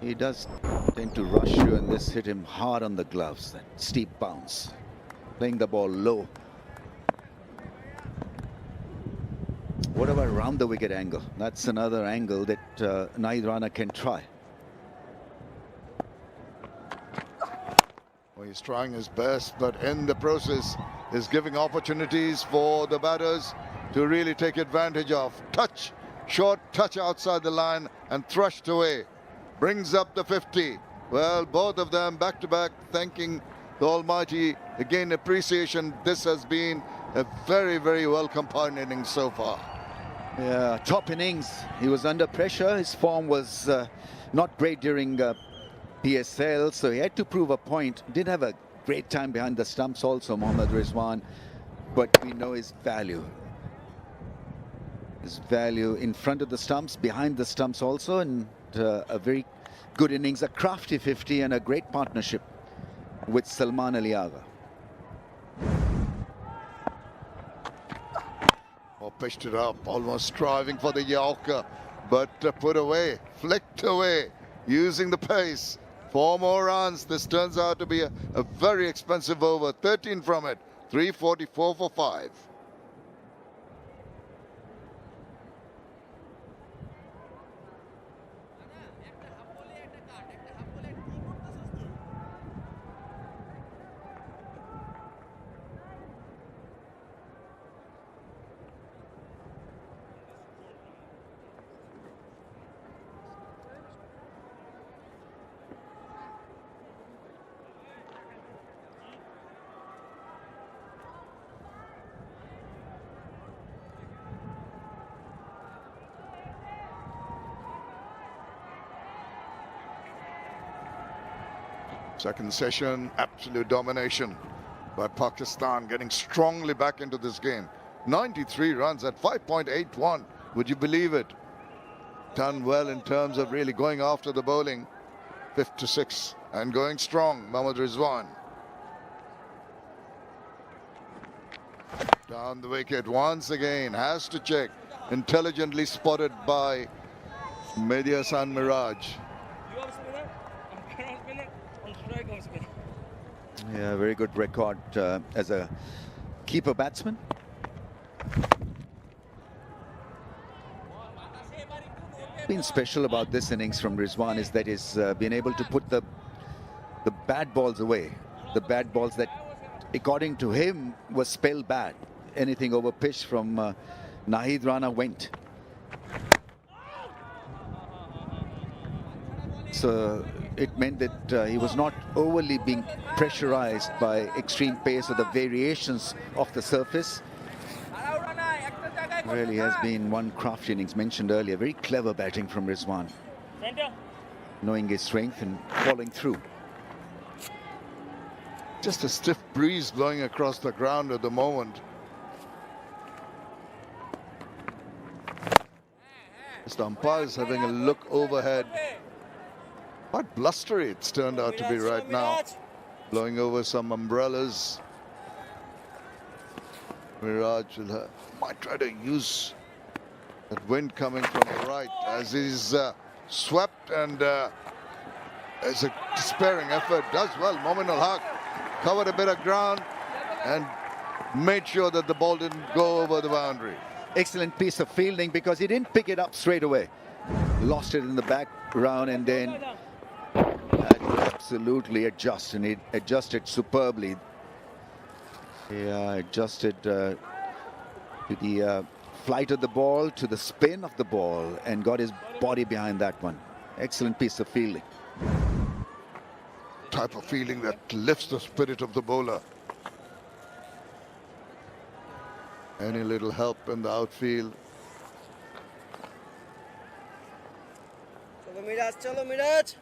he does tend to rush you, and this hit him hard on the gloves. That steep bounce, playing the ball low. What about around the wicket angle? That's another angle that Naid Rana can try. Well, he's trying his best, but in the process is giving opportunities for the batters to really take advantage of. Touch, short touch outside the line and thrust away. Brings up the 50. Well, both of them back to back, thanking the Almighty. Again, appreciation. This has been a very, very well combined innings so far. Yeah, top innings. He was under pressure. His form was not great during PSL, so he had to prove a point. Did have a great time behind the stumps also, Mohammad Rizwan, but we know his value. His value in front of the stumps, behind the stumps also, and a very good innings, a crafty 50 and a great partnership with Salman Ali Agha. Oh, pitched it up, almost striving for the Yorker, but put away, flicked away, using the pace. 4 more runs. This turns out to be a very expensive over. 13 from it, 344 for 5. Second session, absolute domination by Pakistan, getting strongly back into this game. 93 runs at 5.81. Would you believe it? Done well in terms of really going after the bowling. 56 and going strong, Mohammad Rizwan. Down the wicket once again, has to check. Intelligently spotted by Mehdi Hasan Miraj. Yeah, very good record as a keeper batsman. Been special about this innings from Rizwan is that he's been able to put the the bad balls away. The bad balls that, according to him, was spell bad. Anything over pitch from Nahid Rana went. So it meant that he was not overly being pressurized by extreme pace or the variations of the surface. Really has been one crafty innings mentioned earlier. Very clever batting from Rizwan, knowing his strength and following through. Just a stiff breeze blowing across the ground at the moment. The umpire is having a look overhead. Quite blustery it's turned out to be right now. Blowing over some umbrellas. Miraj might try to use that wind coming from the right as he's swept, and as a despairing effort, does well. Momin al-Haq covered a bit of ground and made sure that the ball didn't go over the boundary. Excellent piece of fielding, because he didn't pick it up straight away. Lost it in the back round and then had to absolutely adjust, and he adjusted superbly. He adjusted to the flight of the ball, to the spin of the ball, and got his body behind that one. Excellent piece of fielding. Type of fielding that lifts the spirit of the bowler. Any little help in the outfield. Chalo Miraj.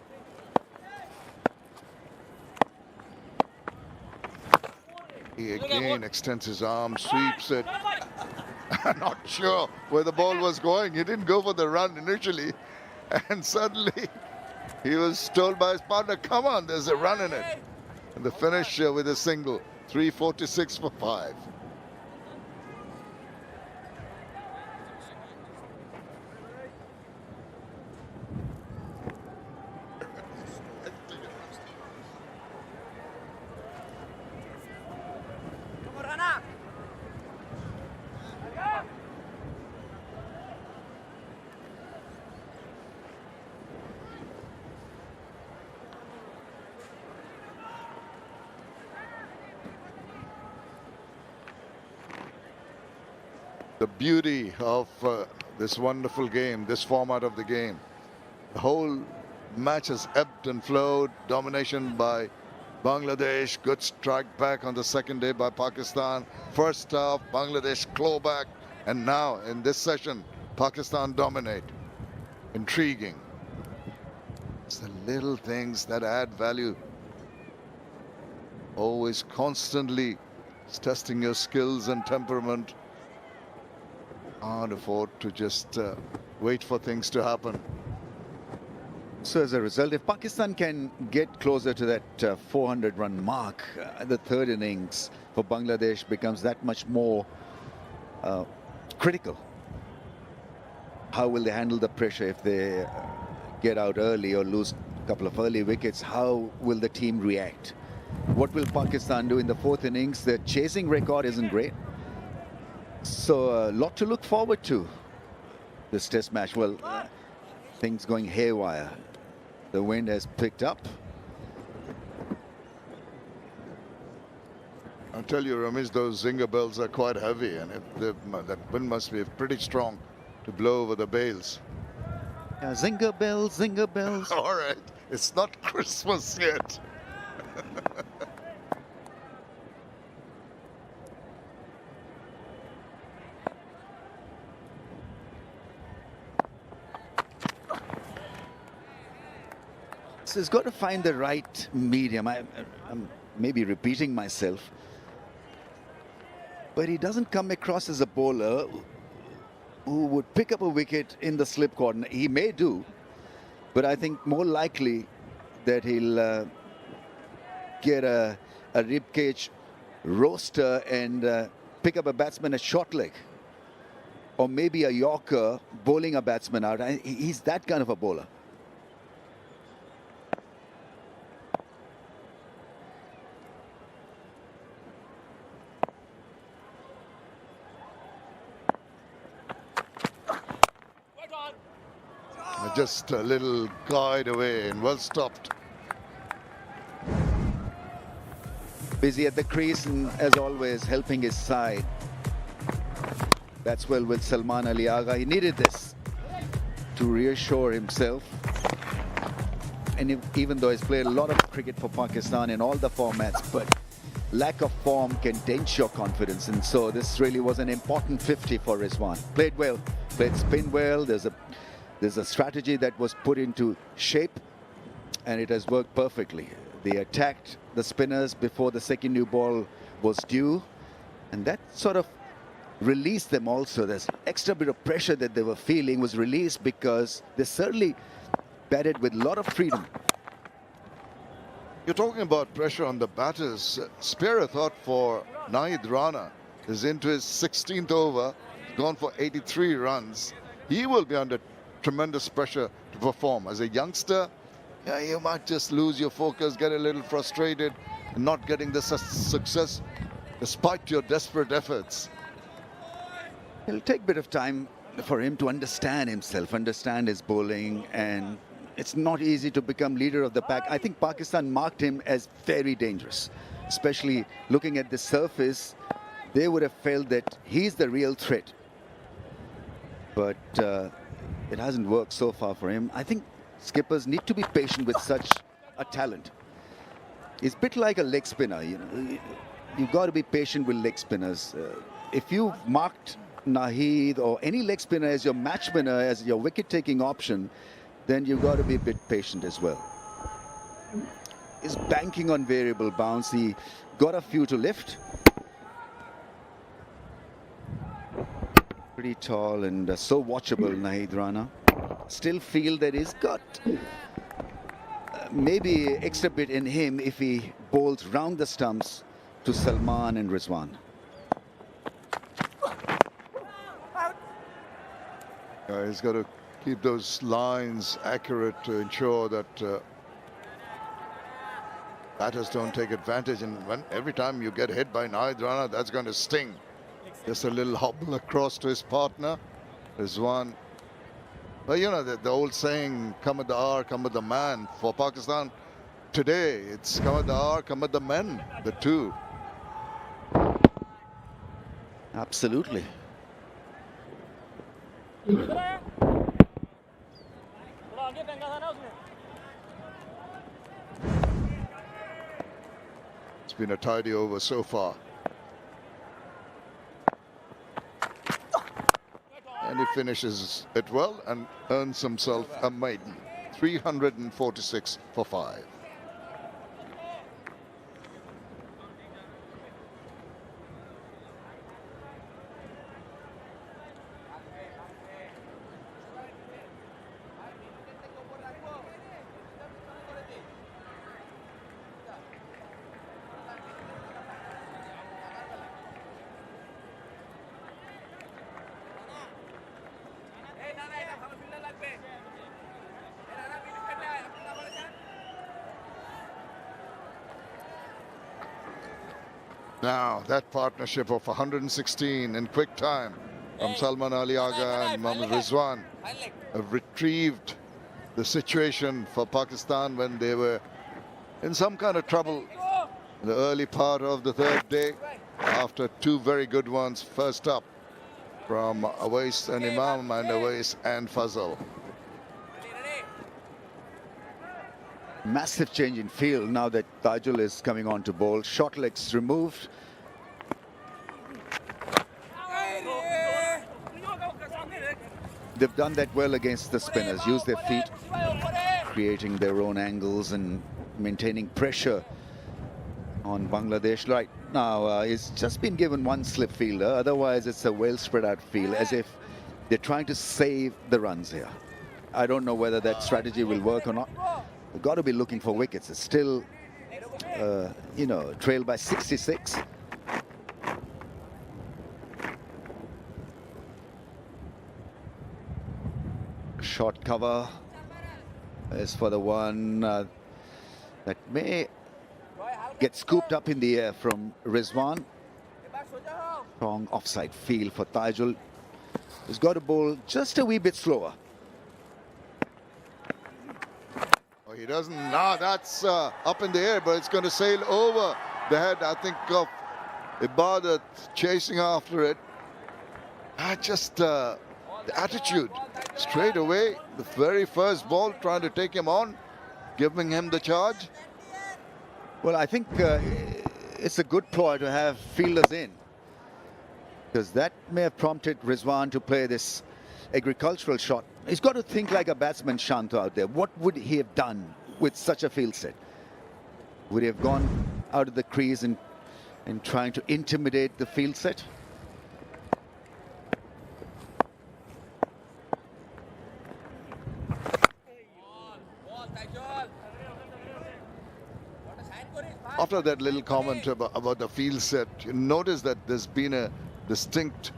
He again extends his arm, sweeps it. I'm not sure where the ball was going. He didn't go for the run initially, and suddenly he was told by his partner, come on, there's a run in it. And the finish with a single, 346 for 5. The beauty of this wonderful game, this format of the game. The whole match has ebbed and flowed. Domination by Bangladesh. Good strike back on the second day by Pakistan. First half, Bangladesh claw back. And now, in this session, Pakistan dominate. Intriguing. It's the little things that add value. Always constantly testing your skills and temperament. Can't afford to just wait for things to happen. So as a result, if Pakistan can get closer to that 400-run mark, the third innings for Bangladesh becomes that much more critical. How will they handle the pressure if they get out early or lose a couple of early wickets? How will the team react? What will Pakistan do in the fourth innings? Their chasing record isn't great. So a lot to look forward to this test match. Well, things going haywire. The wind has picked up. I tell you, Ramesh, those zinger bells are quite heavy, and that wind must be pretty strong to blow over the bales. Yeah, zinger bells, zinger bells. All right, it's not Christmas yet. So he's got to find the right medium. I'm maybe repeating myself, but he doesn't come across as a bowler who would pick up a wicket in the slip corner. He may do, but I think more likely that he'll get a ribcage roaster and pick up a batsman at short leg, or maybe a Yorker bowling a batsman out. He's that kind of a bowler. Just a little guide away and well stopped. Busy at the crease and, as always, helping his side. That's well with Salman Ali Agha. He needed this to reassure himself. And even though he's played a lot of cricket for Pakistan in all the formats, but lack of form can dent your confidence. And so this really was an important 50 for Rizwan. Played well, played spin well. There's a strategy that was put into shape, and it has worked perfectly. They attacked the spinners before the second new ball was due, and that sort of released them also. There's extra bit of pressure that they were feeling was released because they certainly batted with a lot of freedom. You're talking about pressure on the batters. Spearer thought for Naid Rana is into his 16th over, gone for 83 runs. He will be under tremendous pressure to perform. As a youngster, yeah, you might just lose your focus, get a little frustrated, not getting the success despite your desperate efforts. It'll take a bit of time for him to understand himself, understand his bowling, and it's not easy to become leader of the pack. I think Pakistan marked him as very dangerous, especially looking at the surface. They would have felt that he's the real threat. But it hasn't worked so far for him. I think skippers need to be patient with such a talent. It's a bit like a leg spinner, you know. You've got to be patient with leg spinners. If you've marked Naheed or any leg spinner as your match winner, as your wicket-taking option, then you've got to be a bit patient as well. He's banking on variable bounce. He got a few to lift. Pretty tall and so watchable, Naheed Rana. Still feel that he's got maybe extra bit in him if he bowls round the stumps to Salman and Rizwan. He's got to keep those lines accurate to ensure that batters don't take advantage. And every time you get hit by Naid Rana, that's going to sting. Just a little hobble across to his partner, Rizwan. But you know, the old saying, come at the hour, come at the man. For Pakistan today, it's come at the hour, come at the men, the two. Absolutely. It's been a tidy over so far. And he finishes it well and earns himself a maiden. 346 for 5. Now, that partnership of 116 in quick time from Salman Ali Agha and Mohammad Rizwan have retrieved the situation for Pakistan when they were in some kind of trouble in the early part of the third day after two very good ones. First up from Awais and Imam and Awais and Fazal. Massive change in field now that Tajul is coming on to bowl. Short legs removed. They've done that well against the spinners. Use their feet, creating their own angles and maintaining pressure on Bangladesh. Right now, it's just been given one slip fielder. Otherwise, it's a well spread out field, as if they're trying to save the runs here. I don't know whether that strategy will work or not. We've got to be looking for wickets. It's still, you know, trailed by 66. Short cover is for the one that may get scooped up in the air from Rizwan. Strong offside field for Tajul. He's got to bowl just a wee bit slower. He doesn't. Now that's up in the air, but it's going to sail over They had, I think, of Ibadat chasing after it. Just the attitude. Straight away, the very first ball, trying to take him on, giving him the charge. Well, I think it's a good ploy to have fielders in, because that may have prompted Rizwan to play this agricultural shot. He's got to think like a batsman, Shanto, out there. What would he have done with such a field set? Would he have gone out of the crease and trying to intimidate the field set? After that little comment about the field set, you notice that there's been a distinct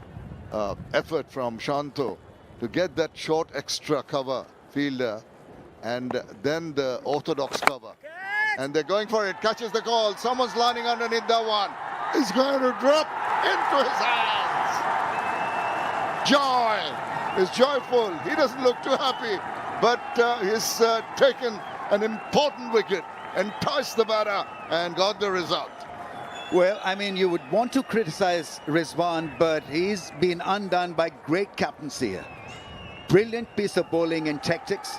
effort from Shanto to get that short extra cover fielder and then the orthodox cover. And they're going for it. Catches the call. Someone's lining underneath that one. He's going to drop into his hands. Joy is joyful. He doesn't look too happy, but he's taken an important wicket, enticed the batter, and got the result. Well, I mean, you would want to criticize Rizwan, but he's been undone by great captaincy here. Brilliant piece of bowling and tactics,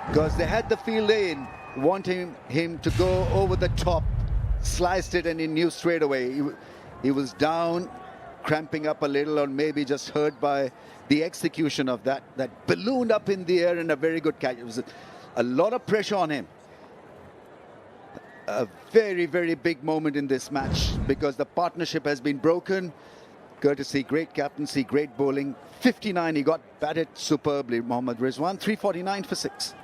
because they had the field in, wanting him to go over the top, sliced it, and he knew straight away. He was down, cramping up a little, or maybe just hurt by the execution of that ballooned up in the air, and a very good catch. It was a lot of pressure on him. A very, very big moment in this match, because the partnership has been broken. Courtesy, great captaincy, great bowling. 59, he got batted superbly, Mohammad Rizwan. 349 for 6.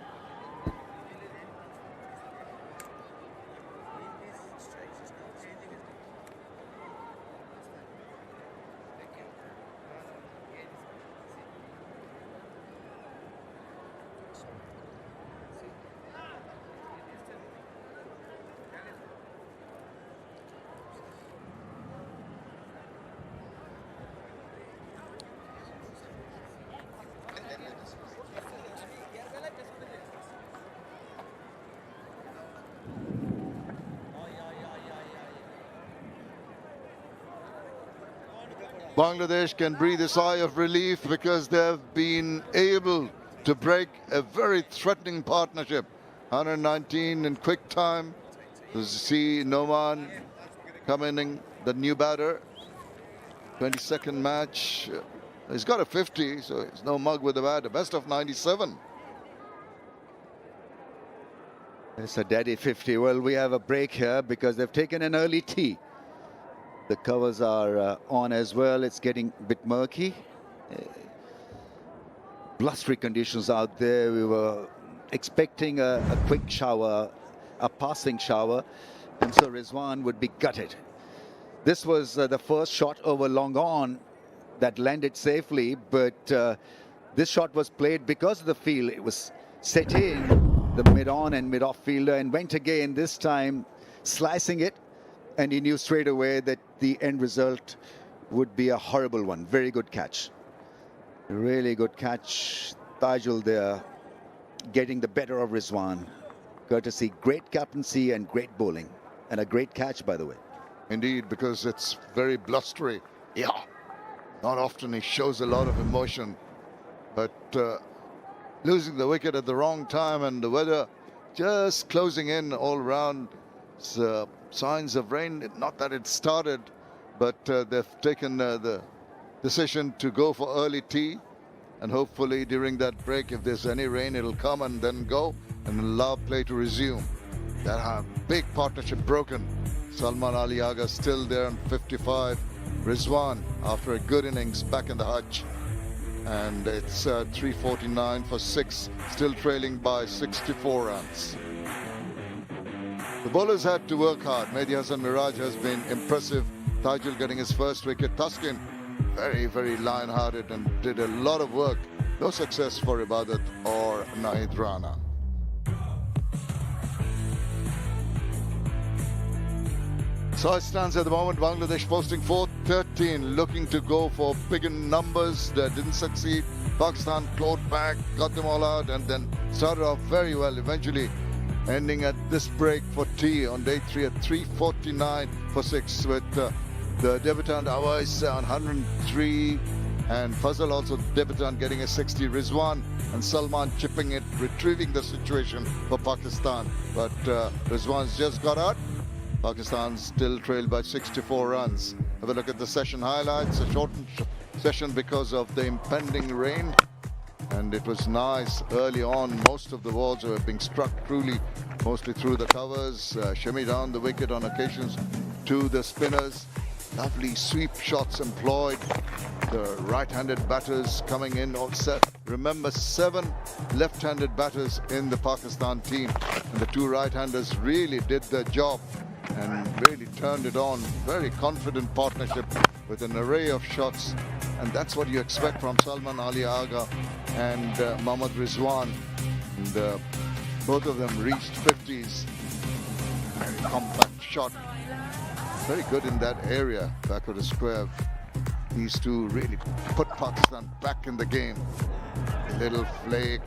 Bangladesh can breathe a sigh of relief because they've been able to break a very threatening partnership. 119 in quick time. To see Noman coming in, the new batter. 22nd match. He's got a 50, so it's no mug with the batter. Best of 97. It's a daddy 50. Well, we have a break here because they've taken an early tea. The covers are on as well. It's getting a bit murky. Blustery conditions out there. We were expecting a quick shower, a passing shower, and so Rizwan would be gutted. This was the first shot over long on that landed safely, but this shot was played because of the field. It was set in the mid-on and mid-off fielder and went again, this time slicing it. And he knew straight away that the end result would be a horrible one. Very good catch. Really good catch. Tajul there getting the better of Rizwan. Courtesy, great captaincy and great bowling. And a great catch, by the way. Indeed, because it's very blustery. Yeah. Not often he shows a lot of emotion. But losing the wicket at the wrong time and the weather just closing in all around. Signs of rain, not that it started, but they've taken the decision to go for early tea, and hopefully during that break, if there's any rain, it'll come and then go and allow play to resume. That big partnership broken. Salman Ali Agha still there on 55. Rizwan, after a good innings, back in the hutch. And it's 349 for 6, still trailing by 64 runs. The bowlers had to work hard. Mehdi Hasan Miraj has been impressive. Tajul getting his first wicket. Taskin, very, very lion-hearted and did a lot of work. No success for Ibadat or Nahid Rana. So it stands at the moment. Bangladesh posting 413, looking to go for bigger numbers. That didn't succeed. Pakistan clawed back, got them all out, and then started off very well. Eventually ending at this break for T on day 3 at 3:49 for 6 with the debutant Awais on 103 and Fazal also debutant getting a 60. Rizwan and Salman chipping it, retrieving the situation for Pakistan. But Rizwan's just got out. Pakistan still trailed by 64 runs. Have a look at the session highlights. A shortened session because of the impending rain. And it was nice early on. Most of the balls were being struck truly, mostly through the covers. Shimmy down the wicket on occasions to the spinners. Lovely sweep shots employed. The right-handed batters coming in also. Remember, 7 left-handed batters in the Pakistan team. And the 2 right-handers really did their job and really turned it on. Very confident partnership with an array of shots. And that's what you expect from Salman Ali Agha and Mohammad Rizwan. And both of them reached 50s. Very compact shot. Very good in that area, back of the square. These two really put Pakistan back in the game. A little flake.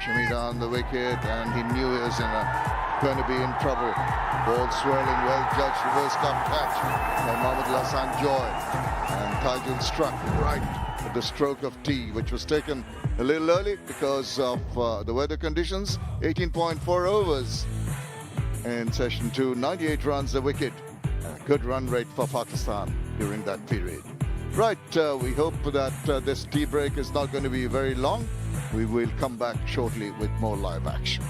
Shimmy down the wicket, and he knew he was going to be in trouble. Ball swirling, well judged, reverse cut catch by Mohammad Hassan Joy. And Tajul struck right at the stroke of T, which was taken a little early because of the weather conditions. 18.4 overs in session 2, 98 runs a wicket. A good run rate for Pakistan during that period. Right, we hope that this tea break is not going to be very long. We will come back shortly with more live action.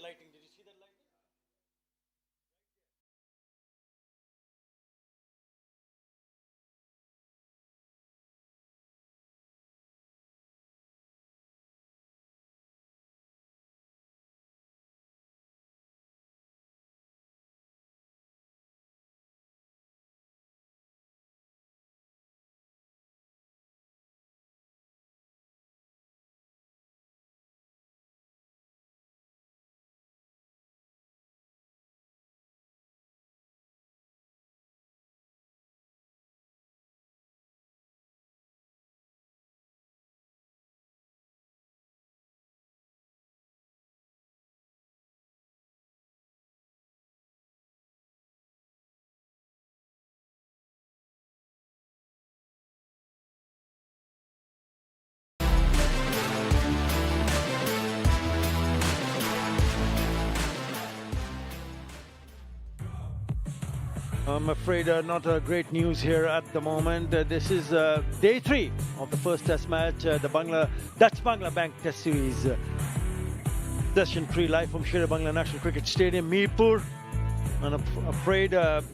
lighting. Did you see that lighting? I'm afraid not great news here at the moment. This is day 3 of the first test match, the Dutch Bangla Bank Test Series. Session 3 live from Sher-e-Bangla National Cricket Stadium, Mirpur. And I'm afraid the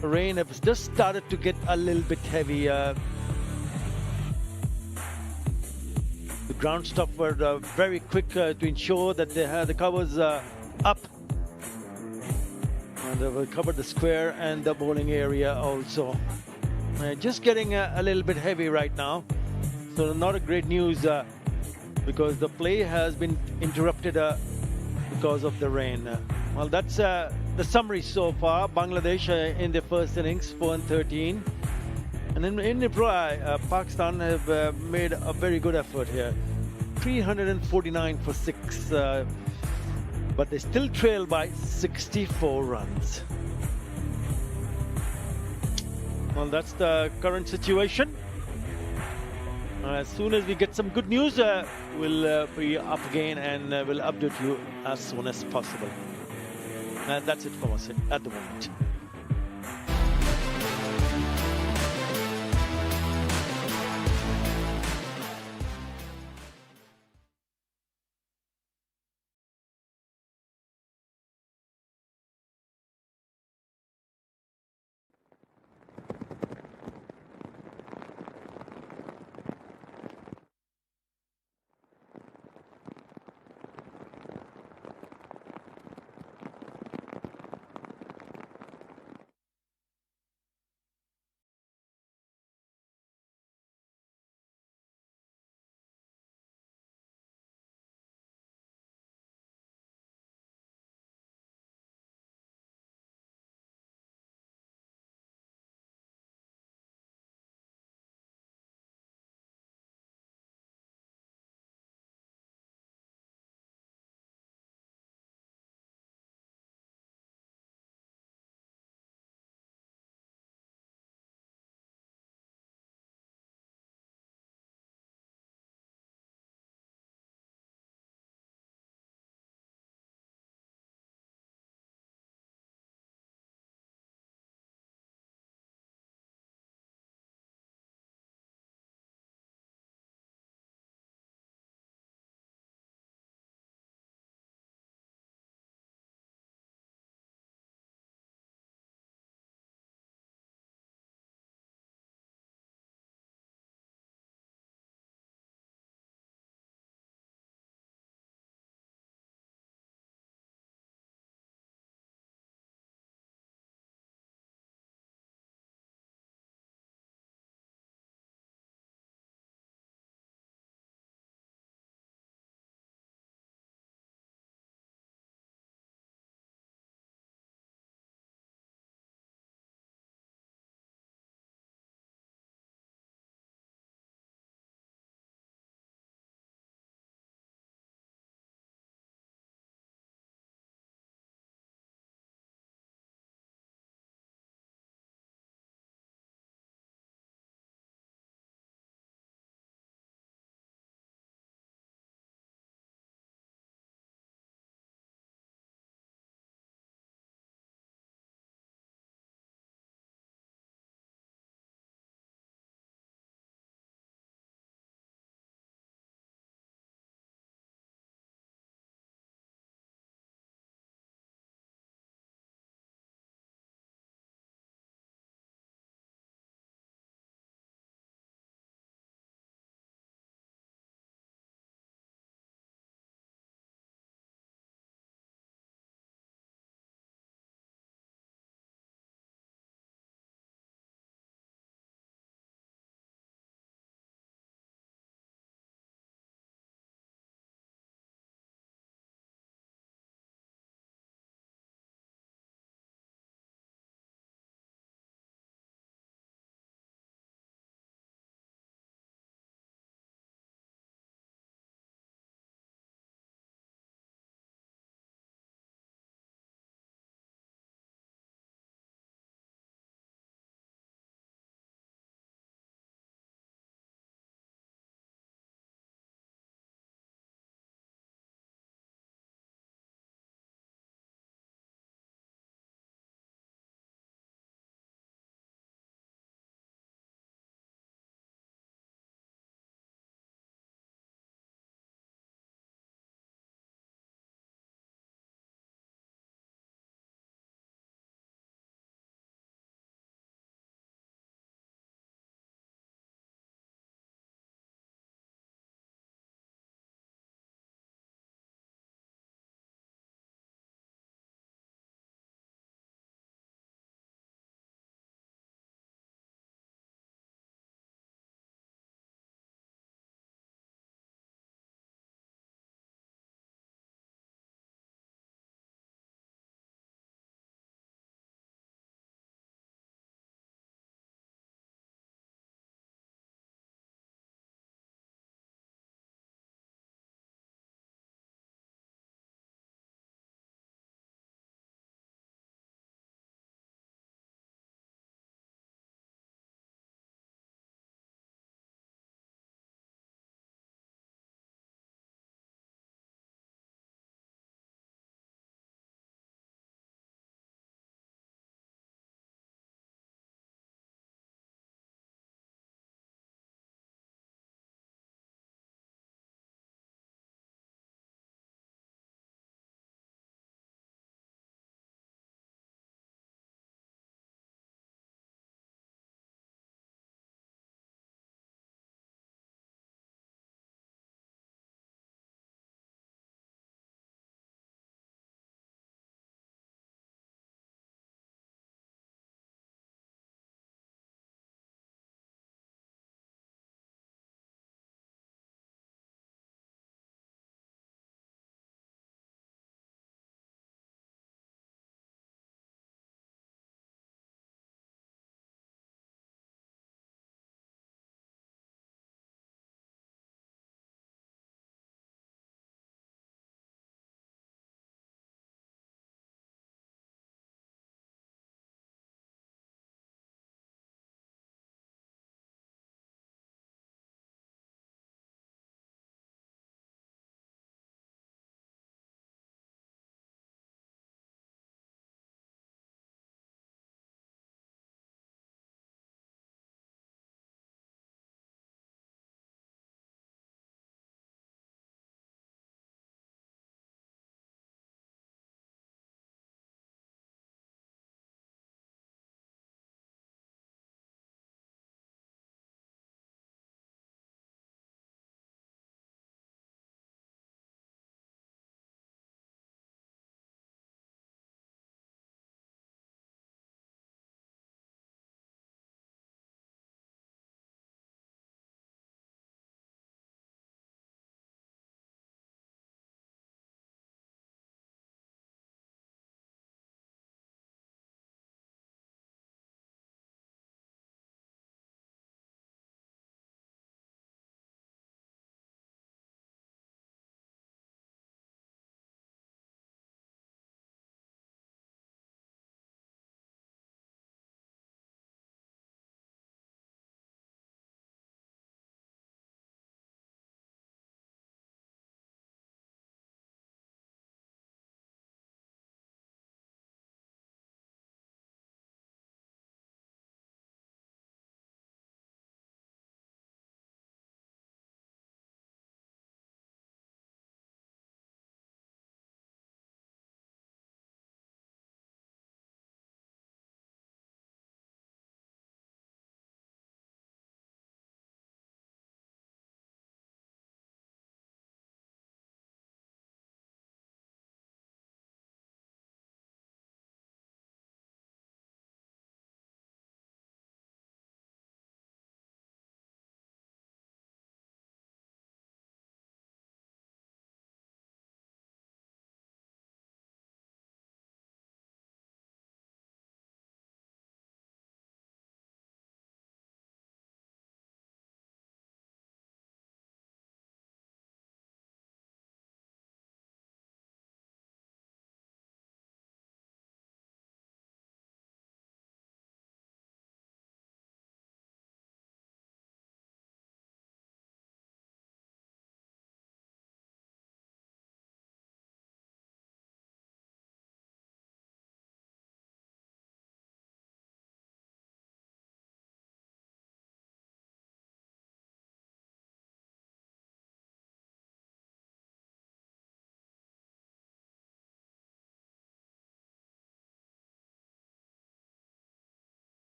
rain has just started to get a little bit heavy. The ground staff were very quick to ensure that they had the covers up. And they will cover the square and the bowling area also. Just getting a little bit heavy right now. So not a great news because the play has been interrupted because of the rain. Well, that's the summary so far. Bangladesh in the first innings, 4-13. And in reply, Pakistan have made a very good effort here. 349 for 6. But they still trail by 64 runs. Well, that's the current situation. As soon as we get some good news, we'll be up again and we'll update you as soon as possible. And that's it for us at the moment.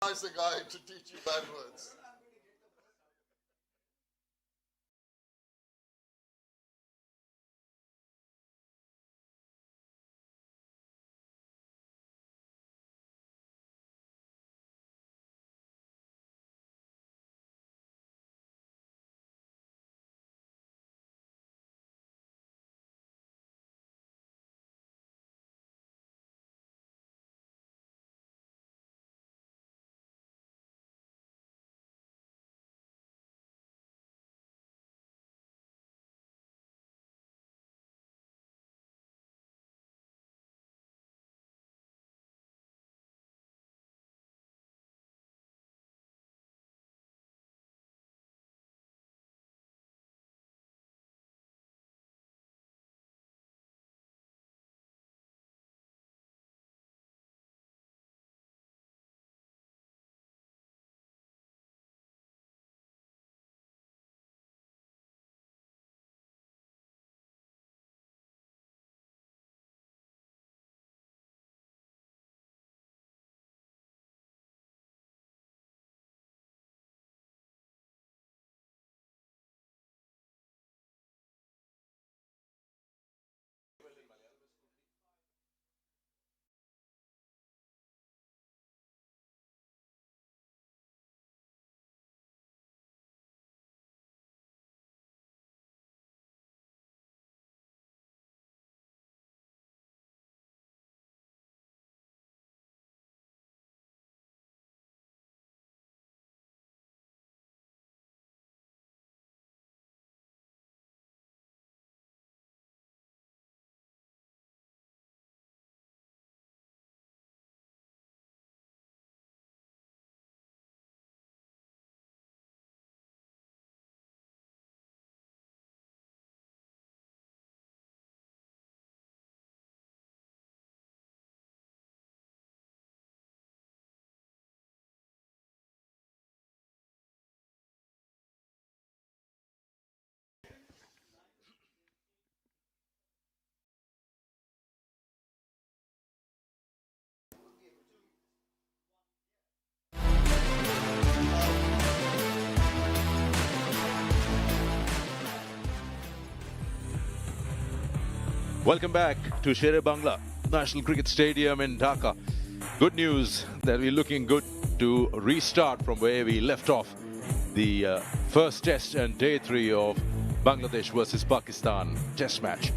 Nice a guy to teach you bad words. Welcome back to Sher-e-Bangla, National Cricket Stadium in Dhaka. Good news that we're looking good to restart from where we left off the first test and day 3 of Bangladesh versus Pakistan test match.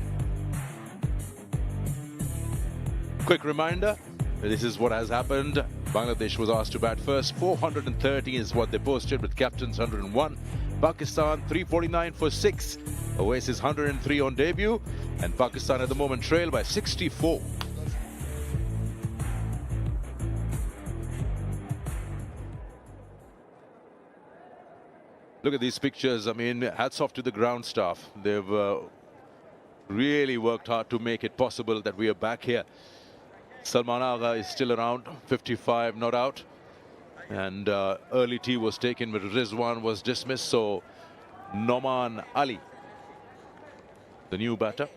Quick reminder, this is what has happened. Bangladesh was asked to bat first. 430 is what they posted with captains 101. Pakistan 349 for 6. Oasis 103 on debut, and Pakistan at the moment trail by 64. Look at these pictures. I mean, hats off to the ground staff. They've really worked hard to make it possible that we are back here. Salman Agha is still around, 55 not out. And early tea was taken, but Rizwan was dismissed. So Noman Ali, the new batter,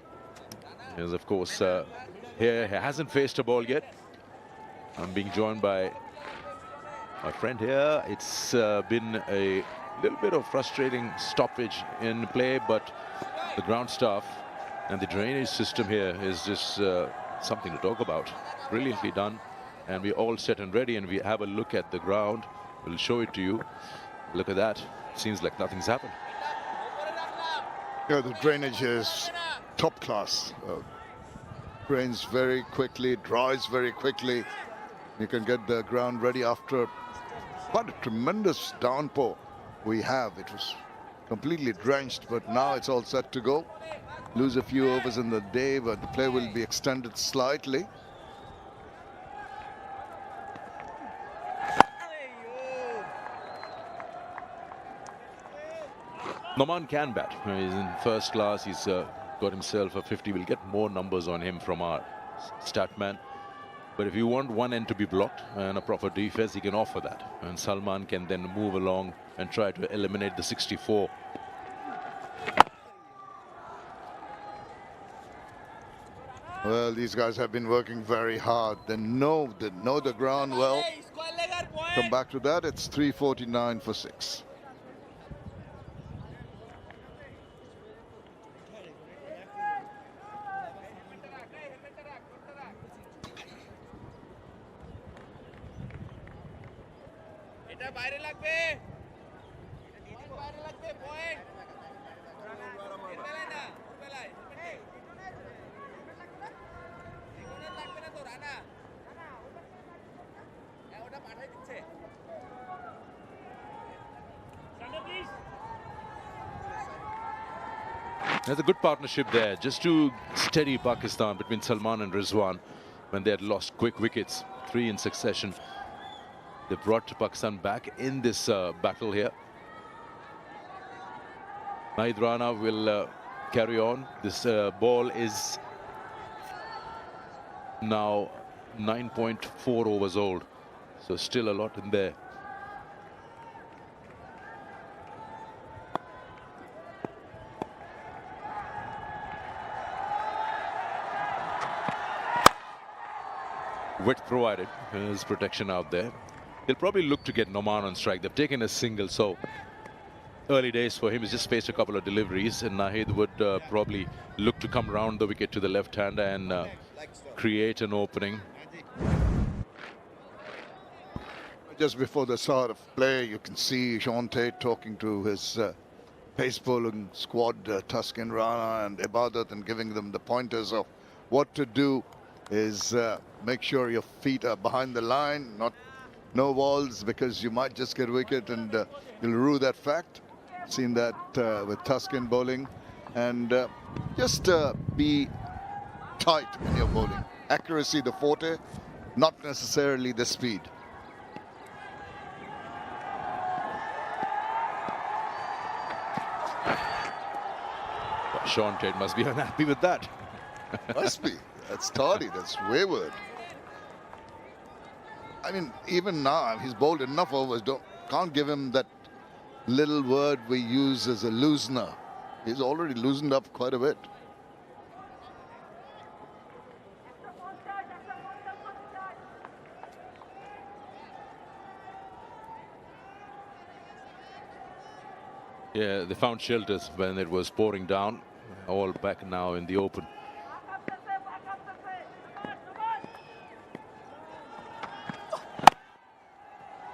is of course here. He hasn't faced a ball yet. I'm being joined by my friend here. It's been a little bit of frustrating stoppage in play, but the ground staff and the drainage system here is just something to talk about. Brilliantly done, and we're all set and ready, and we have a look at the ground. We'll show it to you. Look at that. Seems like nothing's happened. Yeah, the drainage is top class. Drains very quickly, dries very quickly. You can get the ground ready after quite a tremendous downpour we have. It was completely drenched, but now it's all set to go. Lose a few overs in the day, but the play will be extended slightly. Noman can bat. He's in first class. He's got himself a 50. We'll get more numbers on him from our stat man. But if you want one end to be blocked and a proper defense, he can offer that. And Salman can then move along and try to eliminate the 64. Well, these guys have been working very hard. They know the ground well. Come back to that. It's 349 for 6. There's a good partnership there, just to steady Pakistan between Salman and Rizwan when they had lost quick wickets, 3 in succession. They brought Pakistan back in this battle here. Rana will carry on. This ball is now 9.4 overs old, so still a lot in there. Width provided, there's protection out there. He'll probably look to get Noman on strike. They've taken a single, so early days for him. He's just faced a couple of deliveries, and Nahid would probably look to come round the wicket to the left hand and create an opening. Just before the start of play, you can see Sean Tate talking to his pace bowling squad, Tuscan, Rana and Ibadat, and giving them the pointers of what to do. Is make sure your feet are behind the line, no walls, because you might just get wicket and you'll rue that fact. Seen that with Tuscan bowling, and just be tight in your bowling. Accuracy the forte, not necessarily the speed. Sean Tate must be unhappy with that. Must be. That's tardy, that's wayward. I mean, even now, he's bowled enough overs. Can't give him that little word we use as a loosener. He's already loosened up quite a bit. Yeah, they found shelters when it was pouring down. All back now in the open.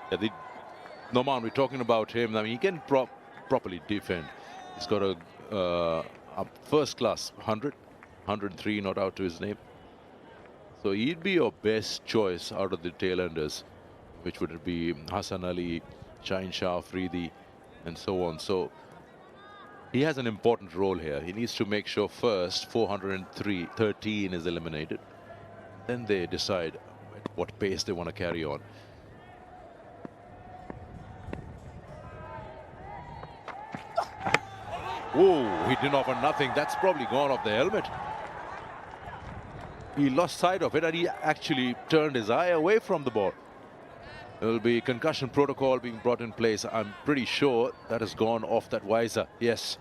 Yeah, Noman, we're talking about him. I mean, he can properly defend. He's got a first-class 103 not out to his name. So he'd be your best choice out of the tail-enders, which would be Hassan Ali, Shaheen Shah, Afridi, and so on. So he has an important role here. He needs to make sure first 413 is eliminated. Then they decide at what pace they want to carry on. Oh, he didn't offer nothing. That's probably gone off the helmet. He lost sight of it and he actually turned his eye away from the ball. There will be concussion protocol being brought in place. I'm pretty sure that has gone off that visor. Yes.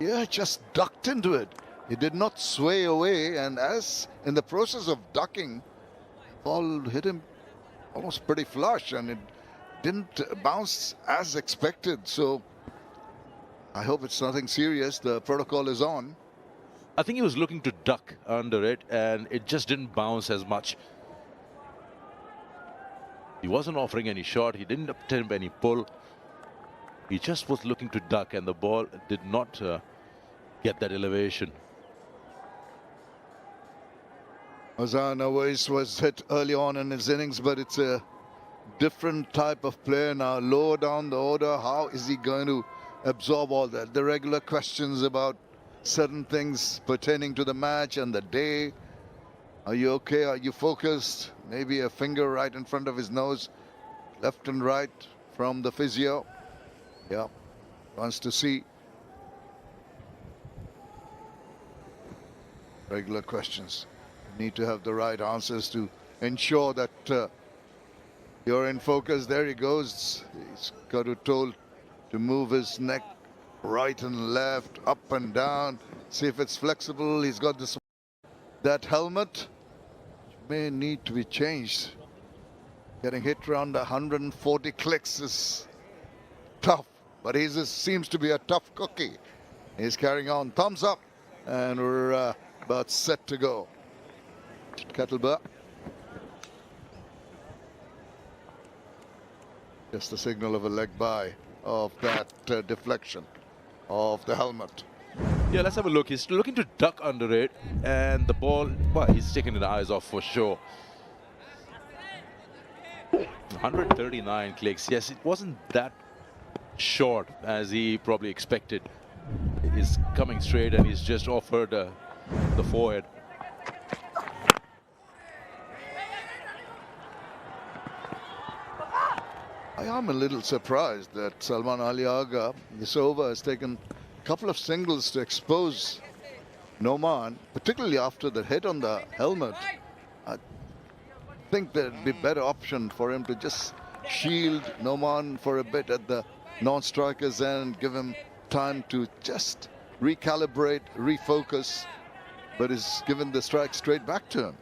Yeah, just ducked into it. He did not sway away, and as in the process of ducking, ball hit him almost pretty flush, and it didn't bounce as expected. So I hope it's nothing serious. The protocol is on. I think he was looking to duck under it and it just didn't bounce as much. He wasn't offering any shot. He didn't attempt any pull. He just was looking to duck and the ball did not get that elevation. Azam always was hit early on in his innings, but it's a different type of player now. Lower down the order, how is he going to absorb all that? The regular questions about certain things pertaining to the match and the day. Are you okay? Are you focused? Maybe a finger right in front of his nose, left and right from the physio. Yeah, wants to see. Regular questions. You need to have the right answers to ensure that you're in focus. There he goes. He's got to told to move his neck right and left, up and down. See if it's flexible. He's got this. that helmet may need to be changed. Getting hit around 140 clicks is tough, but he seems to be a tough cookie. He's carrying on. Thumbs up, and we're about set to go. Kettlebell. Just the signal of a leg by of that deflection of the helmet. Yeah, let's have a look. He's looking to duck under it, and the ball, well, he's taking the eyes off for sure. 139 clicks. Yes, it wasn't that short as he probably expected. He's coming straight, and he's just offered the forehead. I am a little surprised that Salman Ali Agha, this over, has taken a couple of singles to expose Noman, particularly after the hit on the helmet. I think there'd be a better option for him to just shield Noman for a bit at the non-striker's end, give him time to just recalibrate, refocus, but he's given the strike straight back to him.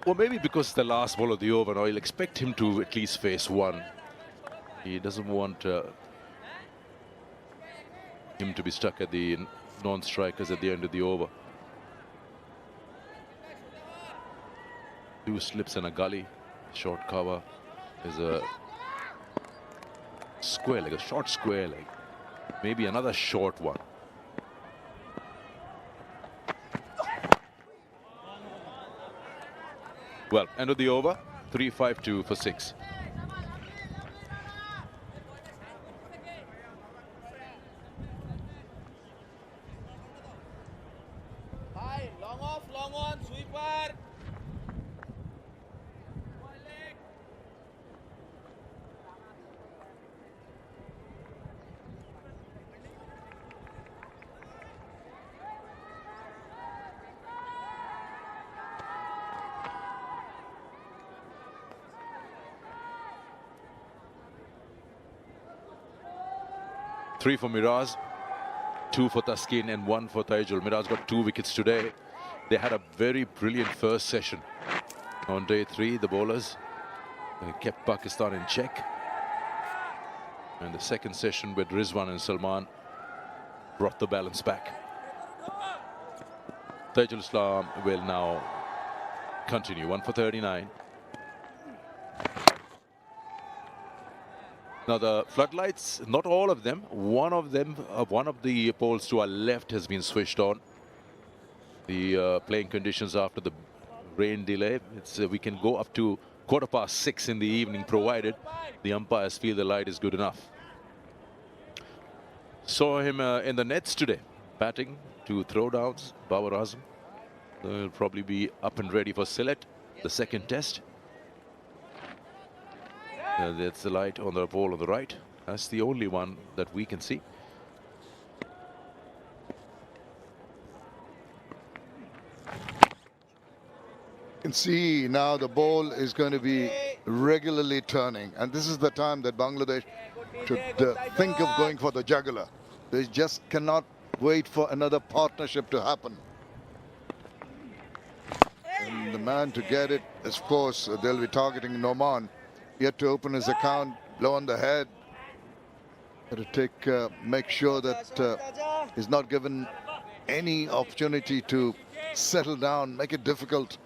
Well, maybe because the last ball of the over, now he'll expect him to at least face one. He doesn't want him to be stuck at the non-strikers at the end of the over. Two slips and a gully. Short cover is a square leg, a short square leg. Maybe another short one. Well, end of the over, 3-5-2 for 6. High, long off, long on, sweeper. 3 for Miraz, 2 for Taskin, and 1 for Taijul. Miraz got 2 wickets today. They had a very brilliant first session. On day 3, the bowlers kept Pakistan in check. And the second session with Rizwan and Salman brought the balance back. Taijul Islam will now continue. 1 for 39. Now the floodlights, not all of them. One of the poles to our left has been switched on. The playing conditions after the rain delay, we can go up to 6:15 in the evening, provided the umpires feel the light is good enough. Saw him in the nets today, batting to throwdowns. Babar Azam will probably be up and ready for Sylhet, the second test. That's the light on the pole on the right. That's the only one that we can see. You can see now the ball is going to be regularly turning, and this is the time that Bangladesh should think of going for the jugular. They just cannot wait for another partnership to happen. And the man to get it, of course, they'll be targeting Noman. Yet to open his account, blow on the head. Got to make sure that he's not given any opportunity to settle down, make it difficult.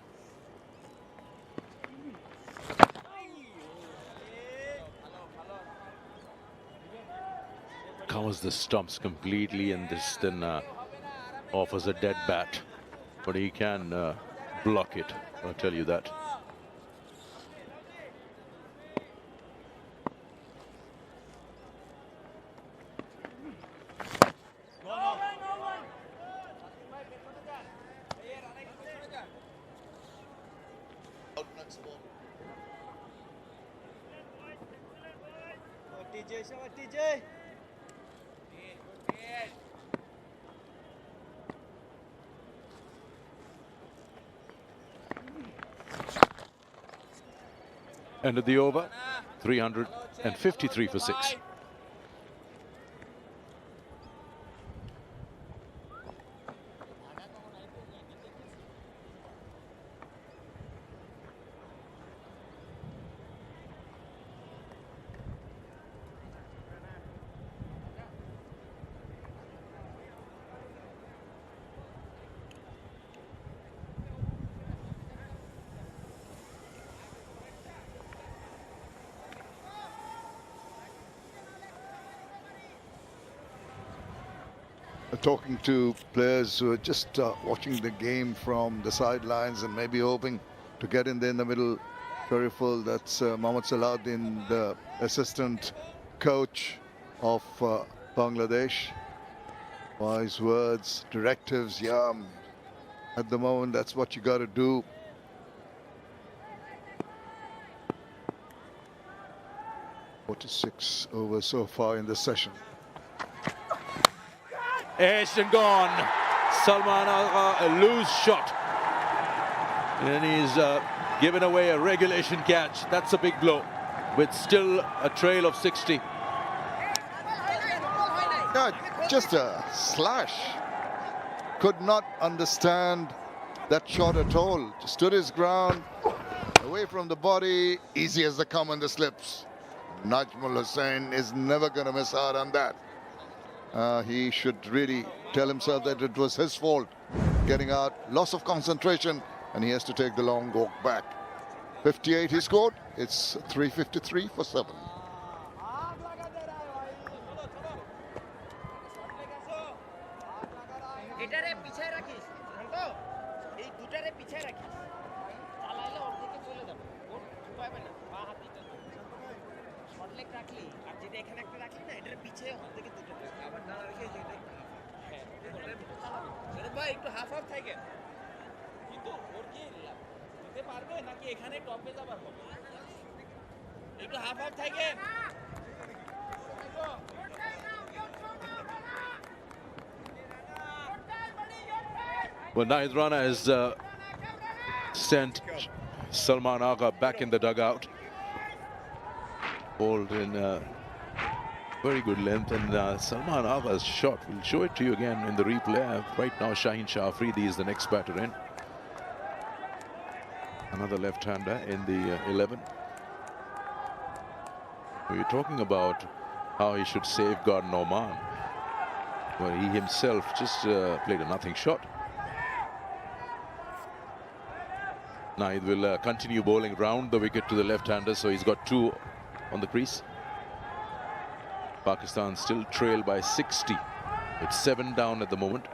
Covers the stumps completely, and this then offers a dead bat. But he can block it, I'll tell you that. End of the over, 353 for 6. talking to players who are just watching the game from the sidelines and maybe hoping to get in there in the middle. Very full. That's Mohammad Salahuddin, the assistant coach of Bangladesh. Wise words, directives, yeah. At the moment, that's what you got to do. Six over so far in the session. Edged and gone. Salman Agha, a loose shot. And he's given away a regulation catch. That's a big blow, with still a trail of 60. Yeah, just a slash. Could not understand that shot at all. Just stood his ground, away from the body, easy as they come on the slips. Najmul Hussain is never going to miss out on that. He should really tell himself that it was his fault. Getting out, loss of concentration, and he has to take the long walk back. 58 he scored. It's 353 for 7. Well, Nahid Rana has sent Salman Agha back in the dugout. Bowled in very good length, and Salman Agha's shot, we'll show it to you again in the replay. Right now, Shaheen Shah Afridi is the next batter in. Another left-hander in the 11. We're talking about how he should safeguard Noman, where he himself just played a nothing shot. Nahid will continue bowling round the wicket to the left-hander, so he's got 2 on the crease. Pakistan still trail by 60. It's 7 down at the moment.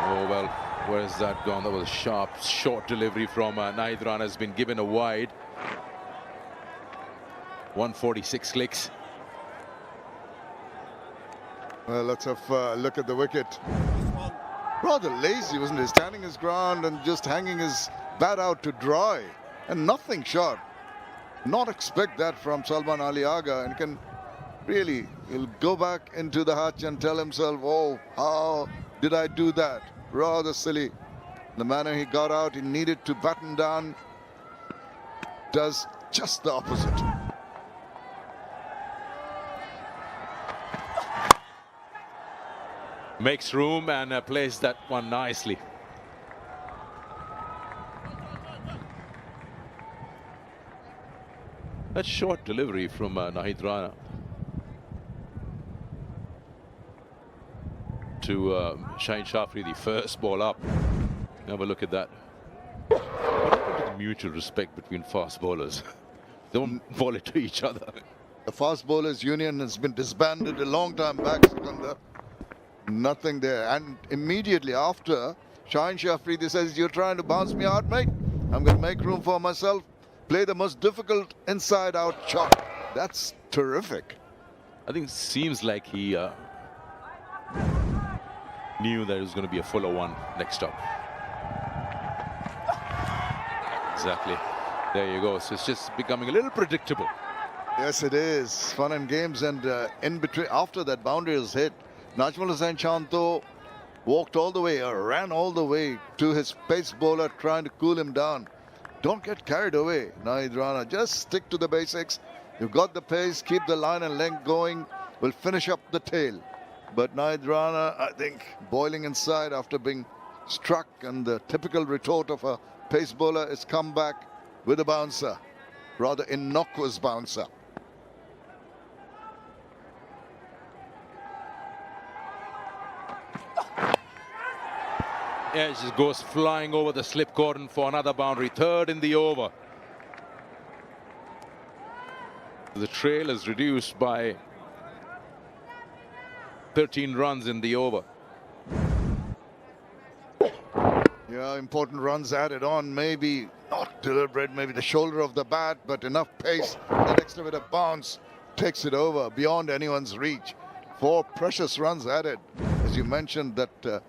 Oh, well, where's that gone? That was a sharp, short delivery from Nahid Rana. Has been given a wide. 146 clicks. Well, let's have a look at the wicket. Rather lazy, wasn't he? Standing his ground and just hanging his bat out to dry. And nothing shot. Not expect that from Salman Ali Agha. And can really, he'll go back into the hutch and tell himself, oh, how did I do that? Rather silly. The manner he got out, he needed to batten down. Does just the opposite. Makes room and plays that one nicely. That short delivery from Nahid Rana to Shaheen Shah Afridi, the first ball up. Have a look at that. What happened to the mutual respect between fast bowlers? They don't bowl it to each other. The fast bowlers union has been disbanded a long time back, Sikandar. Nothing there. And immediately after, Shaheen Shah Afridi says, you're trying to bounce me out, mate? I'm going to make room for myself. Play the most difficult inside-out shot. That's terrific. I think it seems like he knew that it was going to be a fuller one next up. Exactly. There you go. So it's just becoming a little predictable. Yes, it is. Fun and games. And in between, after that boundary was hit, Najmul Hussain Chanto walked all the way, or ran all the way to his pace bowler, trying to cool him down. Don't get carried away, Nahid Rana. Just stick to the basics. You've got the pace, keep the line and length going. We'll finish up the tail. But Nahid Rana, I think, boiling inside after being struck, and the typical retort of a pace bowler is come back with a bouncer. Rather innocuous bouncer. Yeah, it just goes flying over the slip cordon for another boundary. Third in the over. The trail is reduced by 13 runs in the over. Yeah, important runs added on. Maybe not deliberate, maybe the shoulder of the bat, but enough pace. That extra bit of bounce takes it over beyond anyone's reach. 4 precious runs added. As you mentioned, that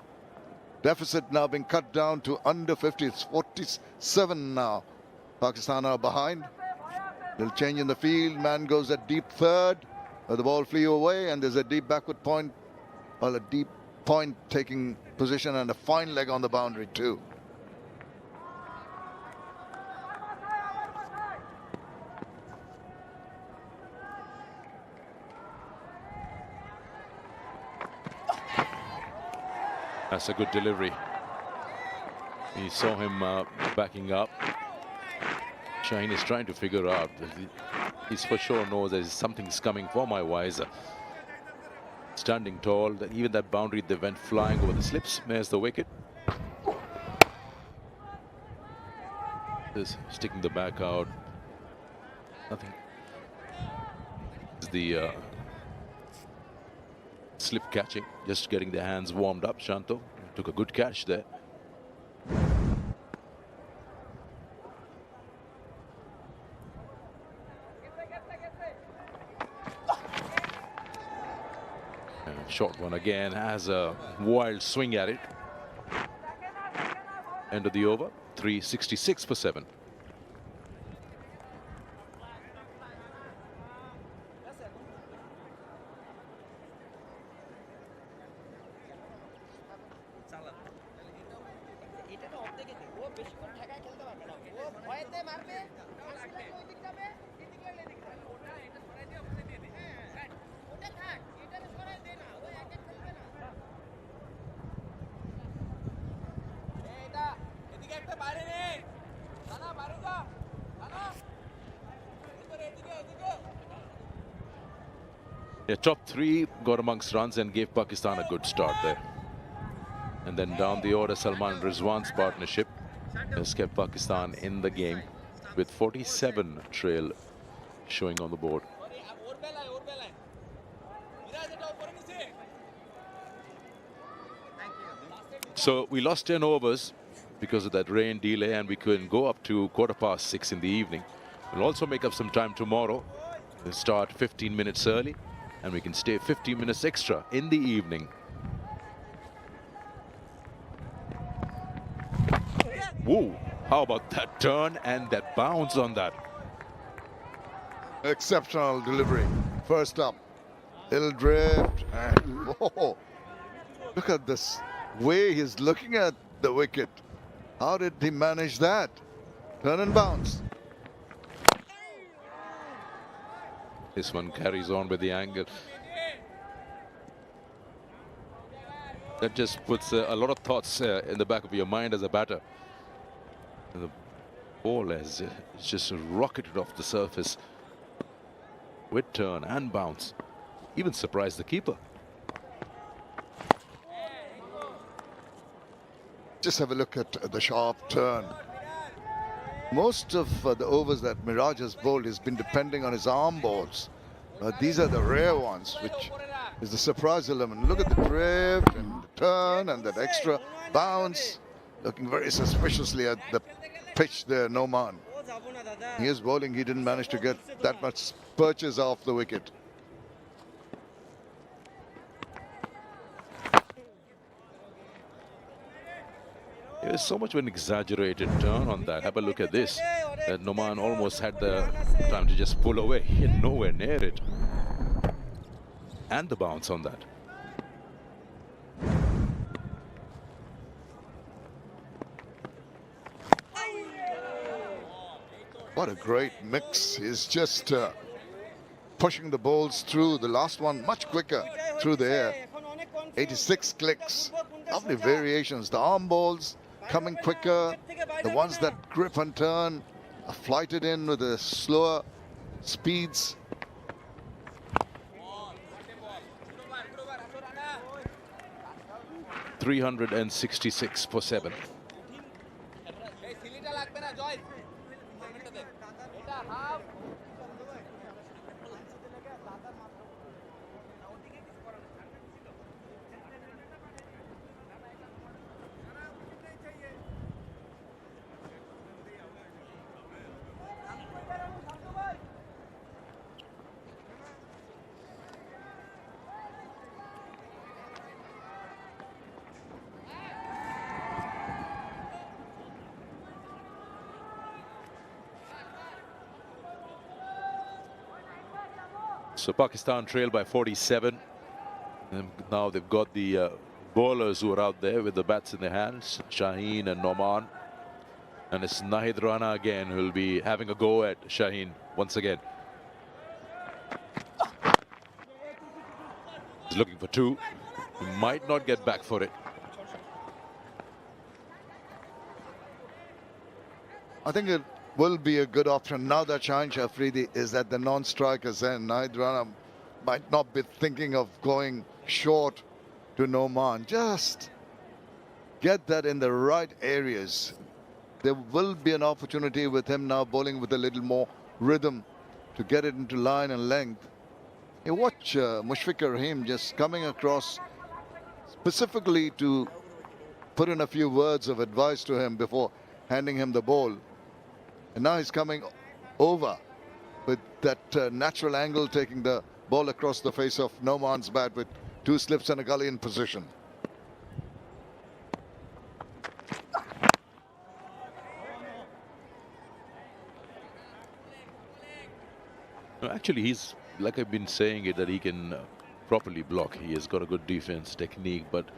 deficit now being cut down to under 50. It's 47 now. Pakistan are behind. Little change in the field. Man goes at deep third. The ball flew away, and there's a deep backward point. Well, a deep point taking position and a fine leg on the boundary too. That's a good delivery. He saw him backing up. Shaheen is trying to figure out. He's for sure knows that something's coming for my wiser. Standing tall, that even that boundary they went flying over the slips. There's the wicket. Just sticking the back out. Nothing. The slip catching, just getting their hands warmed up. Shanto took a good catch there. Short one again, has a wild swing at it. End of the over, 366 for 7. Yeah, top 3 got amongst runs and gave Pakistan a good start there. And then down the order, Salman Rizwan's partnership has kept Pakistan in the game with 47 trail showing on the board. So we lost 10 overs because of that rain delay, and we couldn't go up to 6:15 in the evening. We'll also make up some time tomorrow. We'll start 15 minutes early, and we can stay 15 minutes extra in the evening. Whoa, how about that turn and that bounce on that? Exceptional delivery. First up, little drift, and whoa, look at this way he's looking at the wicket. How did he manage that? Turn and bounce. This one carries on with the angle. That just puts a lot of thoughts in the back of your mind as a batter. And the ball has just rocketed off the surface with turn and bounce. Even surprised the keeper. Just have a look at the sharp turn. Most of the overs that Miraj has bowled has been depending on his arm balls. These are the rare ones, which is the surprise element. Look at the drift and the turn and that extra bounce. Looking very suspiciously at the pitch there, Noman. He is bowling, he didn't manage to get that much purchase off the wicket. There's so much of an exaggerated turn on that. Have a look at this. Noman almost had the time to just pull away. He had nowhere near it. And the bounce on that. What a great mix. He's just pushing the balls through. The last one much quicker through the air. 86 clicks. Lovely variations. The arm balls coming quicker. The ones that grip and turn are flighted in with the slower speeds. $366 for 7. So Pakistan trail by 47. And now they've got the bowlers who are out there with the bats in their hands, Shaheen and Noman. And it's Nahid Rana again who will be having a go at Shaheen once again. He's looking for two. He might not get back for it. I think it will be a good option now that Shaheen Shafridi is at the non-strikers end. Nahid Rana might not be thinking of going short to Noman. Just get that in the right areas. There will be an opportunity with him now bowling with a little more rhythm to get it into line and length. You watch Mushfiqur Rahim just coming across specifically to put in a few words of advice to him before handing him the ball. And now he's coming over with that natural angle, taking the ball across the face of Noman's bat with two slips and a gully in position. No, actually, he's, like I've been saying it, that he can properly block. He has got a good defense technique, but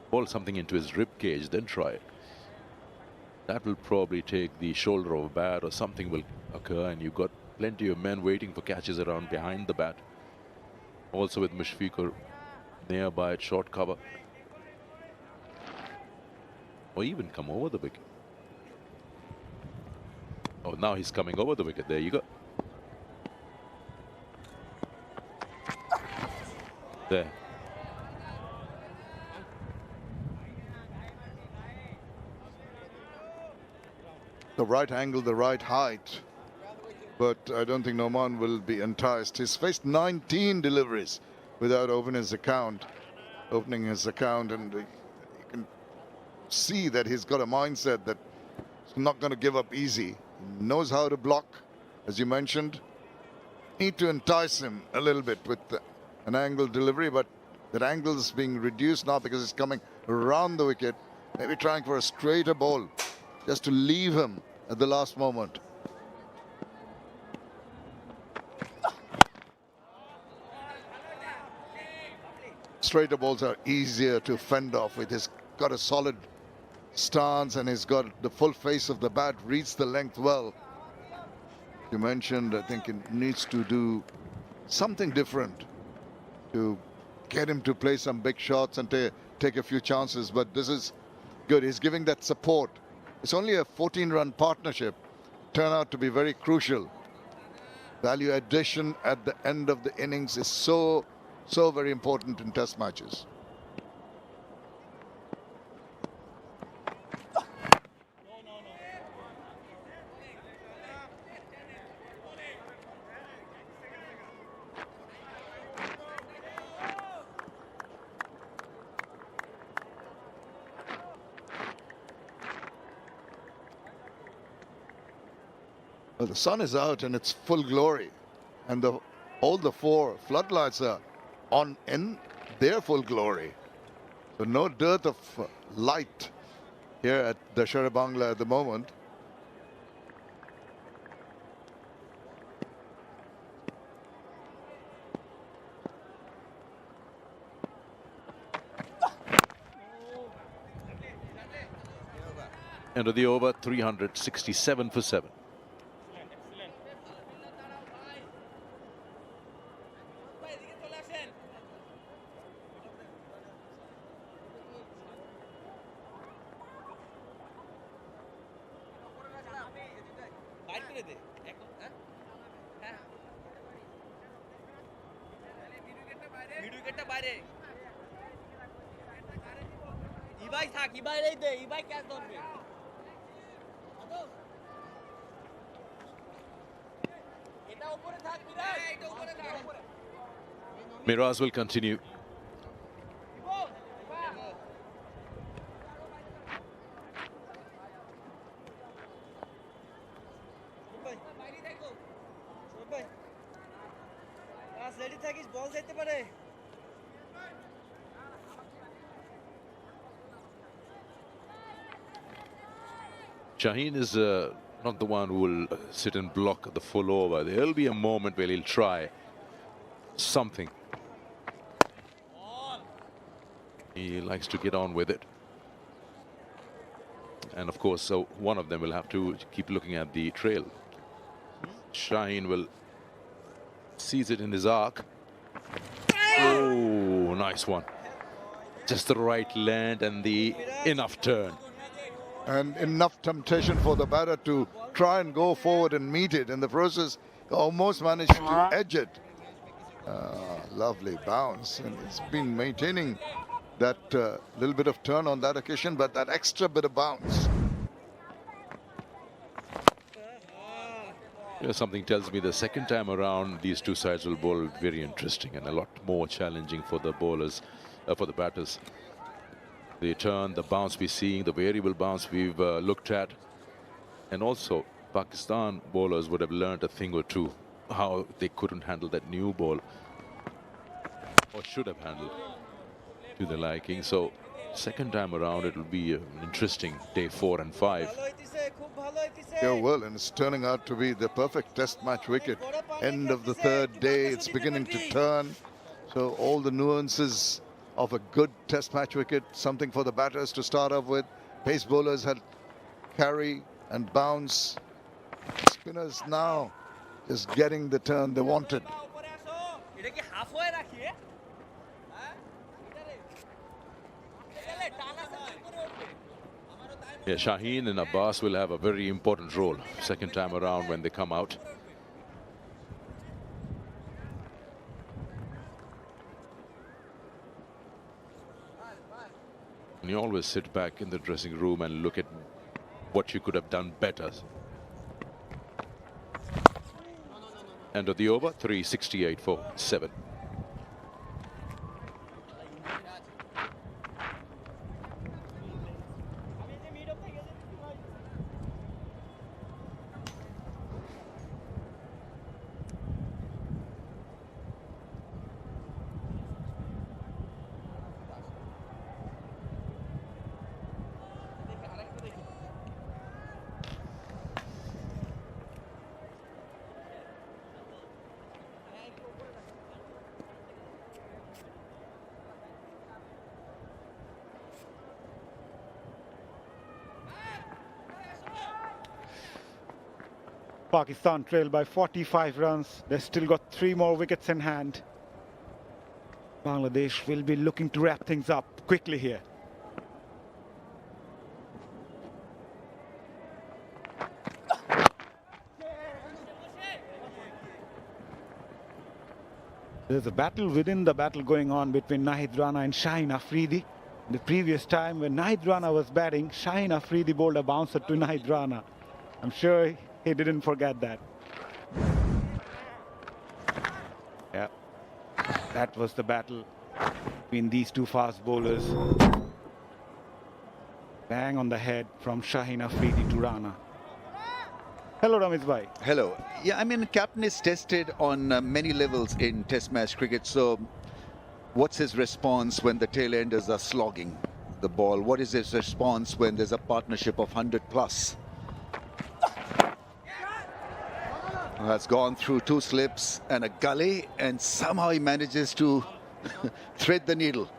ball something into his rib cage, then try it. That will probably take the shoulder of a bat or something will occur, and you've got plenty of men waiting for catches around behind the bat. Also with Mushfiqur nearby at short cover. Or even come over the wicket. Oh, now he's coming over the wicket. There you go. There. The right angle, the right height. But I don't think Noman will be enticed. He's faced 19 deliveries without opening his account. And you can see that he's got a mindset that he's not going to give up easy. He knows how to block, as you mentioned. Need to entice him a little bit with an angle delivery, but that angle is being reduced now because it's coming around the wicket. Maybe trying for a straighter ball just to leave him at the last moment. Straighter balls are easier to fend off with. He's got a solid stance and he's got the full face of the bat, reads the length well. You mentioned, I think it needs to do something different to get him to play some big shots and take a few chances, but this is good. He's giving that support. It's only a 14-run partnership. Turn out to be very crucial. Value addition at the end of the innings is so very important in test matches. Well, the sun is out and it's full glory, and all the four floodlights are on in their full glory. So no dearth of light here at the Sher-e-Bangla at the moment. End of the over, 367 for 7. Miraz will continue. Shaheen is not the one who will sit and block the full over. There will be a moment where he'll try something. He likes to get on with it. And of course, so one of them will have to keep looking at the trail. Shaheen will seize it in his arc. Oh, nice one. Just the right land and the enough turn. And enough temptation for the batter to try and go forward and meet it. In the process, almost managed to edge it. Lovely bounce. And it's been maintaining that little bit of turn on that occasion, but that extra bit of bounce. Yeah, something tells me the second time around, these two sides will bowl very interesting and a lot more challenging for the bowlers, for the batters. The turn, the bounce we're seeing, the variable bounce we've looked at. And also, Pakistan bowlers would have learned a thing or two, how they couldn't handle that new ball, or should have handled to their liking. So, second time around, it will be an interesting day 4 and 5. Yeah, well, and it's turning out to be the perfect test match wicket. End of the third day, it's beginning to turn. So all the nuances of a good test match wicket, something for the batters to start off with. Pace bowlers had carry and bounce. Spinners now just getting the turn they wanted. Yeah, Shaheen and Abbas will have a very important role second time around when they come out. And you always sit back in the dressing room and look at what you could have done better. End of the over, 368 for 7. Pakistan trail by 45 runs. They've still got 3 more wickets in hand. Bangladesh will be looking to wrap things up quickly here. There's a battle within the battle going on between Nahid Rana and Shaheen Afridi. The previous time when Nahid Rana was batting, Shaheen Afridi bowled a bouncer to Nahid Rana. I'm sure he didn't forget that. Yeah, that was the battle between these two fast bowlers. Bang on the head from Shaheen Afridi to Rana. Hello, Ramiz bhai. Hello. Yeah, I mean, captain is tested on many levels in Test match cricket. So, what's his response when the tail enders are slogging the ball? What is his response when there's a partnership of 100 plus? Has gone through 2 slips and a gully, and somehow he manages to thread the needle.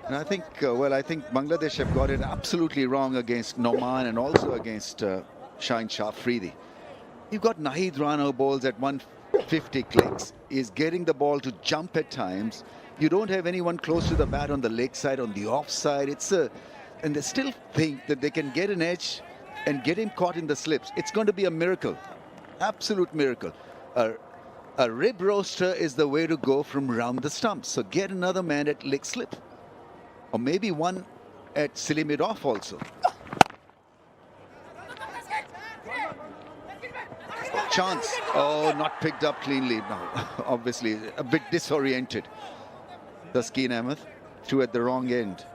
And I think, I think Bangladesh have got it absolutely wrong against Noman and also against Shaheen Afridi. You've got Nahid Rana who bowls at 150 clicks, is getting the ball to jump at times. You don't have anyone close to the bat on the leg side, on the off side. And they still think that they can get an edge and get him caught in the slips. It's going to be a miracle, absolute miracle. A rib roaster is the way to go from round the stumps. So get another man at leg slip, or maybe one at silly mid off also. Chance. Oh, not picked up cleanly. No, obviously a bit disoriented. Taskeen Ahmed threw at the wrong end.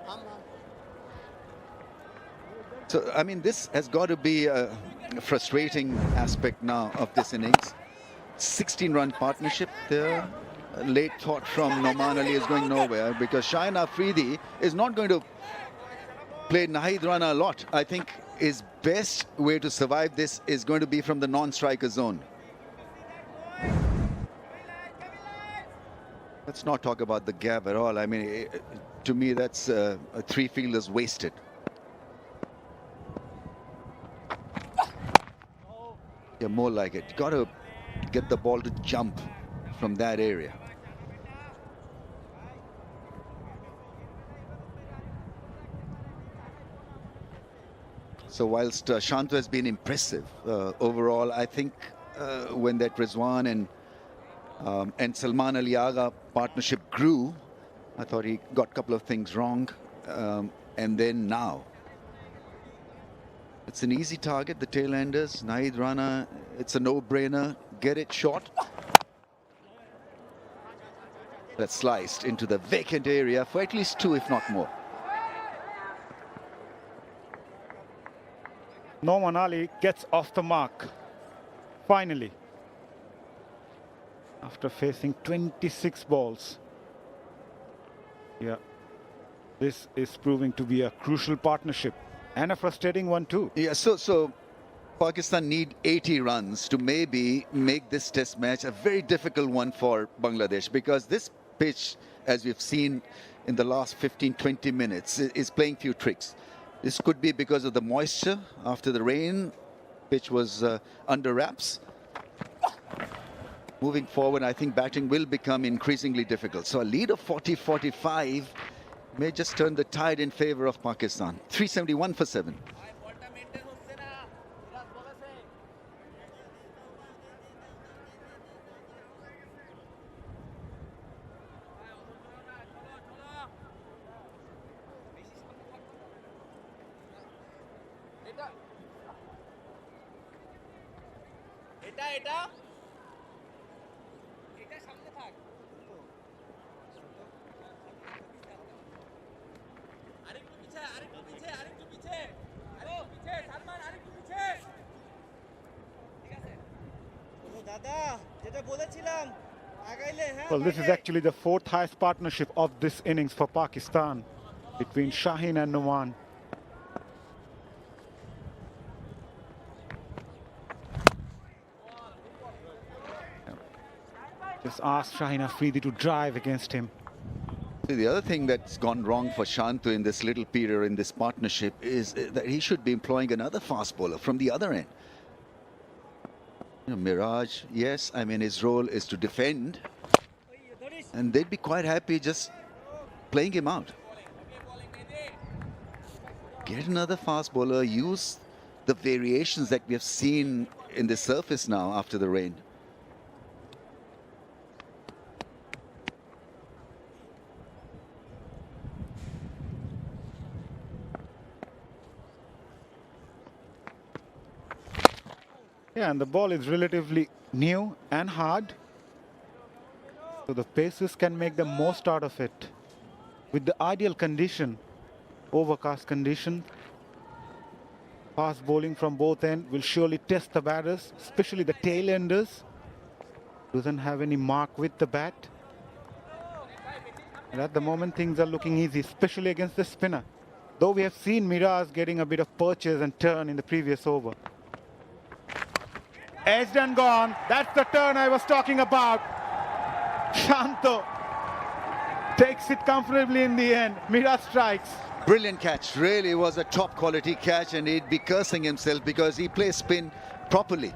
So, I mean, this has got to be a frustrating aspect now of this innings. 16-run partnership there. A late thought from Noman Ali is going nowhere because Shaheen Afridi is not going to play Nahid Rana a lot. I think his best way to survive this is going to be from the non-striker zone. Let's not talk about the gap at all. I mean, to me, that's three fielders wasted. Yeah, more like it. Got to get the ball to jump from that area. So whilst Shantu has been impressive overall, I think when that Rizwan and Salman Ali Agha partnership grew, I thought he got a couple of things wrong. And then now, it's an easy target, the tail-enders. Naid Rana, it's a no-brainer. Get it shot. That's sliced into the vacant area for at least two, if not more. Noman Ali gets off the mark, finally, after facing 26 balls. Yeah, this is proving to be a crucial partnership and a frustrating one too. Yeah, so Pakistan need 80 runs to maybe make this test match a very difficult one for Bangladesh, because this pitch, as we've seen in the last 15-20 minutes, is playing few tricks. This could be because of the moisture after the rain. Pitch was under wraps. Moving forward, I think batting will become increasingly difficult. So a lead of 40-45 may just turn the tide in favor of Pakistan. 371 for 7. Well, this is actually the fourth highest partnership of this innings for Pakistan between Shaheen and Numan. Just ask Shaheen Afridi to drive against him. See, the other thing that's gone wrong for Shantu in this little period in this partnership is that he should be employing another fast bowler from the other end. You know, Miraj, yes, I mean, his role is to defend, and they'd be quite happy just playing him out. Get another fast bowler, use the variations that we have seen in the surface now after the rain. Yeah, and the ball is relatively new and hard, so the paces can make the most out of it. With the ideal condition, overcast condition, fast bowling from both ends will surely test the batters, especially the tail-enders. Doesn't have any mark with the bat. And at the moment, things are looking easy, especially against the spinner. Though we have seen Miraz getting a bit of purchase and turn in the previous over. Edged and gone. That's the turn I was talking about. Shantu takes it comfortably in the end. Miraz strikes. Brilliant catch. Really was a top quality catch, and he'd be cursing himself because he plays spin properly.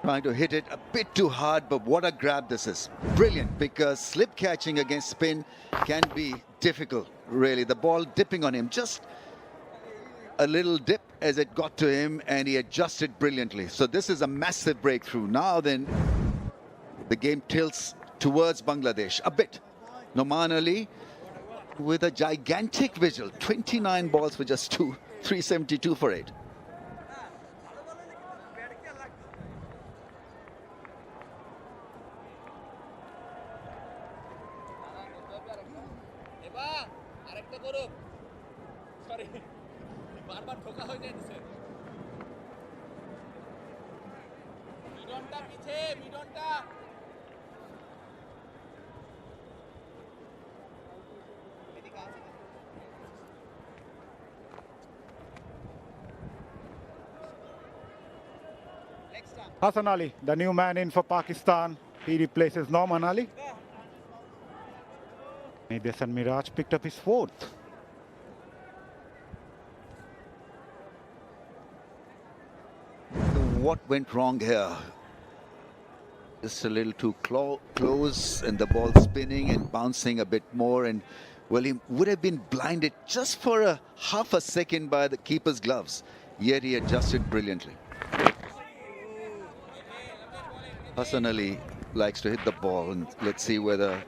Trying to hit it a bit too hard, but what a grab this is. Brilliant, because slip catching against spin can be difficult, really. The ball dipping on him, just a little dip as it got to him, and he adjusted brilliantly. So this is a massive breakthrough. Now then, the game tilts towards Bangladesh a bit. Noman Ali with a gigantic vigil. 29 balls for just 2. 372 for 8. Hassan Ali, the new man in for Pakistan. He replaces Norman Ali. Maiden Miraj picked up his fourth. What went wrong here? Just a little too close, and the ball spinning and bouncing a bit more, and well, he would have been blinded just for a half a second by the keeper's gloves, yet he adjusted brilliantly. Hassan Ali likes to hit the ball, and let's see whether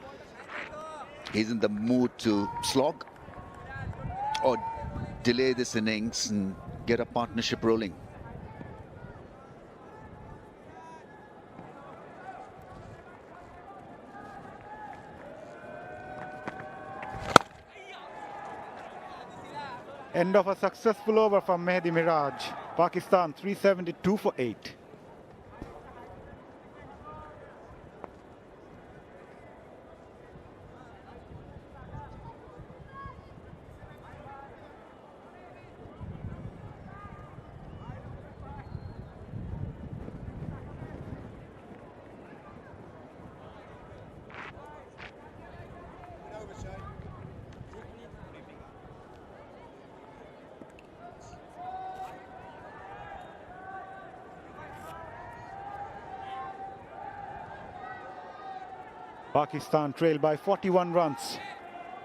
he's in the mood to slog or delay this innings and get a partnership rolling. End of a successful over from Mehdi Miraj. Pakistan 372 for 8. Pakistan trail by 41 runs.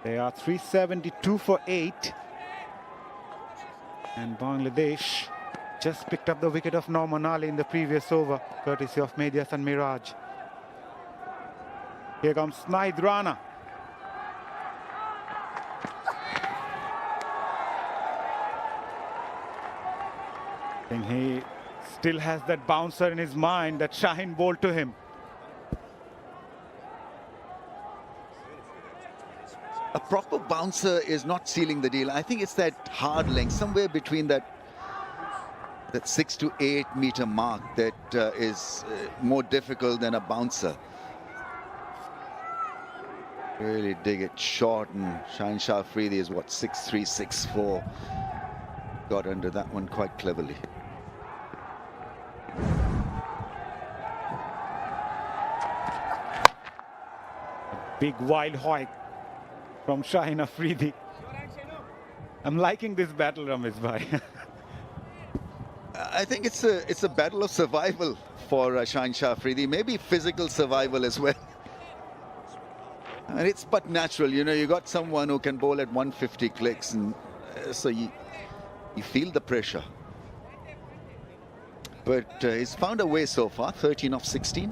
They are 372 for 8. And Bangladesh just picked up the wicket of Norman Ali in the previous over, courtesy of Maiden Miraj. Here comes Rana. I think he still has that bouncer in his mind that Shaheen bowled to him. A proper bouncer is not sealing the deal. I think it's that hard length, somewhere between that 6 to 8 meter mark that is more difficult than a bouncer. Really dig it short, and Shaheen Shah Afridi is what, 6'3", 6'4". Got under that one quite cleverly. A big wild hoik from Shaheen Afridi. I'm liking this battle, Ramesh bhai. I think it's a battle of survival for Shaheen Shah Afridi, maybe physical survival as well. And it's but natural, you know, you got someone who can bowl at 150 clicks, and so you feel the pressure. But he's found a way so far, 13 of 16.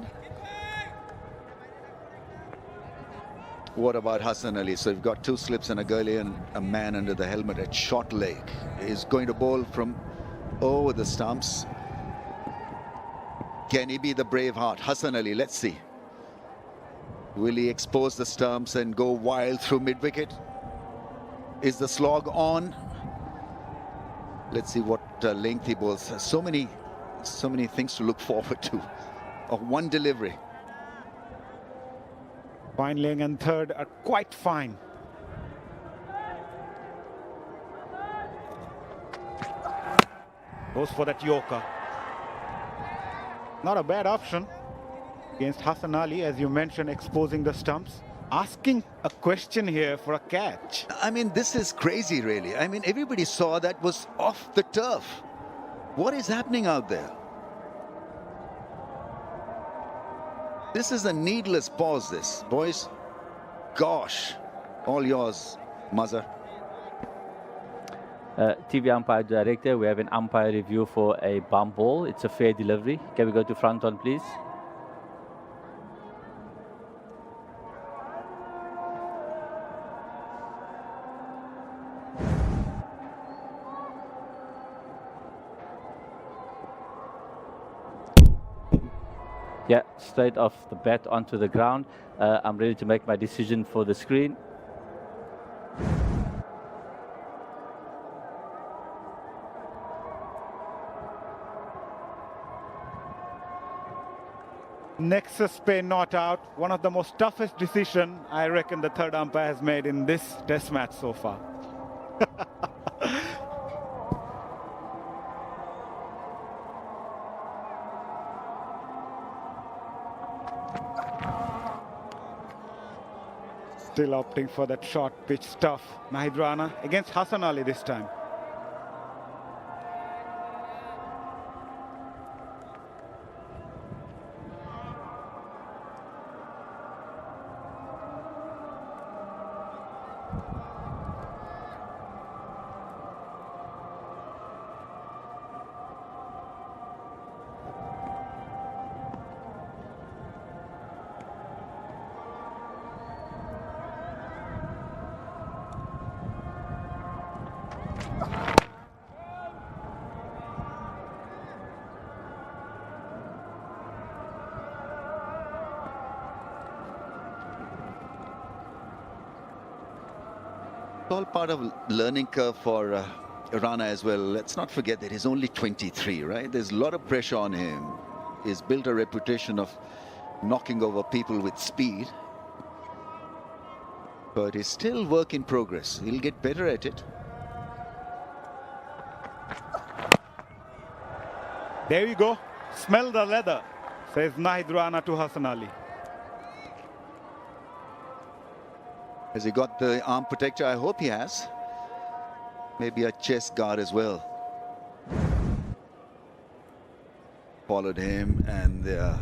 What about Hassan Ali? So you've got 2 slips and a gully and a man under the helmet at short leg. He's going to bowl from over the stumps. Can he be the brave heart? Hassan Ali, let's see. Will he expose the stumps and go wild through mid-wicket? Is the slog on? Let's see what length he bowls. So many things to look forward to. Of one delivery. Fine laying and third are quite fine. Goes for that Yorker. Not a bad option against Hassan Ali, as you mentioned, exposing the stumps. Asking a question here for a catch. I mean, this is crazy, really. I mean, everybody saw that was off the turf. What is happening out there? This is a needless pause, this, boys. Gosh, all yours, Mazhar. TV umpire director, we have an umpire review for a bump ball. It's a fair delivery. Can we go to front on, please? Yeah, straight off the bat onto the ground. I'm ready to make my decision for the screen. Nexus Pay not out. One of the most toughest decisions I reckon the third umpire has made in this test match so far. Still opting for that short pitch stuff. Nahid Rana against Hassan Ali this time. All part of learning curve for Rana as well. Let's not forget that he's only 23, right? There's a lot of pressure on him. He's built a reputation of knocking over people with speed. But it's still work in progress. He'll get better at it. There you go. Smell the leather, says Nahid Rana to Hassan Ali. Has he got the arm protector? I hope he has. Maybe a chest guard as well. Followed him and they're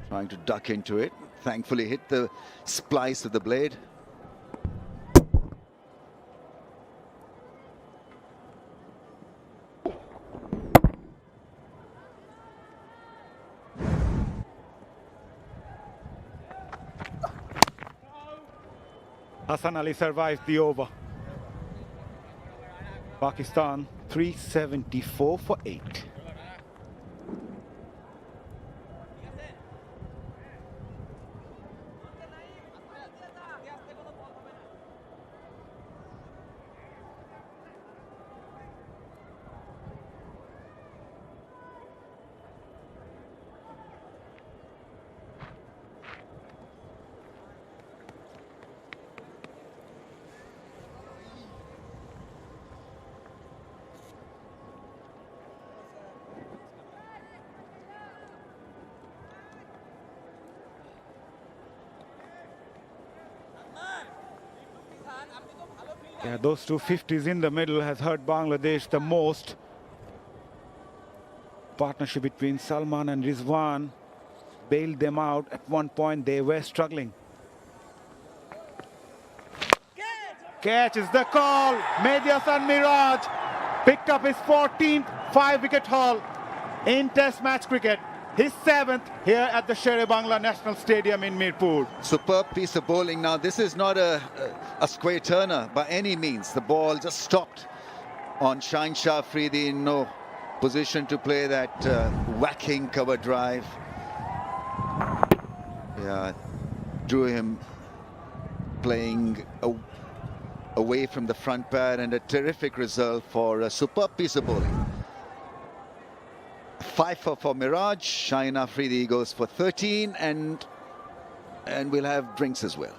trying to duck into it. Thankfully hit the splice of the blade. Hassan Ali survives the over. Pakistan 374 for 8. Yeah, those two 50s in the middle has hurt Bangladesh the most. Partnership between Salman and Rizwan bailed them out. At one point, they were struggling. Catch is the call. Mehdi Hasan Miraj picked up his 14th 5-wicket haul in Test match cricket. His 7th here at the Sher-e-Bangla National Stadium in Mirpur. Superb piece of bowling. Now, this is not a square turner by any means. The ball just stopped on Shaheen Shah Afridi, in no position to play that whacking cover drive. Yeah, drew him playing away from the front pad, and a terrific result for a superb piece of bowling. 5 for Miraj. Shaheen Afridi goes for 13, and we'll have drinks as well.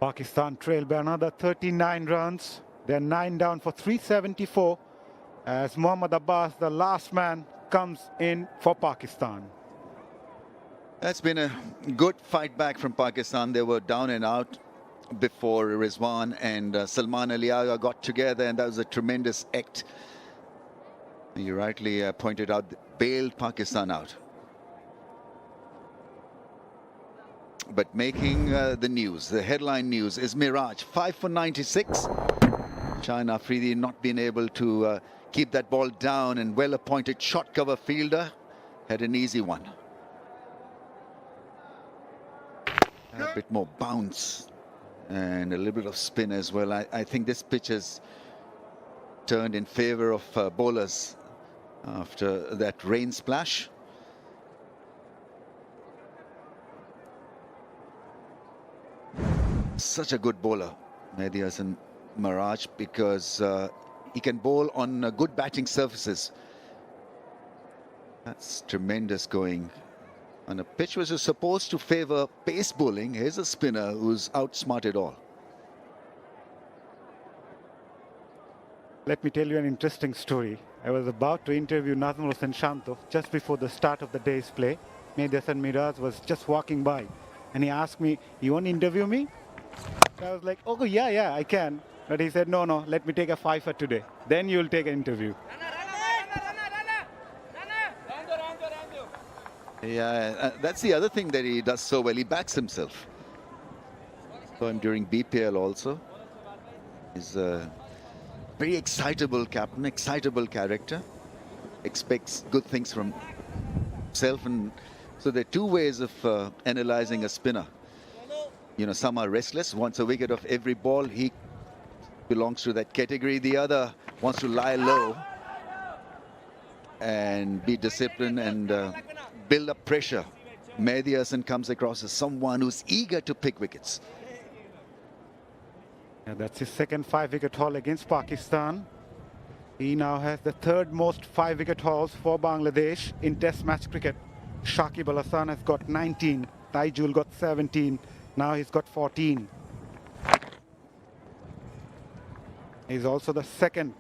Pakistan trail by another 39 runs. They're 9 down for 374 as Mohammad Abbas, the last man, comes in for Pakistan. That's been a good fight back from Pakistan. They were down and out before Rizwan and Salman Ali Agha got together, and that was a tremendous act. You rightly pointed out, bailed Pakistan out. But making the news, the headline news, is Miraj, 5 for 96. Shaheen Afridi not being able to keep that ball down, and well-appointed shot cover fielder had an easy one. A bit more bounce and a little bit of spin as well. I think this pitch has turned in favor of bowlers after that rain splash. Such a good bowler, Mehdi Hasan Miraj, because he can bowl on good batting surfaces. That's tremendous going on a pitch which is supposed to favor pace bowling. Here's a spinner who's outsmarted all. Let me tell you an interesting story. I was about to interview Nazmul Hossain Shanto just before the start of the day's play. Mehdi Hasan Miraj was just walking by and he asked me, "You want to interview me?" I was like, "Oh, yeah, I can." But he said, no, let me take a 5 for today. Then you'll take an interview. Yeah, that's the other thing that he does so well. He backs himself. Saw him during BPL also. He's a very excitable captain, excitable character. Expects good things from himself. And so there are two ways of analyzing a spinner. You know, some are restless, wants a wicket of every ball. He belongs to that category. The other wants to lie low and be disciplined and build up pressure. Mehdi Hasan comes across as someone who's eager to pick wickets. Yeah, that's his second 5-wicket haul against Pakistan. He now has the third most 5-wicket hauls for Bangladesh in Test match cricket. Shakib Al Hasan has got 19, Taijul got 17, now he's got 14. He's also the second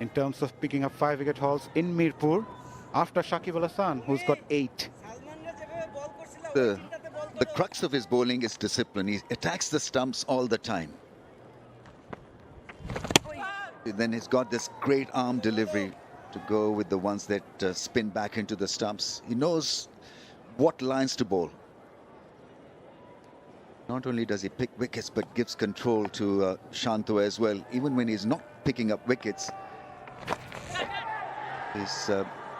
in terms of picking up 5-wicket hauls in Mirpur after Shakib Al Hasan, who's got 8. The crux of his bowling is discipline. He attacks the stumps all the time. Then he's got this great arm delivery to go with the ones that spin back into the stumps. He knows what lines to bowl. Not only does he pick wickets, but gives control to Shanto as well. Even when he's not picking up wickets, he's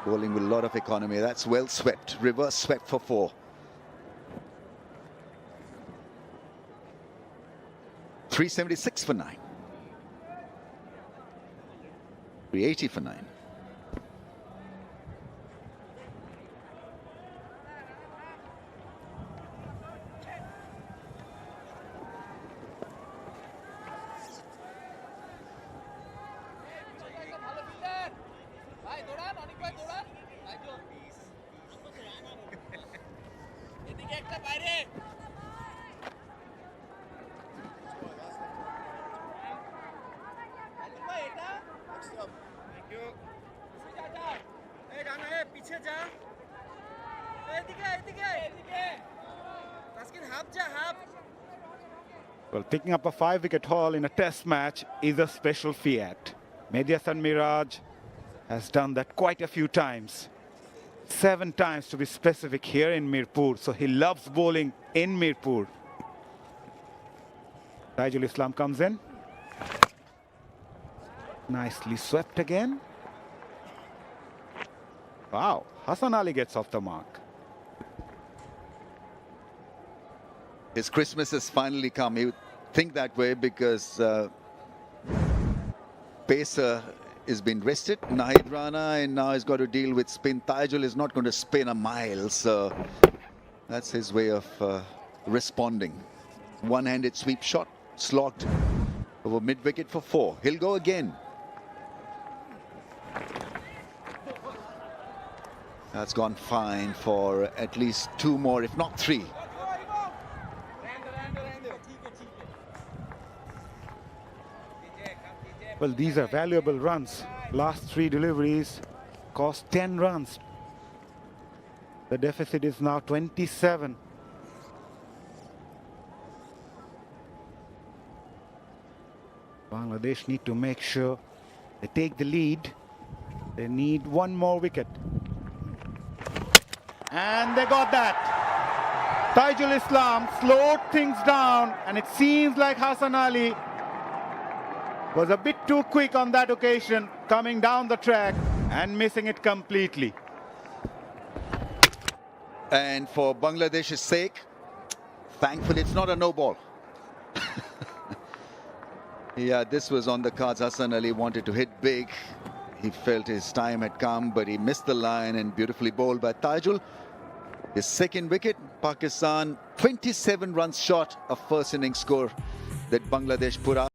bowling with a lot of economy. That's well swept, reverse swept for 4. 376 for 9. 380 for 9. Well, picking up a 5-wicket haul in a test match is a special fiat. Mehdi Hasan Miraj has done that quite a few times. 7 times to be specific here in Mirpur. So he loves bowling in Mirpur. Taijul Islam comes in. Nicely swept again. Wow, Hassan Ali gets off the mark. His Christmas has finally come. He would think that way because Pacer has been rested. Nahid Rana, and now he's got to deal with spin. Taijul is not going to spin a mile, so that's his way of responding. One-handed sweep shot, slogged over mid-wicket for 4. He'll go again. That's gone fine for at least 2 more, if not 3. Well, these are valuable runs. Last 3 deliveries cost 10 runs. The deficit is now 27. Bangladesh need to make sure they take the lead. They need 1 more wicket. And they got that. Taijul Islam slowed things down, and it seems like Hassan Ali was a bit too quick on that occasion, coming down the track and missing it completely. And for Bangladesh's sake, thankfully it's not a no ball. Yeah, this was on the cards. Hassan Ali wanted to hit big. He felt his time had come, but he missed the line and beautifully bowled by Taijul. His second wicket, Pakistan 27 runs short of first innings score that Bangladesh put up.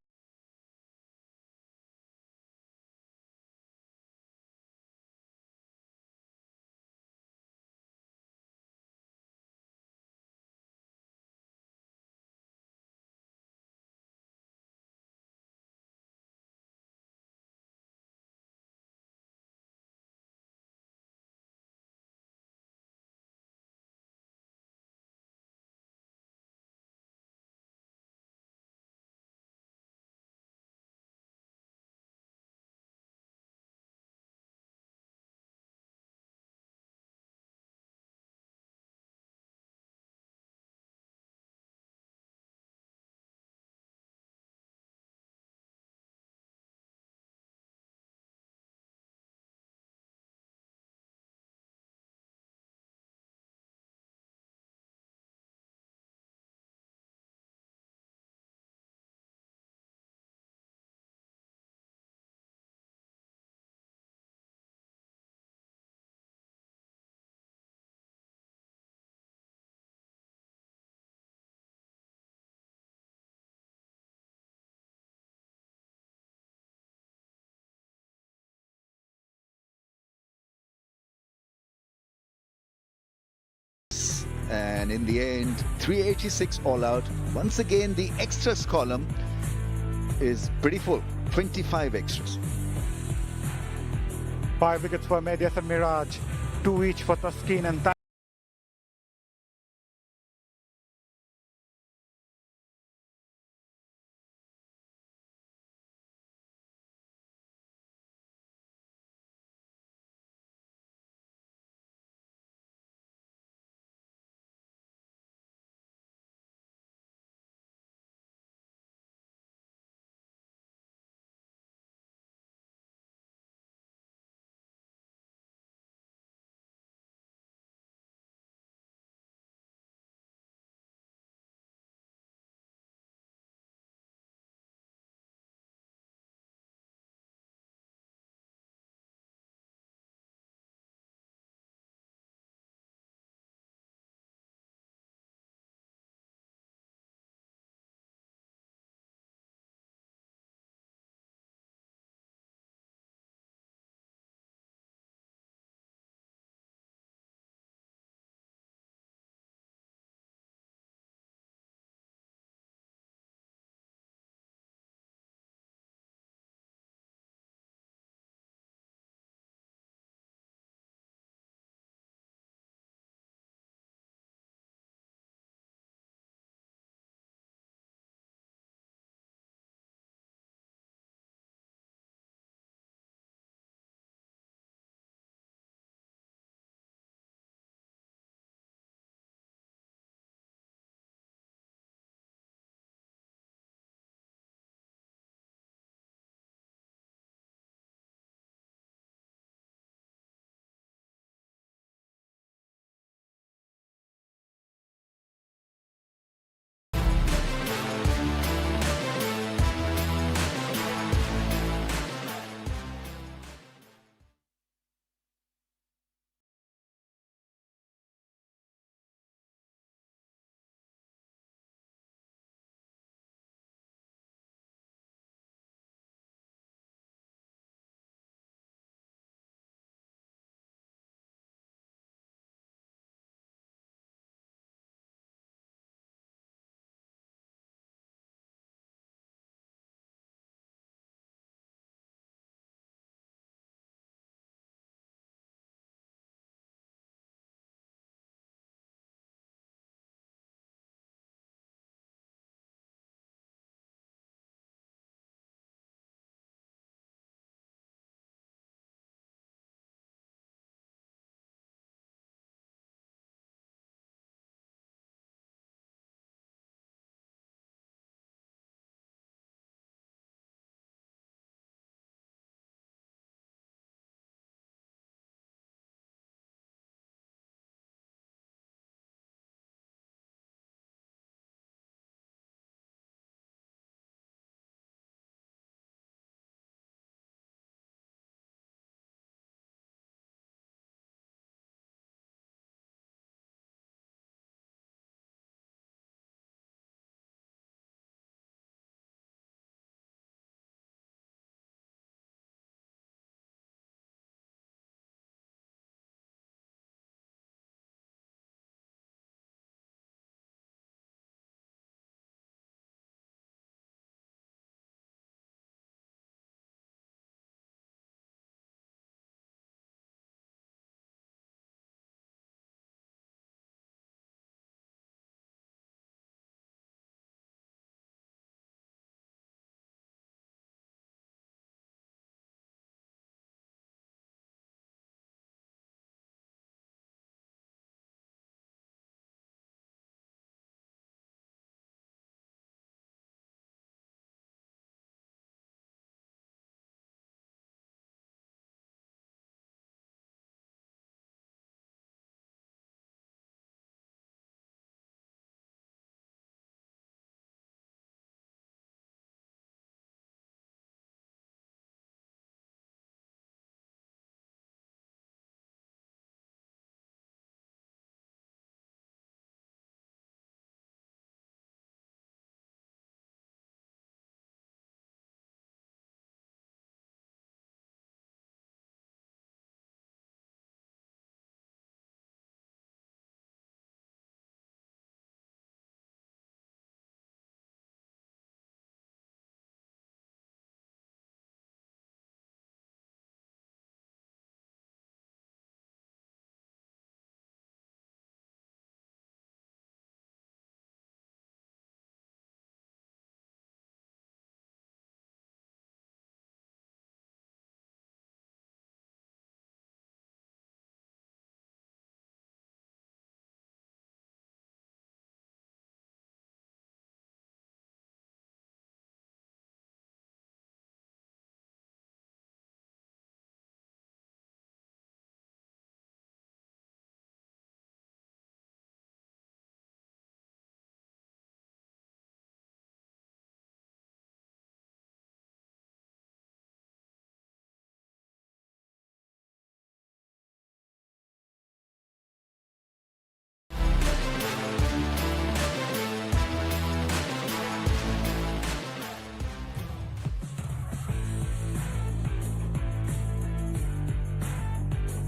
And in the end, 386 all out. Once again, the extras column is pretty full, 25 extras. 5 wickets for Mehdi Hasan Miraj, 2 each for Taskeen and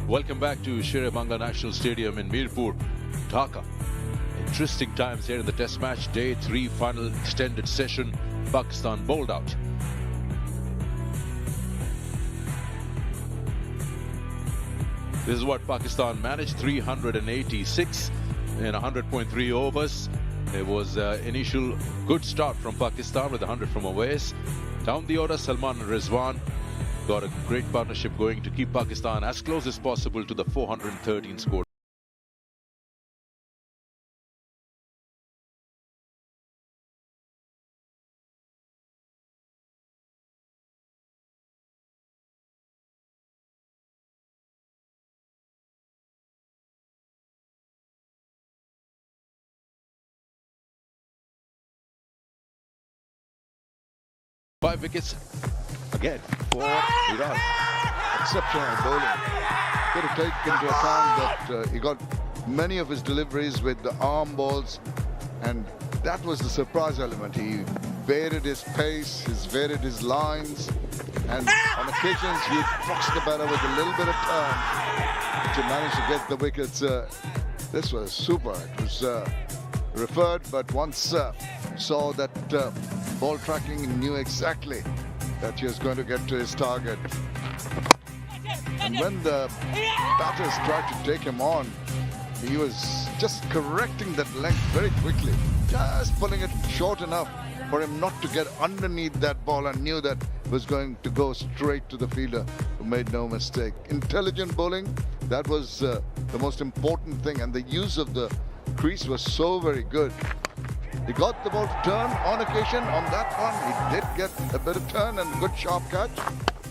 Welcome back to Sher-e-Bangla National Stadium in Mirpur, Dhaka. Interesting times here in the Test match. Day 3 final extended session. Pakistan bowled out. This is what Pakistan managed, 386 in 100.3 overs. There was initial good start from Pakistan with 100 from Awais. Down the order, Salman and Rizwan got a great partnership going to keep Pakistan as close as possible to the 413 score. Five wickets again for Iran. Exceptional bowling. Got to take into account that he got many of his deliveries with the arm balls, and that was the surprise element. He varied his pace, he's varied his lines, and on occasions he foxed the batter with a little bit of turn to manage to get the wickets. This was super. It was referred, but once saw that ball tracking, he knew exactly that he was going to get to his target. And when the batters tried to take him on, he was just correcting that length very quickly, just pulling it short enough for him not to get underneath that ball, and knew that it was going to go straight to the fielder, who made no mistake. Intelligent bowling, that was the most important thing, and the use of the crease was so very good. He got the ball to turn on occasion. On that one, he did get a bit of turn and good sharp catch.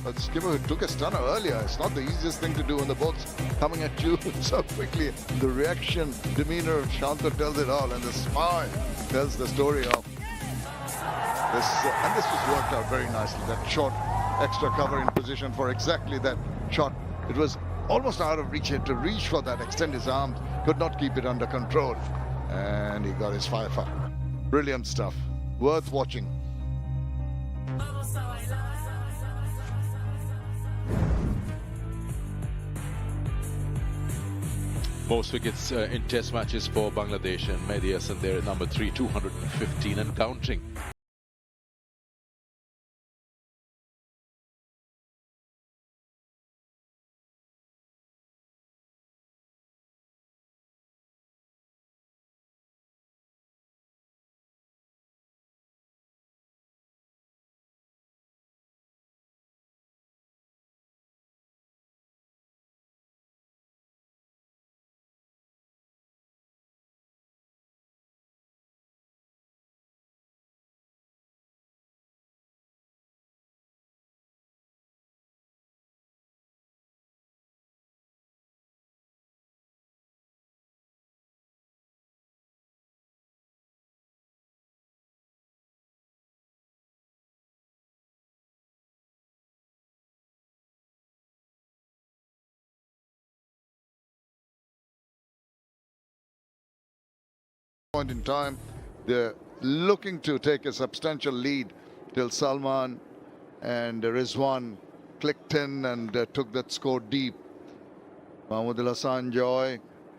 But the skipper who took a stunner earlier, it's not the easiest thing to do when the ball's coming at you so quickly. The reaction, demeanor of Shanta tells it all, and the smile tells the story of this. And this was worked out very nicely. That short extra cover in position for exactly that shot. It was almost out of reach. He had to reach for that, extend his arms, could not keep it under control. And he got his 5 up. Brilliant stuff. Worth watching. Most wickets in Test matches for Bangladesh, and Mehdi Hasan there at number 3, 215 and counting. Point in time, they're looking to take a substantial lead till Salman and Rizwan clicked in and took that score deep. Mahmoud Hassan Joy,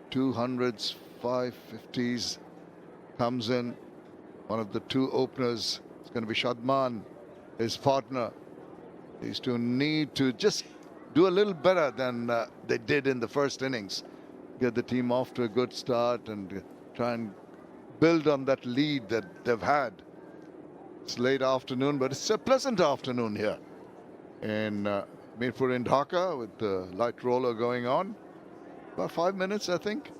200s, 550s, comes in. One of the two openers is going to be Shadman, his partner. These two need to just do a little better than they did in the first innings. Get the team off to a good start and try and build on that lead that they've had. It's late afternoon, but it's a pleasant afternoon here in Mirpur in Dhaka, with the light roller going on. About 5 minutes, I think.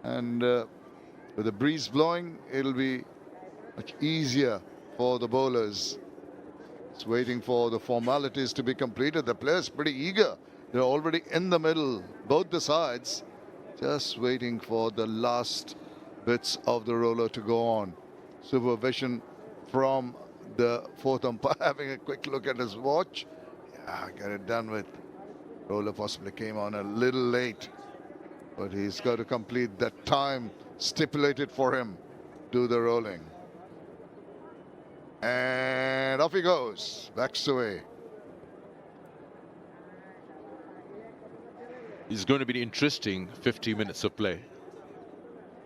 And with the breeze blowing, it'll be much easier for the bowlers. It's waiting for the formalities to be completed. The players pretty eager. They're already in the middle, both the sides, just waiting for the last bits of the roller to go on. Supervision from the fourth umpire, having a quick look at his watch. Yeah, get it done with. Roller possibly came on a little late, but he's got to complete that time stipulated for him. Do the rolling. And off he goes. Backs away. It's going to be an interesting 50 minutes of play.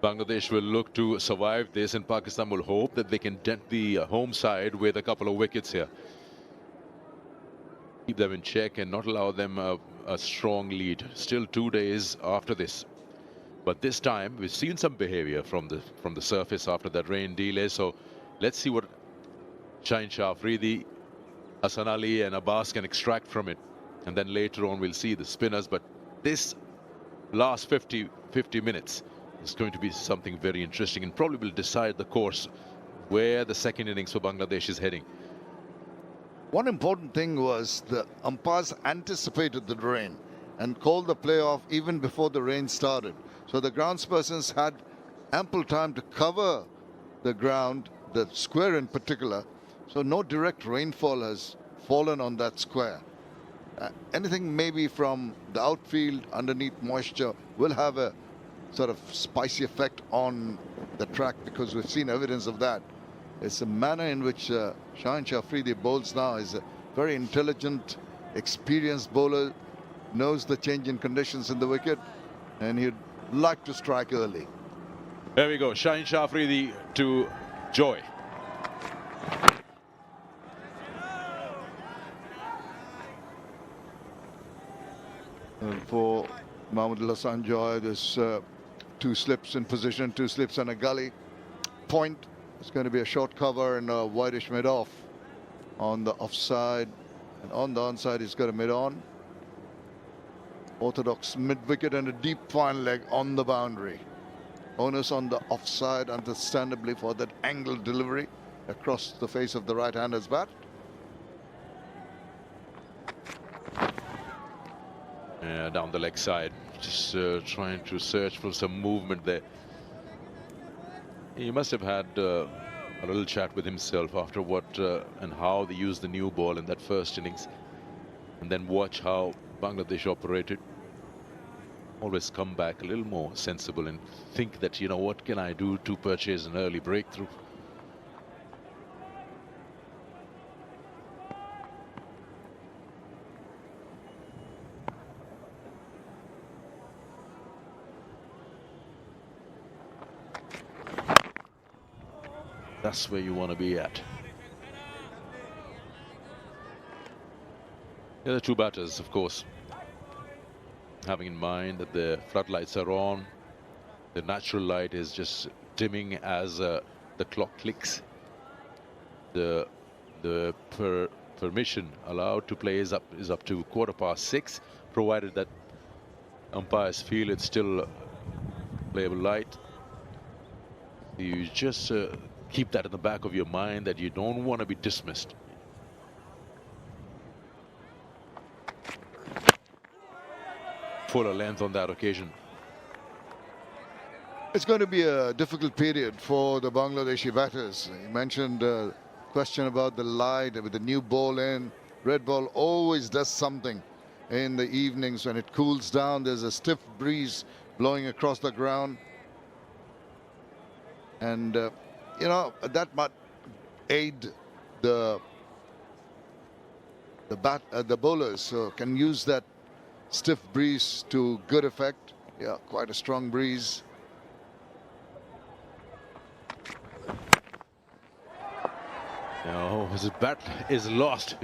Bangladesh will look to survive this, and Pakistan will hope that they can dent the home side with a couple of wickets here. Keep them in check and not allow them a strong lead. Still 2 days after this. But this time we've seen some behavior from the surface after that rain delay. So let's see what Shaheen Shah Afridi, Hassan Ali and Abbas can extract from it. And then later on we'll see the spinners. But this last 50 minutes is going to be something very interesting and probably will decide the course where the second innings for Bangladesh is heading. One important thing was the umpires anticipated the rain and called the play off even before the rain started. So the groundspersons had ample time to cover the ground, the square in particular. So no direct rainfall has fallen on that square. Anything maybe from the outfield underneath moisture will have a sort of spicy effect on the track, because we've seen evidence of that. It's a manner in which Shaheen Shah Afridi bowls now. Is a very intelligent, experienced bowler, knows the change in conditions in the wicket, and he'd like to strike early. There we go, Shaheen Shah Afridi to Joy. For Mahmudullah Hassan Joy, there's 2 slips in position, 2 slips and a gully. Point. It's going to be a short cover and a wideish mid-off on the offside, and on the onside he's got a mid-on. Orthodox mid-wicket and a deep fine leg on the boundary. Onus on the offside, understandably, for that angled delivery across the face of the right-hander's bat. Down the leg side, just trying to search for some movement there. He must have had a little chat with himself after what and how they used the new ball in that first innings, and then watch how Bangladesh operated. Always come back a little more sensible and think that, you know, what can I do to purchase an early breakthrough? That's where you want to be at. The other 2 batters, of course, having in mind that the floodlights are on, the natural light is just dimming as the clock clicks. The permission allowed to play is up to 6:15, provided that umpires feel it's still playable light. You just keep that in the back of your mind that you don't want to be dismissed. Fuller length on that occasion. It's going to be a difficult period for the Bangladeshi batters. You mentioned a question about the light with the new ball in. Red ball always does something in the evenings when it cools down. There's a stiff breeze blowing across the ground. And you know, that might aid the bowlers, so can use that stiff breeze to good effect. Yeah, quite a strong breeze. No, his bat is lost.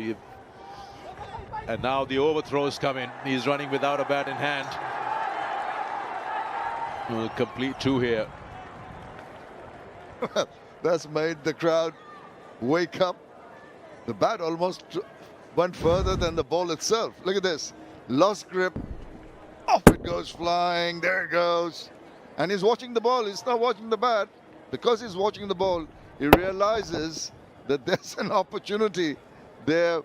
And now the overthrows come in. He's running without a bat in hand. We'll complete 2 here. That's made the crowd wake up. The bat almost went further than the ball itself. Look at this. Lost grip. Off it goes flying. There it goes. And he's watching the ball. He's not watching the bat. Because he's watching the ball, he realizes that there's an opportunity there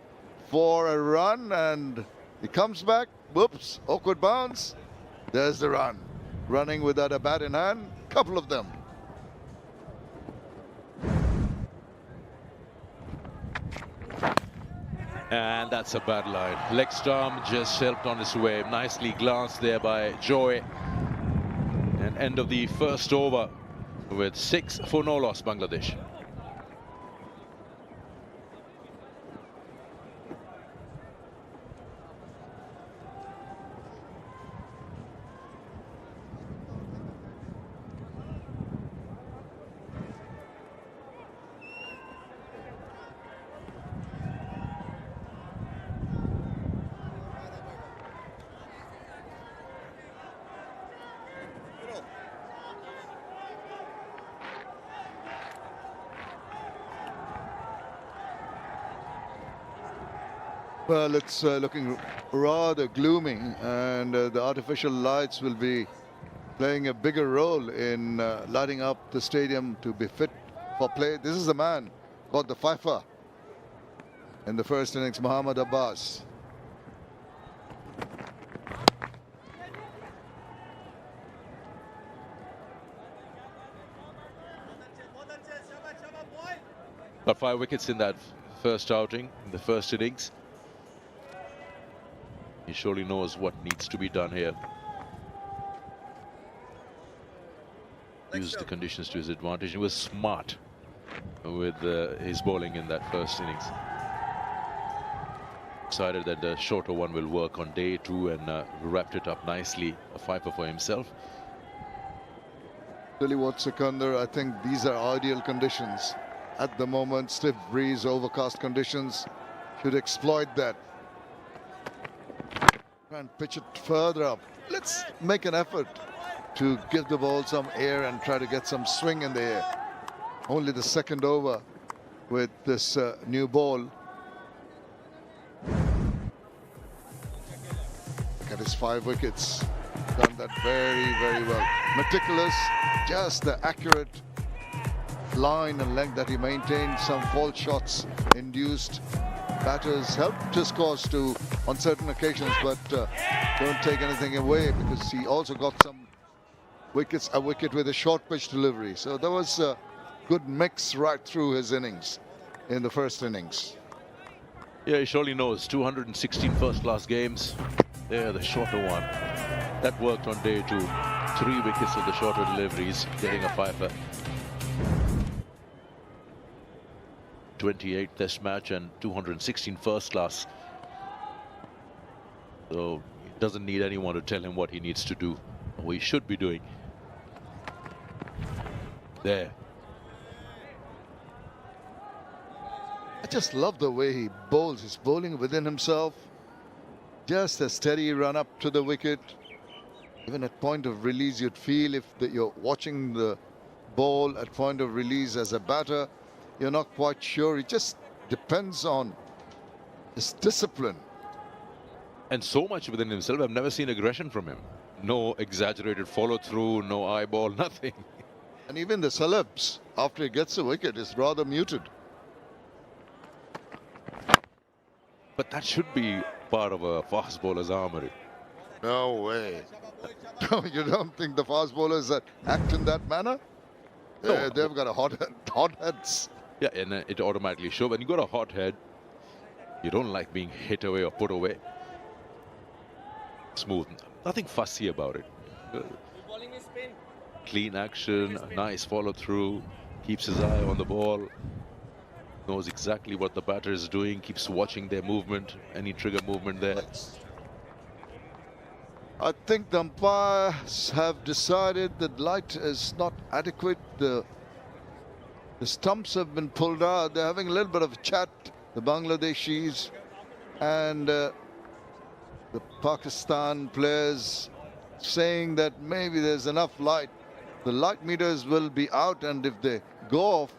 for a run. And he comes back. Whoops. Awkward bounce. There's the run. Running without a bat in hand. Couple of them. And that's a bad line. Leg stump just helped on his way. Nicely glanced there by Joy. And end of the first over with 6 for no loss, Bangladesh. Well, it's looking rather gloomy, and the artificial lights will be playing a bigger role in lighting up the stadium to be fit for play. This is the man got the FIFA in the first innings, Muhammad Abbas. Got 5 wickets in that first outing, in the first innings. He surely knows what needs to be done here. Used the conditions to his advantage. He was smart with his bowling in that first innings. Decided that the shorter one will work on day 2 and wrapped it up nicely. A 5 for himself. Tell you what, Sikandar, I think these are ideal conditions. At the moment, stiff breeze, overcast conditions, should exploit that. And pitch it further up. Let's make an effort to give the ball some air and try to get some swing in the air. Only the second over with this new ball. Look at his 5 wickets. Done that very, very well. Meticulous, just the accurate line and length that he maintained. Some false shots induced. Batters helped his cause to on certain occasions, but don't take anything away, because he also got some wickets, a wicket with a short pitch delivery. So there was a good mix right through his innings in the first innings. Yeah, he surely knows. 216 first-class games. There, the shorter one. That worked on day 2. 3 wickets with the shorter deliveries, getting a 5. 28 test match and 216 first class. So he doesn't need anyone to tell him what he needs to do, or he should be doing. There. I just love the way he bowls. He's bowling within himself. Just a steady run up to the wicket. Even at point of release, you'd feel if you're watching the ball at point of release as a batter, you're not quite sure. It just depends on his discipline. And so much within himself. I've never seen aggression from him. No exaggerated follow through, no eyeball, nothing. And even the celebs, after he gets a wicket, is rather muted. But that should be part of a fast bowler's armory. No way. No, you don't think the fast bowlers act in that manner? No. They've got a hot heads. Yeah, and it automatically shows. When you got a hot head, you don't like being hit away or put away. Smooth. Nothing fussy about it. Clean action, nice follow through, keeps his eye on the ball, knows exactly what the batter is doing, keeps watching their movement, any trigger movement there. I think the umpires have decided that light is not adequate. The stumps have been pulled out. They're having a little bit of a chat, the Bangladeshis and the Pakistan players, saying that maybe there's enough light. The light meters will be out, and if they go off,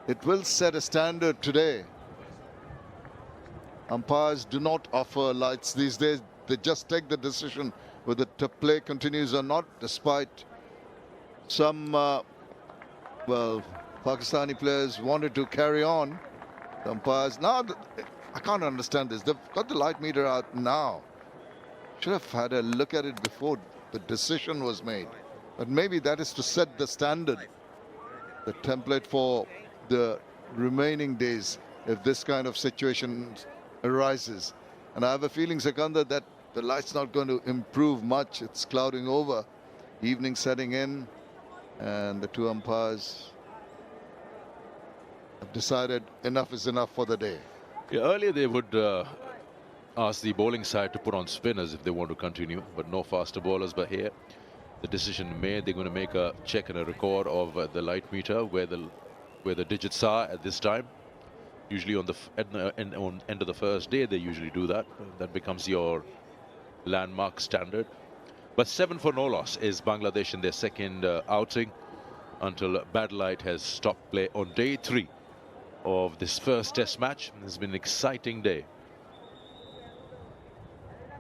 it will set a standard today. Umpires do not offer lights these days. They just take the decision whether the play continues or not, despite some, well, Pakistani players wanted to carry on. The umpires, now, I can't understand this. They've got the light meter out now. Should have had a look at it before the decision was made. But maybe that is to set the standard, the template for the remaining days if this kind of situation arises. And I have a feeling, Sikandar, that the light's not going to improve much. It's clouding over. Evening setting in, and the two umpires have decided enough is enough for the day. Yeah, earlier they would ask the bowling side to put on spinners if they want to continue, but no faster bowlers. But here, the decision made. They're going to make a check and a record of the light meter where the digits are at this time. Usually on the end of the first day, they usually do that. That becomes your landmark standard. But 7 for no loss is Bangladesh in their second outing until bad light has stopped play on day 3 of this first test match. It's been an exciting day.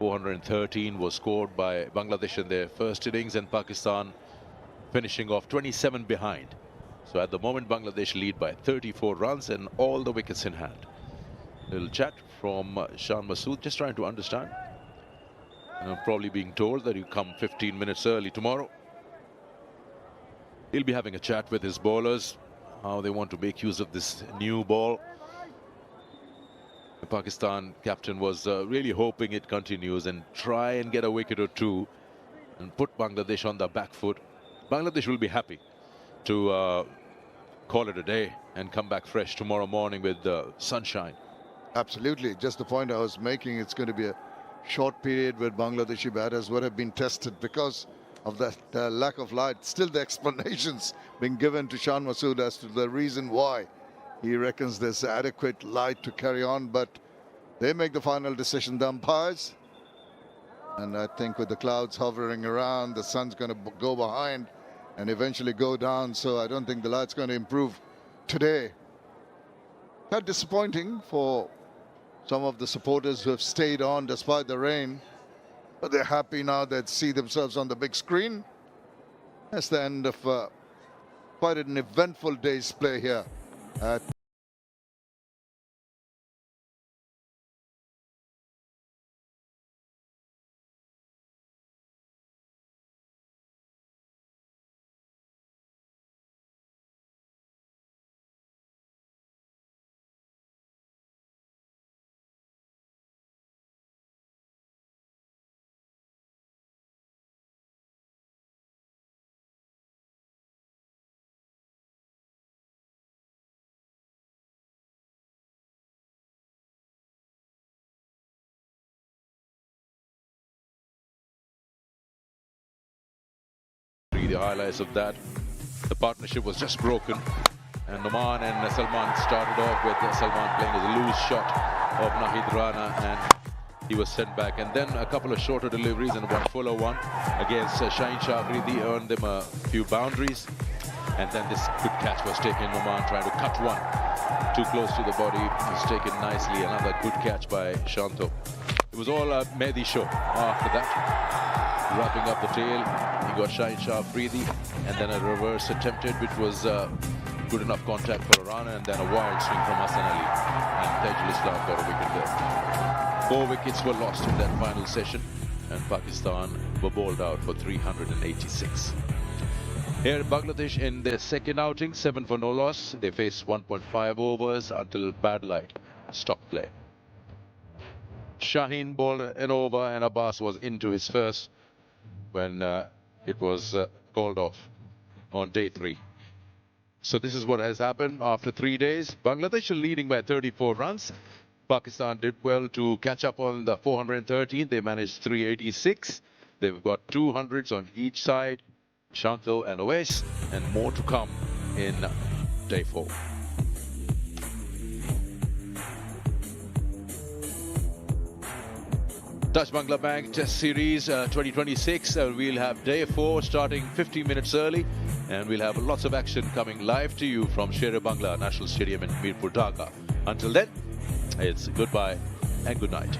413 was scored by Bangladesh in their first innings, and Pakistan finishing off 27 behind. So at the moment, Bangladesh lead by 34 runs and all the wickets in hand. Little chat from Shan Masood, just trying to understand. Probably being told that you come 15 minutes early tomorrow. He'll be having a chat with his bowlers, how they want to make use of this new ball. The Pakistan captain was really hoping it continues and try and get a wicket or two and put Bangladesh on the back foot. Bangladesh will be happy to call it a day and come back fresh tomorrow morning with sunshine. Absolutely. Just the point I was making, it's going to be a short period where Bangladeshi batters would have been tested because of that lack of light. Still the explanations being given to Shan Masood as to the reason why he reckons there's adequate light to carry on, but they make the final decision, the umpires. And I think with the clouds hovering around, the sun's going to go behind and eventually go down. So I don't think the light's going to improve today. Quite disappointing for some of the supporters who have stayed on despite the rain. But they're happy now that see themselves on the big screen. That's the end of quite an eventful day's play here at The highlights of that, the partnership was just broken, and Noman and Salman started off with Salman playing as a loose shot of Nahid Rana, and he was sent back, and then a couple of shorter deliveries and one fuller one against Shaheen Shah Afridi earned them a few boundaries, and then this good catch was taken. Noman trying to cut one too close to the body, it was taken nicely. Another good catch by Shanto. It was all a Mehdi show after that. Wrapping up the tail, he got Shaheen Shah Afridi, and then a reverse attempted, which was good enough contact for Rana, and then a wild swing from Hassan Ali, and Tajul Islam got a wicket there. 4 wickets were lost in that final session, and Pakistan were bowled out for 386. Here Bangladesh in their second outing, 7 for no loss. They faced 1.5 overs until bad light stopped play. Shaheen bowled an over, and Abbas was into his first when it was called off on day 3. So this is what has happened after 3 days. Bangladesh are leading by 34 runs. Pakistan did well to catch up on the 413. They managed 386. They've got 200s on each side, Shanto and Oais, and more to come in day 4. Touch Bangla Bank Test Series 2026. We'll have day 4 starting 15 minutes early, and we'll have lots of action coming live to you from Sher-e-Bangla National Stadium in Mirpur, Dhaka. Until then, it's goodbye and good night.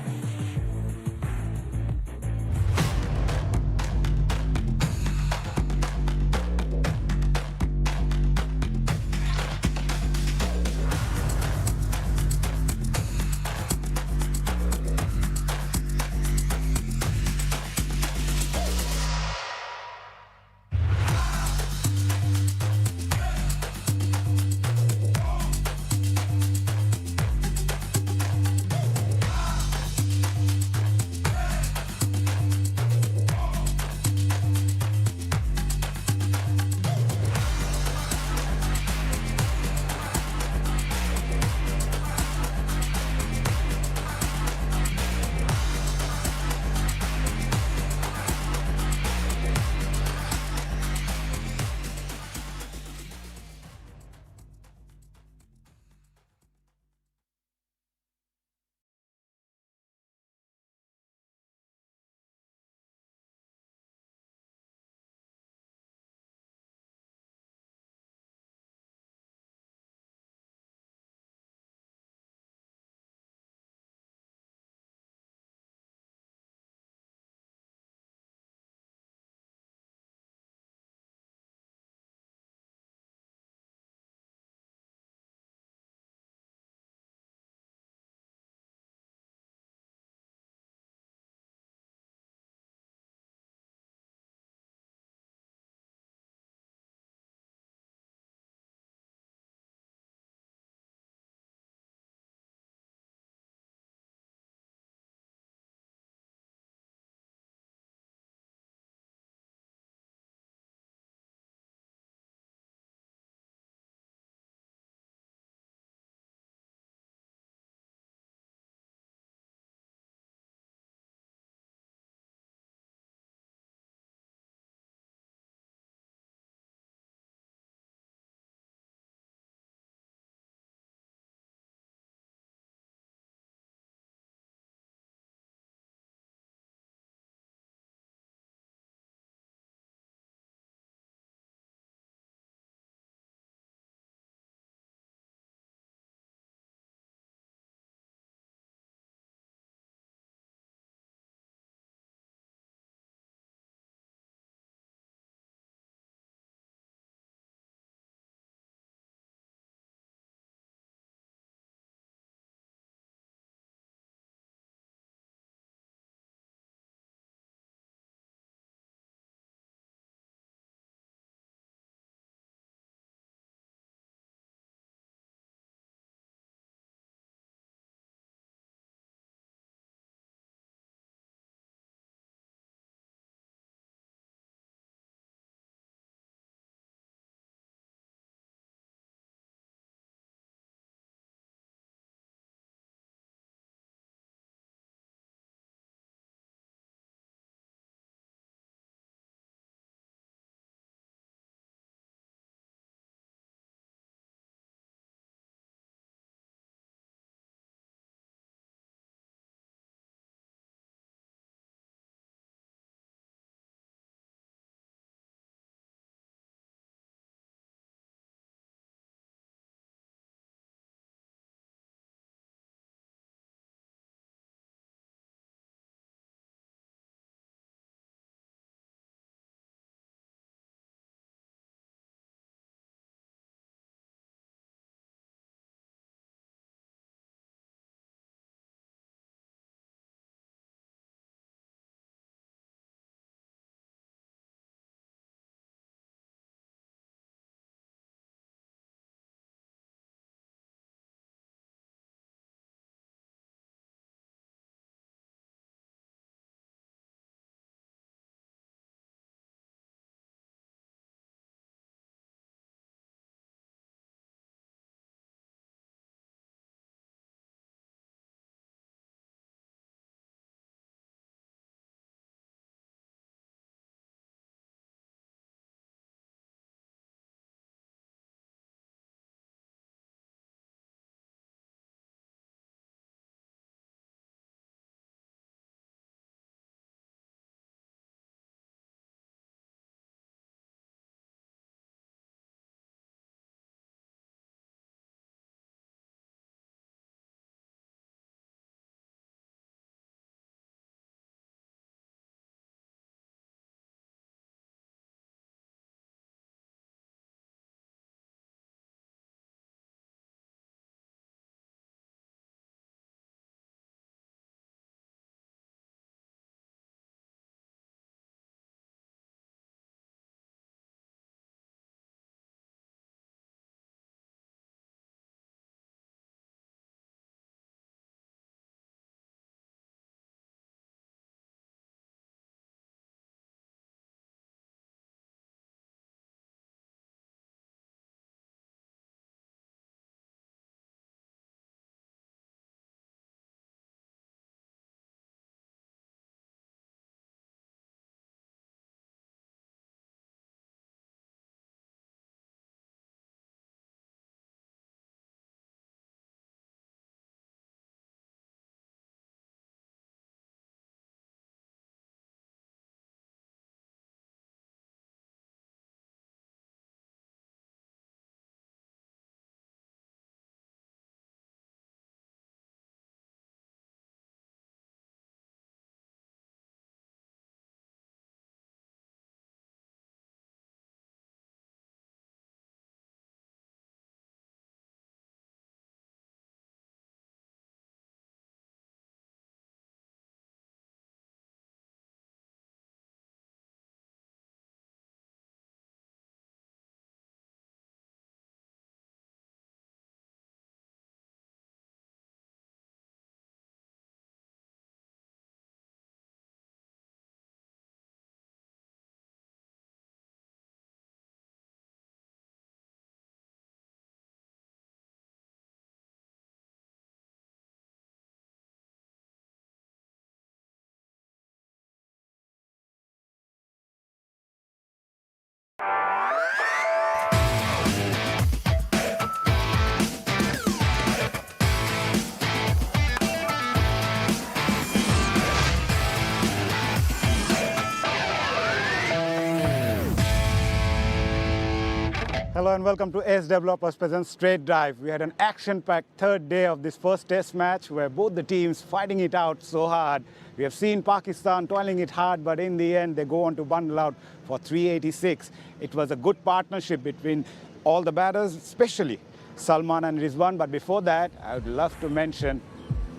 Hello and welcome to Ace Developers Presents Straight Drive. We had an action-packed third day of this first test match where both the teams fighting it out so hard. We have seen Pakistan toiling it hard, but in the end they go on to bundle out for 386. It was a good partnership between all the batters, especially Salman and Rizwan. But before that, I would love to mention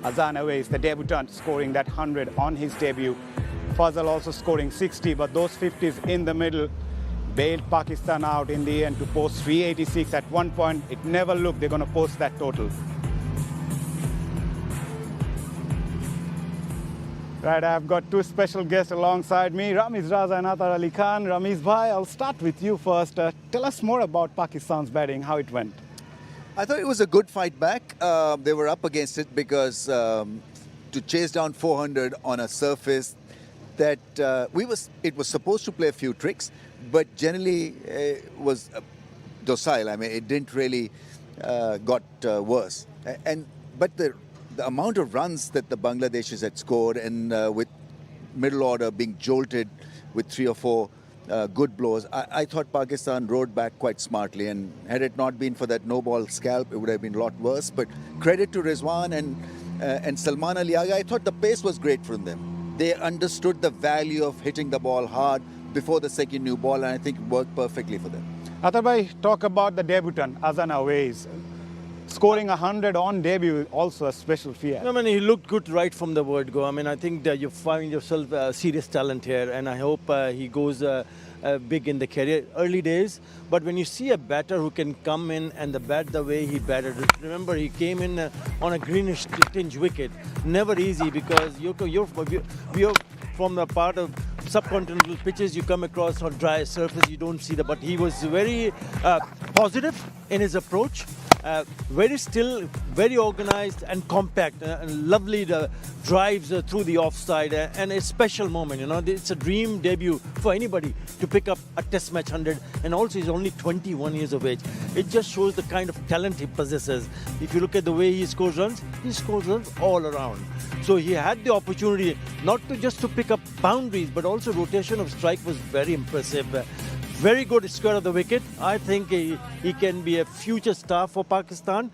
Arslan Ash, the debutant, scoring that 100 on his debut. Fazal also scoring 60, but those 50s in the middle bailed Pakistan out in the end to post 386. At one point, it never looked they're going to post that total. Right, I've got two special guests alongside me, Ramiz Raza and Atar Ali Khan. Ramiz bhai, I'll start with you first. Tell us more about Pakistan's batting, how it went. I thought it was a good fight back. They were up against it because to chase down 400 on a surface that it was supposed to play a few tricks, but generally was docile. I mean, it didn't really got worse. But the amount of runs that the Bangladeshis had scored, and with middle order being jolted with 3 or 4 good blows, I thought Pakistan rode back quite smartly. And had it not been for that no-ball scalp, it would have been a lot worse. But credit to Rizwan and Salman Ali Agha. I thought the pace was great from them. They understood the value of hitting the ball hard before the second new ball, and I think it worked perfectly for them. Atar bhai, talk about the debutant, Arslan Ash. Scoring 100 on debut, also a special feat. I mean, he looked good right from the word go. I mean, I think that you find yourself serious talent here, and I hope he goes big in the career. Early days, but when you see a batter who can come in and bat the way he batted, remember he came in on a greenish tinge wicket. Never easy, because you're from the part of subcontinental pitches, you come across on dry surface, you don't see but he was very positive in his approach. Very still, very organized and compact, and lovely drives through the offside, and a special moment. You know, it's a dream debut for anybody to pick up a Test match 100, and also he's only 21 years of age. It just shows the kind of talent he possesses. If you look at the way he scores runs all around. So he had the opportunity not to just to pick up boundaries, but also rotation of strike was very impressive. Very good square of the wicket. I think he can be a future star for Pakistan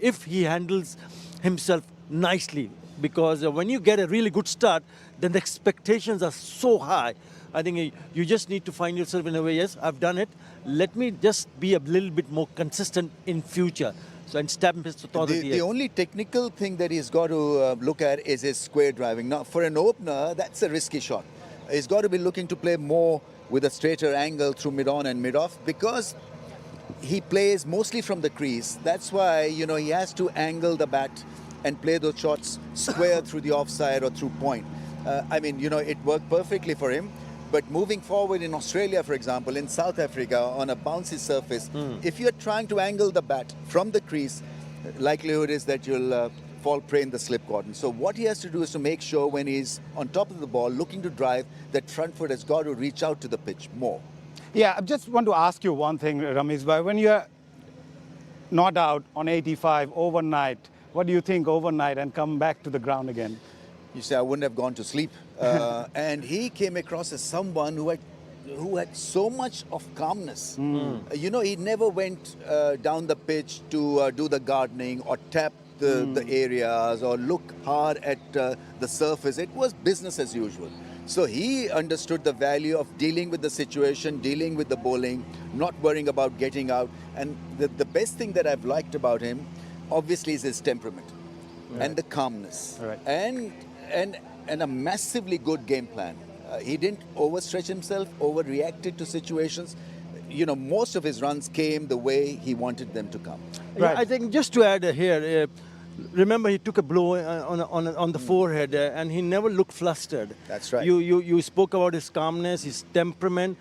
if he handles himself nicely. Because when you get a really good start, then the expectations are so high. I think you just need to find yourself in a way, yes, I've done it. Let me just be a little bit more consistent in future. So, and stamp his authority. The only technical thing that he's got to look at is his square driving. Now, for an opener, that's a risky shot. He's got to be looking to play more with a straighter angle through mid-on and mid-off, because he plays mostly from the crease. That's why, you know, he has to angle the bat and play those shots square through the offside or through point. I mean, you know, it worked perfectly for him. But moving forward in Australia, for example, in South Africa, on a bouncy surface, if you're trying to angle the bat from the crease, likelihood is that you'll fall prey in the slip cotton. So what he has to do is to make sure when he's on top of the ball, looking to drive, that front foot has got to reach out to the pitch more. Yeah, I just want to ask you one thing, Ramiz bhai. When you're not out on 85 overnight, what do you think overnight and come back to the ground again? You say, I wouldn't have gone to sleep. And he came across as someone who had so much of calmness. You know, he never went down the pitch to do the gardening or tap the areas or look hard at the surface. It was business as usual. So he understood the value of dealing with the situation, dealing with the bowling, not worrying about getting out. And the best thing that I've liked about him, obviously, is his temperament and the calmness and a massively good game plan. He didn't overstretch himself, overreacted to situations. You know, most of his runs came the way he wanted them to come. Right. I think just to add here, remember he took a blow on the forehead, and he never looked flustered. That's right. You spoke about his calmness, his temperament,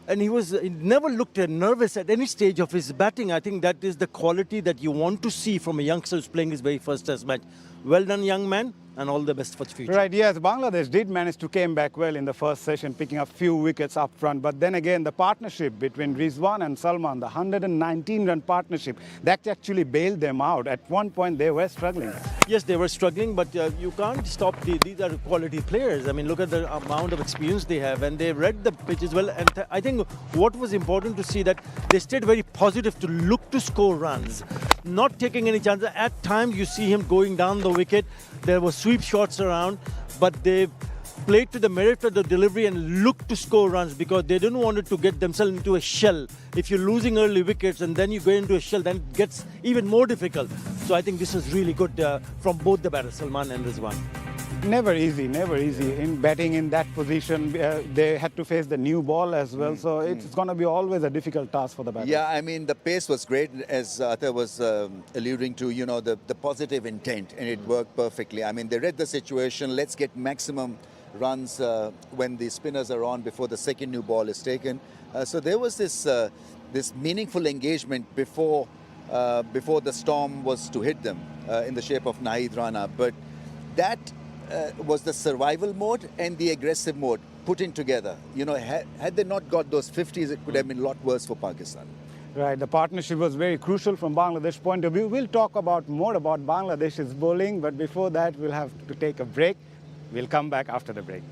and he never looked nervous at any stage of his batting. I think that is the quality that you want to see from a youngster who's playing his very first Test match. Well done, young man. and all the best for the future. Right, yes, Bangladesh did manage to came back well in the first session, picking up few wickets up front. But then again, the partnership between Rizwan and Salman, the 119-run partnership, that actually bailed them out. At one point, they were struggling. Yes, they were struggling, but you can't stop. These are quality players. I mean, look at the amount of experience they have, and they read the pitch as well. And I think what was important to see that they stayed very positive to look to score runs, not taking any chances. At times, you see him going down the wicket. There were sweep shots around, but they played to the merit of the delivery and looked to score runs because they didn't want to get themselves into a shell. If you're losing early wickets and then you go into a shell, then it gets even more difficult. So I think this is really good from both the batters, Salman and Rizwan. Never easy in batting in that position. They had to face the new ball as well, so it's going to be always a difficult task for the batters. Yeah, I mean, the pace was great, as Atta was alluding to, you know, the positive intent, and it worked perfectly. I mean, they read the situation, let's get maximum runs when the spinners are on before the second new ball is taken. So there was this meaningful engagement before the storm was to hit them in the shape of Nahid Rana. But that was the survival mode and the aggressive mode put in together. You know, had they not got those 50s, it could have been a lot worse for Pakistan. Right, the partnership was very crucial from Bangladesh point of view. We'll talk more about Bangladesh's bowling, but before that, we'll have to take a break. We'll come back after the break.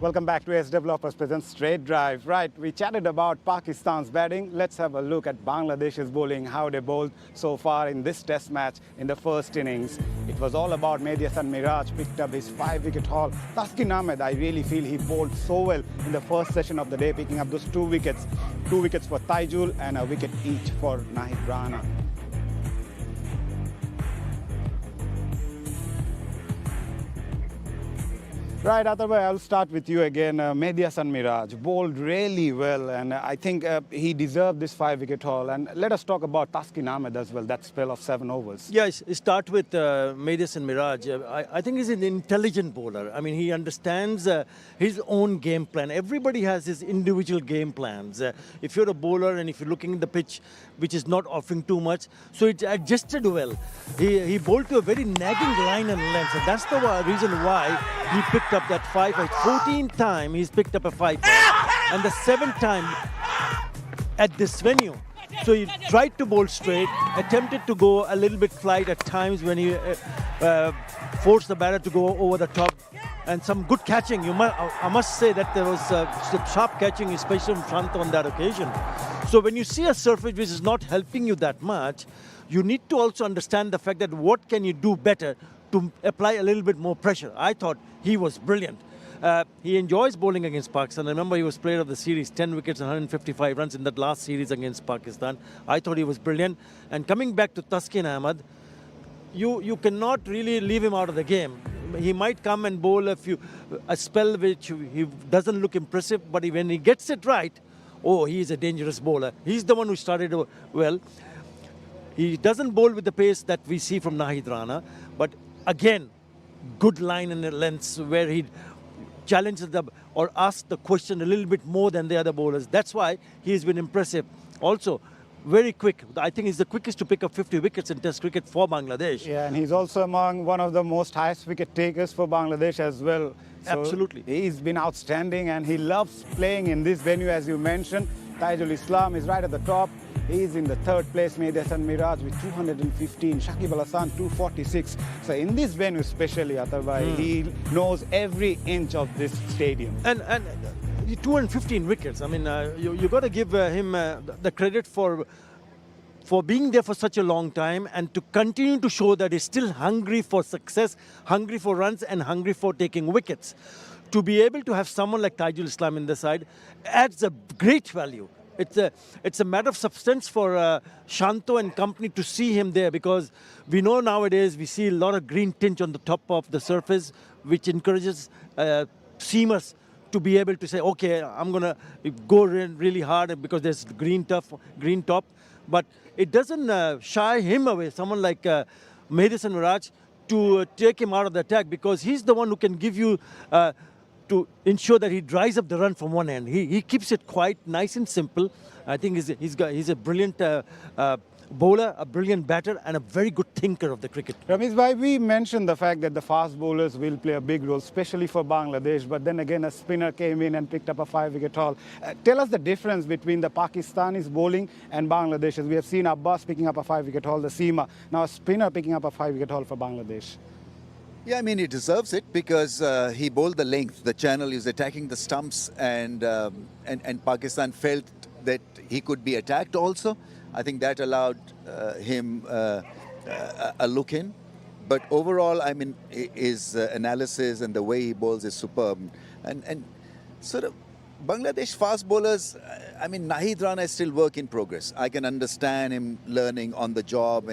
Welcome back to S Developers Presents Straight Drive. Right, we chatted about Pakistan's batting. Let's have a look at Bangladesh's bowling, how they bowled so far in this test match in the first innings. It was all about Hasan Miraj, picked up his 5-wicket haul. Taskin Ahmed, I really feel he bowled so well in the first session of the day, picking up those 2 wickets. 2 wickets for Taijul and a wicket each for Rana. Right, Atabhai, I'll start with you again. Hasan Miraj bowled really well, and I think he deserved this 5-wicket haul. And let us talk about Taskin Ahmed as well, that spell of 7 overs. Yeah, start with Hasan Miraj. I think he's an intelligent bowler. I mean, he understands his own game plan. Everybody has his individual game plans. If you're a bowler and if you're looking at the pitch, which is not offering too much, so it adjusted well. He bowled to a very nagging line and length, and that's the reason why he picked up that 5. 14th time he's picked up a 5, and the 7th time at this venue. So he tried to bowl straight, attempted to go a little bit flight at times when he forced the batter to go over the top, and some good catching. I must say that there was sharp catching, especially from Shanto on that occasion. So when you see a surface which is not helping you that much, you need to also understand the fact that what can you do better to apply a little bit more pressure. I thought he was brilliant. He enjoys bowling against Pakistan. I remember he was player of the series, 10 wickets and 155 runs in that last series against Pakistan. I thought he was brilliant. And coming back to Taskin Ahmed, you cannot really leave him out of the game. He might come and bowl a spell which he doesn't look impressive, but when he gets it right, oh, he is a dangerous bowler. He's the one who started well. He doesn't bowl with the pace that we see from Rana, but again, good line and lengths where he challenges or asks the question a little bit more than the other bowlers. That's why he's been impressive. Also, very quick. I think he's the quickest to pick up 50 wickets in Test cricket for Bangladesh. Yeah, and he's also among one of the most highest wicket takers for Bangladesh as well. So absolutely. He's been outstanding, and he loves playing in this venue, as you mentioned. Taijul Islam is right at the top. He's in the 3rd place, Hasan Miraj with 215, Shakib Al Hasan 246. So in this venue especially, Atabhai, he knows every inch of this stadium. And 215 wickets. I mean, you got to give him the credit for being there for such a long time and to continue to show that he's still hungry for success, hungry for runs, and hungry for taking wickets. To be able to have someone like Taijul Islam in the side adds a great value. It's a matter of substance for Shanto and company to see him there, because we know nowadays we see a lot of green tinge on the top of the surface, which encourages seamers to be able to say, okay, I'm going to go really hard because there's green top. But it doesn't shy him away, someone like Hasan Miraj, to take him out of the attack, because he's the one who can give you to ensure that he dries up the run from one end. He keeps it quite nice and simple. I think he's a brilliant bowler, a brilliant batter, and a very good thinker of the cricket. Ramesh bhai, we mentioned the fact that the fast bowlers will play a big role, especially for Bangladesh, but then again a spinner came in and picked up a 5-wicket haul. Tell us the difference between the Pakistanis bowling and Bangladesh's. We have seen Abbas picking up a 5-wicket haul, the seamer. Now a spinner picking up a 5-wicket haul for Bangladesh. Yeah, I mean, he deserves it because he bowled the length. The channel, he was attacking the stumps, and Pakistan felt that he could be attacked also. I think that allowed him a look in. But overall, I mean, his analysis and the way he bowls is superb. And sort of Bangladesh fast bowlers, I mean, Rana is still work in progress. I can understand him learning on the job,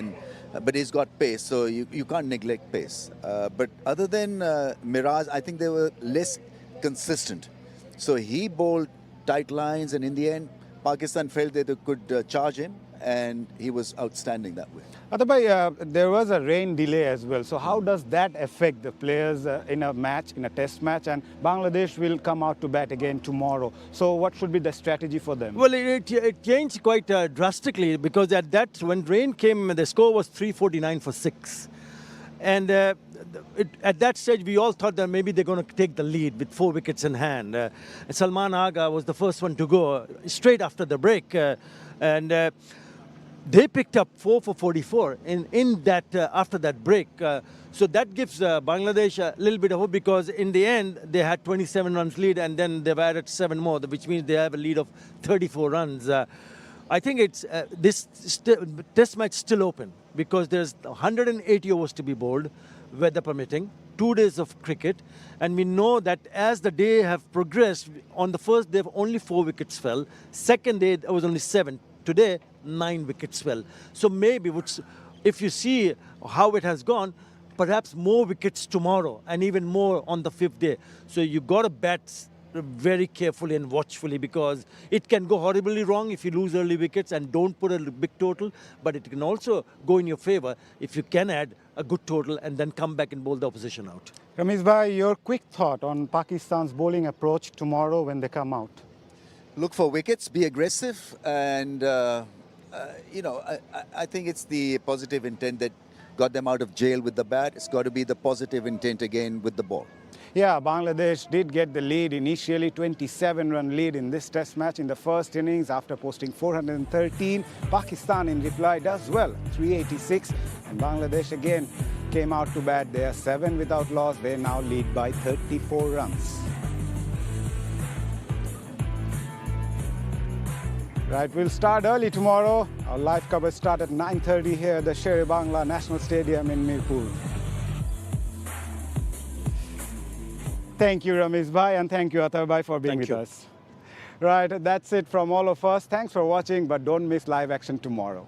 but he's got pace, so you can't neglect pace. But other than Miraj, I think they were less consistent. So he bowled tight lines, and in the end, Pakistan felt that they could charge him, and he was outstanding that way. Atabhai, there was a rain delay as well. So how does that affect the players in a match, in a test match? And Bangladesh will come out to bat again tomorrow. So what should be the strategy for them? Well, it changed quite drastically, because when rain came, the score was 349 for 6. And at that stage, we all thought that maybe they're going to take the lead with 4 wickets in hand. Salman Agha was the first one to go straight after the break. they picked up 4 for 44 in that after that break. So that gives Bangladesh a little bit of hope, because in the end they had 27 runs lead and then they've added 7 more, which means they have a lead of 34 runs. I think it's this test match still open, because there's 180 overs to be bowled, weather permitting, 2 days of cricket, and we know that as the day have progressed, on the first day only 4 wickets fell, second day there was only 7. Today, 9 wickets fell. So maybe, if you see how it has gone, perhaps more wickets tomorrow and even more on the 5th day. So you got to bat very carefully and watchfully, because it can go horribly wrong if you lose early wickets and don't put a big total, but it can also go in your favor if you can add a good total and then come back and bowl the opposition out. Ramesh bhai, your quick thought on Pakistan's bowling approach tomorrow when they come out? Look for wickets, be aggressive, and I think it's the positive intent that got them out of jail with the bat. It's got to be the positive intent again with the ball. Yeah, Bangladesh did get the lead initially, 27-run lead in this test match in the first innings after posting 413. Pakistan in reply does well, 386. And Bangladesh again came out to bat. They are 7 without loss. They now lead by 34 runs. Right, we'll start early tomorrow. Our live coverage starts at 9:30 here at the Sher-e-Bangla National Stadium in Mirpur. Thank you, Ramesh bhai, and thank you, Atar bhai, for being with us. Right, that's it from all of us. Thanks for watching, but don't miss live action tomorrow.